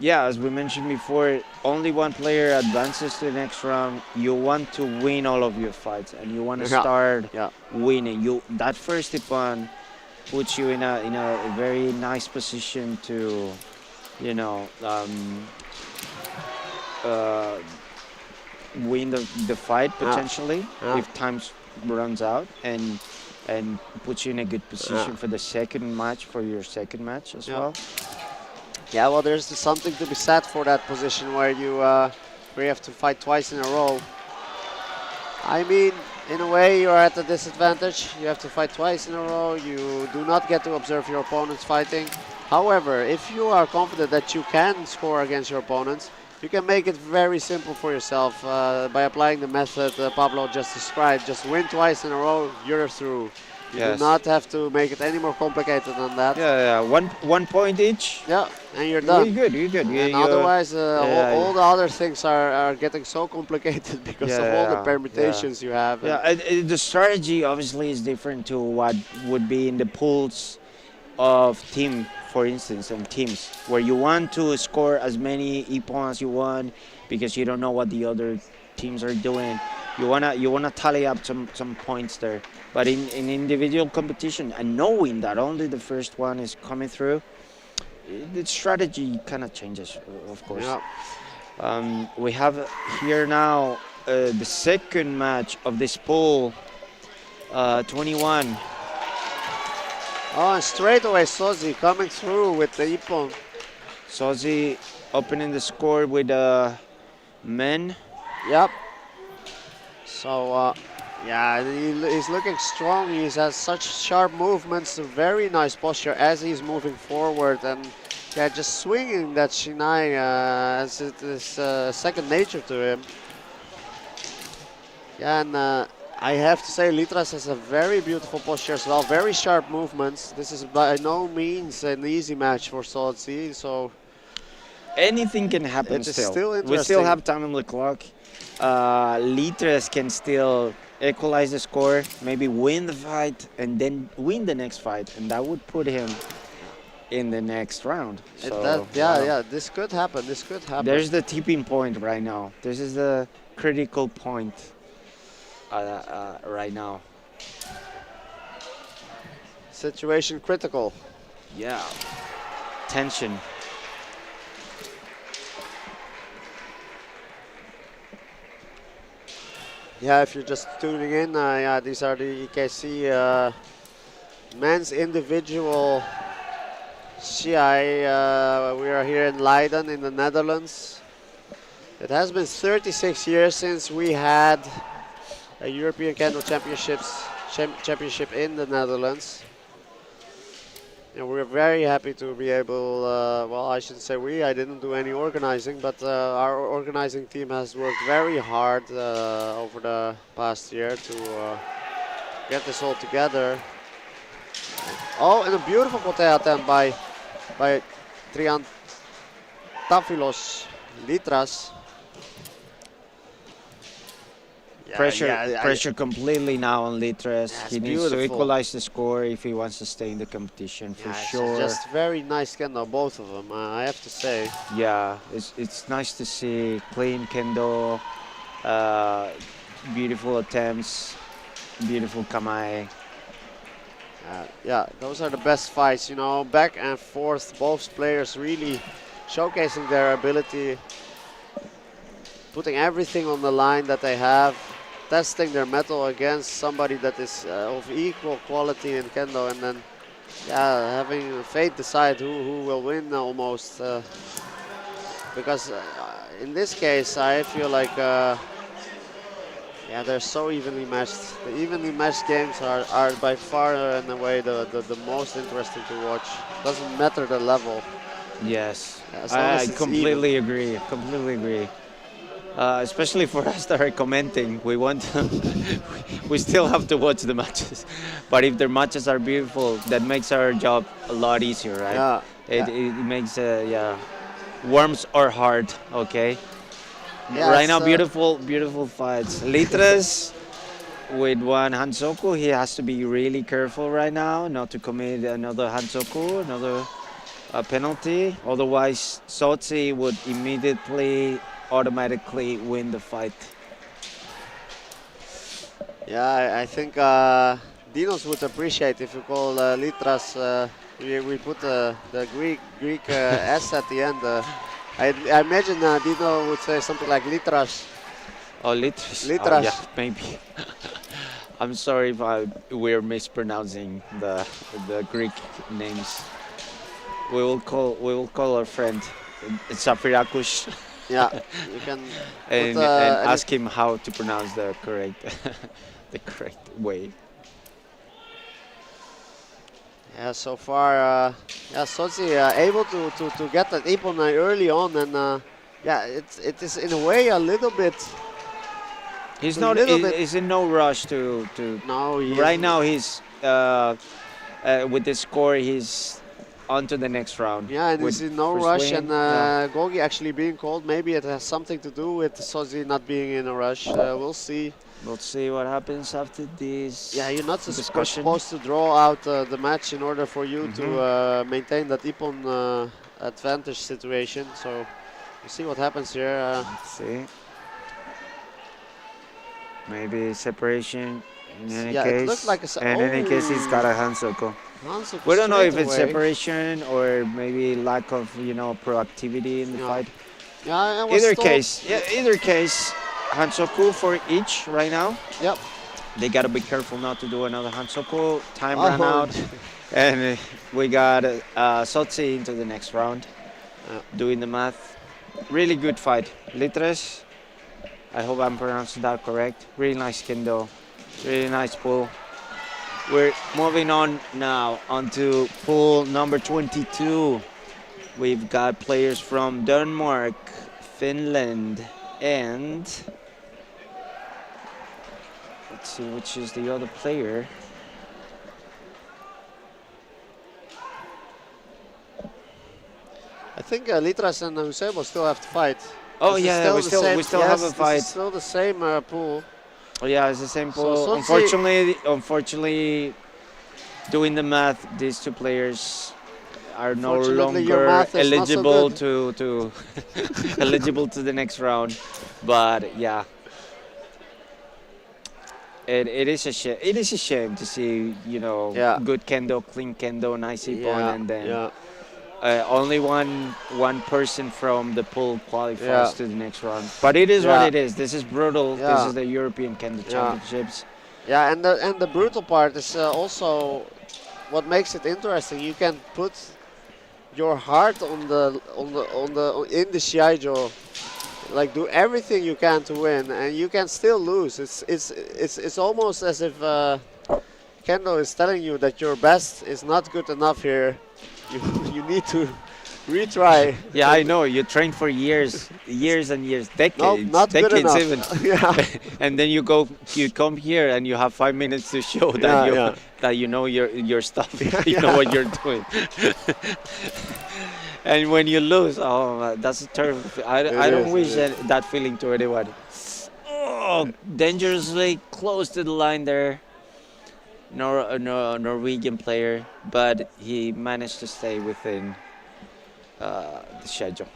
Yeah, as we mentioned before, only one player advances to the next round. You want to win all of your fights, and you want to start winning. That first ippon puts you in a very nice position to, you know, win the fight potentially if time runs out, and puts you in a good position for the second match, for your second match as well. Yeah, well, there's something to be said for that position where you have to fight twice in a row. I mean, in a way, you're at a disadvantage. You have to fight twice in a row. You do not get to observe your opponents fighting. However, if you are confident that you can score against your opponents, you can make it very simple for yourself by applying the method Pablo just described. Just win twice in a row, you're through. You do not have to make it any more complicated than that. Yeah. One point each. Yeah, and you're done. You're good. And otherwise, all the other things are getting so complicated because of all the permutations you have. Yeah, the strategy obviously is different to what would be in the pools of team, for instance, and teams, where you want to score as many ippon as you want, because you don't know what the other teams are doing. You wanna tally up some points there. But in individual competition and knowing that only the first one is coming through, the strategy kind of changes, of course. Yeah. We have here now the second match of this pool, 21. Oh, and straight away Sozi coming through with the ippon. Sozi opening the score with men. Yep. So, yeah, he's looking strong. He has such sharp movements, a very nice posture as he's moving forward, and yeah, just swinging that shinai as it is second nature to him. Yeah, and I have to say, Litras has a very beautiful posture as well, very sharp movements. This is by no means an easy match for Sozi, so Anything can happen it is still. still We still interesting. have time on the clock. Litras can still equalize the score, maybe win the fight, and then win the next fight, and that would put him in the next round. So, Yeah, this could happen. This could happen. There's the tipping point right now. This is the critical point right now. Situation critical. Yeah. Tension. Yeah, if you're just tuning in, yeah, these are the EKC men's individual Shiai. We are here in Leiden in the Netherlands. It has been 36 years since we had a European Kendo Championship in the Netherlands. And we're very happy to be able, well, I shouldn't say we, I didn't do any organizing, but our organizing team has worked very hard over the past year to get this all together. Oh, and a beautiful kote attempt by Triantafilos Litras. Yeah, Pressure completely now on Litras. That's He needs to beautiful. equalize the score if he wants to stay in the competition for Yeah, it's sure. just very nice kendo, both of them, I have to say. Yeah, it's nice to see clean kendo, beautiful attempts, beautiful kamae. Yeah, those are the best fights, you know, back and forth, both players really showcasing their ability, putting everything on the line that they have, testing their mettle against somebody that is of equal quality in kendo, and then having fate decide who will win almost. Because in this case, I feel like they're so evenly matched. The evenly matched games are by far and away the most interesting to watch. Doesn't matter the level. Yes, As long as I it's completely agree. Completely agree. Especially for us that are commenting, we want we still have to watch the matches. But if their matches are beautiful, that makes our job a lot easier, right? Yeah. It makes warms our heart. Okay. Yeah, Right now, it's, beautiful fights. Litras with one hansoku, he has to be really careful right now not to commit another hansoku, another penalty. Otherwise, Sozi would immediately, automatically win the fight. Yeah, I think Dinos would appreciate if you call Litras. We put the Greek S at the end. I imagine Dino would say something like Litras. Oh, Litras. Litras. Oh, yeah, maybe. I'm sorry if we're mispronouncing the Greek names. We will call our friend Safirakush. Yeah, you can and put, ask him how to pronounce the correct way. Yeah, so far, Sozi able to get that ippon early on, and it is in a way a little bit. He's A not. little bit- He's in no rush to. No, he Right isn't. now, he's with the score. He's on to the next round. Yeah, and with he's in no first rush, win. and Gogi actually being called. Maybe it has something to do with Sozi not being in a rush. We'll see. We'll see what happens after this. Yeah, you're not discussion. supposed to draw out the match in order for you to maintain that ippon advantage situation. So We'll see what happens here. Let's see. Maybe separation in any Yeah, case. it looked like a in any case, he's got a Hansoko. Hanzo We don't know if straight it's away. separation or maybe lack of, proactivity in the Yeah. fight. Yeah, I was Either told- case, Hansoku for each right now. Yep. They gotta be careful not to do another Hansoku. Time Oh. ran out, and we got Sotsi into the next round. Yeah. Doing the math, really good fight. Litres, I hope I'm pronouncing that correct. Really nice kendo, really nice pull. We're moving on now onto pool number 22. We've got players from Denmark, Finland, and let's see which is the other player. I think Litras and Eusebio still have to fight. Oh This is yeah, we the still same- we still yes, have a this fight. is still the same pool. Oh yeah, it's the same So pool. Sotsi- Unfortunately, doing the math, these two players are no Unfortunately, your longer math is not so eligible good. to eligible to the next round. But yeah, it is a shame. It is a shame to see Yeah. good kendo, clean kendo, nice ippon, and then yeah. only one person from the pool qualifies Yeah. to the next round. But it is what Yeah. it is. This is brutal. This Yeah. is the European Kendo Yeah. Championships. Yeah, and the brutal part is also what makes it interesting. You can put your heart in the Shiai-jo, like do everything you can to win, and you can still lose. It's almost as if Kendo is telling you that your best is not good enough here. You need to retry. Yeah, I know. You train for years and years, decades, not good decades enough. even. Yeah. And then you come here and you have 5 minutes to show that you know your stuff. You know what you're doing. And when you lose, that's a terrible. I don't wish that feeling to anyone. Oh, dangerously close to the line there. Norwegian player, but he managed to stay within the schedule.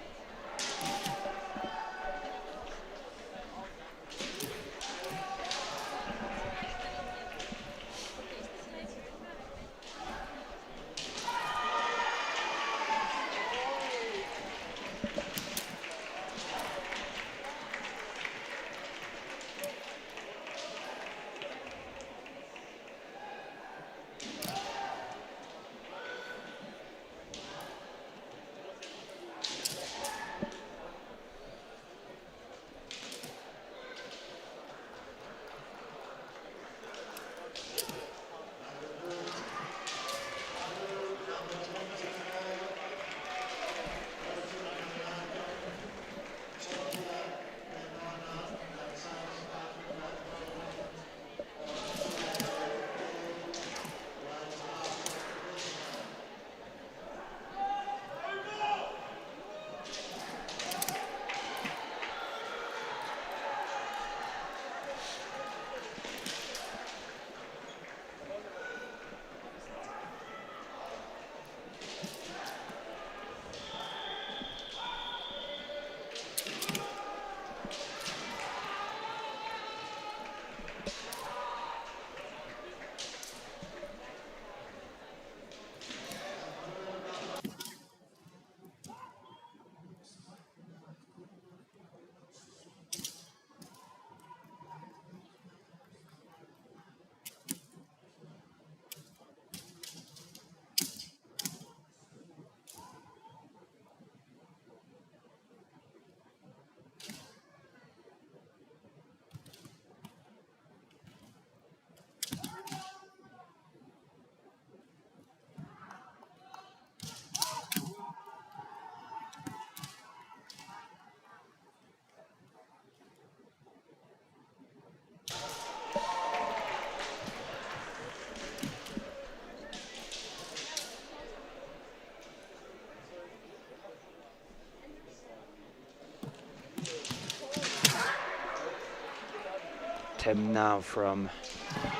Tem now from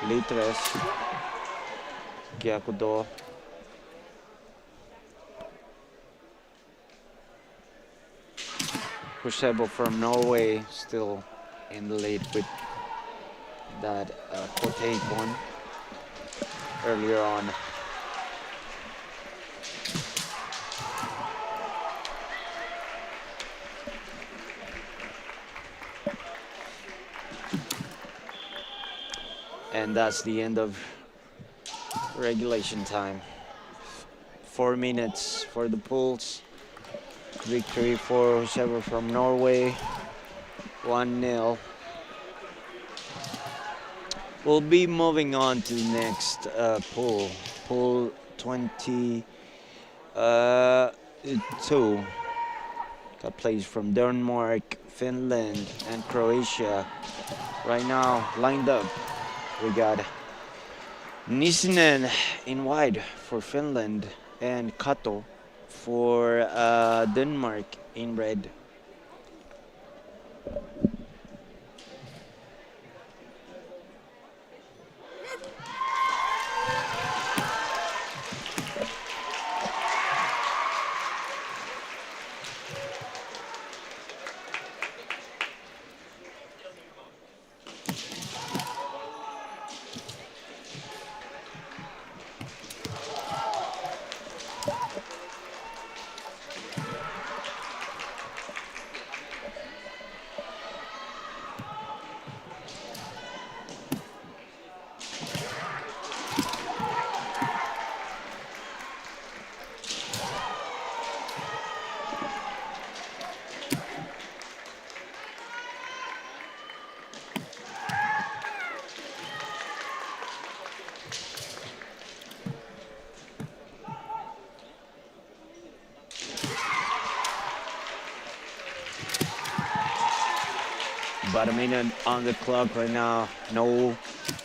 Litres, Gyakudo. Husebo from Norway still in the lead with that Kote one earlier on. And that's the end of regulation time. 4 minutes for the pools. Victory for Husebo from Norway. 1-0. We'll be moving on to the next pool. Pool 22. Got players from Denmark, Finland, and Croatia. Right now, lined up, we got Nissinen in white for Finland and Kato for Denmark in red. About a minute on the clock right now. No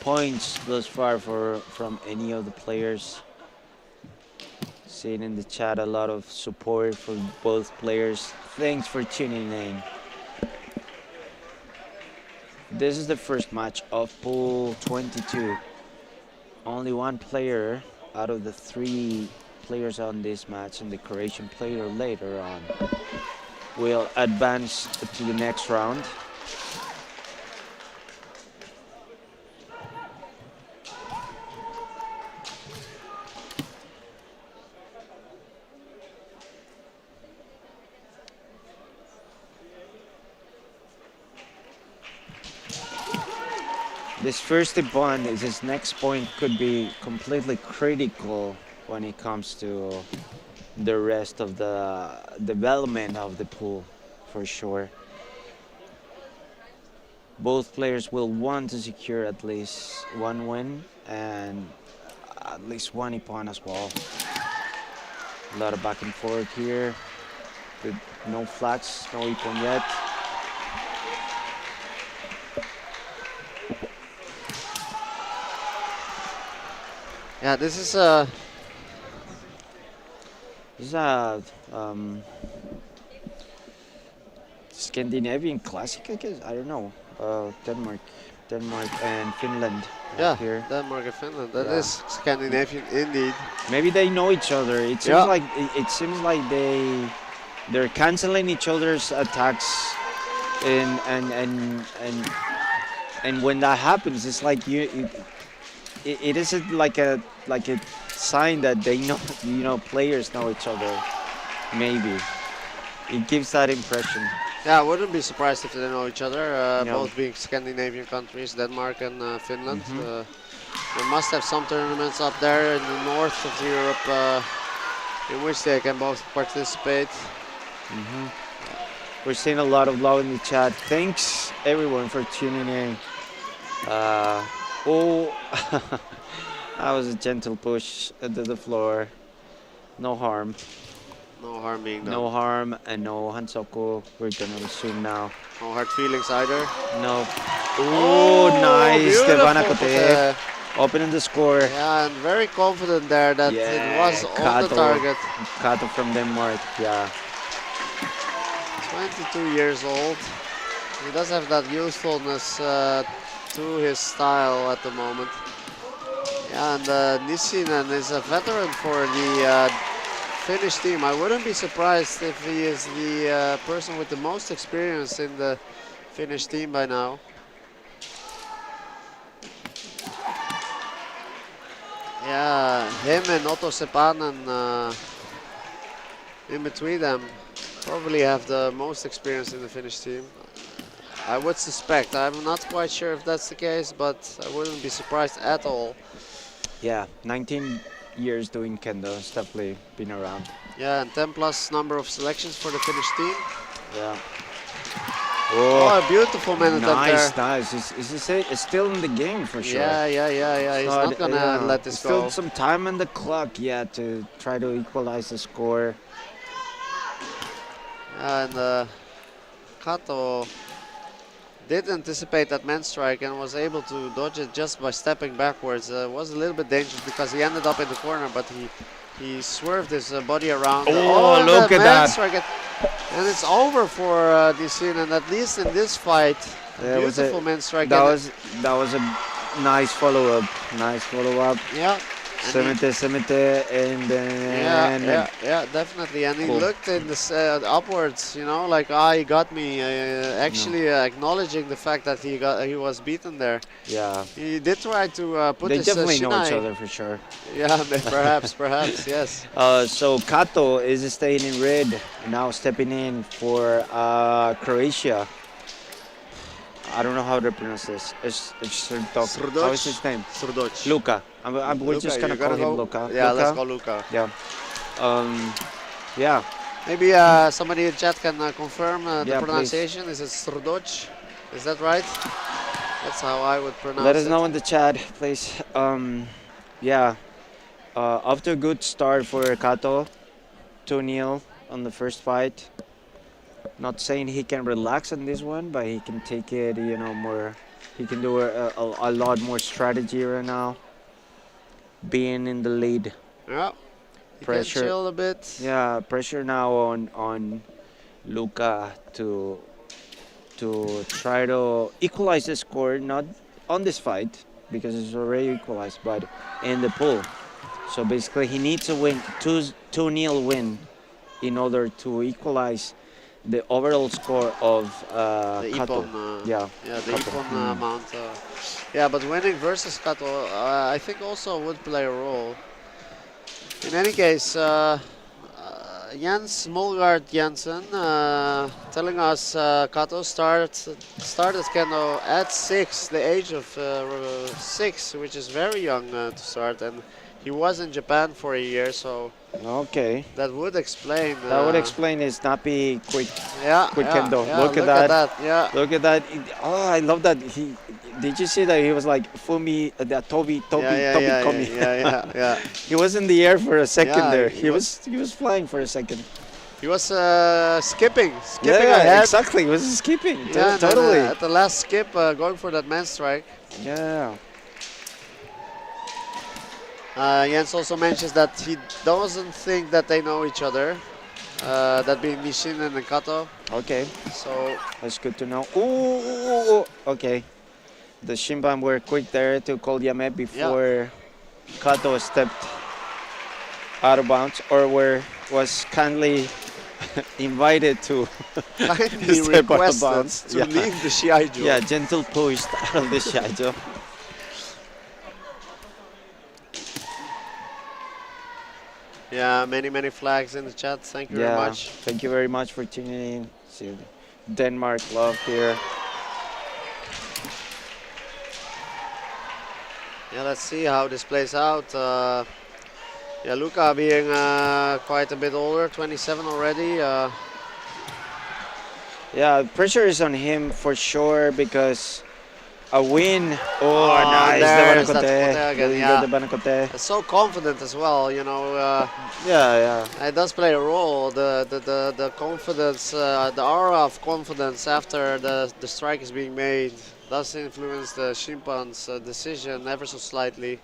points thus far from any of the players. Seeing in the chat a lot of support for both players. Thanks for tuning in. This is the first match of pool 22. Only one player out of the 3 players on this match and the Croatian player later on will advance to the next round. This first point, this next point could be completely critical when it comes to the rest of the development of the pool, for sure. Both players will want to secure at least one win and at least one ippon as well. A lot of back and forth here, with no flags, no ippon yet. Yeah, this is a Scandinavian classic, I guess. I don't know. Denmark and Finland. yeah, Here. Denmark and Finland. That Yeah. is Scandinavian indeed. Maybe they know each other. It seems Yeah. like they're canceling each other's attacks, and when that happens, it's like it isn't like a sign that they know players know each other. Maybe it gives that impression. Yeah, I wouldn't be surprised if they know each other. No. Both being Scandinavian countries, Denmark and Finland. Mhm. They must have some tournaments up there in the north of Europe in which they can both participate. We're seeing a lot of love in the chat. Thanks everyone for tuning in. That was a gentle push into the floor. No harm. No harm being done. No harm and no hansoku. We're gonna resume now. No hard feelings either. No. Ooh, nice. Stefana beautiful, Kote. Opening the score. Yeah, and very confident there that it was on the target. Kato from Denmark. Yeah. 22 years old. He does have that usefulness to his style at the moment. Yeah, and Nissinen is a veteran for the Finnish team. I wouldn't be surprised if he is the person with the most experience in the Finnish team by now. Yeah, him and Otto Sepanen in between them probably have the most experience in the Finnish team. I would suspect. I'm not quite sure if that's the case, but I wouldn't be surprised at all. Yeah, 19 years doing kendo. It's definitely been around. Yeah, and 10 plus number of selections for the Finnish team. Yeah. Oh, a beautiful minute up there. Nice. It's still in the game for sure. Yeah. He's not gonna let this still go. some time on the clock, yeah, to try to equalize the score. And Kato did anticipate that man strike and was able to dodge it just by stepping backwards. It was a little bit dangerous because he ended up in the corner, but he swerved his body around. Oh, look at man that. Strike. And it's over for Dicin, and at least in this fight, a beautiful man strike. That was a nice follow-up. Yeah. Semite, and then Yeah, definitely. And he looked in this upwards, you know, like he got me. Actually, acknowledging the fact that he was beaten there. Yeah. He did try to put They his definitely know each shinai. other for sure. Yeah, perhaps, yes. So Kato is staying in red, now stepping in for Croatia. I don't know how to pronounce this. It's Srdoc. How is his name? Srdoc. Luka. We're just gonna call him Luka. Yeah, Luka? let's go Luka. Yeah. Yeah. Maybe somebody in chat can confirm the Yeah, pronunciation. Is it Srdoc? Is that right? That's how I would pronounce Let us it. know in the chat, please. Yeah. After a good start for Kato, 2-0 on the first fight. Not saying he can relax on this one, but he can take it, you know, more. He can do a lot more strategy right now. Being in the lead. Yeah. He Pressure. can chill a bit. Yeah, pressure now on Luka to try to equalize the score, not on this fight because it's already equalized, but in the pool. So basically, he needs a win, 2-0 win, in order to equalize the overall score of The Kato. Ippon, Yeah, the Kato. Ippon amount. Yeah, but winning versus Kato, I think also would play a role. In any case, Jens Molgaard Jensen telling us Kato started kendo at 6, the age of 6, which is very young to start, and he was in Japan for a year, so Okay. that would explain. That would explain his snappy, quick quick kendo. Yeah, Look at that. Yeah. Look at that. Oh, I love that. Did you see that he was like Fumi, Toby Komi. Yeah. He was in the air for a second Yeah, there. he He was flying for a second. He was skipping Yeah, ahead. exactly. He was skipping. Yeah, and then, Totally. at the last skip, going for that man strike. Yeah. Jens also mentions that he doesn't think that they know each other. That being Nishin and Kato. Okay. So That's good to know. Ooh. Okay. The Shimban were quick there to call Yame before Kato stepped out of bounds, or was kindly invited to kindly step out of requested bounds. to leave the Shiai-jo. Yeah, gentle push out of the Shiai-jo. Yeah, many flags in the chat. Thank you very much. Thank you very much for tuning in. See Denmark love here. Yeah, let's see how this plays out. Yeah, Luka being quite a bit older, 27 already. Yeah, pressure is on him for sure because a win. Oh, nice. there's The that Banakote. again, There you yeah. go, the Banakote. So confident as well, you know. Yeah. It does play a role. The confidence, the aura of confidence after the strike is being made does influence the Shimpan's decision ever so slightly.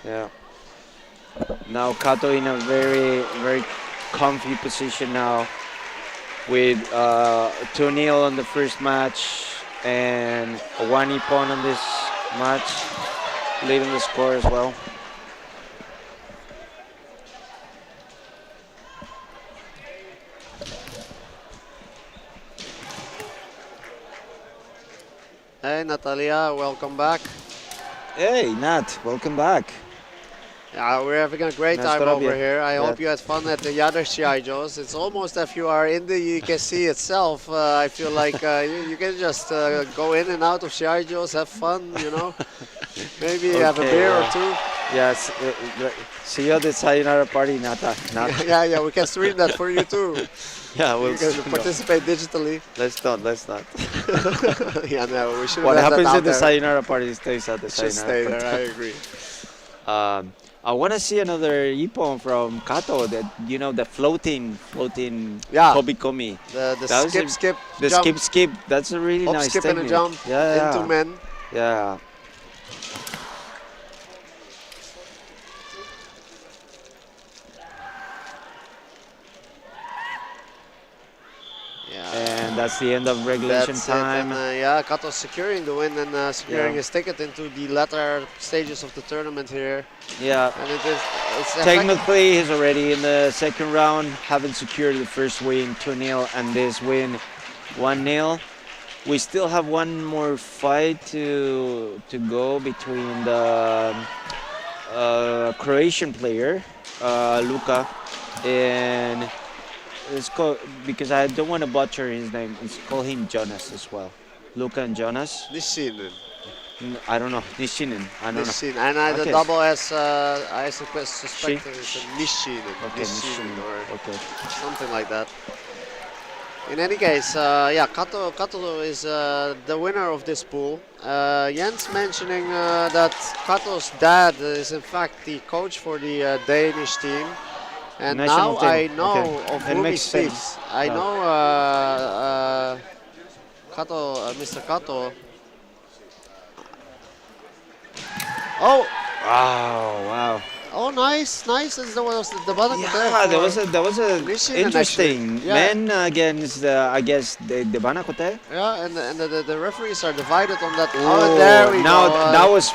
Yeah. Now Kato in a very comfy position now with 2-0 on the first match and a 1 Ippon on this match, leading the score as well. Hey, Natalia, welcome back. Hey, Nat, welcome back. Yeah, we're having a great Nice time to have over you. here. I Yeah. hope you had fun at the other Shiai-jos. It's almost if you are in the EKC itself. I feel like you can just go in and out of Shiai-jos, have fun, you know. Maybe have a Okay, beer or yeah. two. Yes, see you at the sayonara party, Nata. Nat. Yeah, we can stream that for you too. Yeah, You we'll can stream that. participate digitally. Let's not. Yeah, no, we should What have that happens out at the there. sayonara party stays at the Should sayonara stay party. there, I agree. I want to see another ippon from Kato. That the floating Yeah. komi. The That was skip, The jump, skip. That's a really hop, nice skip, and a technique. jump Yeah, into men. Yeah. Yeah. And that's the end of regulation That's time. it. And, yeah, Kato securing the win and securing Yeah. his ticket into the latter stages of the tournament here. Yeah. And it's Technically, he's already in the second round, having secured the first win 2-0 and this win 1-0. We still have one more fight to go between the Croatian player, Luka, and it's called, because I don't want to butcher his name, it's called him Jonas as well. Luka and Jonas. Nishinen. I don't know. Nishinen. I don't know. Nishinen. And the Okay. double S, I suspect Shi? it's a Nishinen. Okay, Nishinen Nishinen. or Okay. something like that. In any case, yeah, Kato is the winner of this pool. Jens mentioning that Kato's dad is in fact the coach for the Danish team. And National now team. I know Okay. of It whom he makes sense. speaks. I Yeah. know Kato, Mr. Kato. Oh, Wow. oh, nice. This was the button. Yeah, that was a Nishinen, interesting actually. Yeah. men against I guess the Banakote. Yeah, and the referees are divided on that. Oh, there we now go. that was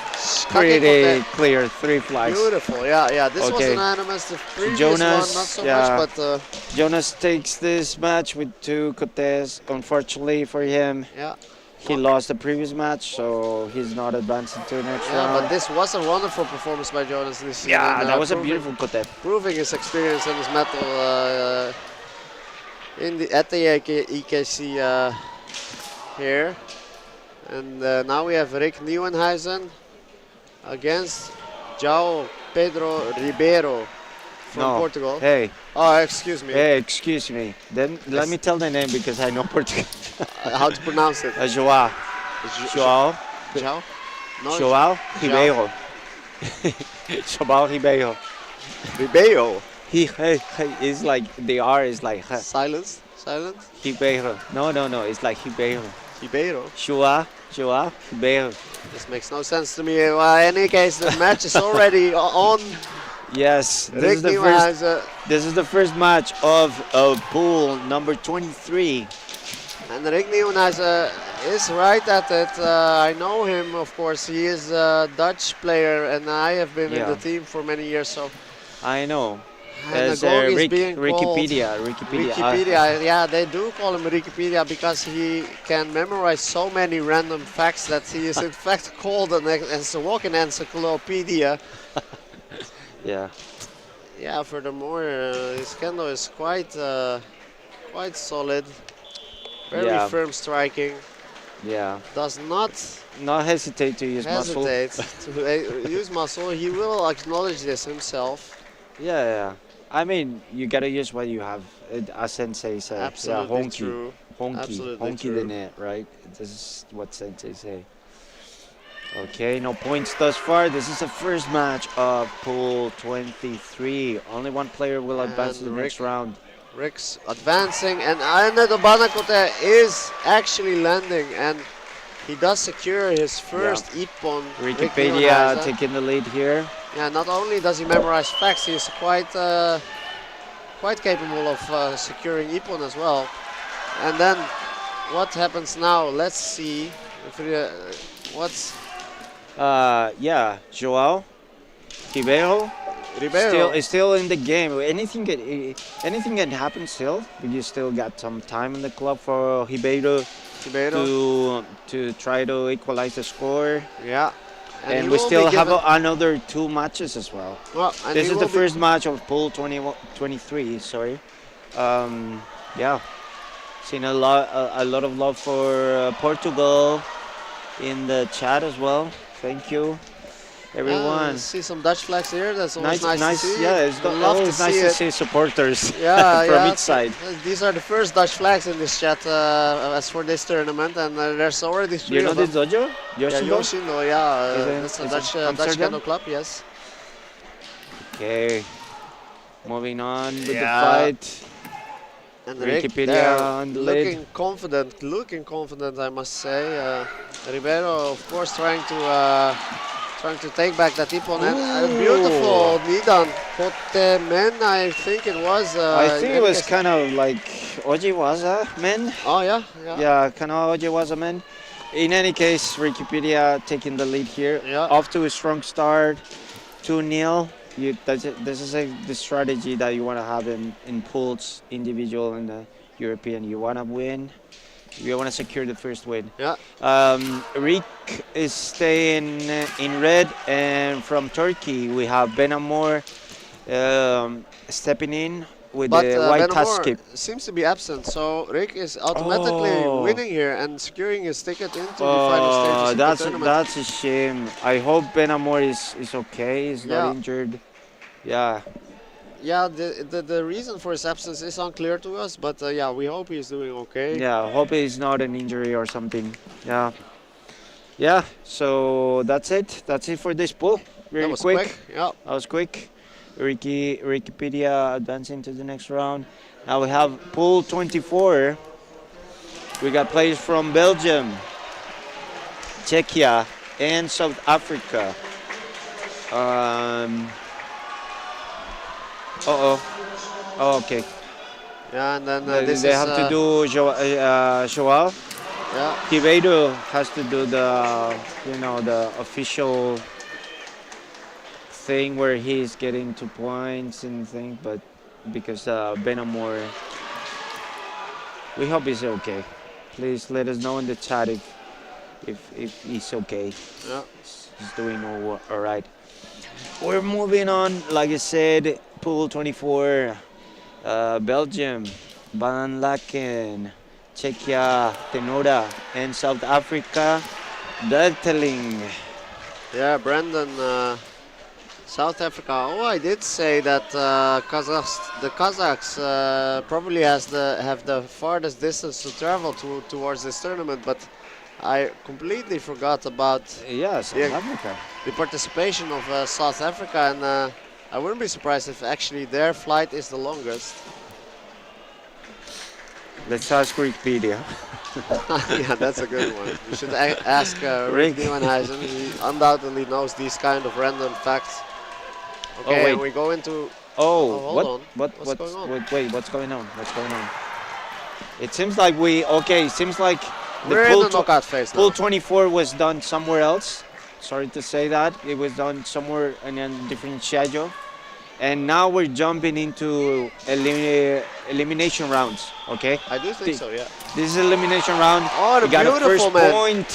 pretty Kakekote. clear. 3 flags. Beautiful. Yeah. This was Okay. unanimous. The previous Jonas, one, not so yeah. much, but Jonas takes this match with 2 kotes. Unfortunately for him, yeah. he lost the previous match, so he's not advancing to the next Yeah, round. but this was a wonderful performance by Jonas this season. Yeah, that was a proving- beautiful kote. Proving his experience and his mettle at the EKC here. And now we have Rick Nieuwenhuizen against João Pedro Ribeiro from No. Portugal. Hey, Oh, excuse me. excuse me. Then let me tell the name because I know Portuguese. How to pronounce it? João. João. João? No, João Ribeiro. João Ribeiro. Ribeiro. He is like the R is like Silence. Ribeiro. No, it's like Ribeiro. Ribeiro. João Ribeiro. This makes no sense to me. Well, in any case, the match is already on. Yes, Rick Nieuwenhuizen. this is the first match of pool number 23. And Rick Nieuwenhuizen is right at it. I know him, of course. He is a Dutch player, and I have been in Yeah. the team for many years. So, I know. and As the goal is being Wikipedia. Wikipedia, yeah, they do call him Wikipedia because he can memorize so many random facts that he is in fact called a walking encyclopedia. Yeah. Yeah, furthermore, his kendo is quite solid. Very Yeah. firm striking. Yeah. Does not Not hesitate to use muscle. hesitate to use muscle. He will acknowledge this himself. Yeah. I mean, you gotta use what you have. As Sensei said. Absolutely yeah, honki. true. Honki. Absolutely Honki true. the net, right? This is what Sensei say. Okay, no points thus far. This is the first match of pool 23. Only one player will advance to the And next round. Rick's advancing, and the Banakote is actually landing, and he does secure his first ippon. Rick Wikipedia Nieuwenhuizen. taking the lead here. Yeah, not only does he memorize facts, he is quite capable of securing ippon as well. And then, what happens now? Let's see. What's Yeah, João Ribeiro Ribeiro? is still in the game. Anything can happen still. But you still got some time in the club for Ribeiro Ribeiro. to try to equalize the score. Yeah. And he we will still be have given- another 2 matches as well. Well, and This he is will the be- first match of pool 23. Sorry. Yeah, seen a lot of love for Portugal in the chat as well. Thank you, everyone. See some Dutch flags here. That's always nice to see. Yeah, it's Love to always nice see to it. see supporters Yeah, from yeah. each side. These are the first Dutch flags in this chat as for this tournament, and there's already three You know of this them. dojo? Yeah, Yoshido? Yoshido, yeah. Is it- That's a is it Dutch Amsterdam? Kendo club, yes. Okay, moving on with Yeah. the fight. And Rick Wikipedia there on the lead. looking confident, I must say. Ribeiro, of course, trying to take back that ippon, and a beautiful Leidan Kotemen, I think it was. I think in it any was case- kind of like Ojiwaza men. Oh yeah, yeah. Yeah, kind of Ojiwaza men. In any case, Wikipedia taking the lead here. Yeah. Off to a strong start, 2-0. This is the strategy that you want to have in pools, individual and European. You want to win. You want to secure the first win. Yeah. Rick is staying in red, and from Turkey we have Benamor stepping in with But the white task Benamor skip. seems to be absent, so Rick is automatically Oh. winning here and securing his ticket into the final Oh, stages of the tournament. that's a shame. I hope Benamor is okay. He's Yeah. not injured. Yeah. Yeah, the reason for his absence is unclear to us, but yeah, we hope he's doing okay. Yeah, I hope it's not an injury or something. Yeah. Yeah, so that's it. That's it for this pool. Very That was quick. quick. Yeah. That was quick. Wikipedia advancing to the next round. Now we have pool 24. We got players from Belgium, Czechia, and South Africa. Oh, okay. Yeah, and then They this they is, have to do Joao. Yeah. Shiaijo has to do the official thing where he's getting 2 points and thing, but because Benamor, we hope he's okay. Please let us know in the chat if he's okay. Yeah. He's doing all right. We're moving on, like I said, pool 24, Belgium, Van Laken, Czechia, Tenora, and South Africa, Berteling. Yeah, Brandon, South Africa. Oh, I did say that the Kazakhs probably have the farthest distance to travel towards this tournament, but I completely forgot about Yeah, South Yeah. Africa. the participation of South Africa, and I wouldn't be surprised if actually their flight is the longest. Let's ask Wikipedia. Yeah, that's a good one. You should ask Rick Rick. Nieuwenhuizen. He undoubtedly knows these kind of random facts. Oh, Okay, wait. and we go into. Oh, hold on. What's going on? Wait, what's going on? What's going on? It seems like it seems like We're in the knockout phase now. pool 24 was done somewhere else. Sorry to say that. It was done somewhere in a different schedule. And now we're jumping into elimination rounds, okay? I do think so, yeah. This is elimination round. Oh, the we got a beautiful first man. point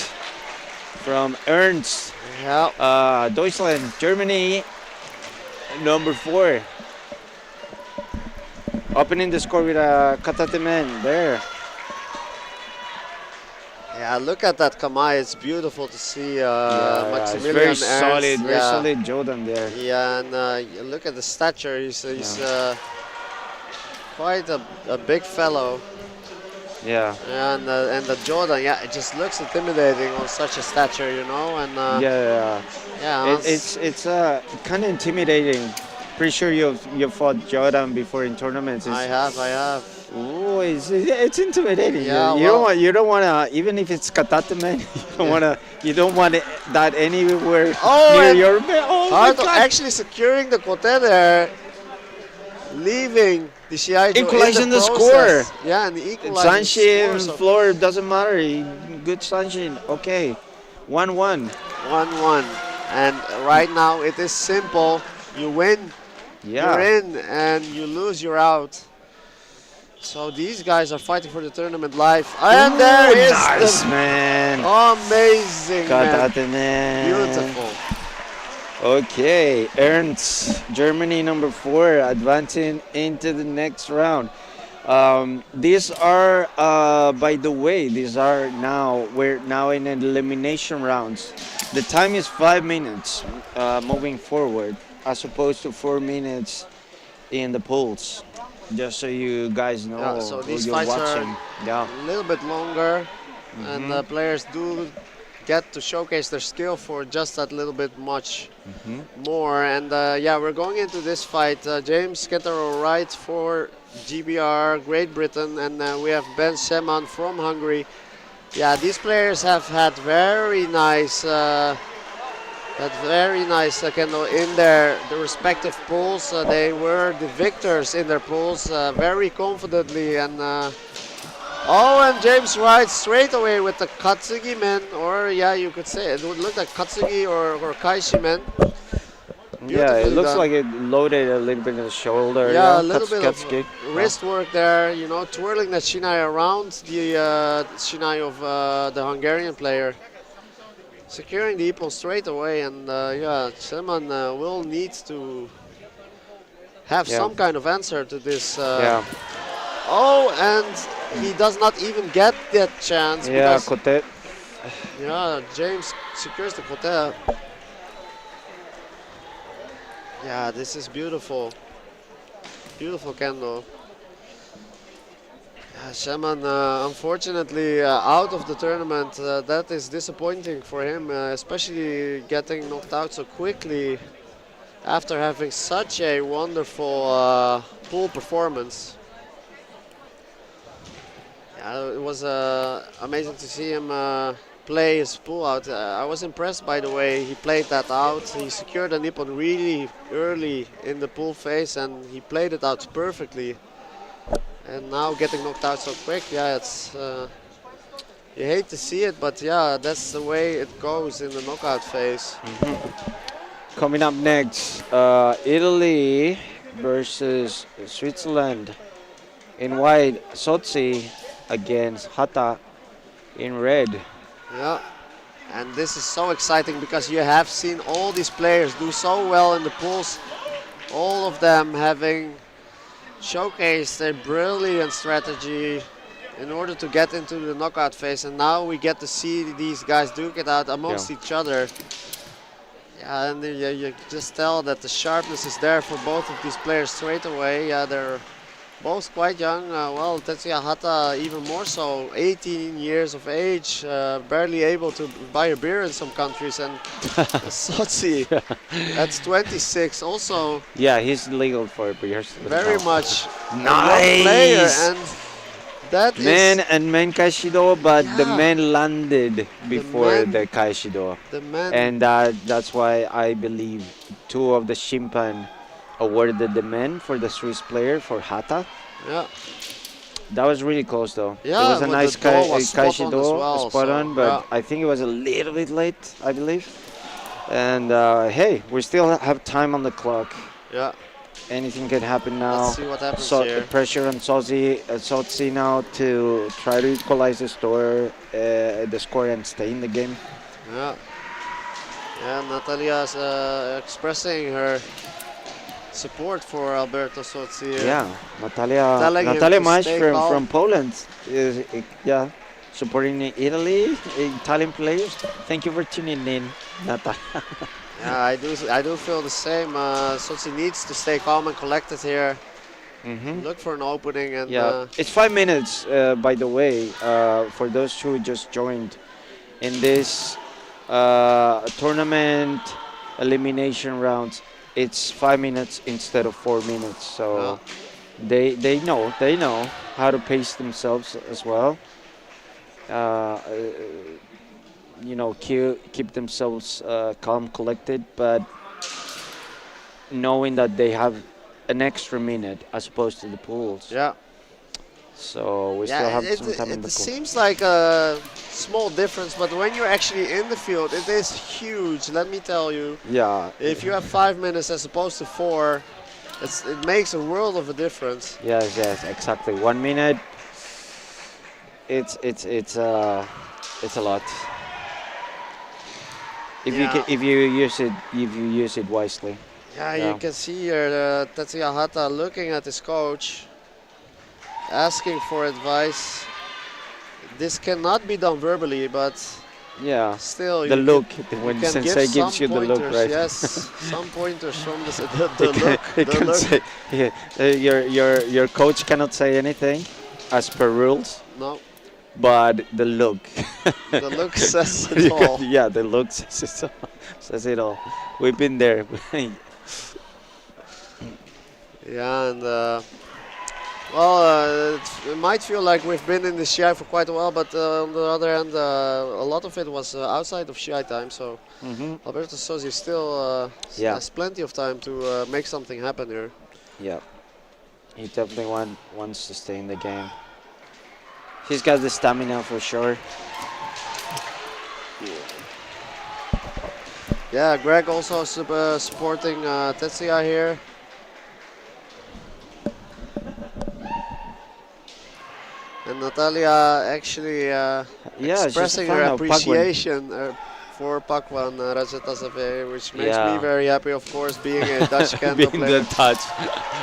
from Ernst. Yeah. Deutschland, Germany, number 4. Opening the score with a kata man there. Yeah, look at that Kamai. It's beautiful to see It's Maximilian very Ernst. solid, very Yeah. solid Jordan there. Yeah, and you look at the stature. He's quite a big fellow. Yeah. And the Jordan, yeah, it just looks intimidating on such a stature, you know. And Yeah. yeah, It's kind of intimidating. Pretty sure you've fought Jordan before in tournaments. I have. Ooh, it's intimidating. Yeah, You don't wanna even if it's katata man. You don't want that anywhere Oh, near and your bed. Oh my Harto God. actually securing the kote there, leaving the Shiai-jo Equalizing in the process. score. Yeah, and equalizing Sunshine, the score. So floor, doesn't matter. Good sunshine. Okay, 1-1. 1-1, and right now it is simple. You win, Yeah. you're in, and you lose, you're out. So these guys are fighting for the tournament live. And there is nice, the man. amazing, man. Kata, man. Beautiful. Okay, Ernst, Germany number 4, advancing into the next round. These are, by the way, we're now in elimination rounds. The time is 5 minutes moving forward, as opposed to 4 minutes in the pools. Just so you guys know, Yeah, so who these you're fights watching. are Yeah. a little bit longer, and the players do get to showcase their skill for just that little bit much more. And yeah, we're going into this fight. James Ketaro Wright for GBR Great Britain, and we have Ben Seman from Hungary. Yeah, these players have had very nice kendo in their respective pools. They were the victors in their pools very confidently. And and James Wright straight away with the Katsugi men, or yeah, you could say it would look like Katsugi or Kaishi men. Yeah, it Beautifully looks done. like it loaded a little bit in the shoulder. Yeah, a little bit of Katsuki. wrist work there, you know, twirling the shinai around the shinai of the Hungarian player. Securing the ippon straight away, and yeah, Seman will need to have some kind of answer to this. Yeah. Oh, and he does not even get that chance. Yeah, because, Kote. yeah, James secures the kote. Yeah, this is beautiful. Beautiful kendo. Shaman, unfortunately, out of the tournament. That is disappointing for him, especially getting knocked out so quickly after having such a wonderful pool performance. Yeah, it was amazing to see him play his pool out. I was impressed by the way he played that out. He secured a nippon really early in the pool phase, and he played it out perfectly. And now getting knocked out so quick, yeah, it's you hate to see it, but yeah, that's the way it goes in the knockout phase. Coming up next, Italy versus Switzerland. In white, Sotsi against Hata in red. Yeah, and this is so exciting because you have seen all these players do so well in the pools, all of them having showcased their brilliant strategy in order to get into the knockout phase, and now we get to see these guys duke it out amongst each other. Yeah, and you just tell that the sharpness is there for both of these players straight away. Yeah, they're both quite young. Well, Tetsuya Hata even more so, 18 years of age, barely able to buy a beer in some countries, and Sotsi, that's 26, also Yeah, he's legal for beers. very much a young Nice. player, and that Man is and men Kaishido, but the Yeah. men landed before men- the Kaishido. the man. And that's why I believe 2 of the Shimpan awarded the men for the Swiss player for Hata. Yeah, That was really close though. Yeah, it was a but nice the goal was spot on as Kaishido, well, spot so, on, but yeah. I think it was a little bit late, I believe. And hey, we still have time on the clock. yeah. Anything can happen now. Let's see what happens So here. pressure on Sotsi now to try to equalize the score and stay in the game. Yeah. Yeah, Natalia's expressing her support for Alberto Sotsi. Yeah, Natalia Telling him Natalia to Mash stay from calm. Poland is yeah, supporting Italy, Italian players. Thank you for tuning in, Natalia. Yeah, I do feel the same. Sotsi needs to stay calm and collected here. Look for an opening, and Yeah, it's 5 minutes, by the way, for those who just joined in this tournament elimination rounds. It's 5 minutes instead of 4 minutes, so they know how to pace themselves as well. You know, keep themselves calm, collected, but knowing that they have an extra minute as opposed to the pools. yeah. So we still Yeah, have it, some time in the it pool. seems like a small difference, but when you're actually in the field, it is huge. Let me tell you. Yeah. If you have 5 minutes as opposed to 4, it makes a world of a difference. Yes, yes, exactly. 1 minute. It's a lot. If Yeah. if you use it wisely. Yeah, Yeah. you can see here Tetsuya Hata looking at his coach, asking for advice. This cannot be done verbally, but Yeah. still The you look can, when you can give sensei some gives you the look, pointers, right? yes, some pointers from the He can- look. he The can look. say- yeah, your coach cannot say anything as per rules, No, but the look. the look says You it can- all. yeah, the look says it all. We've been there. Yeah, and well, it might feel like we've been in the Shiai for quite a while, but on the other hand, a lot of it was outside of Shiai time, so Hmm. Alberto Sozzi still Yeah. has plenty of time to make something happen here. Yeah, he definitely wants to stay in the game. He's got the stamina for sure. Yeah, Greg also supporting Tetsuya here. And Natalia actually Yeah, she's a expressing fan her of Pagwan. appreciation for Pakwan Rajatasave, which makes Yeah. me very happy, of course, being a Dutch Kendo Being player. the touch.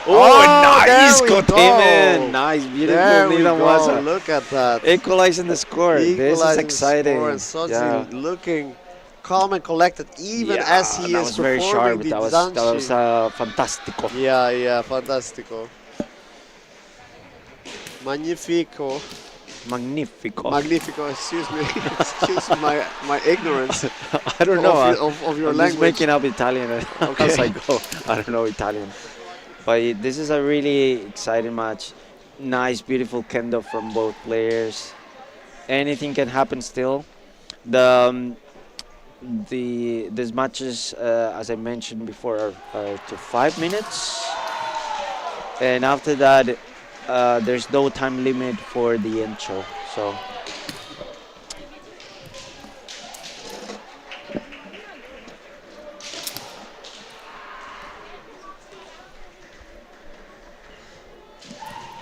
Oh, nice, there we Kotimen. go. Nice, beautiful. There we Leidan go, was look at that. equalizing the score. This is Equalizing the exciting. score, and Sozzi Yeah. looking calm and collected, even Yeah, as he that is was very performing sharp. the That was Zanshi. fantastico. Yeah, fantastico. Magnifico. Magnifico. Magnifico, excuse me. Excuse my ignorance I don't know. of your I'm language. just making up Italian as I go. I don't know Italian. But this is a really exciting match. Nice, beautiful kendo from both players. Anything can happen still. These matches, as I mentioned before, are to 5 minutes, and after that, there's no time limit for the intro. So.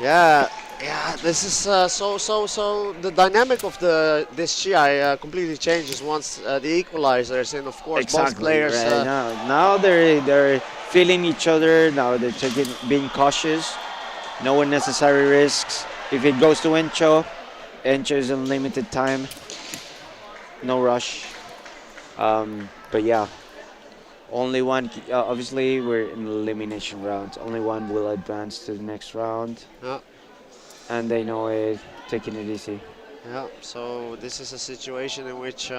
Yeah, this is so the dynamic of this Shiai completely changes once the equalizer is in. Of course, both players. Right. Now they're feeling each other. Now they're being cautious. No unnecessary risks. If it goes to Encho is unlimited time. No rush. But yeah, only one. Obviously, we're in elimination rounds. Only one will advance to the next round. Yeah. And they know it. Taking it easy. Yeah. So this is a situation in which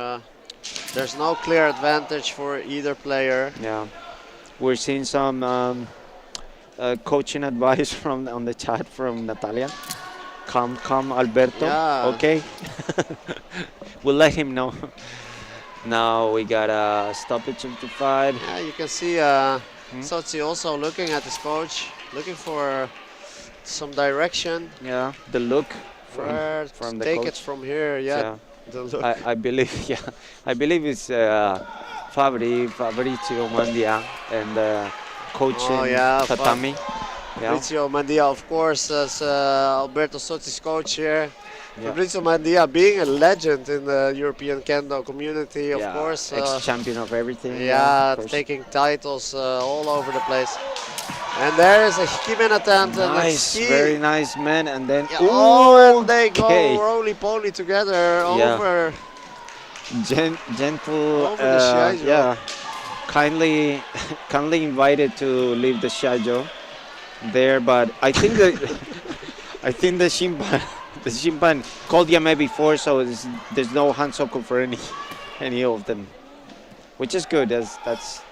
there's no clear advantage for either player. Yeah, we're seeing some coaching advice on the chat from Natalia. Calm, Alberto. Yeah. Okay. We'll let him know. Now we got a stoppage of the fight. Yeah, you can see Sozzi also looking at his coach, looking for some direction. Yeah, the look Where from to the take coach. it from here. Yeah, the look. I believe. Yeah, I believe it's Fabrizio Mandia and coaching Oh, yeah, Tatami. Yeah. Fabrizio Mandia, of course, as Alberto Sozzi's coach here. Yeah. Fabrizio Mandia being a legend in the European Kendo community, of Yeah, course. ex-champion of everything. Yeah, of course. taking titles all over the place. And there is a Hikimen attempt. Nice, and very nice, man. And then Yeah, oh, and they okay. go roly-poly together Yeah. over. gentle, Over the Shiai-jo. yeah, kindly invited to leave the Shiai-jo there, but I think I think the Shimpan called Yame before, so there's no hansoku for any of them, which is good. That's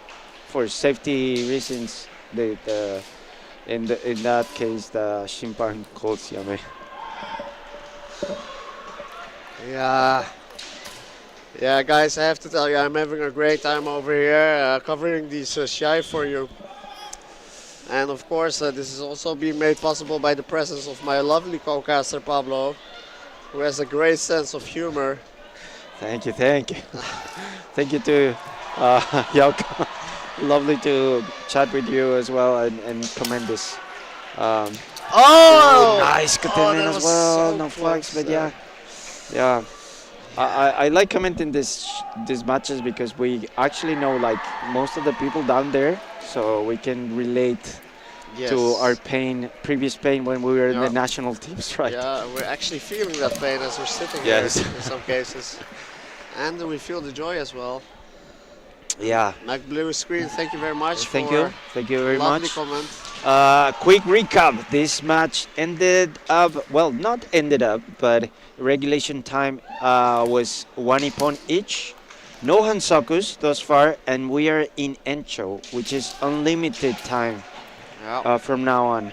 for safety reasons. In that case, the Shimpan calls Yame. Yeah, guys, I have to tell you, I'm having a great time over here covering these Shiai for you. And of course, this is also being made possible by the presence of my lovely co-caster Pablo, who has a great sense of humor. Thank you. Thank you to Yauka. Lovely to chat with you as well and comment this. Nice containment that as was well. so No flags, close but yeah, yeah. I like commenting these matches because we actually know like most of the people down there, so we can relate Yes. to our pain, previous pain when we were in the Yeah. national teams, right? Yeah, we're actually feeling that pain as we're sitting Yes. here in some cases. And we feel the joy as well. Yeah. Mac Blue Screen, thank you very much Thank for you. Thank you very lovely much. comment. Quick recap. This match ended up, well, not ended up, but regulation time was 1 ippon each. No hansakus thus far, and we are in Encho, which is unlimited time Yeah. from now on.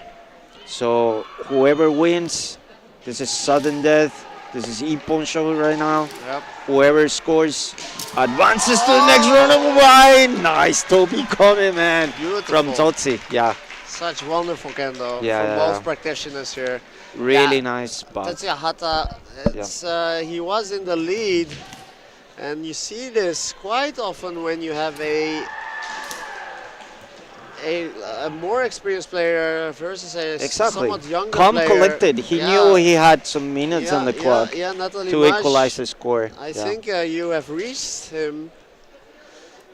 So whoever wins, this is sudden death. This is ippon show right now. Yep. Whoever scores advances to the next round of wine. Nice Toby coming, man. From Beautiful. Totsi. Yeah, Such wonderful kendo Yeah, from yeah, both yeah. practitioners here. really Yeah. nice spot. Tetsuya Hata, he was in the lead, and you see this quite often when you have a more experienced player versus a Exactly. somewhat younger Calm, player. collected. He Yeah. knew he had some minutes Yeah, on the yeah, clock yeah, Natalie to Mash, equalize the score. I Yeah. think you have reached him.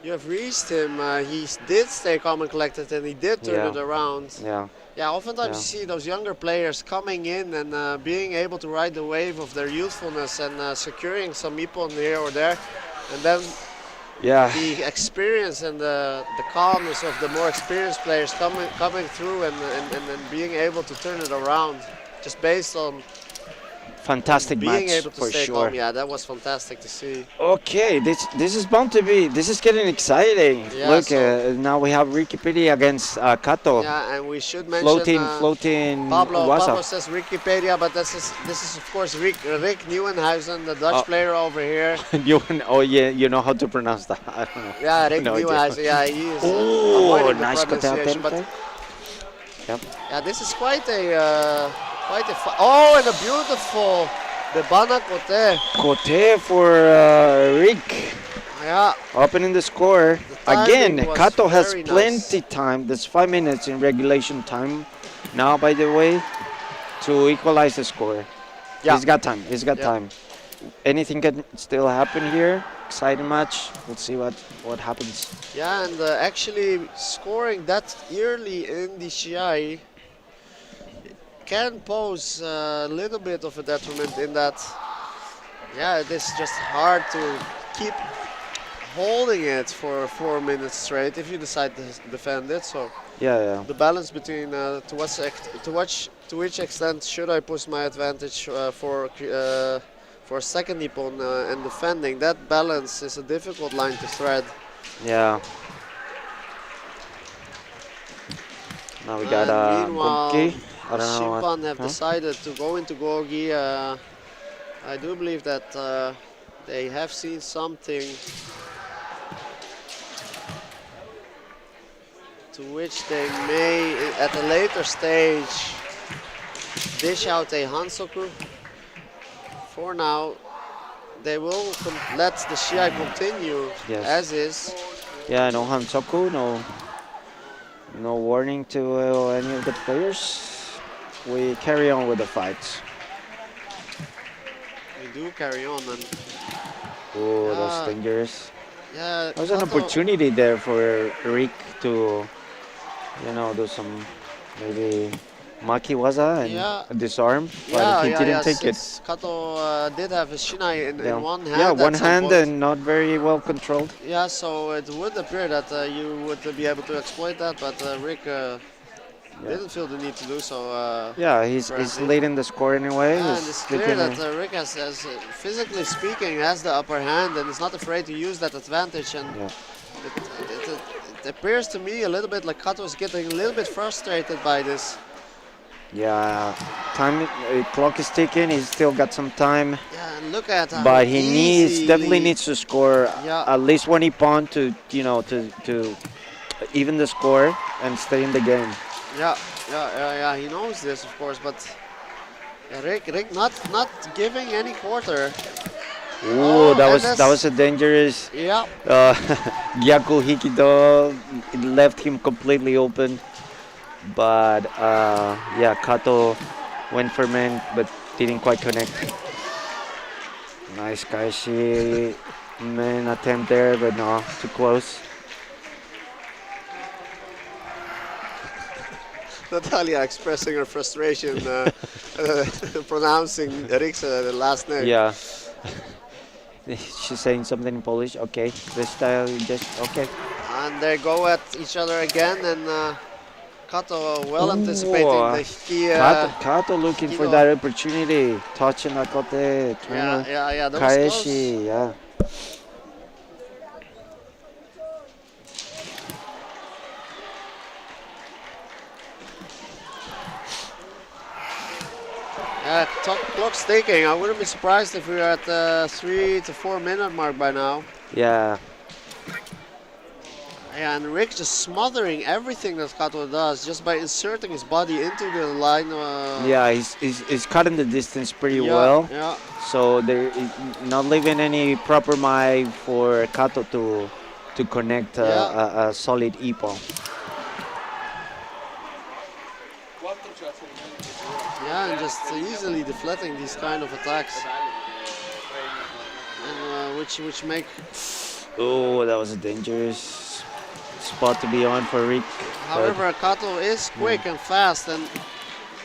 You have reached him. He did stay calm and collected, and he did turn Yeah. it around. Yeah. Yeah, oftentimes Yeah. you see those younger players coming in and being able to ride the wave of their youthfulness and securing some ippon here or there, and then Yeah. the experience and the calmness of the more experienced players coming through and being able to turn it around, just based on Fantastic being match able to for stay sure. calm. Yeah, that was fantastic to see. Okay, this is bound to be. This is getting exciting. Yeah, Look, so- now we have Ricky Piri against Kato. Yeah, and we should mention Floating Pablo Waza. says Wikipedia, but this is of course Rick Nieuwenhuizen, the Dutch Oh. player over here. Oh yeah, you know how to pronounce that. I don't know. Yeah, Rick No idea. Nieuwenhuizen. Yeah, he is. Oh, avoiding the nice pronunciation, but kata. Yep. yeah, this is quite a oh, and a beautiful the Bana Kote. Kote for Rick. Yeah, Opening the score. timing Again, was Kato has very plenty time. There's 5 minutes in regulation time now, by the way, to equalize the score. Yeah. He's got time. He's got Yeah. time. Anything can still happen here. Exciting match. Let's see what happens. yeah, and actually scoring that early in the Shiai can pose a little bit of a detriment in that. Yeah, it is just hard to keep holding it for 4 minutes straight if you decide to defend it. So Yeah. the balance between to which extent should I push my advantage for second ippon and defending, that balance is a difficult line to thread. Yeah. Now we got And meanwhile, Gonki. I don't know what. Shimpan have huh? decided to go into Gogi. I do believe that they have seen something to which they may, at a later stage, dish out a Hansoku. For now, they will let the Shiai continue Yes. as is. Yeah, no Hansoku, no warning to any of the players. We carry on with the fights. We do carry on, and Oh, Yeah. that's dangerous. yeah, There's an Kato- opportunity there for Rick to, do some maybe Makiwaza and Yeah. disarm, but he didn't take it. since Kato did have his shinai in one hand. Yeah, at one some hand point. and not very well controlled. Yeah, so it would appear that you would be able to exploit that, but Rick didn't feel the need to do so. Yeah, he's Apparently. late in the score anyway. And He's it's clear taking that a- Rick has physically speaking, has the upper hand and is not afraid to use that advantage. And Yeah. it appears to me a little bit like Kato is getting a little bit frustrated by this. Yeah, time clock is ticking. He's still got some time, Yeah, and look at how but he definitely easily- needs to score Yeah. at least one ippon to to even the score and stay in the game. Yeah. He knows this, of course, but Rick not giving any quarter. Ooh, that and was a dangerous. yeah. Gyaku Hikido, it left him completely open. But yeah, Kato went for men, but didn't quite connect. Nice Kaishi man attempt there, but no, too close. Natalia expressing her frustration, pronouncing Rik's the last name. Yeah. She's saying something in Polish. Okay, this style just okay. And they go at each other again, and Kato well anticipating Ooh, the Hiki. Kato looking for Hikido. that opportunity. Touching Nakote, turn Yeah, that was close. Kaeshi, yeah. Clock's ticking. I wouldn't be surprised if we were at the 3 to 4 minute mark by now. Yeah. Yeah, and Rick just smothering everything that Kato does just by inserting his body into the line. Yeah, he's cutting the distance pretty yeah, well. Yeah. So there is not leaving any proper mic for Kato to connect a solid ippo. Yeah, and just easily deflecting these kind of attacks, and which make. Oh, that was a dangerous spot to be on for Rick. However, Kato is quick and fast, and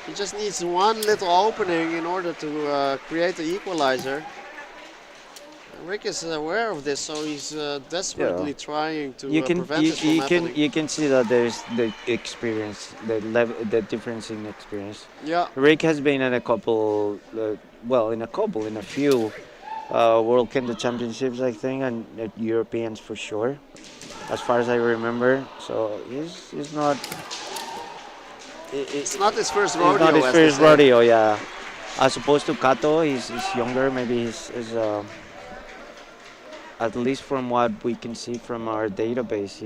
he just needs one little opening in order to create the equalizer. Rick is aware of this, so he's desperately trying to prevent this from happening. You can see that there's the experience, the difference in experience. Yeah. Rick has been in a couple, in a few World Kendo Championships, I think, and Europeans for sure, as far as I remember. So he's not. It's not his first rodeo. It's not his first rodeo, yeah. As opposed to Kato, he's younger. Maybe he's at least from what we can see from our database,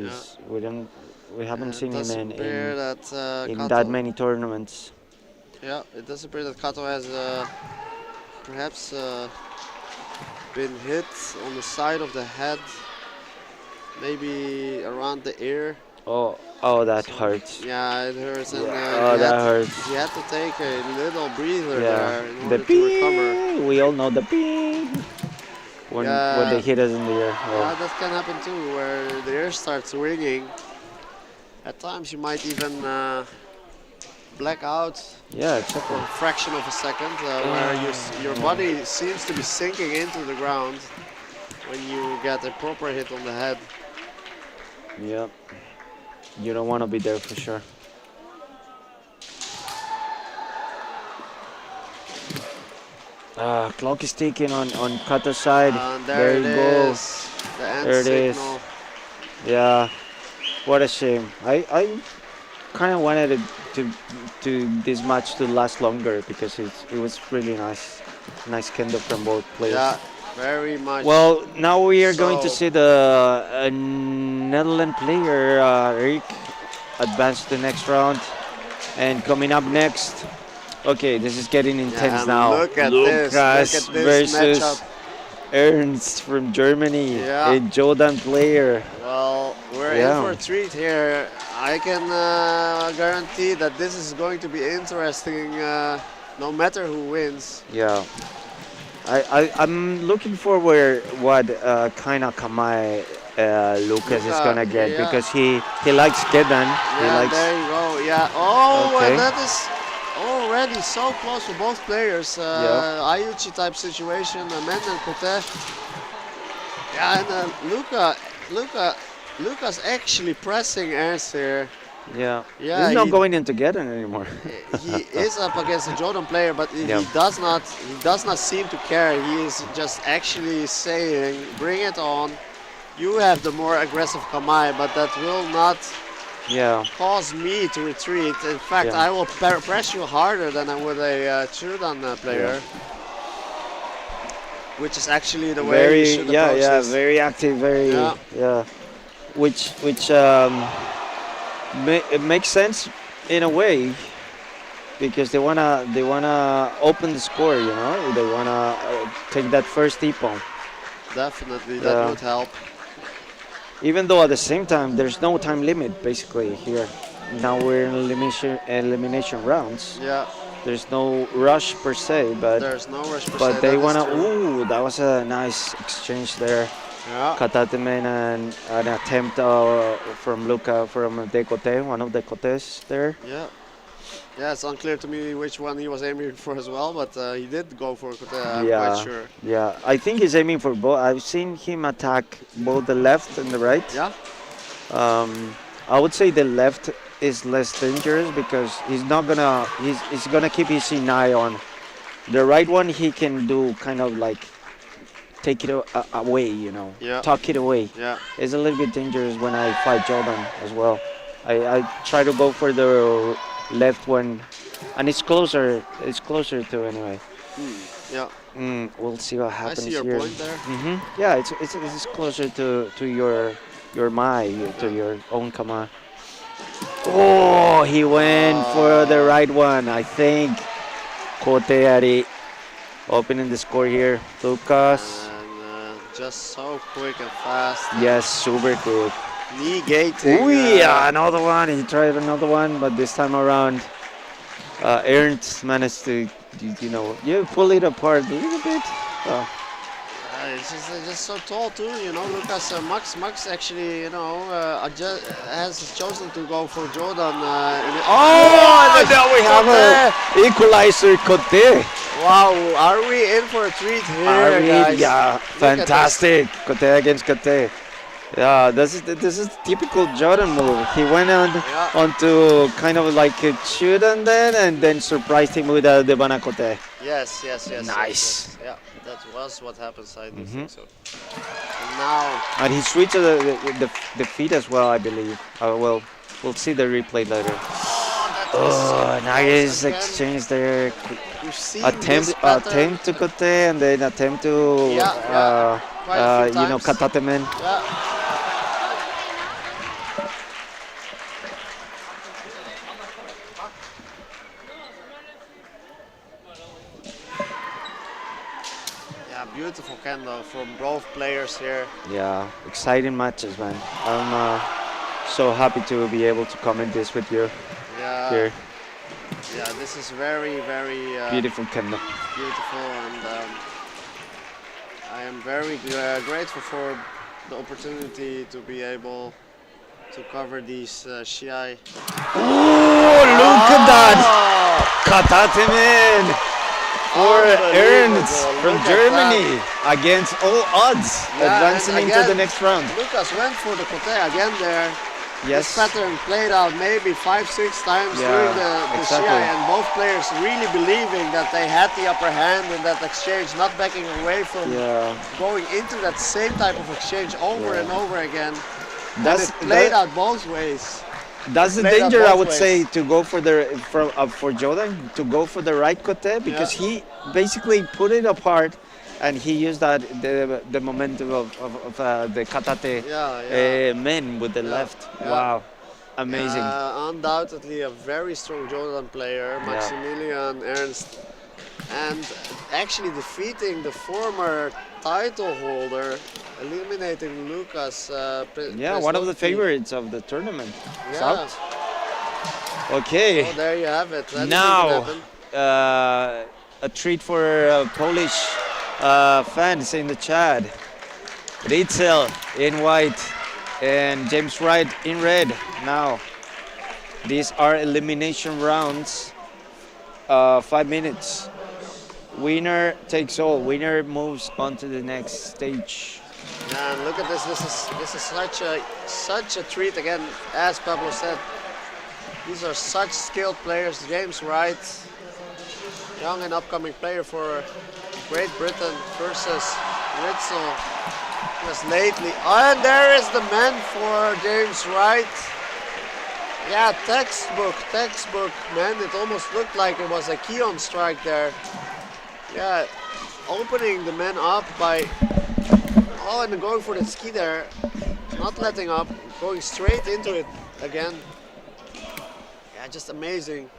we haven't seen him in that many tournaments. Yeah, it does appear that Kato has perhaps been hit on the side of the head, maybe around the ear. Oh, that hurts. Yeah, it hurts. And, that hurts. He had to take a little breather there in the order to recover. We all know the ping. When they hit us in the ear. Oh. Yeah, that can happen too, where the ear starts ringing. At times you might even black out. Yeah, exactly. For a fraction of a second, where your body seems to be sinking into the ground when you get a proper hit on the head. Yeah, you don't want to be there for sure. Clock is ticking on Kata's side. There you go. The end there it signal. is. Yeah, what a shame. I kind of wanted this match to last longer because it was really nice kendo from both players. Yeah, very much. Well, now we are going to see the Netherlands player Rick advance to the next round, and coming up next. Okay, this is getting intense now. Look at Lucas this versus matchup. Ernst from Germany, Yeah. a Jordan player. Well, we're in for a treat here. I can guarantee that this is going to be interesting no matter who wins. Yeah. I'm looking forward what kind of kamae Lucas is gonna get because he likes Kedan. Yeah, there you go. Yeah. Oh, Okay. and that is already so close for both players. Ayuchi type situation, Mend and Kote. Yeah, and Lucas actually pressing Ernst here. Yeah. Yeah, He's not going in together anymore. He is up against a Jordan player, but he does not seem to care. He is just actually saying, "Bring it on. You have the more aggressive kamae, but that will not cause me to retreat. In fact, I will press you harder than I would a Jordan player." Which is actually the way you should approach this. Very active, which it makes sense in a way because they wanna open the score, you know. They wanna take that first ippon. Definitely, that Yeah. would help. Even though at the same time, there's no time limit basically here. Now we're in elimination rounds. Yeah, There's no rush per se, there's no rush per se. but they That is wanna. true. Ooh, that was a nice exchange there. Yeah. Katatemen and an attempt from Luca from Decote, one of the Cotes there. Yeah. Yeah, it's unclear to me which one he was aiming for as well, but he did go for Kote, I'm quite sure. Yeah, I think he's aiming for both. I've seen him attack both the left and the right. Yeah. I would say the left is less dangerous because he's gonna keep his eye on. The right one he can do kind of like take it away, you know, Yeah. tuck it away. Yeah. It's a little bit dangerous when I fight Jordan as well. I try to go for the left one, and it's closer. It's closer to anyway. Yeah. We'll see what I happens see your here. point there. Yeah, it's closer to your mai, to your own kama. Oh, he went for the right one, I think. Kote Ari opening the score here. Lucas. And just so quick and fast. Yes, super quick. Negating. Oh yeah, another one. He tried another one, but this time around, Ernst managed to, you pull it apart a little bit. Oh. It's just so tall too, Lucas Max actually, has chosen to go for Jordan. And now we have an equalizer, Kote. Wow, are we in for a treat here, guys? Yeah, Look at fantastic. Kote against Kote. Yeah, this is typical Jordan move. He went onto kind of like a shoot and then surprised him with the Bana Kote. Yes. Nice. Yes. Yeah, that was what happens. I do think so. And now. And he switched the feet as well, I believe. Well, we'll see the replay later. Nice exchange there. Attempt to Kote and then attempt to Katatemen. Yeah. Beautiful kendo from both players here. Yeah, exciting matches, man. I'm so happy to be able to comment this with you here. Yeah, this is very, very beautiful kendo. Beautiful, and I am very grateful for the opportunity to be able to cover these Shiai. Oh, look at that! Katatemen! For Ernst from Germany against all odds, advancing into the next round. Lucas went for the Kote again there. Yes. This pattern played out maybe 5-6 times during the Shiai, and both players really believing that they had the upper hand in that exchange, not backing away from going into that same type of exchange over and over again. It played out both ways. That's the danger, I would say, to go for for Jordan to go for the right kote, because he basically put it apart, and he used that the momentum of the katate men with the left. Wow, amazing. Undoubtedly a very strong Jordan player, Maximilian Ernst, and actually defeating the former title holder, eliminating Lucas. One of the favorites of the tournament. Yeah. Okay. Oh, there you have it. Now, a treat for Polish fans in the chat. Ritzel in white and James Wright in red. Now, these are elimination rounds. 5 minutes. Winner takes all. Winner moves on to the next stage. And look at this. This is such a treat again. As Pablo said, these are such skilled players. James Wright, young and upcoming player for Great Britain, versus Ritzel, just lately. And there is the man for James Wright. Yeah, textbook, man. It almost looked like it was a Keon strike there. Yeah, opening the man up by, and going for the ski there, not letting up, going straight into it again. Yeah, just amazing.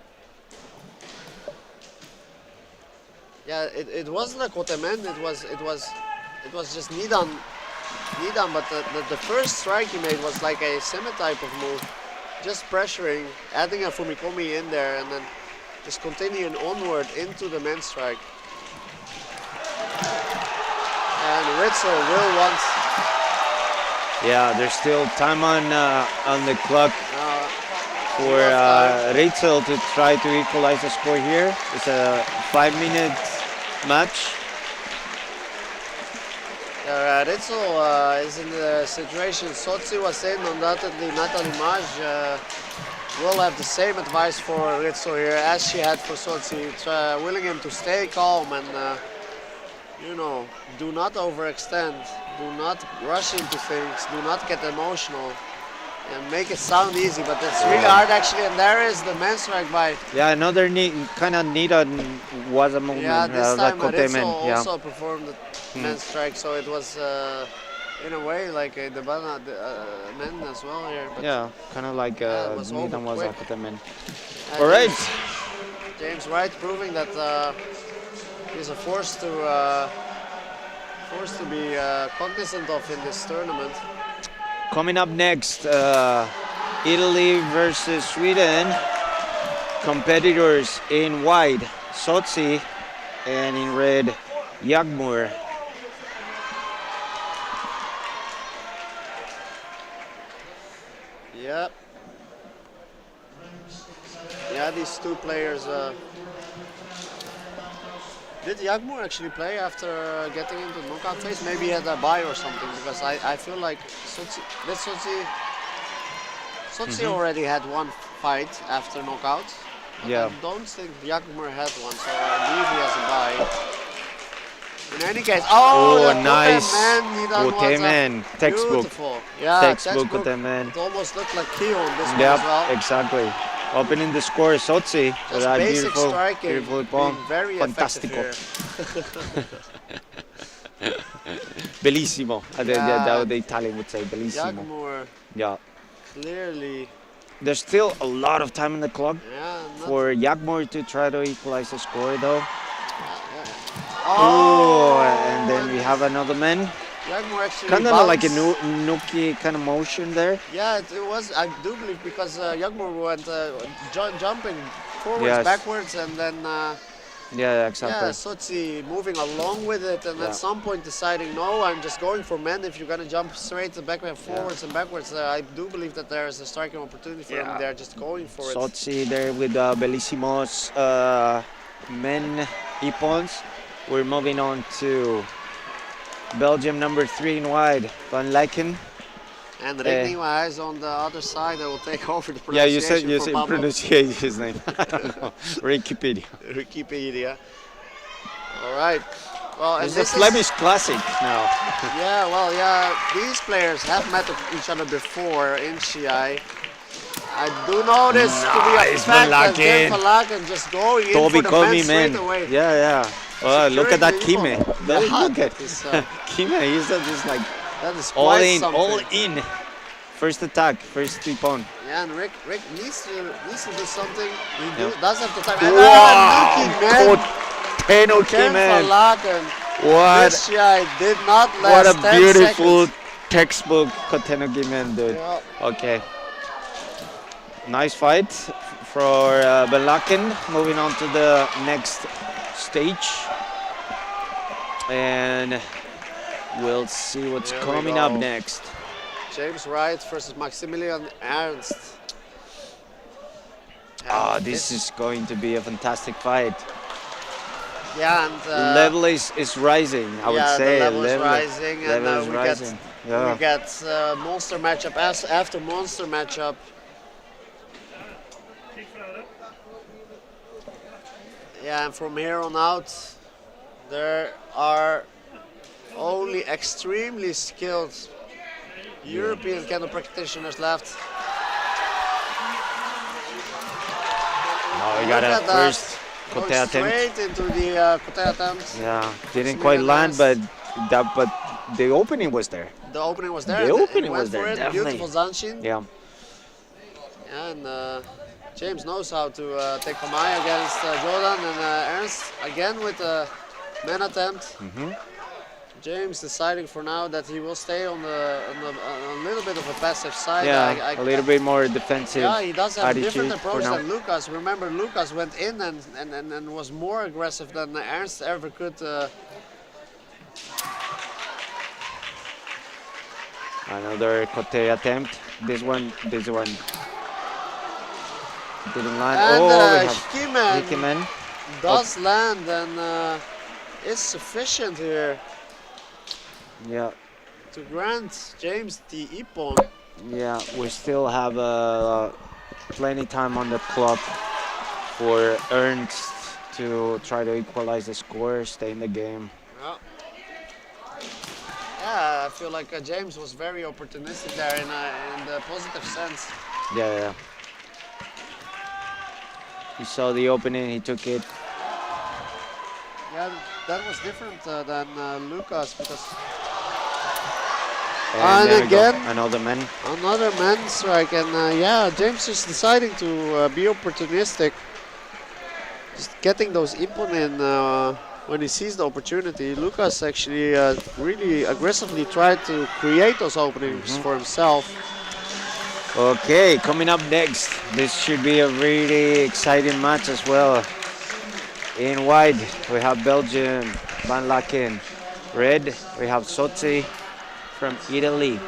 Yeah, it wasn't a kote man, it was it was just Leidan, but the first strike he made was like a semi-type of move, just pressuring, adding a Fumikomi in there, and then just continuing onward into the men's strike. And Ritzel will want. Yeah, there's still time on the clock for Ritzel to try to equalize the score here. It's a 5-minute match. Ritzel is in the situation Sochi was in. Undoubtedly, Natalie Maj will have the same advice for Ritzel here as she had for Sochi, willing him to stay calm and, you know, do not overextend, do not rush into things, do not get emotional, and make it sound easy, but it's really hard actually. And there is the men's strike by. Yeah, another kind of Nida was a movement. Yeah, this time Ritzel yeah. also performed the men's strike, so it was in a way like a Debana men as well here. But Yeah, kind of like it was Nida over was quick. Akotemen. And All right. James Wright proving that he's a force to be cognizant of in this tournament. Coming up next, Italy versus Sweden. Competitors in white, Sochi, and in red, Jagmur. Yep. Yeah, these two players. Did Jagmur actually play after getting into the knockout phase? Maybe he had a bye or something, because I feel like Sochi already had one fight after knockout. But Yeah. I don't think Jagmur had one, so I believe he has a bye. In any case, the nice. Kotemen, Textbook. Beautiful. Yeah, Textbook Kotemen. It almost looked like Kyo on this one Yep, as well. exactly. Opening the score, Sochi. with Just that basic beautiful, striking, beautiful being ippon. very Fantastico. effective Bellissimo. Yeah. The Italian would say here. bellissimo. Jagmur Yeah. clearly, There's still a lot of time in the clock yeah, not, for Jagmur to try to equalize the score, though. Oh, And then we have another man. Jagmur actually Kind of like a bounced. Nuki kind of motion there. Yeah, it was. I do believe because Jagmur went jumping forwards, Yes. backwards, and then Yeah, exactly. yeah, Sochi moving along with it, and Yeah. at some point deciding, no, I'm just going for men. If you're gonna jump straight and back and forwards and backwards, I do believe that there is a striking opportunity for Yeah. them. They're just going for it. Sochi there with Bellissimos men ippons. We're moving on to Belgium number 3 in wide, Van Lijken. And Regniwa is on the other side. I will take over the Yeah, pronunciation you for said Pablo. pronunciate his name. I don't know. Wikipedia. Wikipedia. All right. Well, and It's a this is, Flemish classic now. yeah, well, yeah. These players have met each other before in Shiai. I do know this to be a Nice, fact Van that Ken Laken. Van Laken just going in Toby for the Komi, men straight man. away. Yeah. Oh, look at that Securing Kime. the ippon. Yeah, Look at that is, Kime. He's just like that is all quite in, something. all in. First attack, first ippon. Yeah, and Rick needs to do something. He Yeah. does have the time. Wow! And man. Teno Ken Van Kime. Laken. What? This Shiai did not What last a 10 beautiful seconds. textbook Koteno Gimen, dude. Yeah. Okay. Nice fight for Van Laken. Moving on to the next stage. And we'll see what's Here we coming up go. next. James Wright versus Maximilian Ernst. Ah, this is going to be a fantastic fight. Yeah, and Level is rising, I would yeah, say. the level is rising, and level is we rising. we get monster matchup after monster matchup. Yeah, and from here on out, there are only extremely skilled European kendo practitioners left. Now we Look got a at that. first Going kote attempt. straight into the kote attempt. Yeah, didn't Maximilian quite land, Ernst. but the opening was there. The opening was there. The and opening he went was there, for it. definitely. Beautiful Zanshin. Yeah. And James knows how to take Kamai against Jordan, and Ernst again with a man attempt. James deciding for now that he will stay on a little bit of a passive side. Yeah, a little bit more defensive. Yeah, he does have a attitude different for approach now. than Lucas. Remember, Lucas went in and was more aggressive than Ernst ever could. Another Kote attempt. This one didn't land. And Oh, we have Hikimen does land and is sufficient here Yeah, to grant James the ippon. yeah. We still have plenty time on the clock for Ernst to try to equalize the score, stay in the game. Yeah. Yeah, I feel like James was very opportunistic there in the positive sense. Yeah. He saw the opening, he took it. Yeah, that was different than Lucas because. And there we go, again, another man. another man strike, and yeah, James is deciding to be opportunistic, just getting those ippon in when he sees the opportunity. Lucas actually really aggressively tried to create those openings for himself. Okay, coming up next, this should be a really exciting match as well. In white, we have Belgium, Van Laken. Red, we have Sotzi from Italy.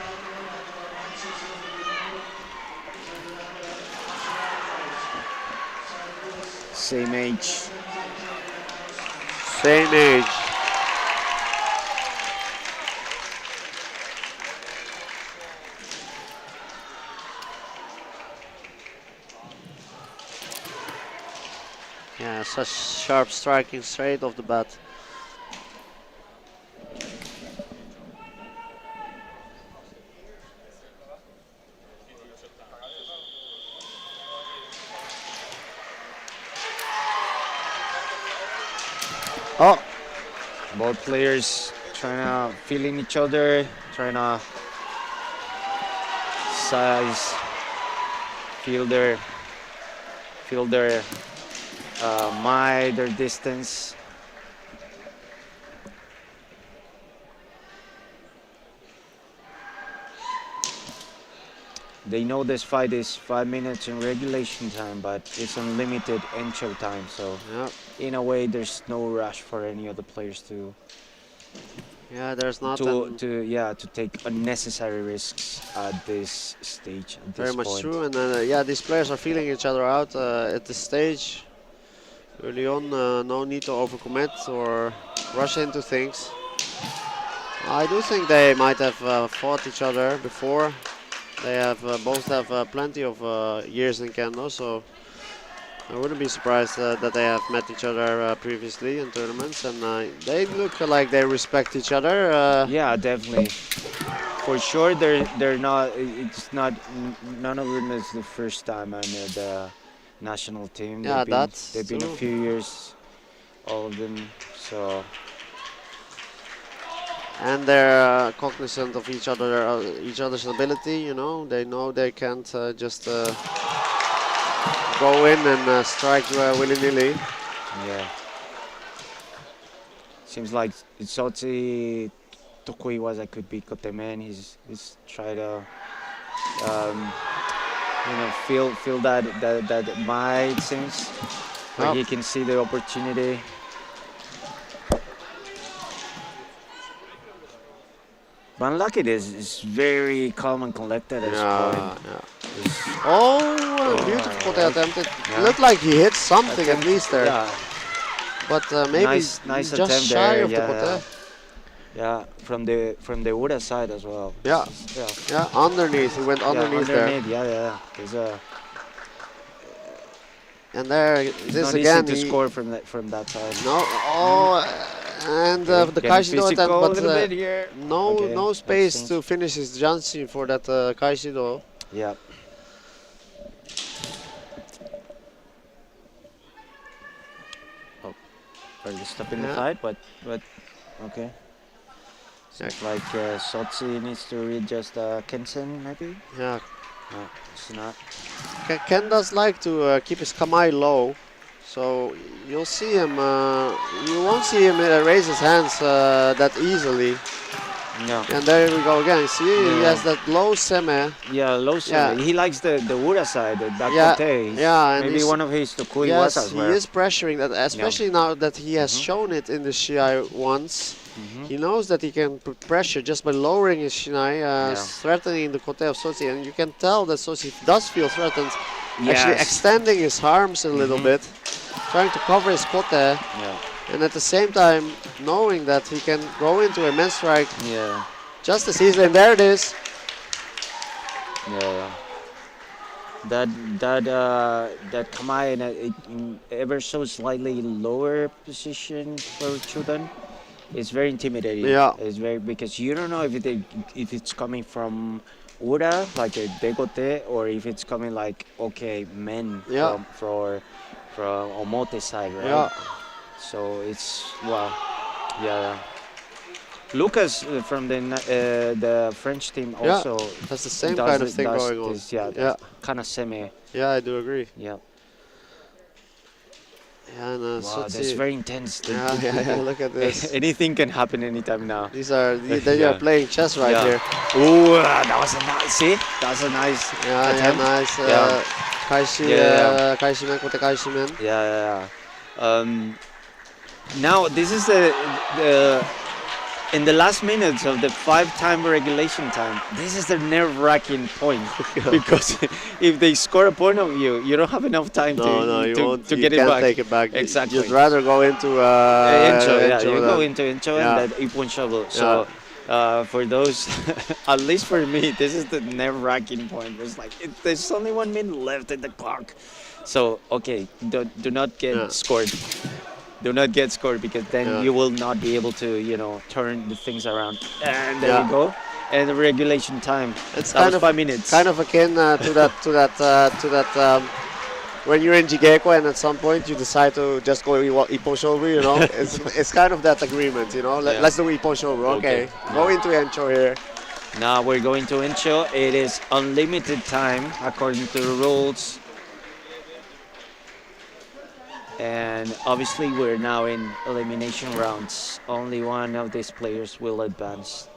Same age. Same age. Yeah, such sharp striking straight off the bat. Oh, Both players trying to feeling each other, trying to size, feel their their distance. They know this fight is 5 minutes in regulation time, but it's unlimited entry time. So yeah. in a way, there's no rush for any of the players to Yeah, there's not to take unnecessary risks at this stage. At very this much point. true. And yeah, these players are feeling each other out at this stage. Early on, no need to overcommit or rush into things. I do think they might have fought each other before. They have both have plenty of years in Kendo, so I wouldn't be surprised that they have met each other previously in tournaments, and they look like they respect each other. Yeah, definitely. For sure, they're not. It's not. None of them is the first time on the national team. Yeah, they've been a true. few years, all of them. So And they're cognizant of each other's ability. You know they can't just go in and strike willy-nilly. yeah, seems like Sotsi Tokuiwaza could be Kotemen. He's tried to feel that might seems like Oh. he can see the opportunity. Van Lucky is very calm and collected at this point. Yeah. Oh, beautiful kote attempt. It Yeah. looked like he hit something at least there, Yeah, but maybe nice just attempt shy there. of the Yeah, kote. yeah, from the Ura side as well. Yeah. Yeah. Yeah, underneath. He went underneath there. Yeah. There's a And there, it's this not again. easy to he- score from that side. No, and the Getting Kaishido attempt, physical a but little bit here. no Okay, no that space seems- to finish his Janshi for that Kaishido. Yeah. Oh, are you stopping the Yeah. fight? But okay. Seems like Sotsi needs to readjust Kensen maybe. Yeah, No, it's not. Ken does like to keep his Kamai low, So you'll see him. You won't see him raise his hands that easily. No. And there we go again. See, he Yeah. has that low seme. Yeah, low side. Yeah. He likes the Ura side, the Yeah, Dakote. yeah, and Maybe he's- one of his Tokui Yes, was as he well. is pressuring that, especially now that he has shown it in the Shiai once. He knows that he can put pressure just by lowering his Shinai, threatening the kote of Sosi, and you can tell that Sosi does feel threatened, actually Yes. extending his arms a little bit, trying to cover his kote, Yeah. and at the same time knowing that he can go into a men strike Yeah. just as easily, and there it is. Yeah. That Kamai in ever so slightly lower position for Chudan is very intimidating. Yeah. It's very, because you don't know if it's coming from Ura, like a degote, or if it's coming like, okay, men Yeah. from Omote side, right? Yeah. So it's, well, yeah. Lucas from the French team Yeah, also that's the same does kind of it- thing does going on. this, yeah, Yeah. kind of semi. Yeah, I do agree. Yeah. Yeah, and Wow, Sozi- that's very intense. Yeah, look at this. Anything can happen anytime now. These are they Yeah. are playing chess right Yeah. here. Ooh, that was a nice. See, that was a nice Yeah, attempt. nice. Yeah. Kaishi, Yeah. Kaishimen, kote Kaishimen. Yeah. Now this is the in the last minutes of the 5-time regulation time. This is the nerve-wracking point because if they score a point on you, you don't have enough time No, you to won't. You get it can't back. take it back. Exactly. You'd rather go into Encho, yeah, you than- go into Encho Yeah. and that Ipon shovel. So for those, at least for me, this is the nerve-wracking point. It's like there's only 1 minute left in the clock. So okay, do not get scored. Do not get scored because then you will not be able to, turn the things around. And there you go. And the regulation time. It's That kind was of 5 minutes. Kind of akin to that. When you're in Jigeko and at some point you decide to just go Ippon Shobu, it's kind of that agreement, Let's do Ippon Shobu. Okay, go into Encho here. Now we're going to Encho. It is unlimited time according to the rules. And obviously we're now in elimination rounds. Only one of these players will advance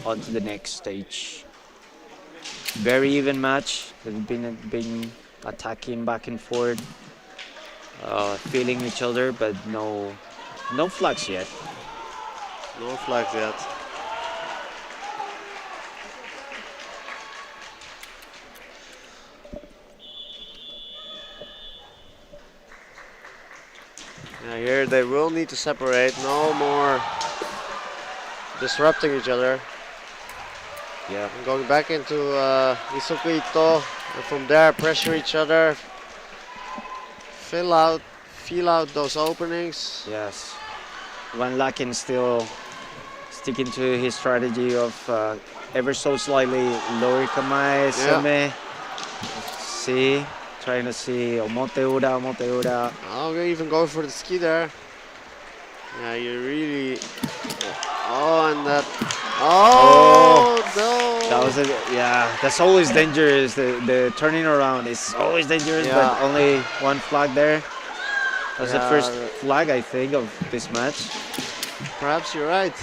onto the next stage. Very even match. They've been attacking back and forth, feeling each other, but no flags yet. No flags yet. Yeah, here they will need to separate. No more disrupting each other. Yeah. And going back into Isoku Ito, and from there pressure each other. Feel out those openings. Yes. Van Laken still sticking to his strategy of ever so slightly lower kamae, seme. See, trying to see omote ura. Oh, you even go for the ski there. Yeah, you really. Oh, and that. Oh, no. That was that's always dangerous. The turning around is always dangerous, but only one flag there. That's the first flag, I think, of this match. Perhaps you're right.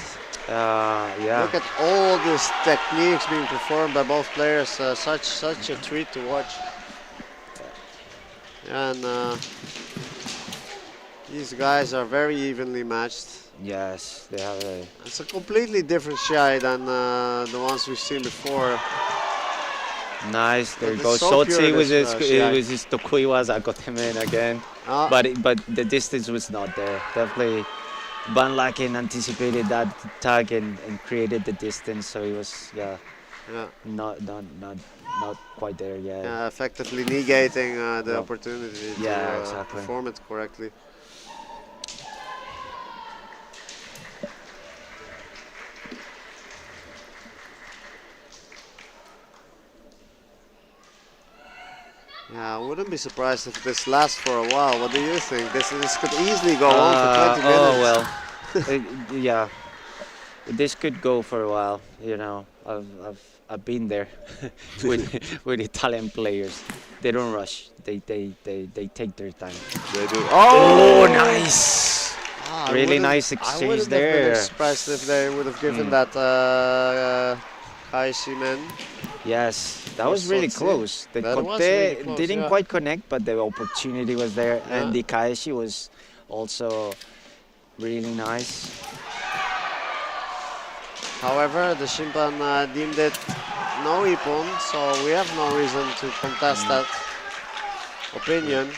Yeah. Look at all these techniques being performed by both players. Such a treat to watch. And these guys are very evenly matched. Yes, they have a. It's a completely different Shiai than the ones we've seen before. Nice. There It's goes so Sotsi pure, with this, his Tokuiwaza Gotemen again. But the distance was not there. Definitely Van Laken anticipated that tag and created the distance, so he was not quite there yet. Yeah, effectively negating the opportunity to exactly. perform it correctly. Yeah, I wouldn't be surprised if this lasts for a while. What do you think? This could easily go on for 20 minutes. Oh well, yeah. this could go for a while. You know, I've been there with Italian players. They don't rush. They take their time. They do. Oh, nice! Ah, I Really wouldn't- nice I exchange wouldn't have there. been surprised if they would have given that Kaishi man. Yes, that Or was really Sotsi. close. The That Kote was really close, didn't yeah. quite connect, but the opportunity was there, and Yeah. the Kaeshi was also really nice. However, the Shimpan deemed it no ippon, so we have no reason to contest that opinion.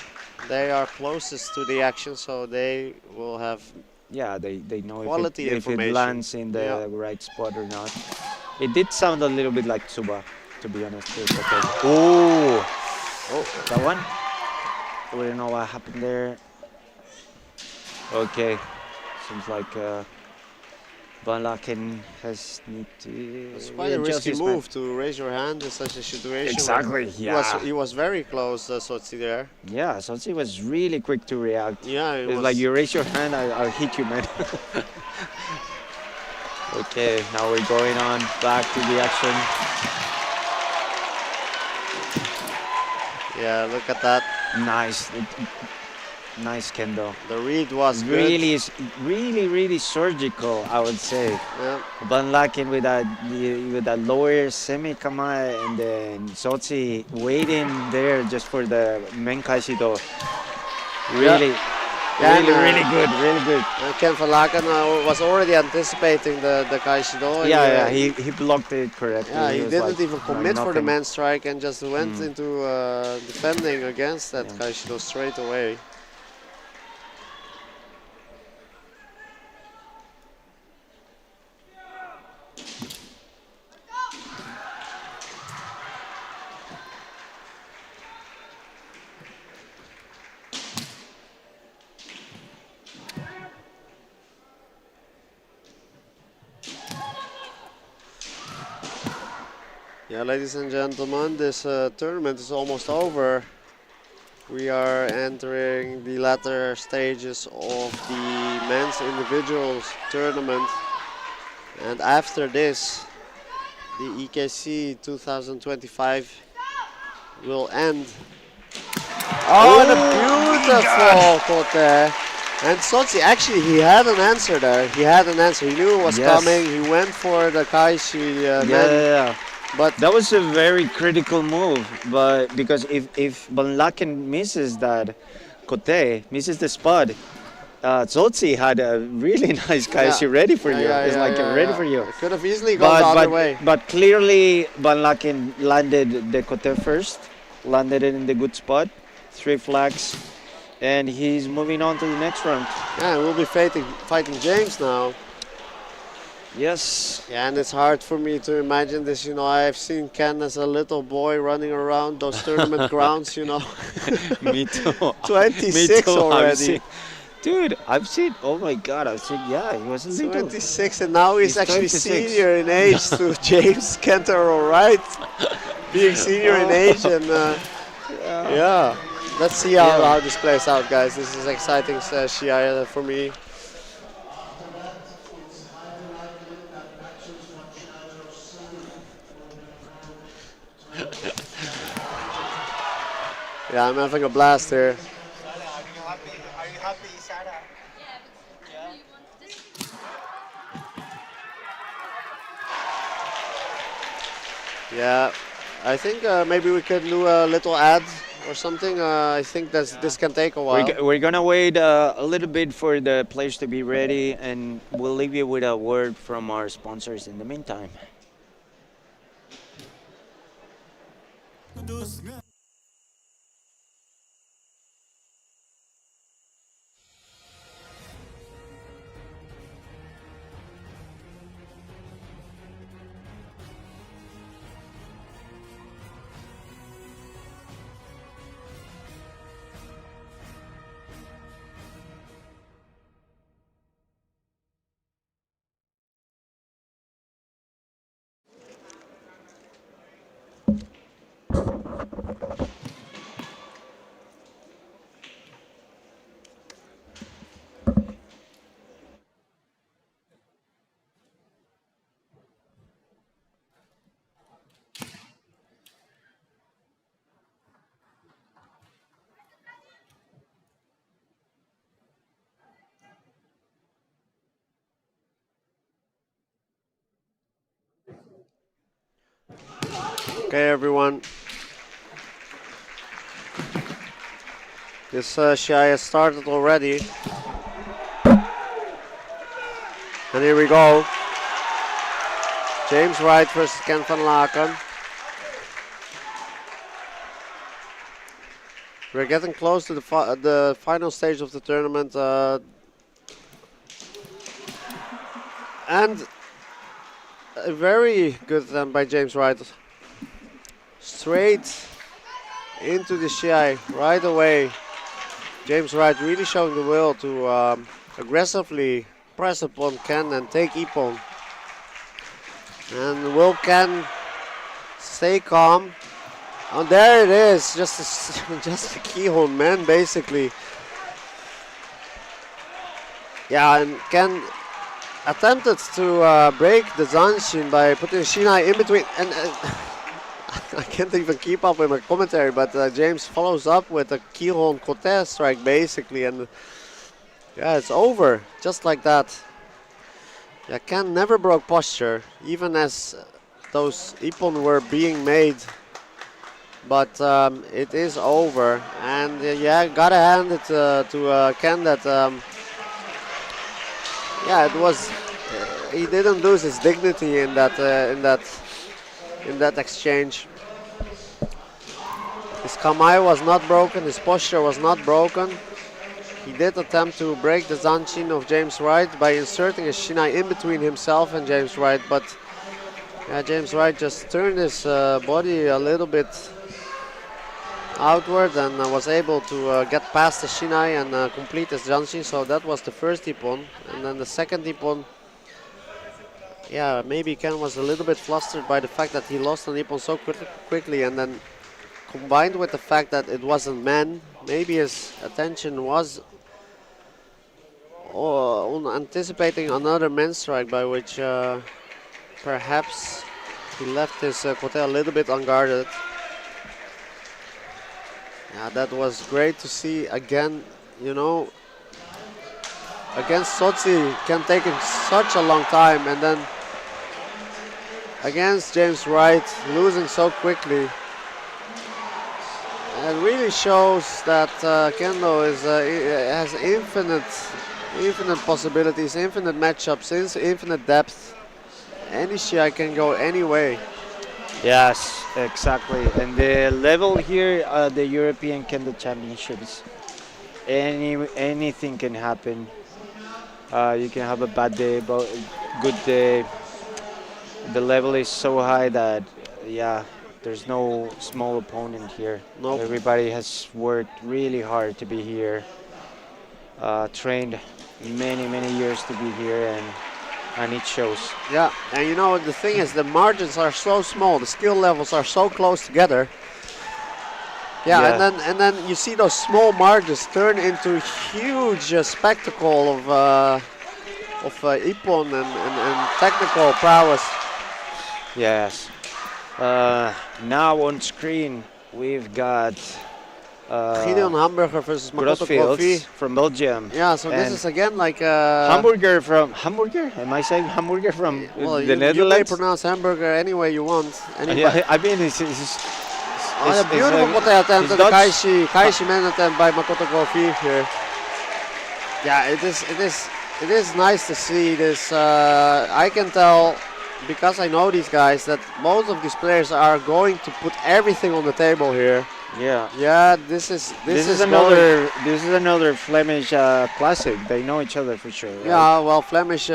They are closest to the action, so they will have. Yeah, they know Quality if it information. lands in the Yeah. right spot or not. It did sound a little bit like Tsuba, to be honest. It's okay. Oh, that one? We don't know what happened there. Okay, seems like Van Laken has need to. It's quite a readjust risky his move to raise your hand in such a situation. Exactly, yeah. He was very close, Sotsi there. Yeah, Sotsi was really quick to react. Yeah, it It's was like you raise your hand, I'll hit you, man. Okay, now we're going on back to the action. Yeah, look at that. Nice, nice kendo. The read was good. Really surgical, I would say. Yeah. Van Laken with that lower semi kamae, and then Sotsi waiting there just for the men kaishido. Really, Yeah, really good, really good. Ken Van Laken was already anticipating the Kaishido. Yeah, he blocked it correctly. Yeah, he was didn't like, even commit for the nothing. man strike and just went into defending against that Yeah. Kaishido straight away. Yeah, ladies and gentlemen, this tournament is almost over. We are entering the latter stages of the men's individuals tournament. And after this, the EKC 2025 will end. Oh, and a beautiful kote. And Sotsi, actually, he had an answer there. He had an answer. He knew it was Yes. coming. He went for the Kaishi man. Yeah. But That was a very critical move, but because if Van Laken misses that kote, misses the spot, Zotzi had a really nice Kaishi ready for you. It's like ready for you. It could have easily gone the other way. But clearly Van Laken landed the kote first, landed it in the good spot, 3 flags, and he's moving on to the next round. Yeah, we'll be fighting James now. Yes. Yeah, and it's hard for me to imagine this. You know, I've seen Ken as a little boy running around those tournament grounds. You know, Me too. 26 Me too. already. Dude, I've seen. Oh my God, I've seen. Yeah, he was a little. 26, and now he's actually 26. senior in age to James Kentaro, right? Being senior in age, and yeah. Let's see how this plays out, guys. This is exciting, Shiai, for me. Yeah, I'm having a blast here. Yeah, I think maybe we could do a little ad or something. I think this can take a while. We're gonna wait a little bit for the players to be ready, and we'll leave you with a word from our sponsors in the meantime. Okay, everyone. This Shiai has started already. And here we go. James Wright versus Ken van Laken. We're getting close to the final stage of the tournament. And a very good attempt by James Wright. Straight into the Shiai right away. James Wright really showing the will to aggressively press upon Ken and take Ippon. And will Ken stay calm? Oh, there it is, just a keyhole man basically. Yeah, and Ken attempted to break the Zanshin by putting Shinai in between, and I can't even keep up with my commentary, but James follows up with a keyhole kote strike basically, and yeah, it's over, just like that. Yeah, Ken never broke posture, even as those Ippon were being made, but it is over, and yeah, gotta hand it to Ken that yeah, it was. He didn't lose his dignity in that exchange. His kamae was not broken. His posture was not broken. He did attempt to break the Zanshin of James Wright by inserting a Shinai in between himself and James Wright, but yeah, James Wright just turned his body a little bit outward and was able to get past the Shinai and complete his Zanshin. So that was the first Ippon, and then the second Ippon. Yeah, maybe Ken was a little bit flustered by the fact that he lost an Ippon so quickly, and then combined with the fact that it wasn't men, maybe his attention was on anticipating another men strike, by which perhaps he left his kote a little bit unguarded. Yeah, that was great to see again, you know, against Sochi, Ken taking such a long time, and then against James Wright, losing so quickly. It really shows that Kendo has infinite possibilities, infinite matchups, infinite depth. Any Shiai can go any way. Yes, exactly. And the level here at the European Kendo Championships, anything can happen. You can have a bad day, but a good day. The level is so high that, yeah, there's no small opponent here. Nope. Everybody has worked really hard to be here, trained many years to be here, and it shows. Yeah, and you know, the thing is, the margins are so small, the skill levels are so close together. Yeah, and then you see those small margins turn into huge spectacle of Ippon and technical prowess. Yes. Now on screen we've got Gideon Hamburger versus Makoto Kofi from Belgium. Yeah, so this is again like Hamburger from Hamburger. Am I saying Hamburger from well, the you Netherlands? may pronounce hamburger any way you want. Yeah, I mean it's a beautiful kote attempt, and the Kaishi man attempt by Makoto Kofi here. Yeah, it is nice to see this. I can tell, because I know these guys, that most of these players are going to put everything on the table here. Yeah. Yeah, this is another Flemish classic. They know each other for sure. Right? Yeah, well, Flemish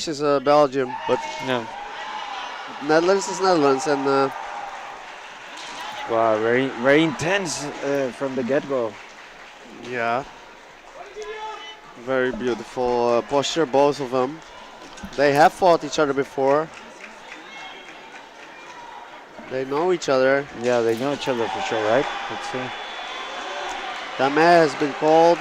is Belgium, but no. Netherlands is Netherlands, and wow, very intense from the get-go. yeah, very beautiful posture, both of them. They have fought each other before. They know each other. Yeah, they know each other for sure, right? Let's see. Dame has been called,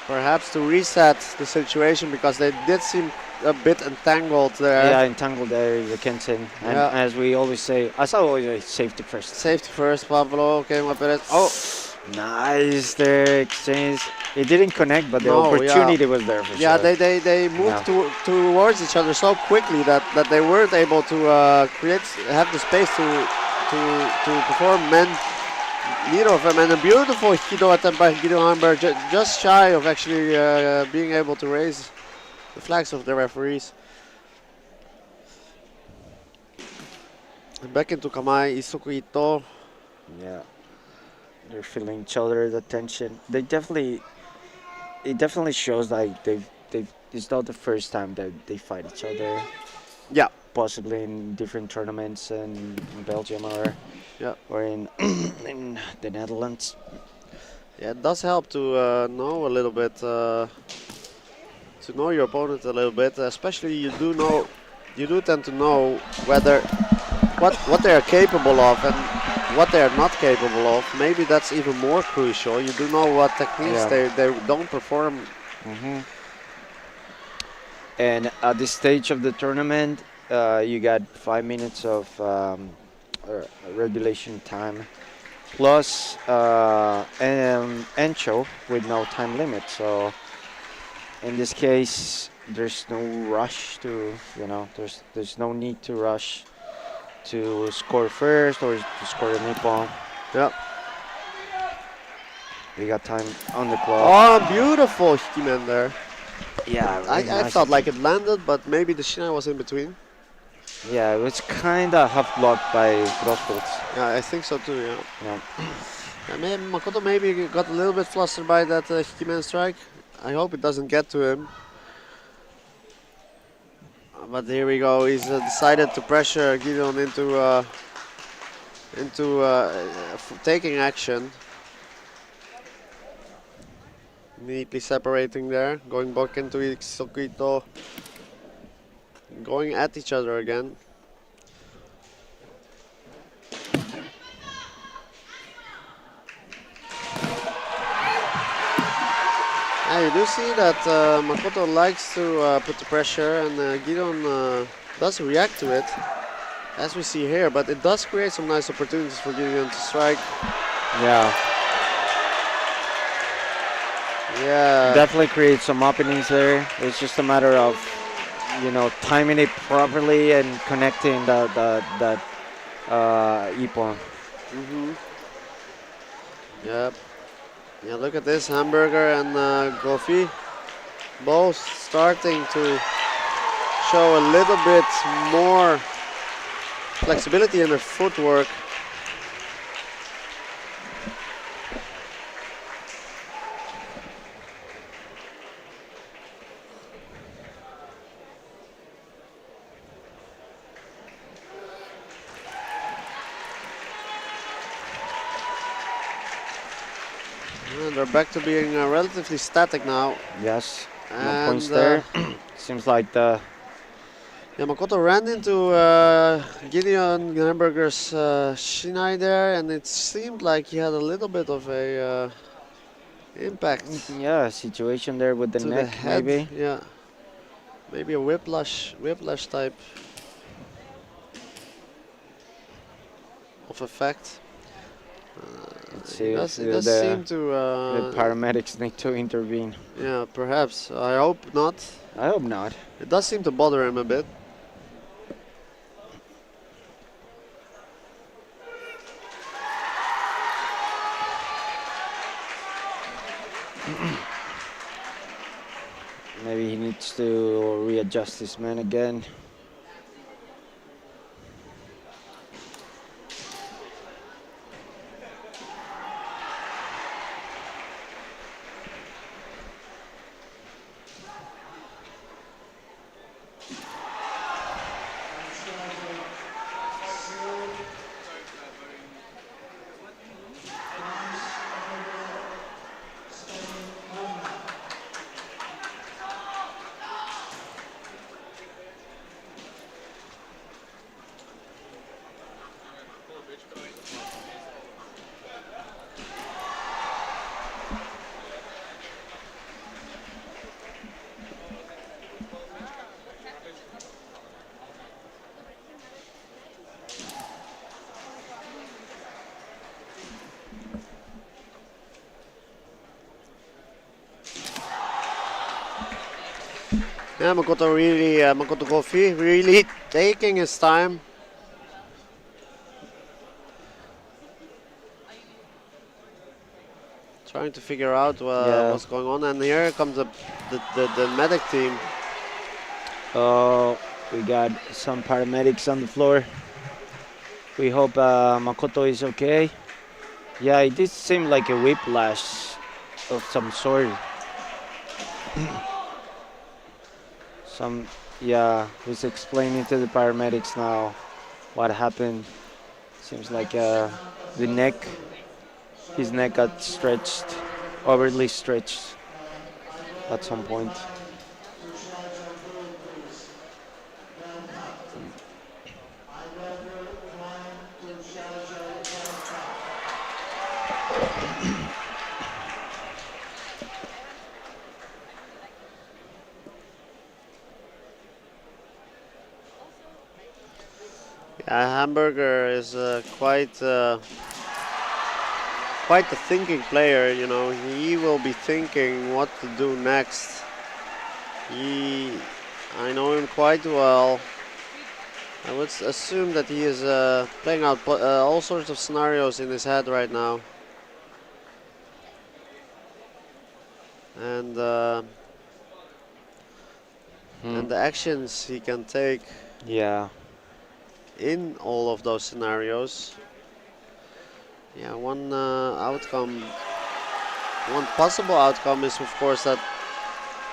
perhaps to reset the situation, because they did seem a bit entangled there. Yeah, entangled there, the Kensen. And as we always say, as I always say, safety first. Safety first, Pablo came up with it. Oh, Nice there exchange. It didn't connect, but the No, yeah. opportunity was there for Yeah, sure. they moved Yeah. towards each other so quickly that they weren't able to have the space to perform neither of them. And a beautiful Hido attempt by Guido Hamburg, just shy of actually being able to raise the flags of the referees. And back into Kamai, Isoku Ito. Yeah. They're feeling each other's attention. It definitely shows like it's not the first time that they fight each other. Yeah. Possibly in different tournaments in Belgium or Yeah. or in in the Netherlands. Yeah, it does help to know a little bit, to know your opponent a little bit. Especially you do tend to know what they are capable of and what they are not capable of. Maybe that's even more crucial. You do know what techniques they don't perform. And at this stage of the tournament, you got 5 minutes of regulation time, plus an end show with no time limit. So in this case, there's no rush to, there's no need to rush to score first or to score a nippon. Yeah. We got time on the clock. Oh, beautiful Hikimen there. Yeah, I nice. felt like it landed, but maybe the Shinai was in between. Yeah, it was kind of half blocked by crossfits. Yeah, I think so too, yeah. Yeah. Makoto maybe got a little bit flustered by that Hikimen strike. I hope it doesn't get to him. But here we go, he's decided to pressure Gideon into taking action. Neatly separating there, going back into Isoku, going at each other again. Yeah, you do see that Makoto likes to put the pressure, and Gideon does react to it, as we see here, but it does create some nice opportunities for Gideon to strike. Yeah. Yeah. Definitely create some openings there. It's just a matter of, timing it properly and connecting that ippon. Yep. Yeah, look at this, Hamburger and Gofi, both starting to show a little bit more flexibility in their footwork. And they're back to being relatively static now. Yes, no And, points there. Seems like the Yeah, Makoto ran into Gideon Hamburger's Shinai there, and it seemed like he had a little bit of a impact situation there with the to neck, the head. maybe. Yeah, maybe a whiplash type of effect. Let's It see does the seem to. the paramedics need to intervene. Yeah, perhaps. I hope not. I hope not. It does seem to bother him a bit. Maybe he needs to readjust his man again. Yeah, Makoto Kofi really taking his time. Trying to figure out what's going on, and here comes the medic team. Oh, we got some paramedics on the floor. We hope Makoto is okay. Yeah, it did seem like a whiplash of some sort. He's explaining to the paramedics now what happened. Seems like his neck got stretched, overly stretched at some point. Hamburger is quite the thinking player. You know, he will be thinking what to do next. I know him quite well. I would assume that he is playing out all sorts of scenarios in his head right now. And the actions he can take in all of those scenarios. Yeah, one possible outcome is, of course, that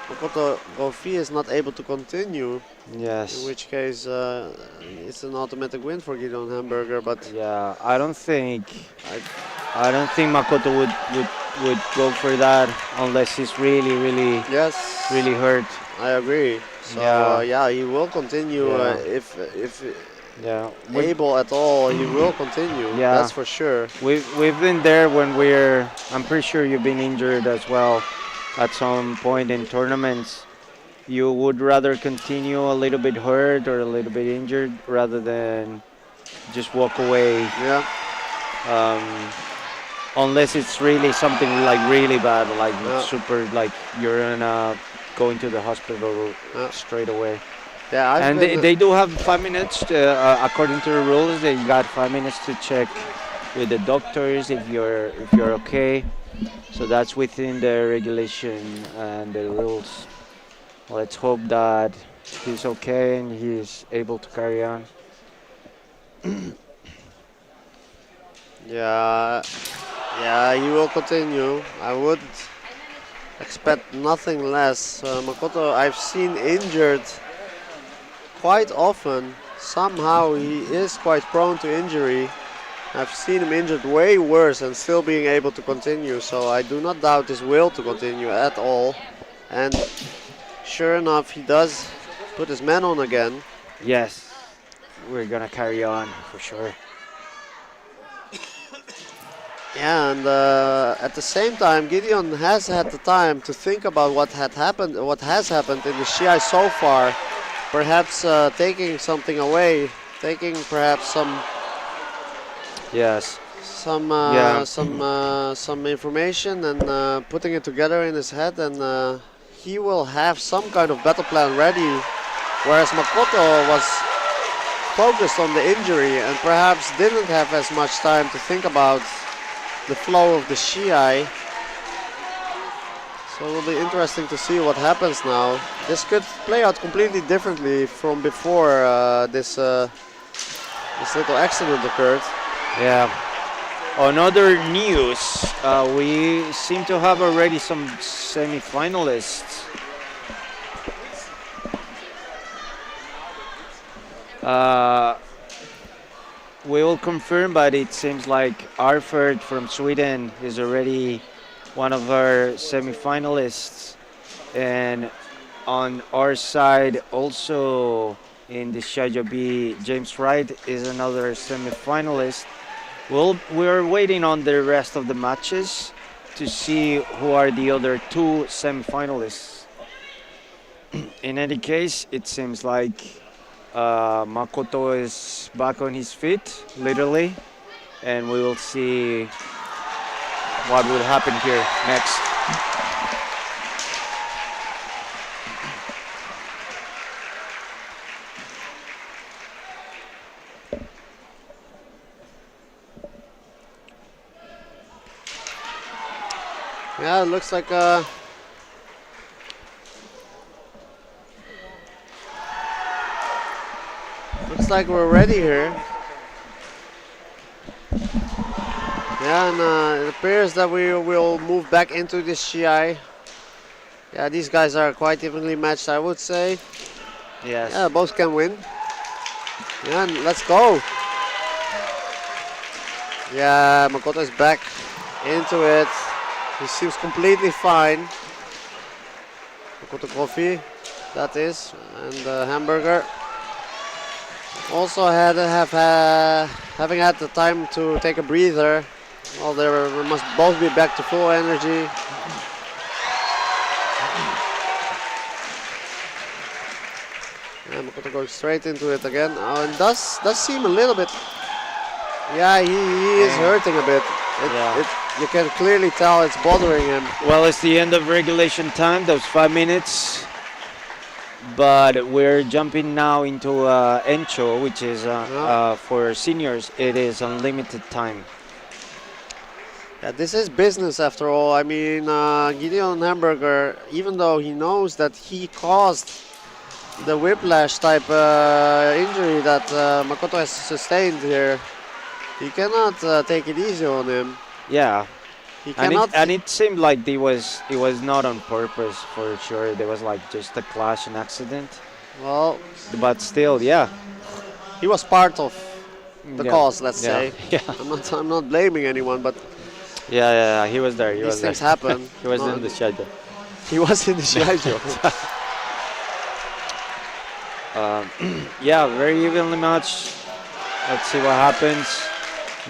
Makoto Kofi is not able to continue. Yes. In which case, it's an automatic win for Gideon Hamburger. But yeah, I don't think Makoto would go for that unless he's really hurt. I agree. So he will continue if able at all. He will continue. Yeah, that's for sure. We've been there when I'm pretty sure you've been injured as well at some point in tournaments. You would rather continue a little bit hurt or a little bit injured rather than just walk away. Yeah. Unless it's really something like really bad, like super, like you're going to the hospital straight away. Yeah, and they do have 5 minutes according to the rules. They got 5 minutes to check with the doctors if you're okay. So that's within the regulation and the rules. Let's hope that he's okay and he's able to carry on. Yeah, he will continue. I would expect nothing less. Makoto, I've seen injured quite often. Somehow he is quite prone to injury. I've seen him injured way worse and still being able to continue. So I do not doubt his will to continue at all. And sure enough, he does put his man on again. Yes, we're gonna carry on for sure. Yeah, and at the same time, Gideon has had the time to think about what has happened in the Shiai so far. Perhaps taking something away, taking perhaps some information and putting it together in his head, and he will have some kind of battle plan ready. Whereas Makoto was focused on the injury and perhaps didn't have as much time to think about the flow of the Shiai. So it will be interesting to see what happens now. This could play out completely differently from before this little accident occurred. Yeah. On other news, we seem to have already some semi-finalists. We will confirm, but it seems like Arford from Sweden is already one of our semi-finalists. And on our side, also in the Shiaijo B, James Wright is another semi-finalist. We're waiting on the rest of the matches to see who are the other two semi-finalists. In any case, it seems like Makoto is back on his feet, literally, and we will see what will happen here next. Yeah, it looks like we're ready here. Yeah, and it appears that we will move back into this Shiai. Yeah, these guys are quite evenly matched, I would say. Yes. Yeah, both can win. Yeah, and let's go. Yeah, Makoto is back into it. He seems completely fine. Makoto Coffee, that is, and Hamburger. Also having had the time to take a breather. Well, they must both be back to full energy. And Makoto going straight into it again. Oh, and does seem a little bit. Yeah, he is hurting a bit. You can clearly tell it's bothering him. Well, it's the end of regulation time, those 5 minutes. But we're jumping now into Encho, which is for seniors. It is unlimited time. Yeah, this is business after all. I mean, Gideon Hamburger, even though he knows that he caused the whiplash type injury that Makoto has sustained here, he cannot take it easy on him. Yeah. He And cannot. it seemed like it was not on purpose for sure. There was like just a clash and accident. Well, But still, yeah. he was part of the Yeah. cause, let's Yeah. say. Yeah. I'm not blaming anyone, but Yeah, he was there. He these was there. things happen. He was No, in the Shiai-jo. He was in the Shiai-jo. Yeah, very evenly matched. Let's see what happens.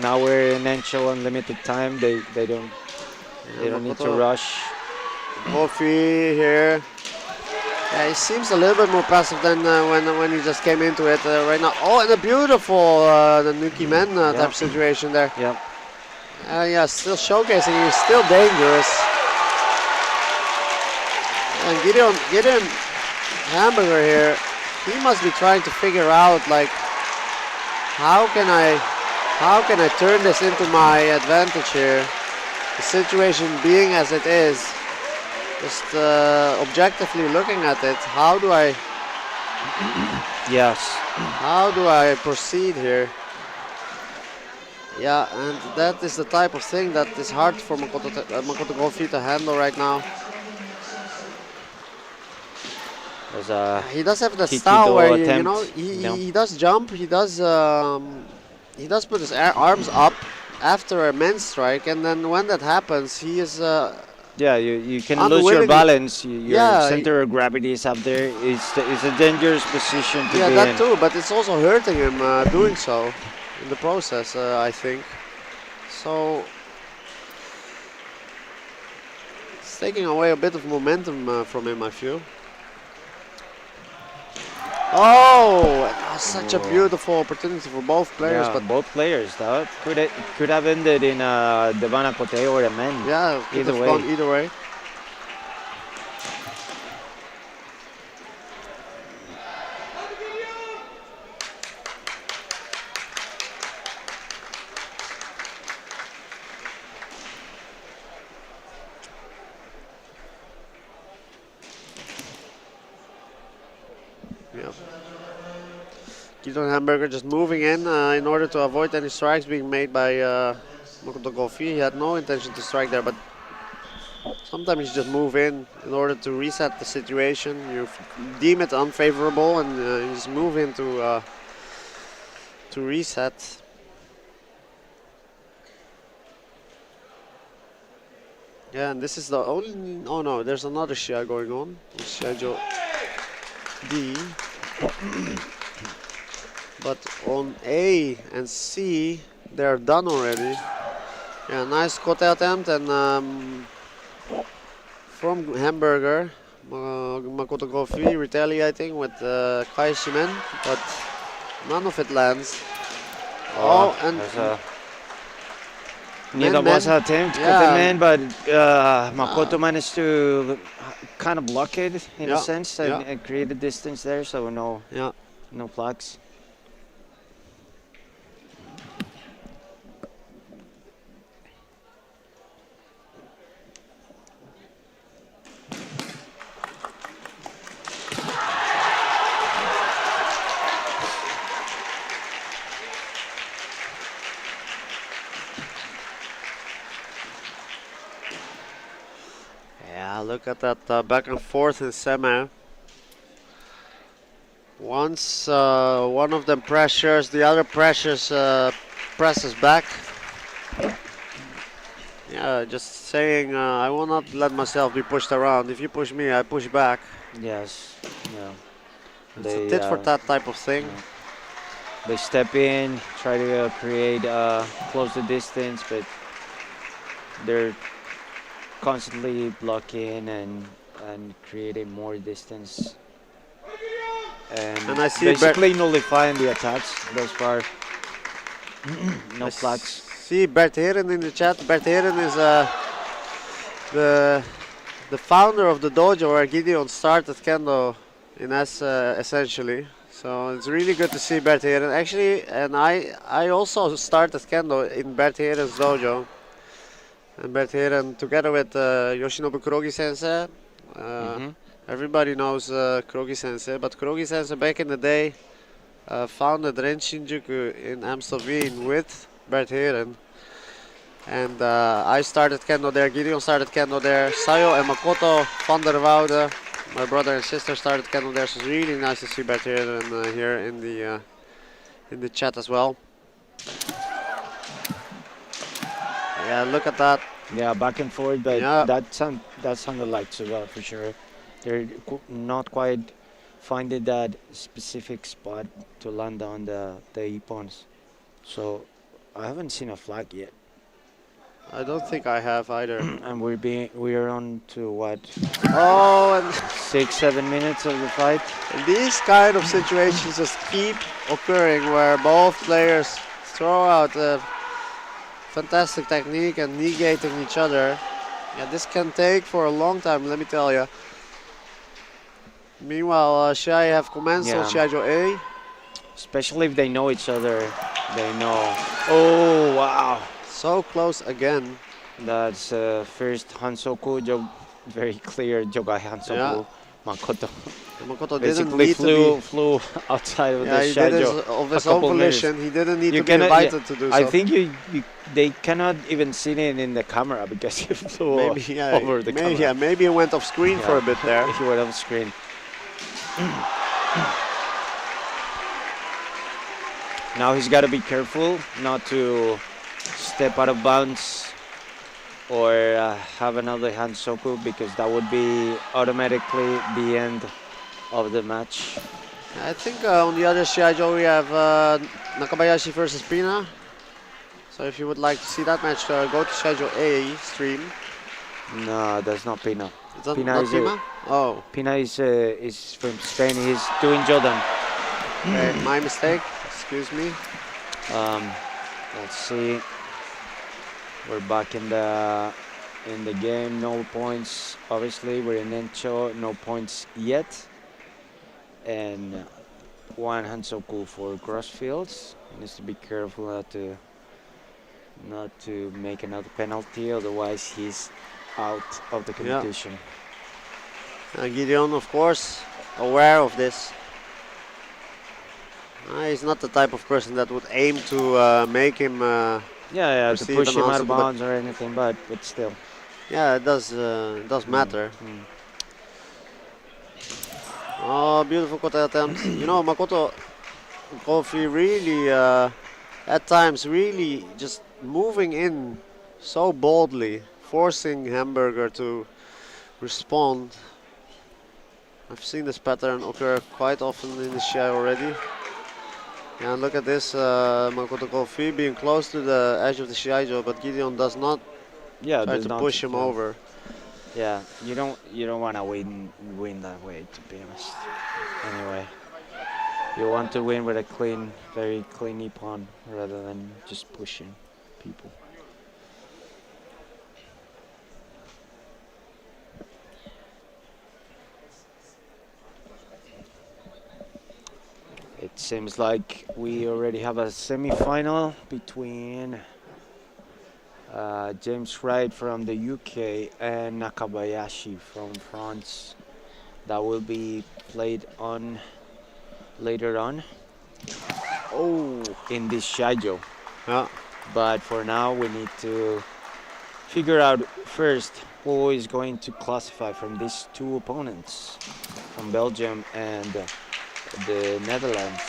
Now we're in Encho unlimited time. They don't need to Makoto. rush. Coffee here. Yeah, he seems a little bit more passive than when he just came into it right now. Oh, and a beautiful the Nuki Men type situation there. Yeah. Yeah, still showcasing. He's still dangerous. And Gideon Hamburger here, he must be trying to figure out like how can I turn this into my advantage here. The situation being as it is, just objectively looking at it, how do I Yes. proceed here? Yeah, and that is the type of thing that is hard for Makoto Gofi to handle right now. There's a He does have that Kikido style where attempt. he does jump, he does put his arms up after a men's strike, and then when that happens, he is yeah. You can lose your unwillingly- balance. Your Yeah, center of gravity is up there. It's a dangerous position to yeah, be that in. too, but it's also hurting him doing so in the process, I think. So it's taking away a bit of momentum from him, I feel. Oh, such a beautiful opportunity for both players, Yeah, but both players. That could have ended in a Devana Kote or a men. yeah, could Either have way. gone either way. Yeah. Gideon Hamburger just moving in order to avoid any strikes being made by Makoto Gofi. He had no intention to strike there, but sometimes you just move in order to reset the situation. You deem it unfavorable and you just move in to reset. Yeah, and this is the only. Oh no, there's another Shiai going on. Shiaijo B. But on A and C, they're done already. Yeah, nice kote attempt, and from Hamburger, Makoto Gofi retaliating with Kai Shimen, but none of it lands. Oh, and There's a neither men. was an attempt Yeah. with the man, but Makoto managed to kind of block it in Yeah, a sense and, yeah. and create a distance there, so no flags. Look at that back and forth in semi. Once one of them pressures, the other presses back. Yeah, just saying, I will not let myself be pushed around. If you push me, I push back. Yes. Yeah. It's a tit for tat type of thing. yeah. They step in, try to create close the distance, but they're constantly blocking and creating more distance. And I see basically nullifying the attacks thus far. No flags. See Bert Heren in the chat. Bert Heren is the founder of the dojo where Gideon started Kendo in essentially. So it's really good to see Bert Heren. Actually, and I also started Kendo in Bert Heren's dojo. And Bert Heren, together with Yoshinobu Kurogi Sensei. Everybody knows Kurogi Sensei, but Kurogi Sensei back in the day founded Ren Shinjuku in Amstelveen with Bert Heren. And I started Kendo there, Gideon started Kendo there, Sayo and Makoto van der Woude, my brother and sister, started Kendo there. So it's really nice to see Bert Heren here in the chat as well. Yeah, look at that. Yeah, back and forth, but Yeah. that sounded like Tsuga for sure. They're not quite finding that specific spot to land on the ippons. So I haven't seen a flag yet. I don't think I have either. And we're on to what, Oh, and 6-7 minutes of the fight. these kind of situations just keep occurring where both players throw out a fantastic technique and negating each other. Yeah, this can take for a long time, let me tell you. Meanwhile, Shiai have commenced on Yeah. Shiaijo A. Especially if they know each other, they know. Oh, wow. So close again. That's first Hansoku, very clear Jogai Hansoku. Yeah. Makoto Makoto didn't basically need to flew outside of yeah, the he did Shiai-jo of a his own couple meters. volition. He didn't need You to be cannot- invited to do so. I think they cannot even see it in the camera because he flew maybe, yeah, over the maybe, camera. yeah, maybe he went off screen for a bit there. He went off screen. Now he's got to be careful not to step out of bounds or have another Hansoku, because that would be automatically the end of the match. I think on the other Shiaijo we have Nakabayashi versus Pina. So if you would like to see that match, go to Shiaijo A stream. No, that's not Pina. Is that Pina not is Pina? Oh, Pina is from Spain. He's doing Jordan. okay, my mistake. Excuse me. Let's see. We're back in the game. No points. Obviously, we're in Encho. No points yet. And one Hansoku for Crossfields. He needs to be careful not to make another penalty. Otherwise, he's out of the competition. Gideon, of course, aware of this. He's not the type of person that would aim to make him. Yeah, to receive push an him out answer, of but- bounds or anything, but still. Yeah, it does matter. Oh, beautiful kata attempt. You know, Makoto Kofi really, at times, really just moving in so boldly, forcing Hamburger to respond. I've seen this pattern occur quite often in the Shiai already. And look at this, Makoto Kofi being close to the edge of the Shiaijo, but Gideon does not try does to not- push him yeah. over. Yeah, you don't want to win that way, to be honest. Anyway, you want to win with a clean, very clean ippon rather than just pushing people. It seems like we already have a semi-final between James Wright from the UK and Nakabayashi from France. That will be played on later on. Oh, in this Shiaijo. Yeah. But for now, we need to figure out first who is going to classify from these two opponents, from Belgium and the Netherlands.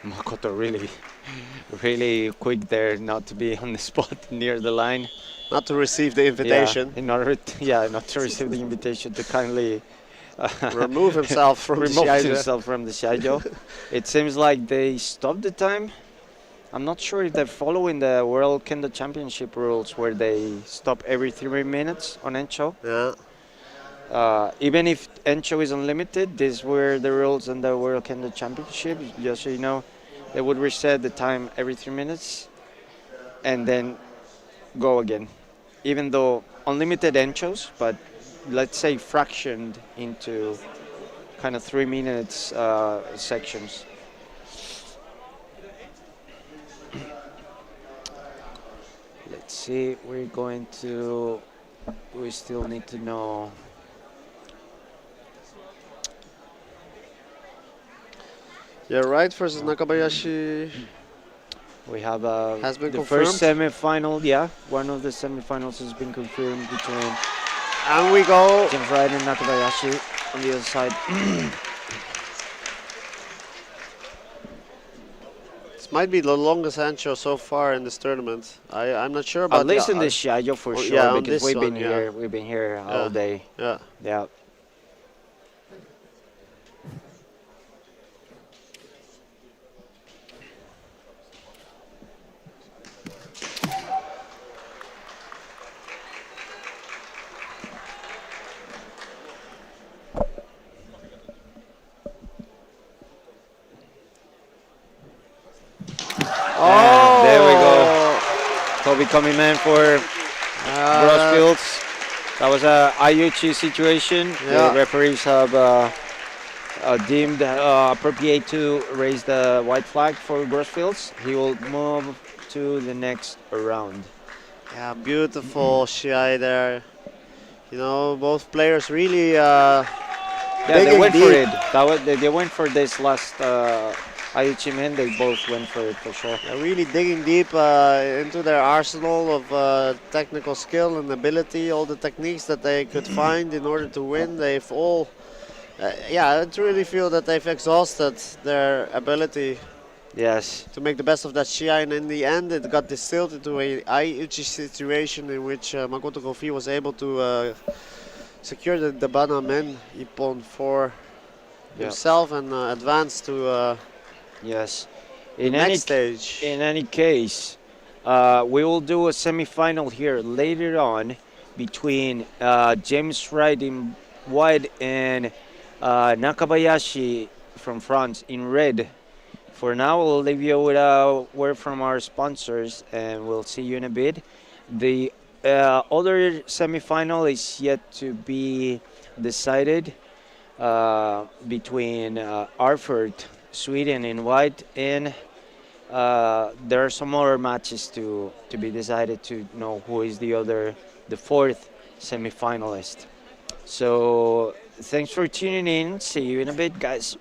Makoto really quick there not to be on the spot near the line. Not to receive the invitation. Yeah, in order to, not to receive the invitation to kindly Remove himself from the remove Shiai-jo. himself from the Shiai-jo. It seems like they stopped the time. I'm not sure if they're following the World Kendo Championship rules where they stop every 3 minutes on Encho. Yeah. Even if Encho is unlimited, these were the rules in the World Kendo Championship. Just so you know, they would reset the time every 3 minutes and then go again. Even though unlimited Enchos, but let's say fractioned into kind of 3 minutes sections. Let's see, we still need to know. Yeah, right versus Nakabayashi. We have Has been the confirmed. first semi-final. Yeah, one of the semi-finals has been confirmed between And we go. James Wright and Nakabayashi on the other side. This might be the longest Ancho so far in this tournament. I'm not sure about At least the, in the Shiai-jo for sure, yeah, on because this one, we've been here all day. Yeah. Yeah. Oh, there we go. Kobe coming in for Grossfields. That was a IUC situation. Yeah. The referees have deemed appropriate to raise the white flag for Grossfields. He will move to the next round. Yeah, beautiful Shiai there. You know, both players really They digging went deep. for it. They went for this last IUC men. They both went for it for sure. Really digging deep into their arsenal of technical skill and ability, all the techniques that they could find in order to win. They've all, I truly feel that they've exhausted their ability Yes. to make the best of that Shiai, and in the end it got distilled into a Aiuchi situation in which Makoto Kofi was able to secure the Bana Men Ippon for himself and advance to Yes. the next stage. In any case, we will do a semi-final here later on between James Wright in white and Nakabayashi from France in red. For now, we'll leave you with a word from our sponsors, and we'll see you in a bit. The other semi-final is yet to be decided between Arford, Sweden in white, and there are some more matches to be decided to know who is the fourth semi-finalist. So thanks for tuning in. See you in a bit, guys.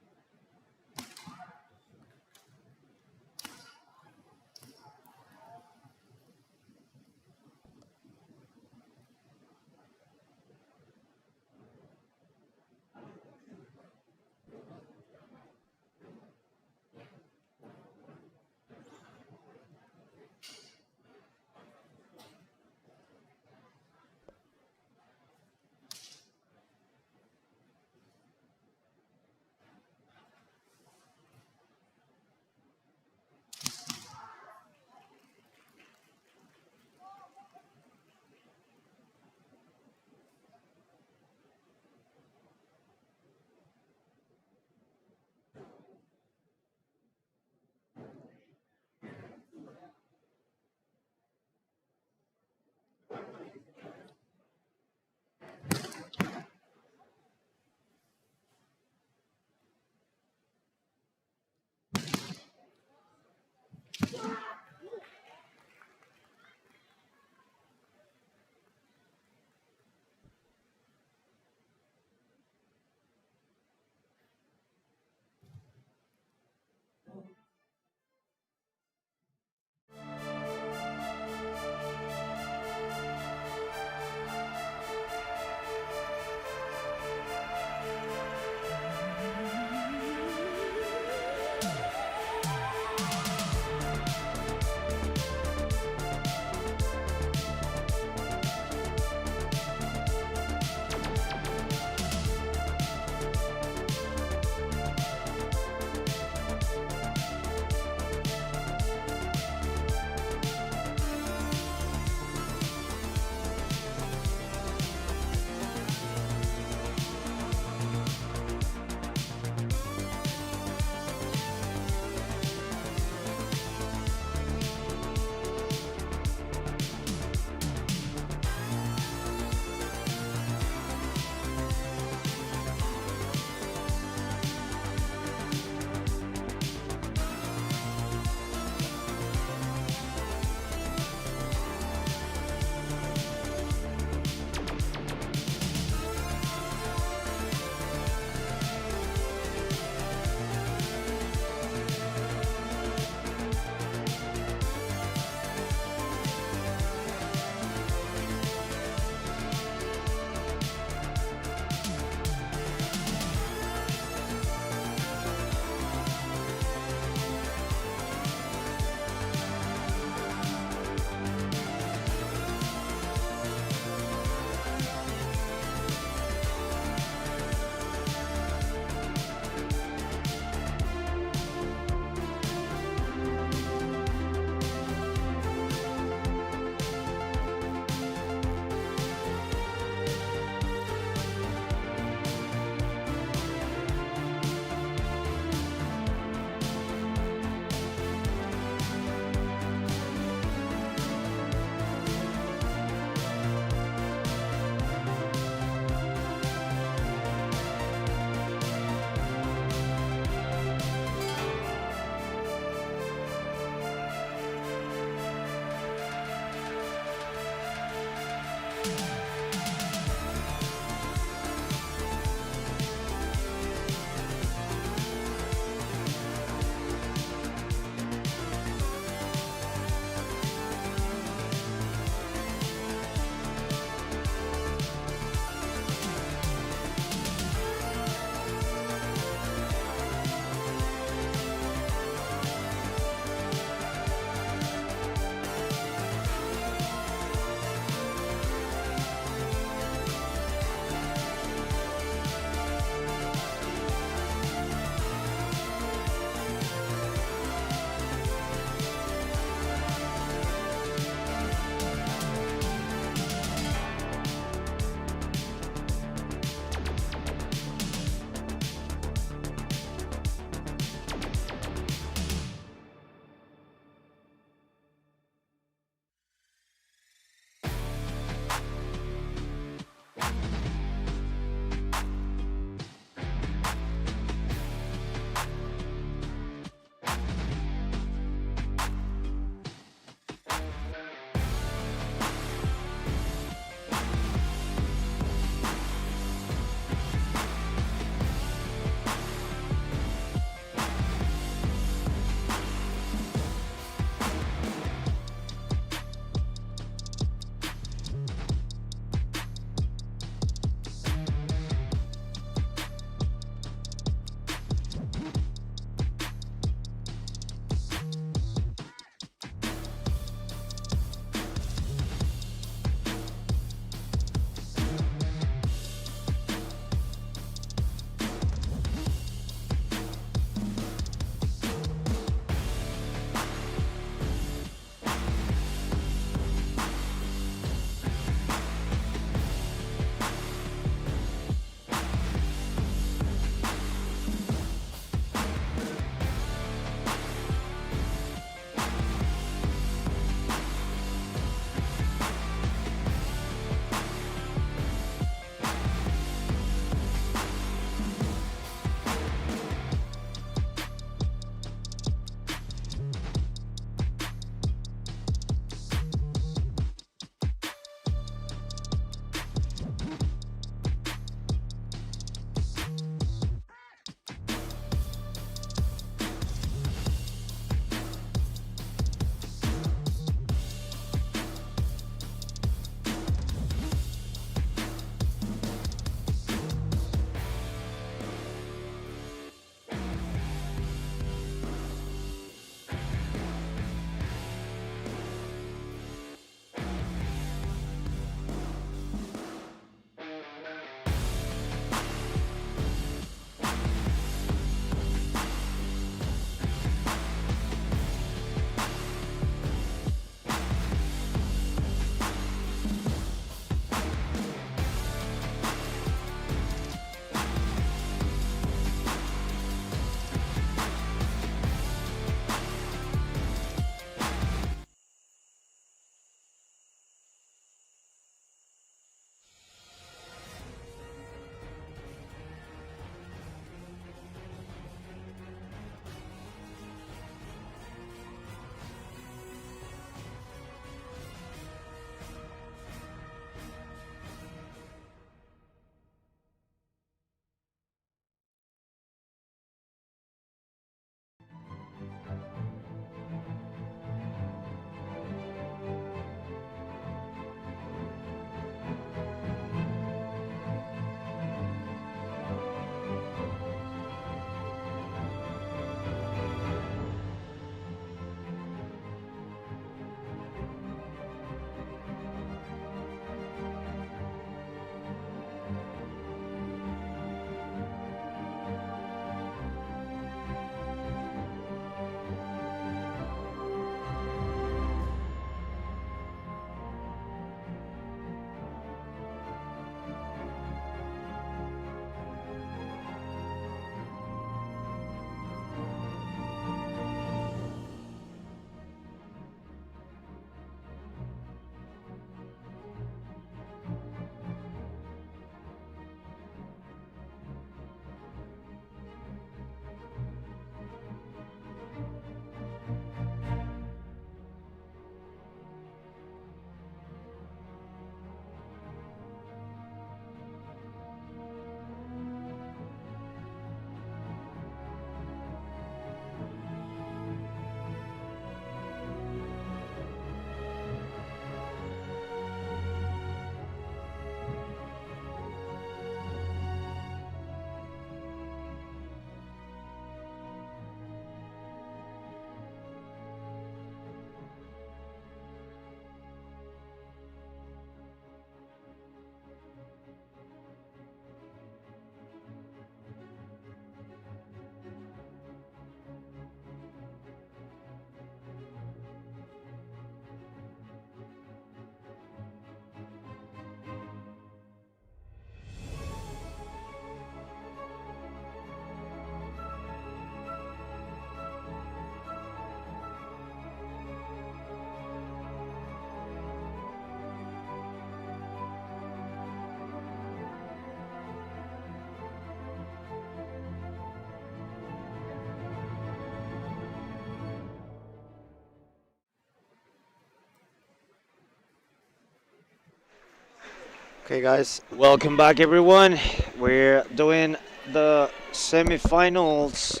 Okay, guys. Welcome back, everyone. We're doing the semifinals,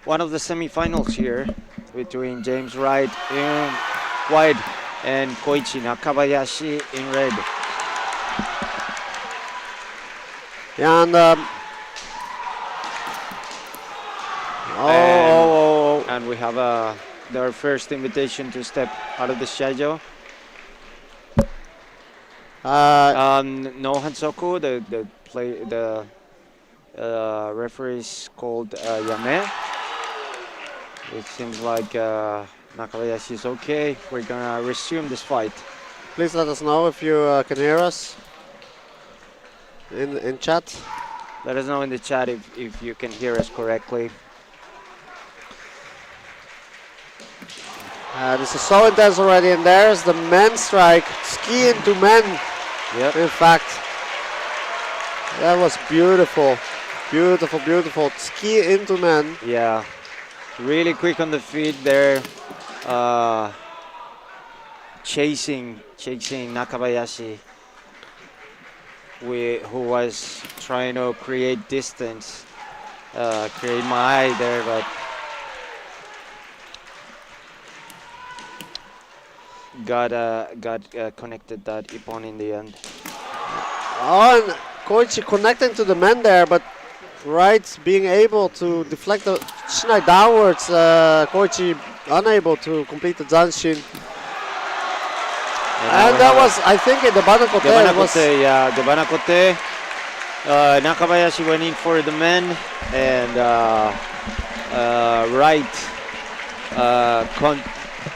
one of the semifinals here between James Wright in white and Koichi Nakabayashi in red. Yeah, and And we have their first invitation to step out of the Shiai-jo. No Hansoku, the referee is called Yame. It seems like Nakabayashi is okay. We're gonna resume this fight. please let us know if you can hear us in chat. Let us know in the chat if you can hear us correctly. This is so intense already, and there's the men strike. Ski into men. Yep. In fact, that was beautiful. Beautiful, beautiful. Ski into men. Yeah, really quick on the feet there, chasing Nakabayashi, who was trying to create distance, create my eye there, but got connected that Ippon in the end. Oh, and Koichi connecting to the men there, but Wright being able to deflect the Shinai downwards. Koichi unable to complete the Zanshin. And that was, I think, in the Banakote. The Banakote, yeah, the Banakote. Nakabayashi went in for the men, and Wright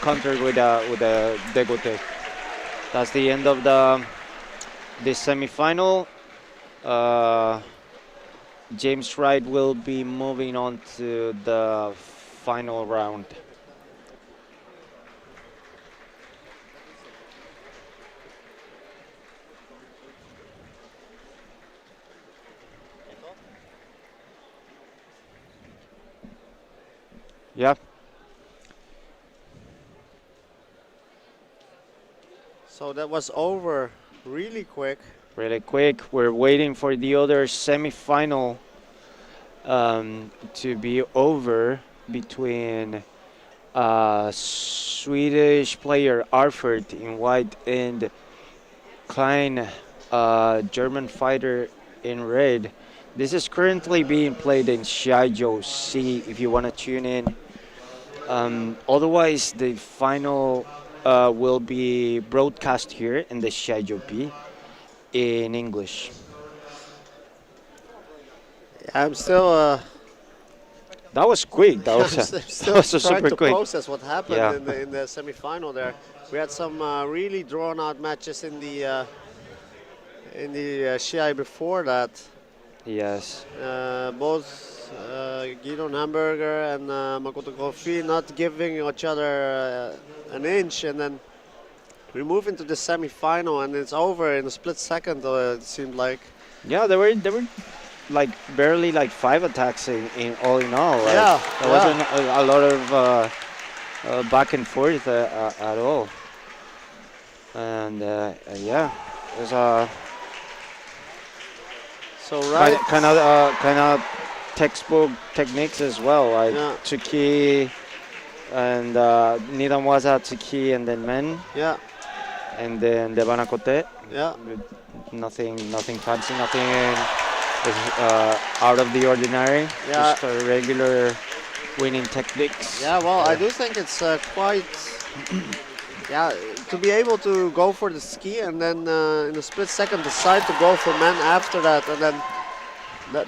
countered with a degote. That's the end of this semifinal. James Wright will be moving on to the final round. Yeah. So that was over really quick. Really quick. We're waiting for the other semi-final to be over between Swedish player Arfert in white and Klein, German fighter in red. This is currently being played in Shiaijo C if you want to tune in. Otherwise, the final will be broadcast here in the Shiaijo B in English. I'm still. That was quick. That was still that was trying super to quick. process what happened Yeah. in the semi-final there. We had some really drawn-out matches in the Shiai before that. Yes. Both Guido Hamburger and Makoto Kofi not giving each other an inch, and then we move into the semi-final, and it's over in a split second. It seemed like. Yeah, there were like barely like 5 attacks in all. Like, Yeah, there wasn't a lot of back and forth at all. And yeah, it was So right. kind of textbook techniques as well, like Yeah. Tsuki and Nidanwaza, Tsuki, and then men, Yeah. and then the Banakote. Yeah. Nothing fancy, nothing out of the ordinary. Yeah. Just a regular winning techniques. Yeah, well, I do think it's quite, to be able to go for the ski and then in a split second decide to go for men after that, and then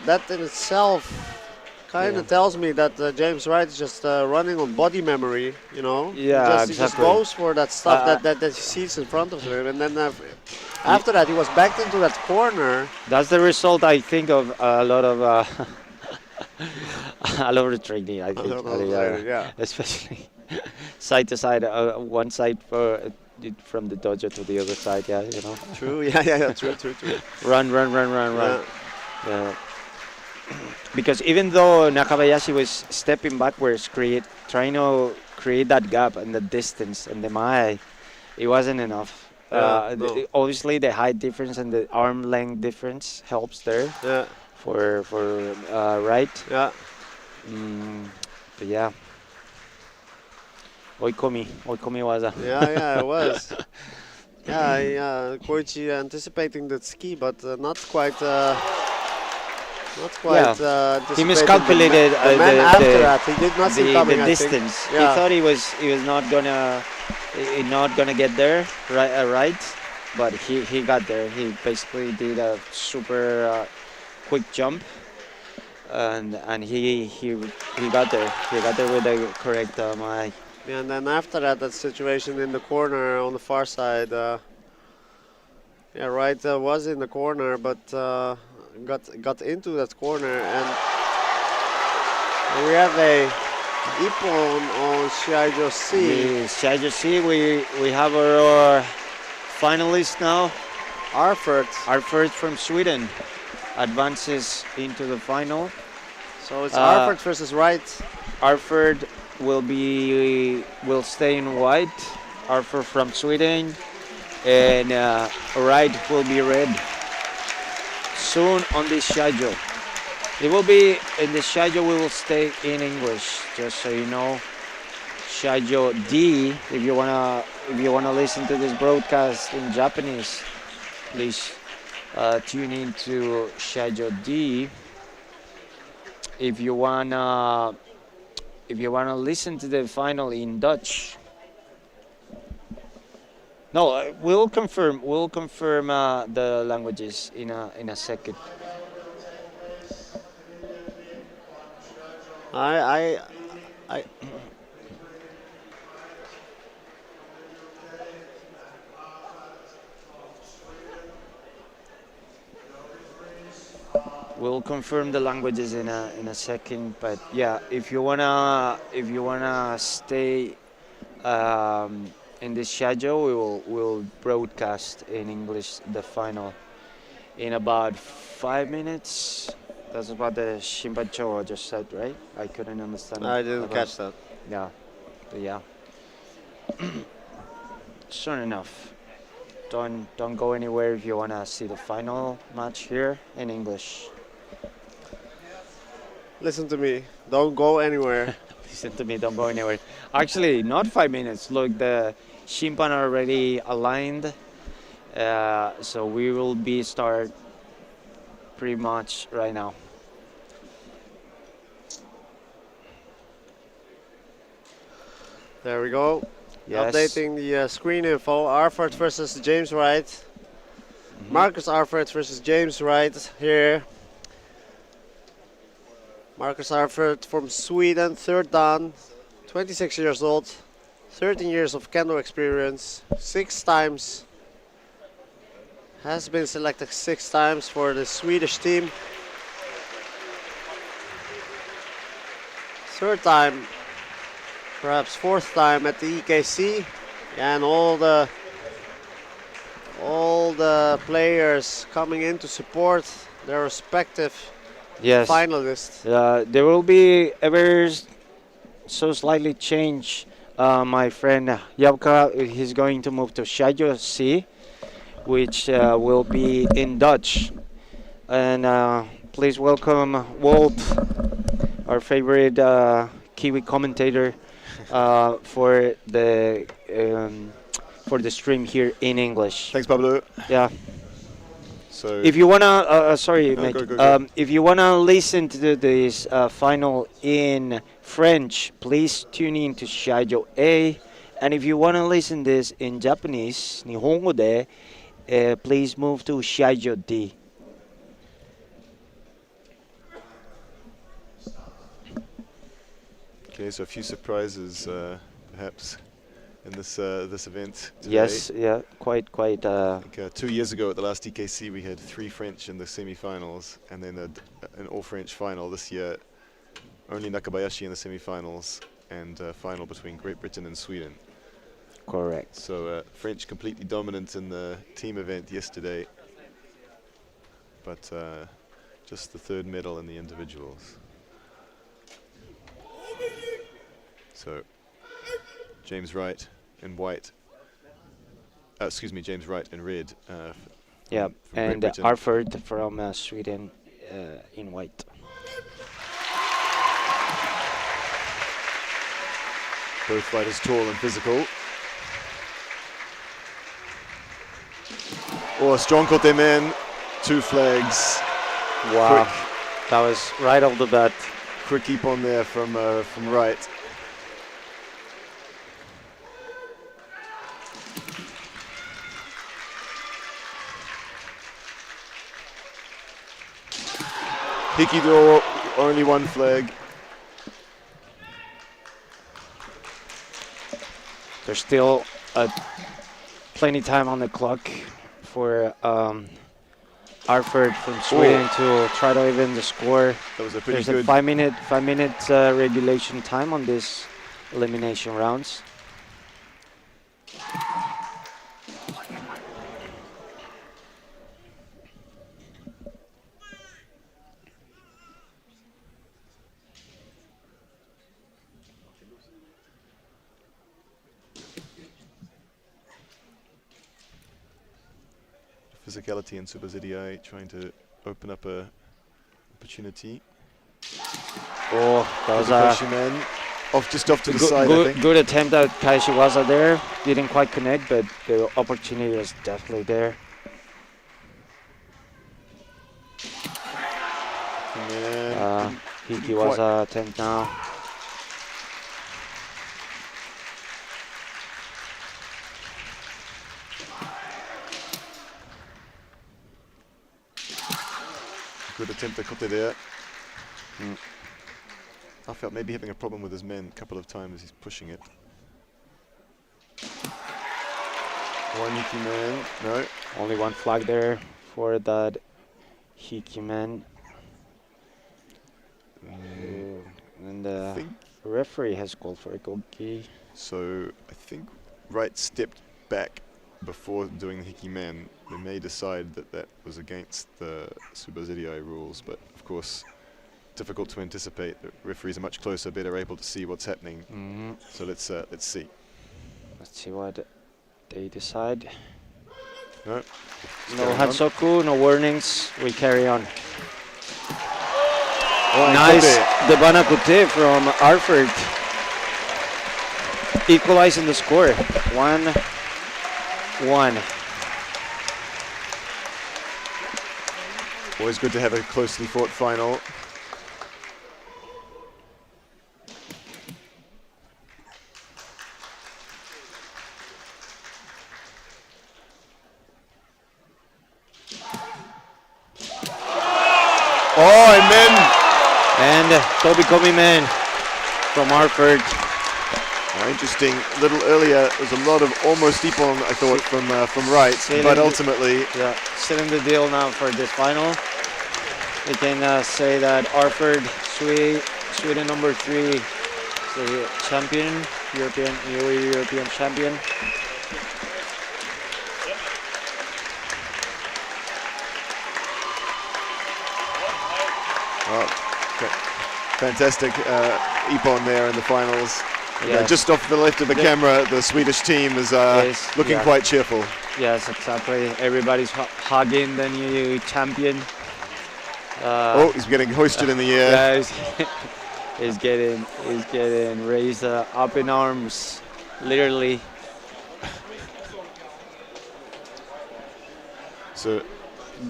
that in itself kind of tells me that James Wright is just running on body memory, Yeah, he just exactly. goes for that stuff that he sees in front of him, and then after that he was backed into that corner. That's the result, I think, of a lot of a lot of training. I think, Yeah. especially side to side, one side from the dojo to the other side. Yeah, True, yeah, true. Run. Yeah. Because even though Nakabayashi was stepping backwards, trying to create that gap and the distance and the mae, it wasn't enough. no. Obviously, the height difference and the arm length difference helps there Yeah, for right. yeah. But yeah, oikomi waza. Yeah, it was. Yeah, Koichi anticipating that ski, but not quite. Not quite. He Anticipated miscalculated the man after that. He did not see coming. the I think. distance. He Yeah. thought he was not gonna get there right, but he got there. He basically did a super quick jump, and he got there. He got there with the correct eye. Yeah, and then after that, that situation in the corner on the far side. Yeah, right. Was in the corner, but got into that corner, and we have a ippon on Shiaijo C. Shiai-jo C. We have our finalist now. Arford. Arford from Sweden advances into the final. So it's Arford versus Wright. Arford will stay in white. Arford from Sweden, and Wright will be red. Soon on this Shiai-jo. It will be in the Shiai-jo. We will stay in English, just so you know. Shiai-jo D. If you wanna listen to this broadcast in Japanese, please tune in to Shiai-jo D. If you wanna listen to the final in Dutch. No, we'll confirm the languages in a second. I We'll confirm the languages in a second, but yeah, if you wanna stay in this Shiai-jo, we'll broadcast in English the final in about 5 minutes. That's what the Shimbacho just said, right? I couldn't understand. I didn't about- catch that. Yeah, but yeah. Soon enough. Don't go anywhere if you wanna see the final match here in English. Listen to me. Don't go anywhere. Listen to me, don't go anywhere. Actually, not 5 minutes. Look, the Shimpan are already aligned. So we will be start pretty much right now. There we go. Yes. Updating the screen info. Arford versus James Wright. Marcus Arford versus James Wright here. Marcus Arford from Sweden, third dan, 26 years old, 13 years of kendo experience, 6 times. Has been selected 6 times for the Swedish team. Third time, perhaps 4th time at the EKC, and all the players coming in to support their respective Yes. finalists. There will be ever so slightly change. My friend Javka, he's going to move to Shiai-jo C, which will be in Dutch. And please welcome Walt, our favorite Kiwi commentator, for the stream here in English. Thanks, Pablo. Yeah. So If you wanna, sorry, No, mate. go. If you wanna listen to this final in French, please tune in to Shiai-jo A. And if you wanna listen this in Japanese, Nihongo de, please move to Shiai-jo D. okay, so a few surprises, perhaps, in this event today. Yes, yeah, quite. I think, 2 years ago at the last EKC, we had 3 French in the semi-finals, and then an all-French final. This year, only Nakabayashi in the semi-finals, and final between Great Britain and Sweden. Correct. So French completely dominant in the team event yesterday, but just the 3rd medal in the individuals. So James Wright in white. excuse me, James Wright in red. Yeah, from Great and Britain. Arford from Sweden in white. Both fighters tall and physical. Oh, strong kote men, 2 flags. Wow, Quick. that was right off the bat. Quick keep on there from Wright. Hikido, only 1 flag. There's still plenty time on the clock for Arford from Sweden to try to even the score. That was a pretty There's good. a 5-minute regulation time on this elimination rounds. Physicality and Super ZDI trying to open up a opportunity. Oh, that was a just off to the side, I think. good attempt at Kaishiwaza there. Didn't quite connect, but the opportunity was definitely there. And Hikiwaza attempt now. good attempt at kote there. I felt maybe having a problem with his men a couple of times. He's pushing it. One Hiki man, no. Only one flag there for that Hiki man. And the referee has called for a gogi. So I think Wright stepped back before doing the Hiki man. They may decide that that was against the Subazidii rules, but of course difficult to anticipate. The referees are much closer, better able to see what's happening. So let's see. Let's see what they decide. No, No Hansoku, no warnings. We carry on. Oh, Nice Debana Kote from Arford. Equalizing the score. 1-1. Always good to have a closely fought final. Oh, and then Toby Komi-man from Arford. Interesting. A little earlier, there was a lot of almost ippon, I thought, from Wright, but ultimately, Sealing the deal now for this final. We can say that Arford, Sweden number 3, is the champion, European champion. fantastic ippon there in the finals. Yes. Just off the left of the camera, the Swedish team is looking quite cheerful. Yes, exactly. Everybody's hugging the new champion. He's getting hoisted in the air. Yeah, he's getting raised up in arms, literally. So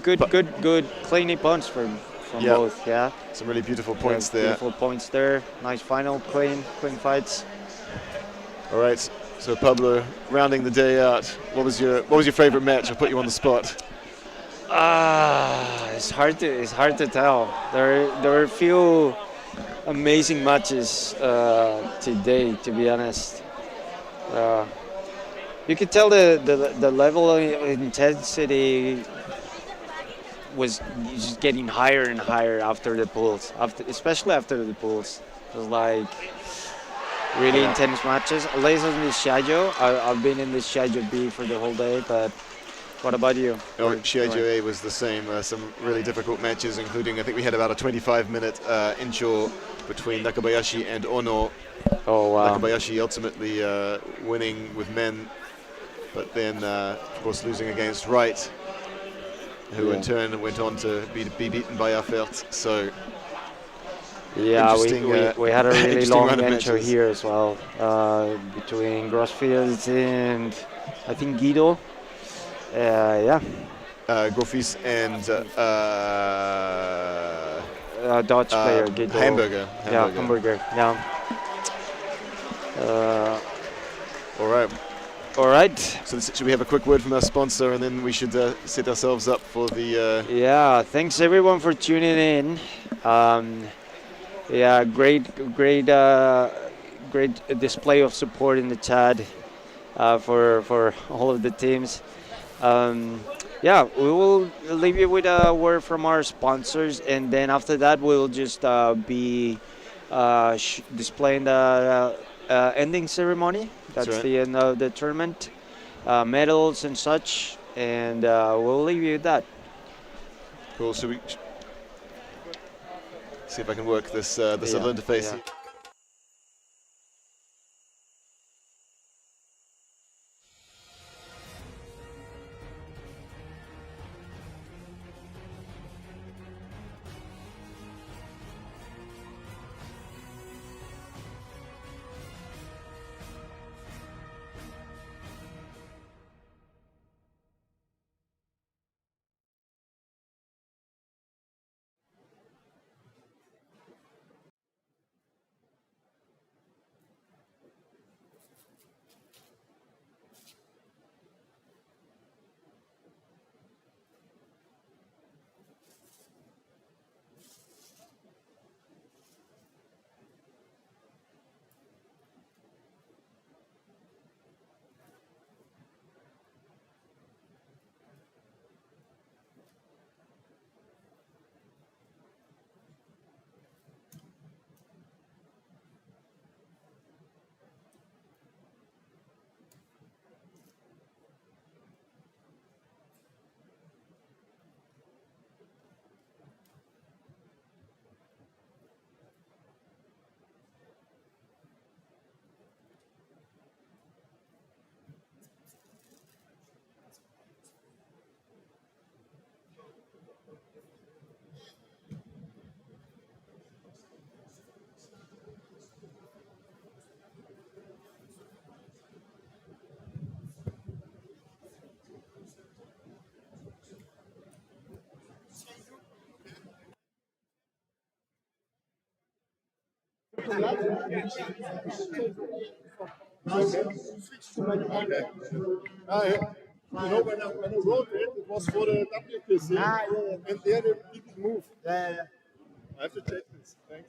good, clean ippons from both. Yeah. Some really beautiful points there. Beautiful points there. Nice final, clean fights. All right. So Pablo, rounding the day out, what was your favorite match? I'll put you on the spot. It's hard to tell. There were a few amazing matches today, to be honest. You could tell the level of intensity was just getting higher and higher after the pools. Especially after the pools, it was like really intense matches. At least on the Shiai-jo. I've been in the Shiai-jo B for the whole day, but. What about you? Shiaijo A was the same. Some really difficult matches, including I think we had about a 25-minute incho between Nakabayashi and Ono. Oh wow! Nakabayashi ultimately winning with men but then, of course, losing against Wright, who in turn went on to be beaten by Affert. So Yeah, interesting, we had a really interesting long run of intro matches. here as well, between Grossfields and I think Guido. Yeah, Grofis and Dutch player Guido. Hamburger. Yeah, Hamburger. Yeah. All right. All right. So should we have a quick word from our sponsor, and then we should set ourselves up for the. Yeah. Thanks everyone for tuning in. Yeah, great display of support in the chat for all of the teams. Yeah, we will leave you with a word from our sponsors, and then after that we'll just be displaying the ending ceremony. That's right. the end of the tournament, medals and such, and we'll leave you with that. Cool. So we see if I can work this little interface. Yeah. You know, when I wrote it, it was for the WPCE, and there the people move. I have to check this. Thanks.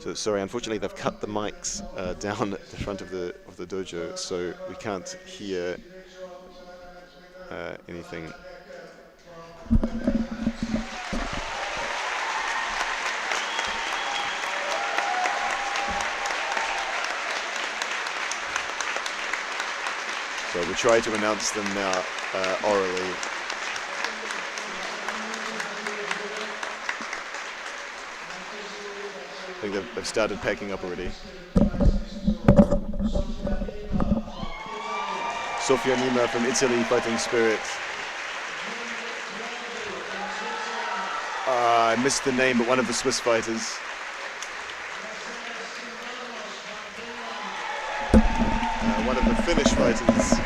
So sorry, unfortunately they've cut the mics down at the front of the dojo, so we can't hear anything. So we'll try to announce them now orally. I think they've started packing up already. Sofia Nima from Italy, Fighting Spirit. I missed the name, but one of the Swiss fighters. One of the Finnish fighters.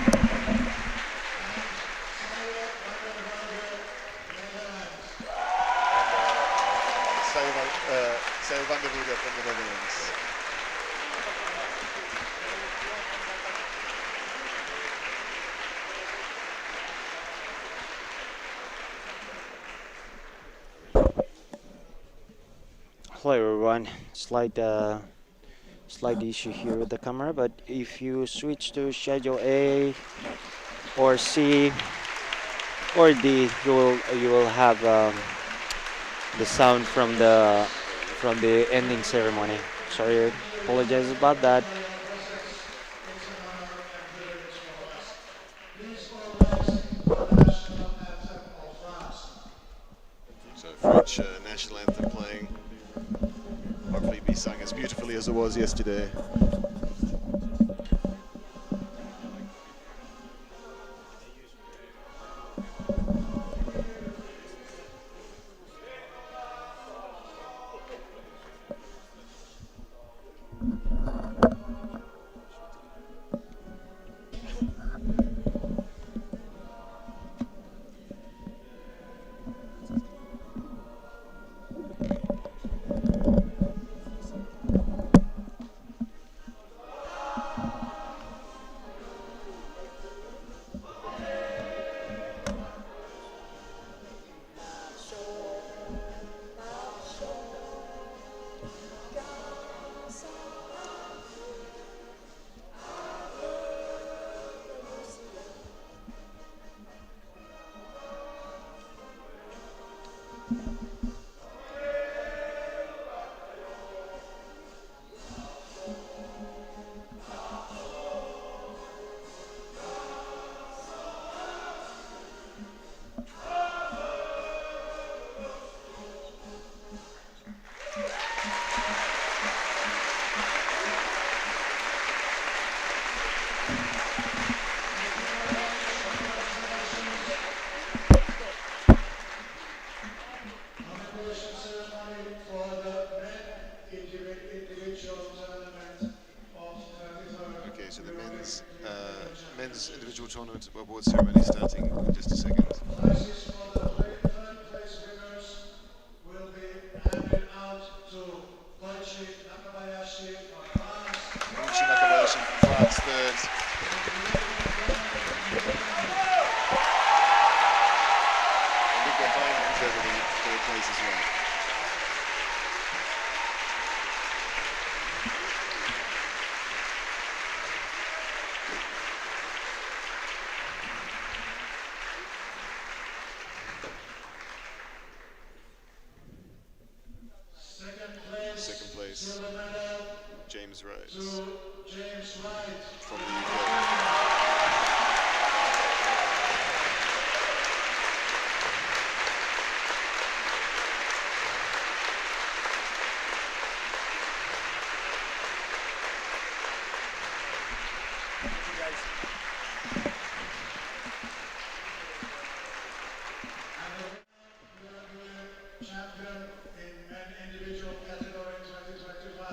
Sam van der Woede from the Netherlands. Hello everyone. Slight issue here with the camera, but if you switch to Shiai-jo A or C or D, you will have the sound from the ending ceremony. Sorry, apologize about that. So French national anthem playing. Hopefully be sung as beautifully as it was yesterday. Men's individual tournament award ceremony starting in just a second. Prizes for the third place winners will be handed out to Koichi Nakabayashi from France. Koichi Nakabayashi from France, third. And Nico Fein from Germany, third place as well. Second place, James Wright from the UK. Champion in men individual category 2025,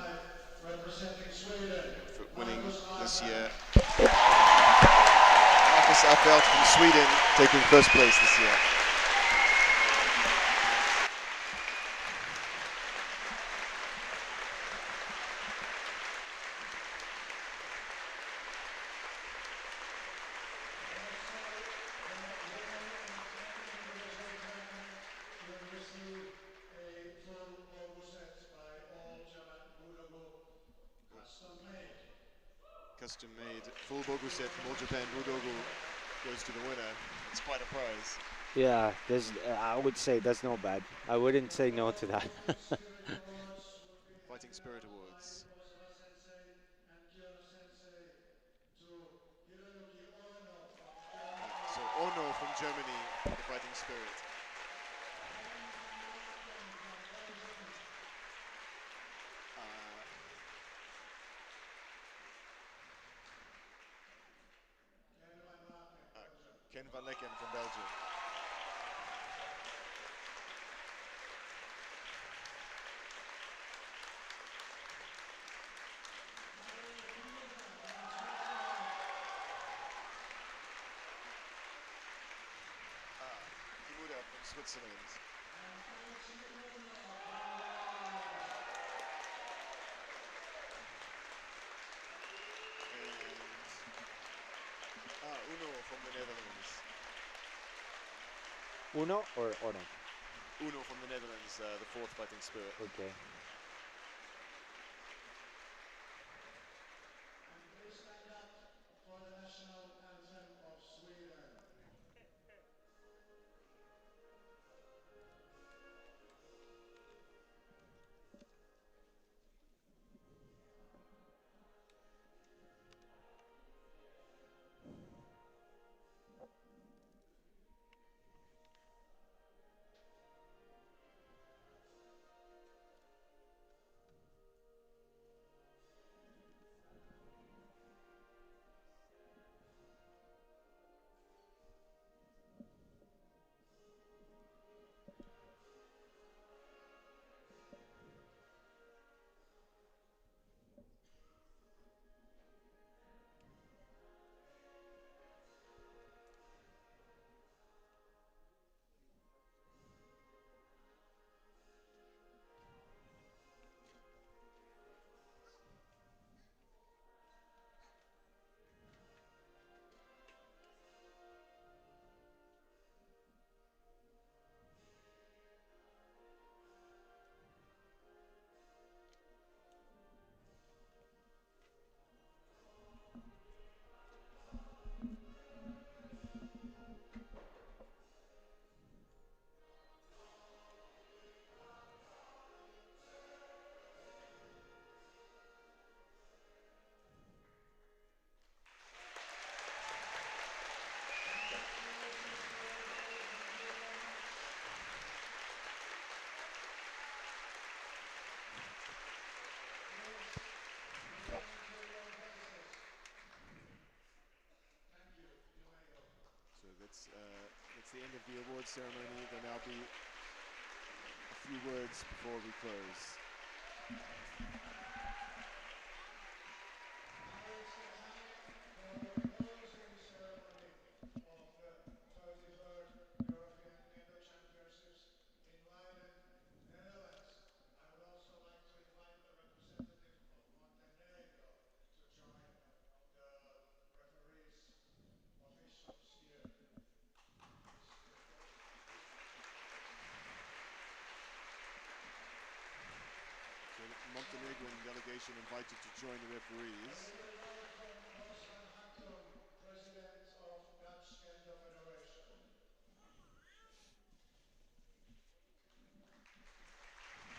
representing Sweden. For winning this year, Marcus Appelt from Sweden taking first place this year. Receive a full set by all German custom-made full bogu set from All Japan Mudogu goes to the winner. It's quite a prize. Yeah, I would say that's not bad. I wouldn't say no to that. Fighting Spirit Awards. So Ono from Germany for the Fighting Spirit. Ken van Lecken from Belgium. Kimura from Switzerland. And Uno from the Netherlands. Uno or Ono? Uno from the Netherlands, the fourth Fighting Spirit. Okay. That's the end of the awards ceremony. There'll now be a few words before we close. Of the 33rd European Kendo Championships in Leiden, Netherlands. I would also like to invite the representative of Montenegro to join the referees, officials here. So the Montenegrin delegation invited to join the referees. President of Dutch Kendo Federation.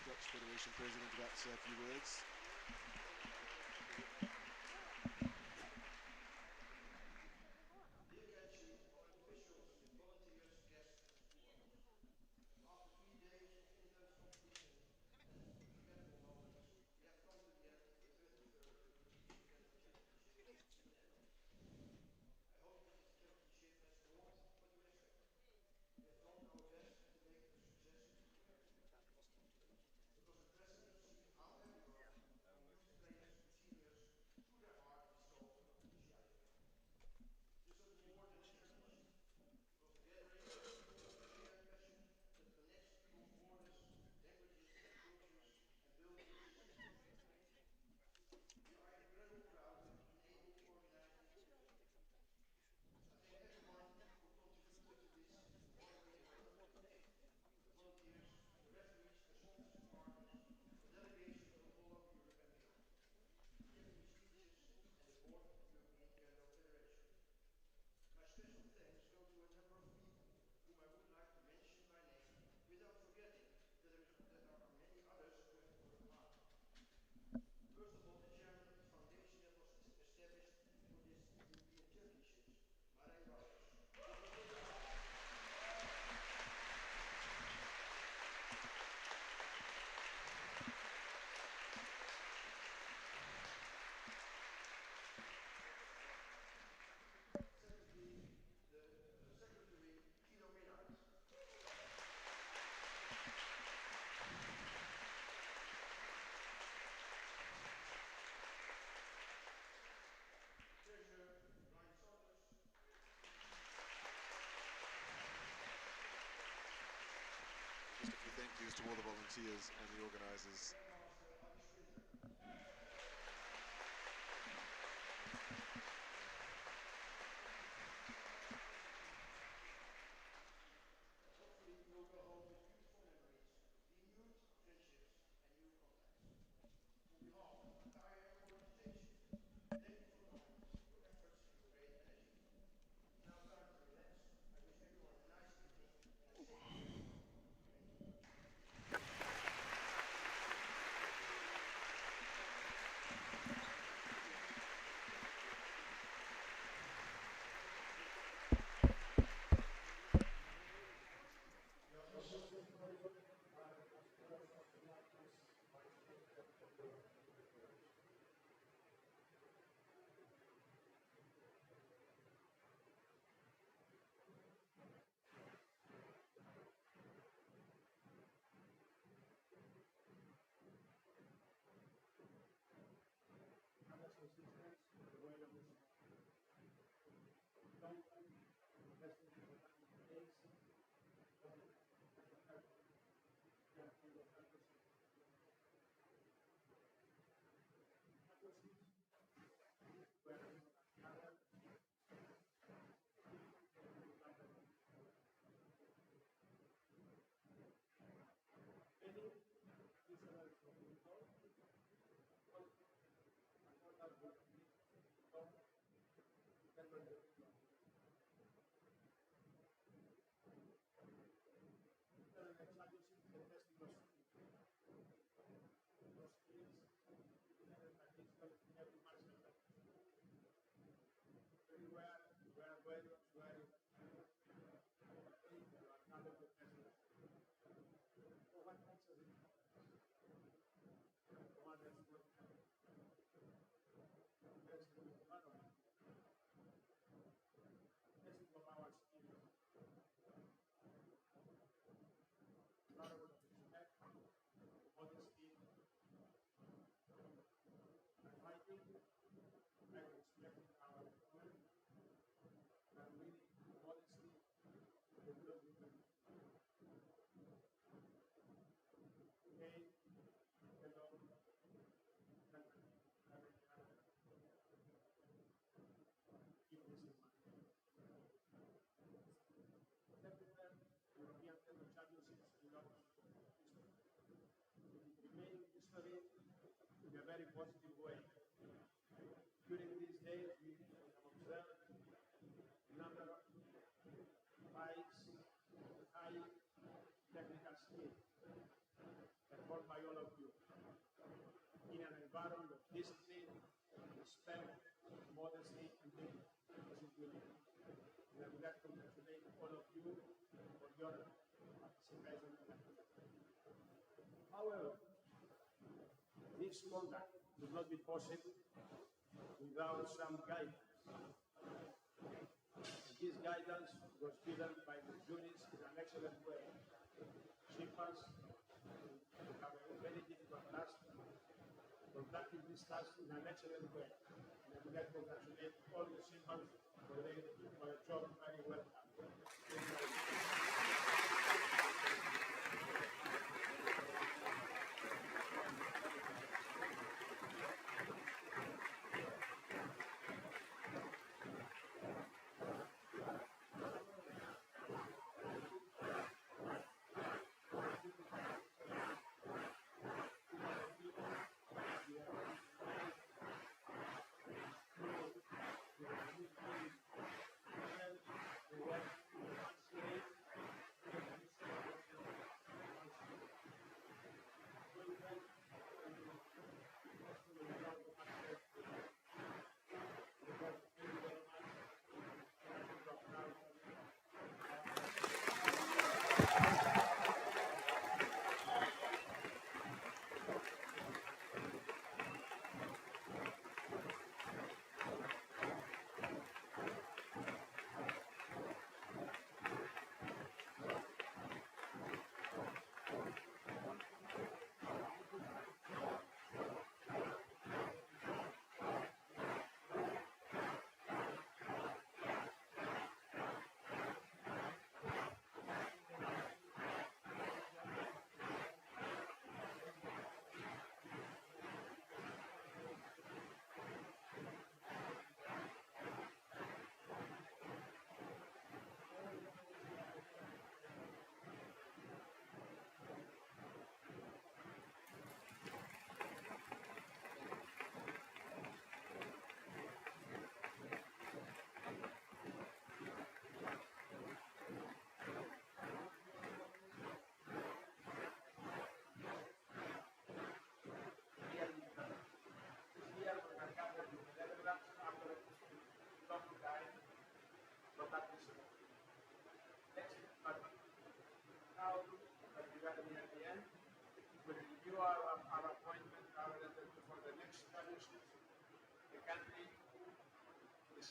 Dutch Federation President about to say a few words. Here's to all the volunteers and the organisers. European Kendo Championships in remain history in a very positive way. During these days, we have observed a number of fights, high technical skill performed by all of you in an environment of discipline, respect, modesty, and dignity, as it will be. And I would like to congratulate all of you for your participation in that. However, this conduct would not be possible without some guidance. And this guidance was given by the judges in an excellent way. Shippers who have a very difficult task, conducting this task in an excellent way. And I would like to congratulate all the shippers for a job very well done. Thank you very much.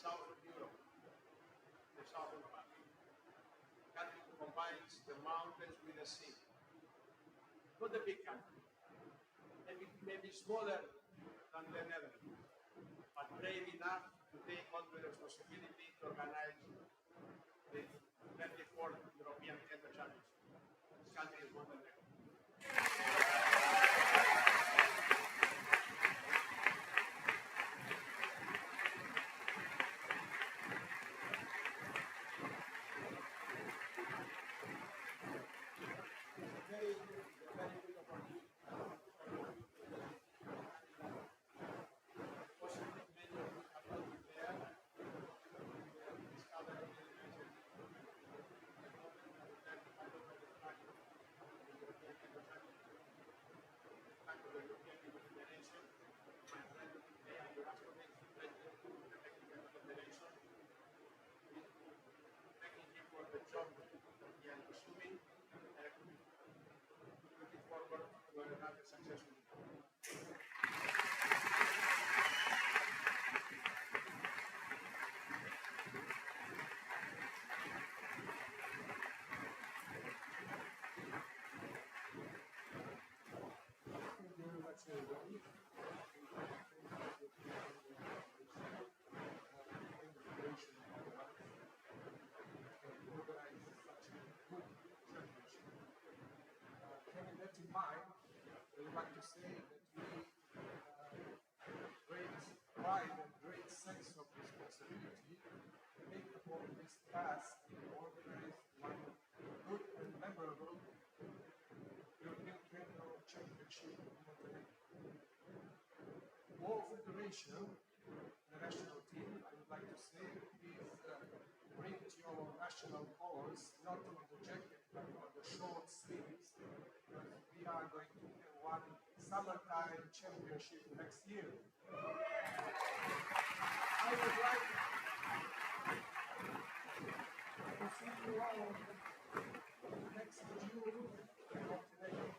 south of Europe, the southern part. Country combines the mountains with the sea. Not a big country, maybe smaller than the Netherlands, but brave enough to take on the responsibility to organize the 34th European Kendo Championship. This country is Montenegro. Having that in mind, I would like to say that we great pride and great sense of responsibility take upon this task to organize one good and memorable European Kendo Championship in Montenegro. All federation, the national team, I would like to say, please bring your national colors not on the jacket but on the short sleeves, because we are going to have one summertime championship next year. I would like to see you all next June in Montenegro.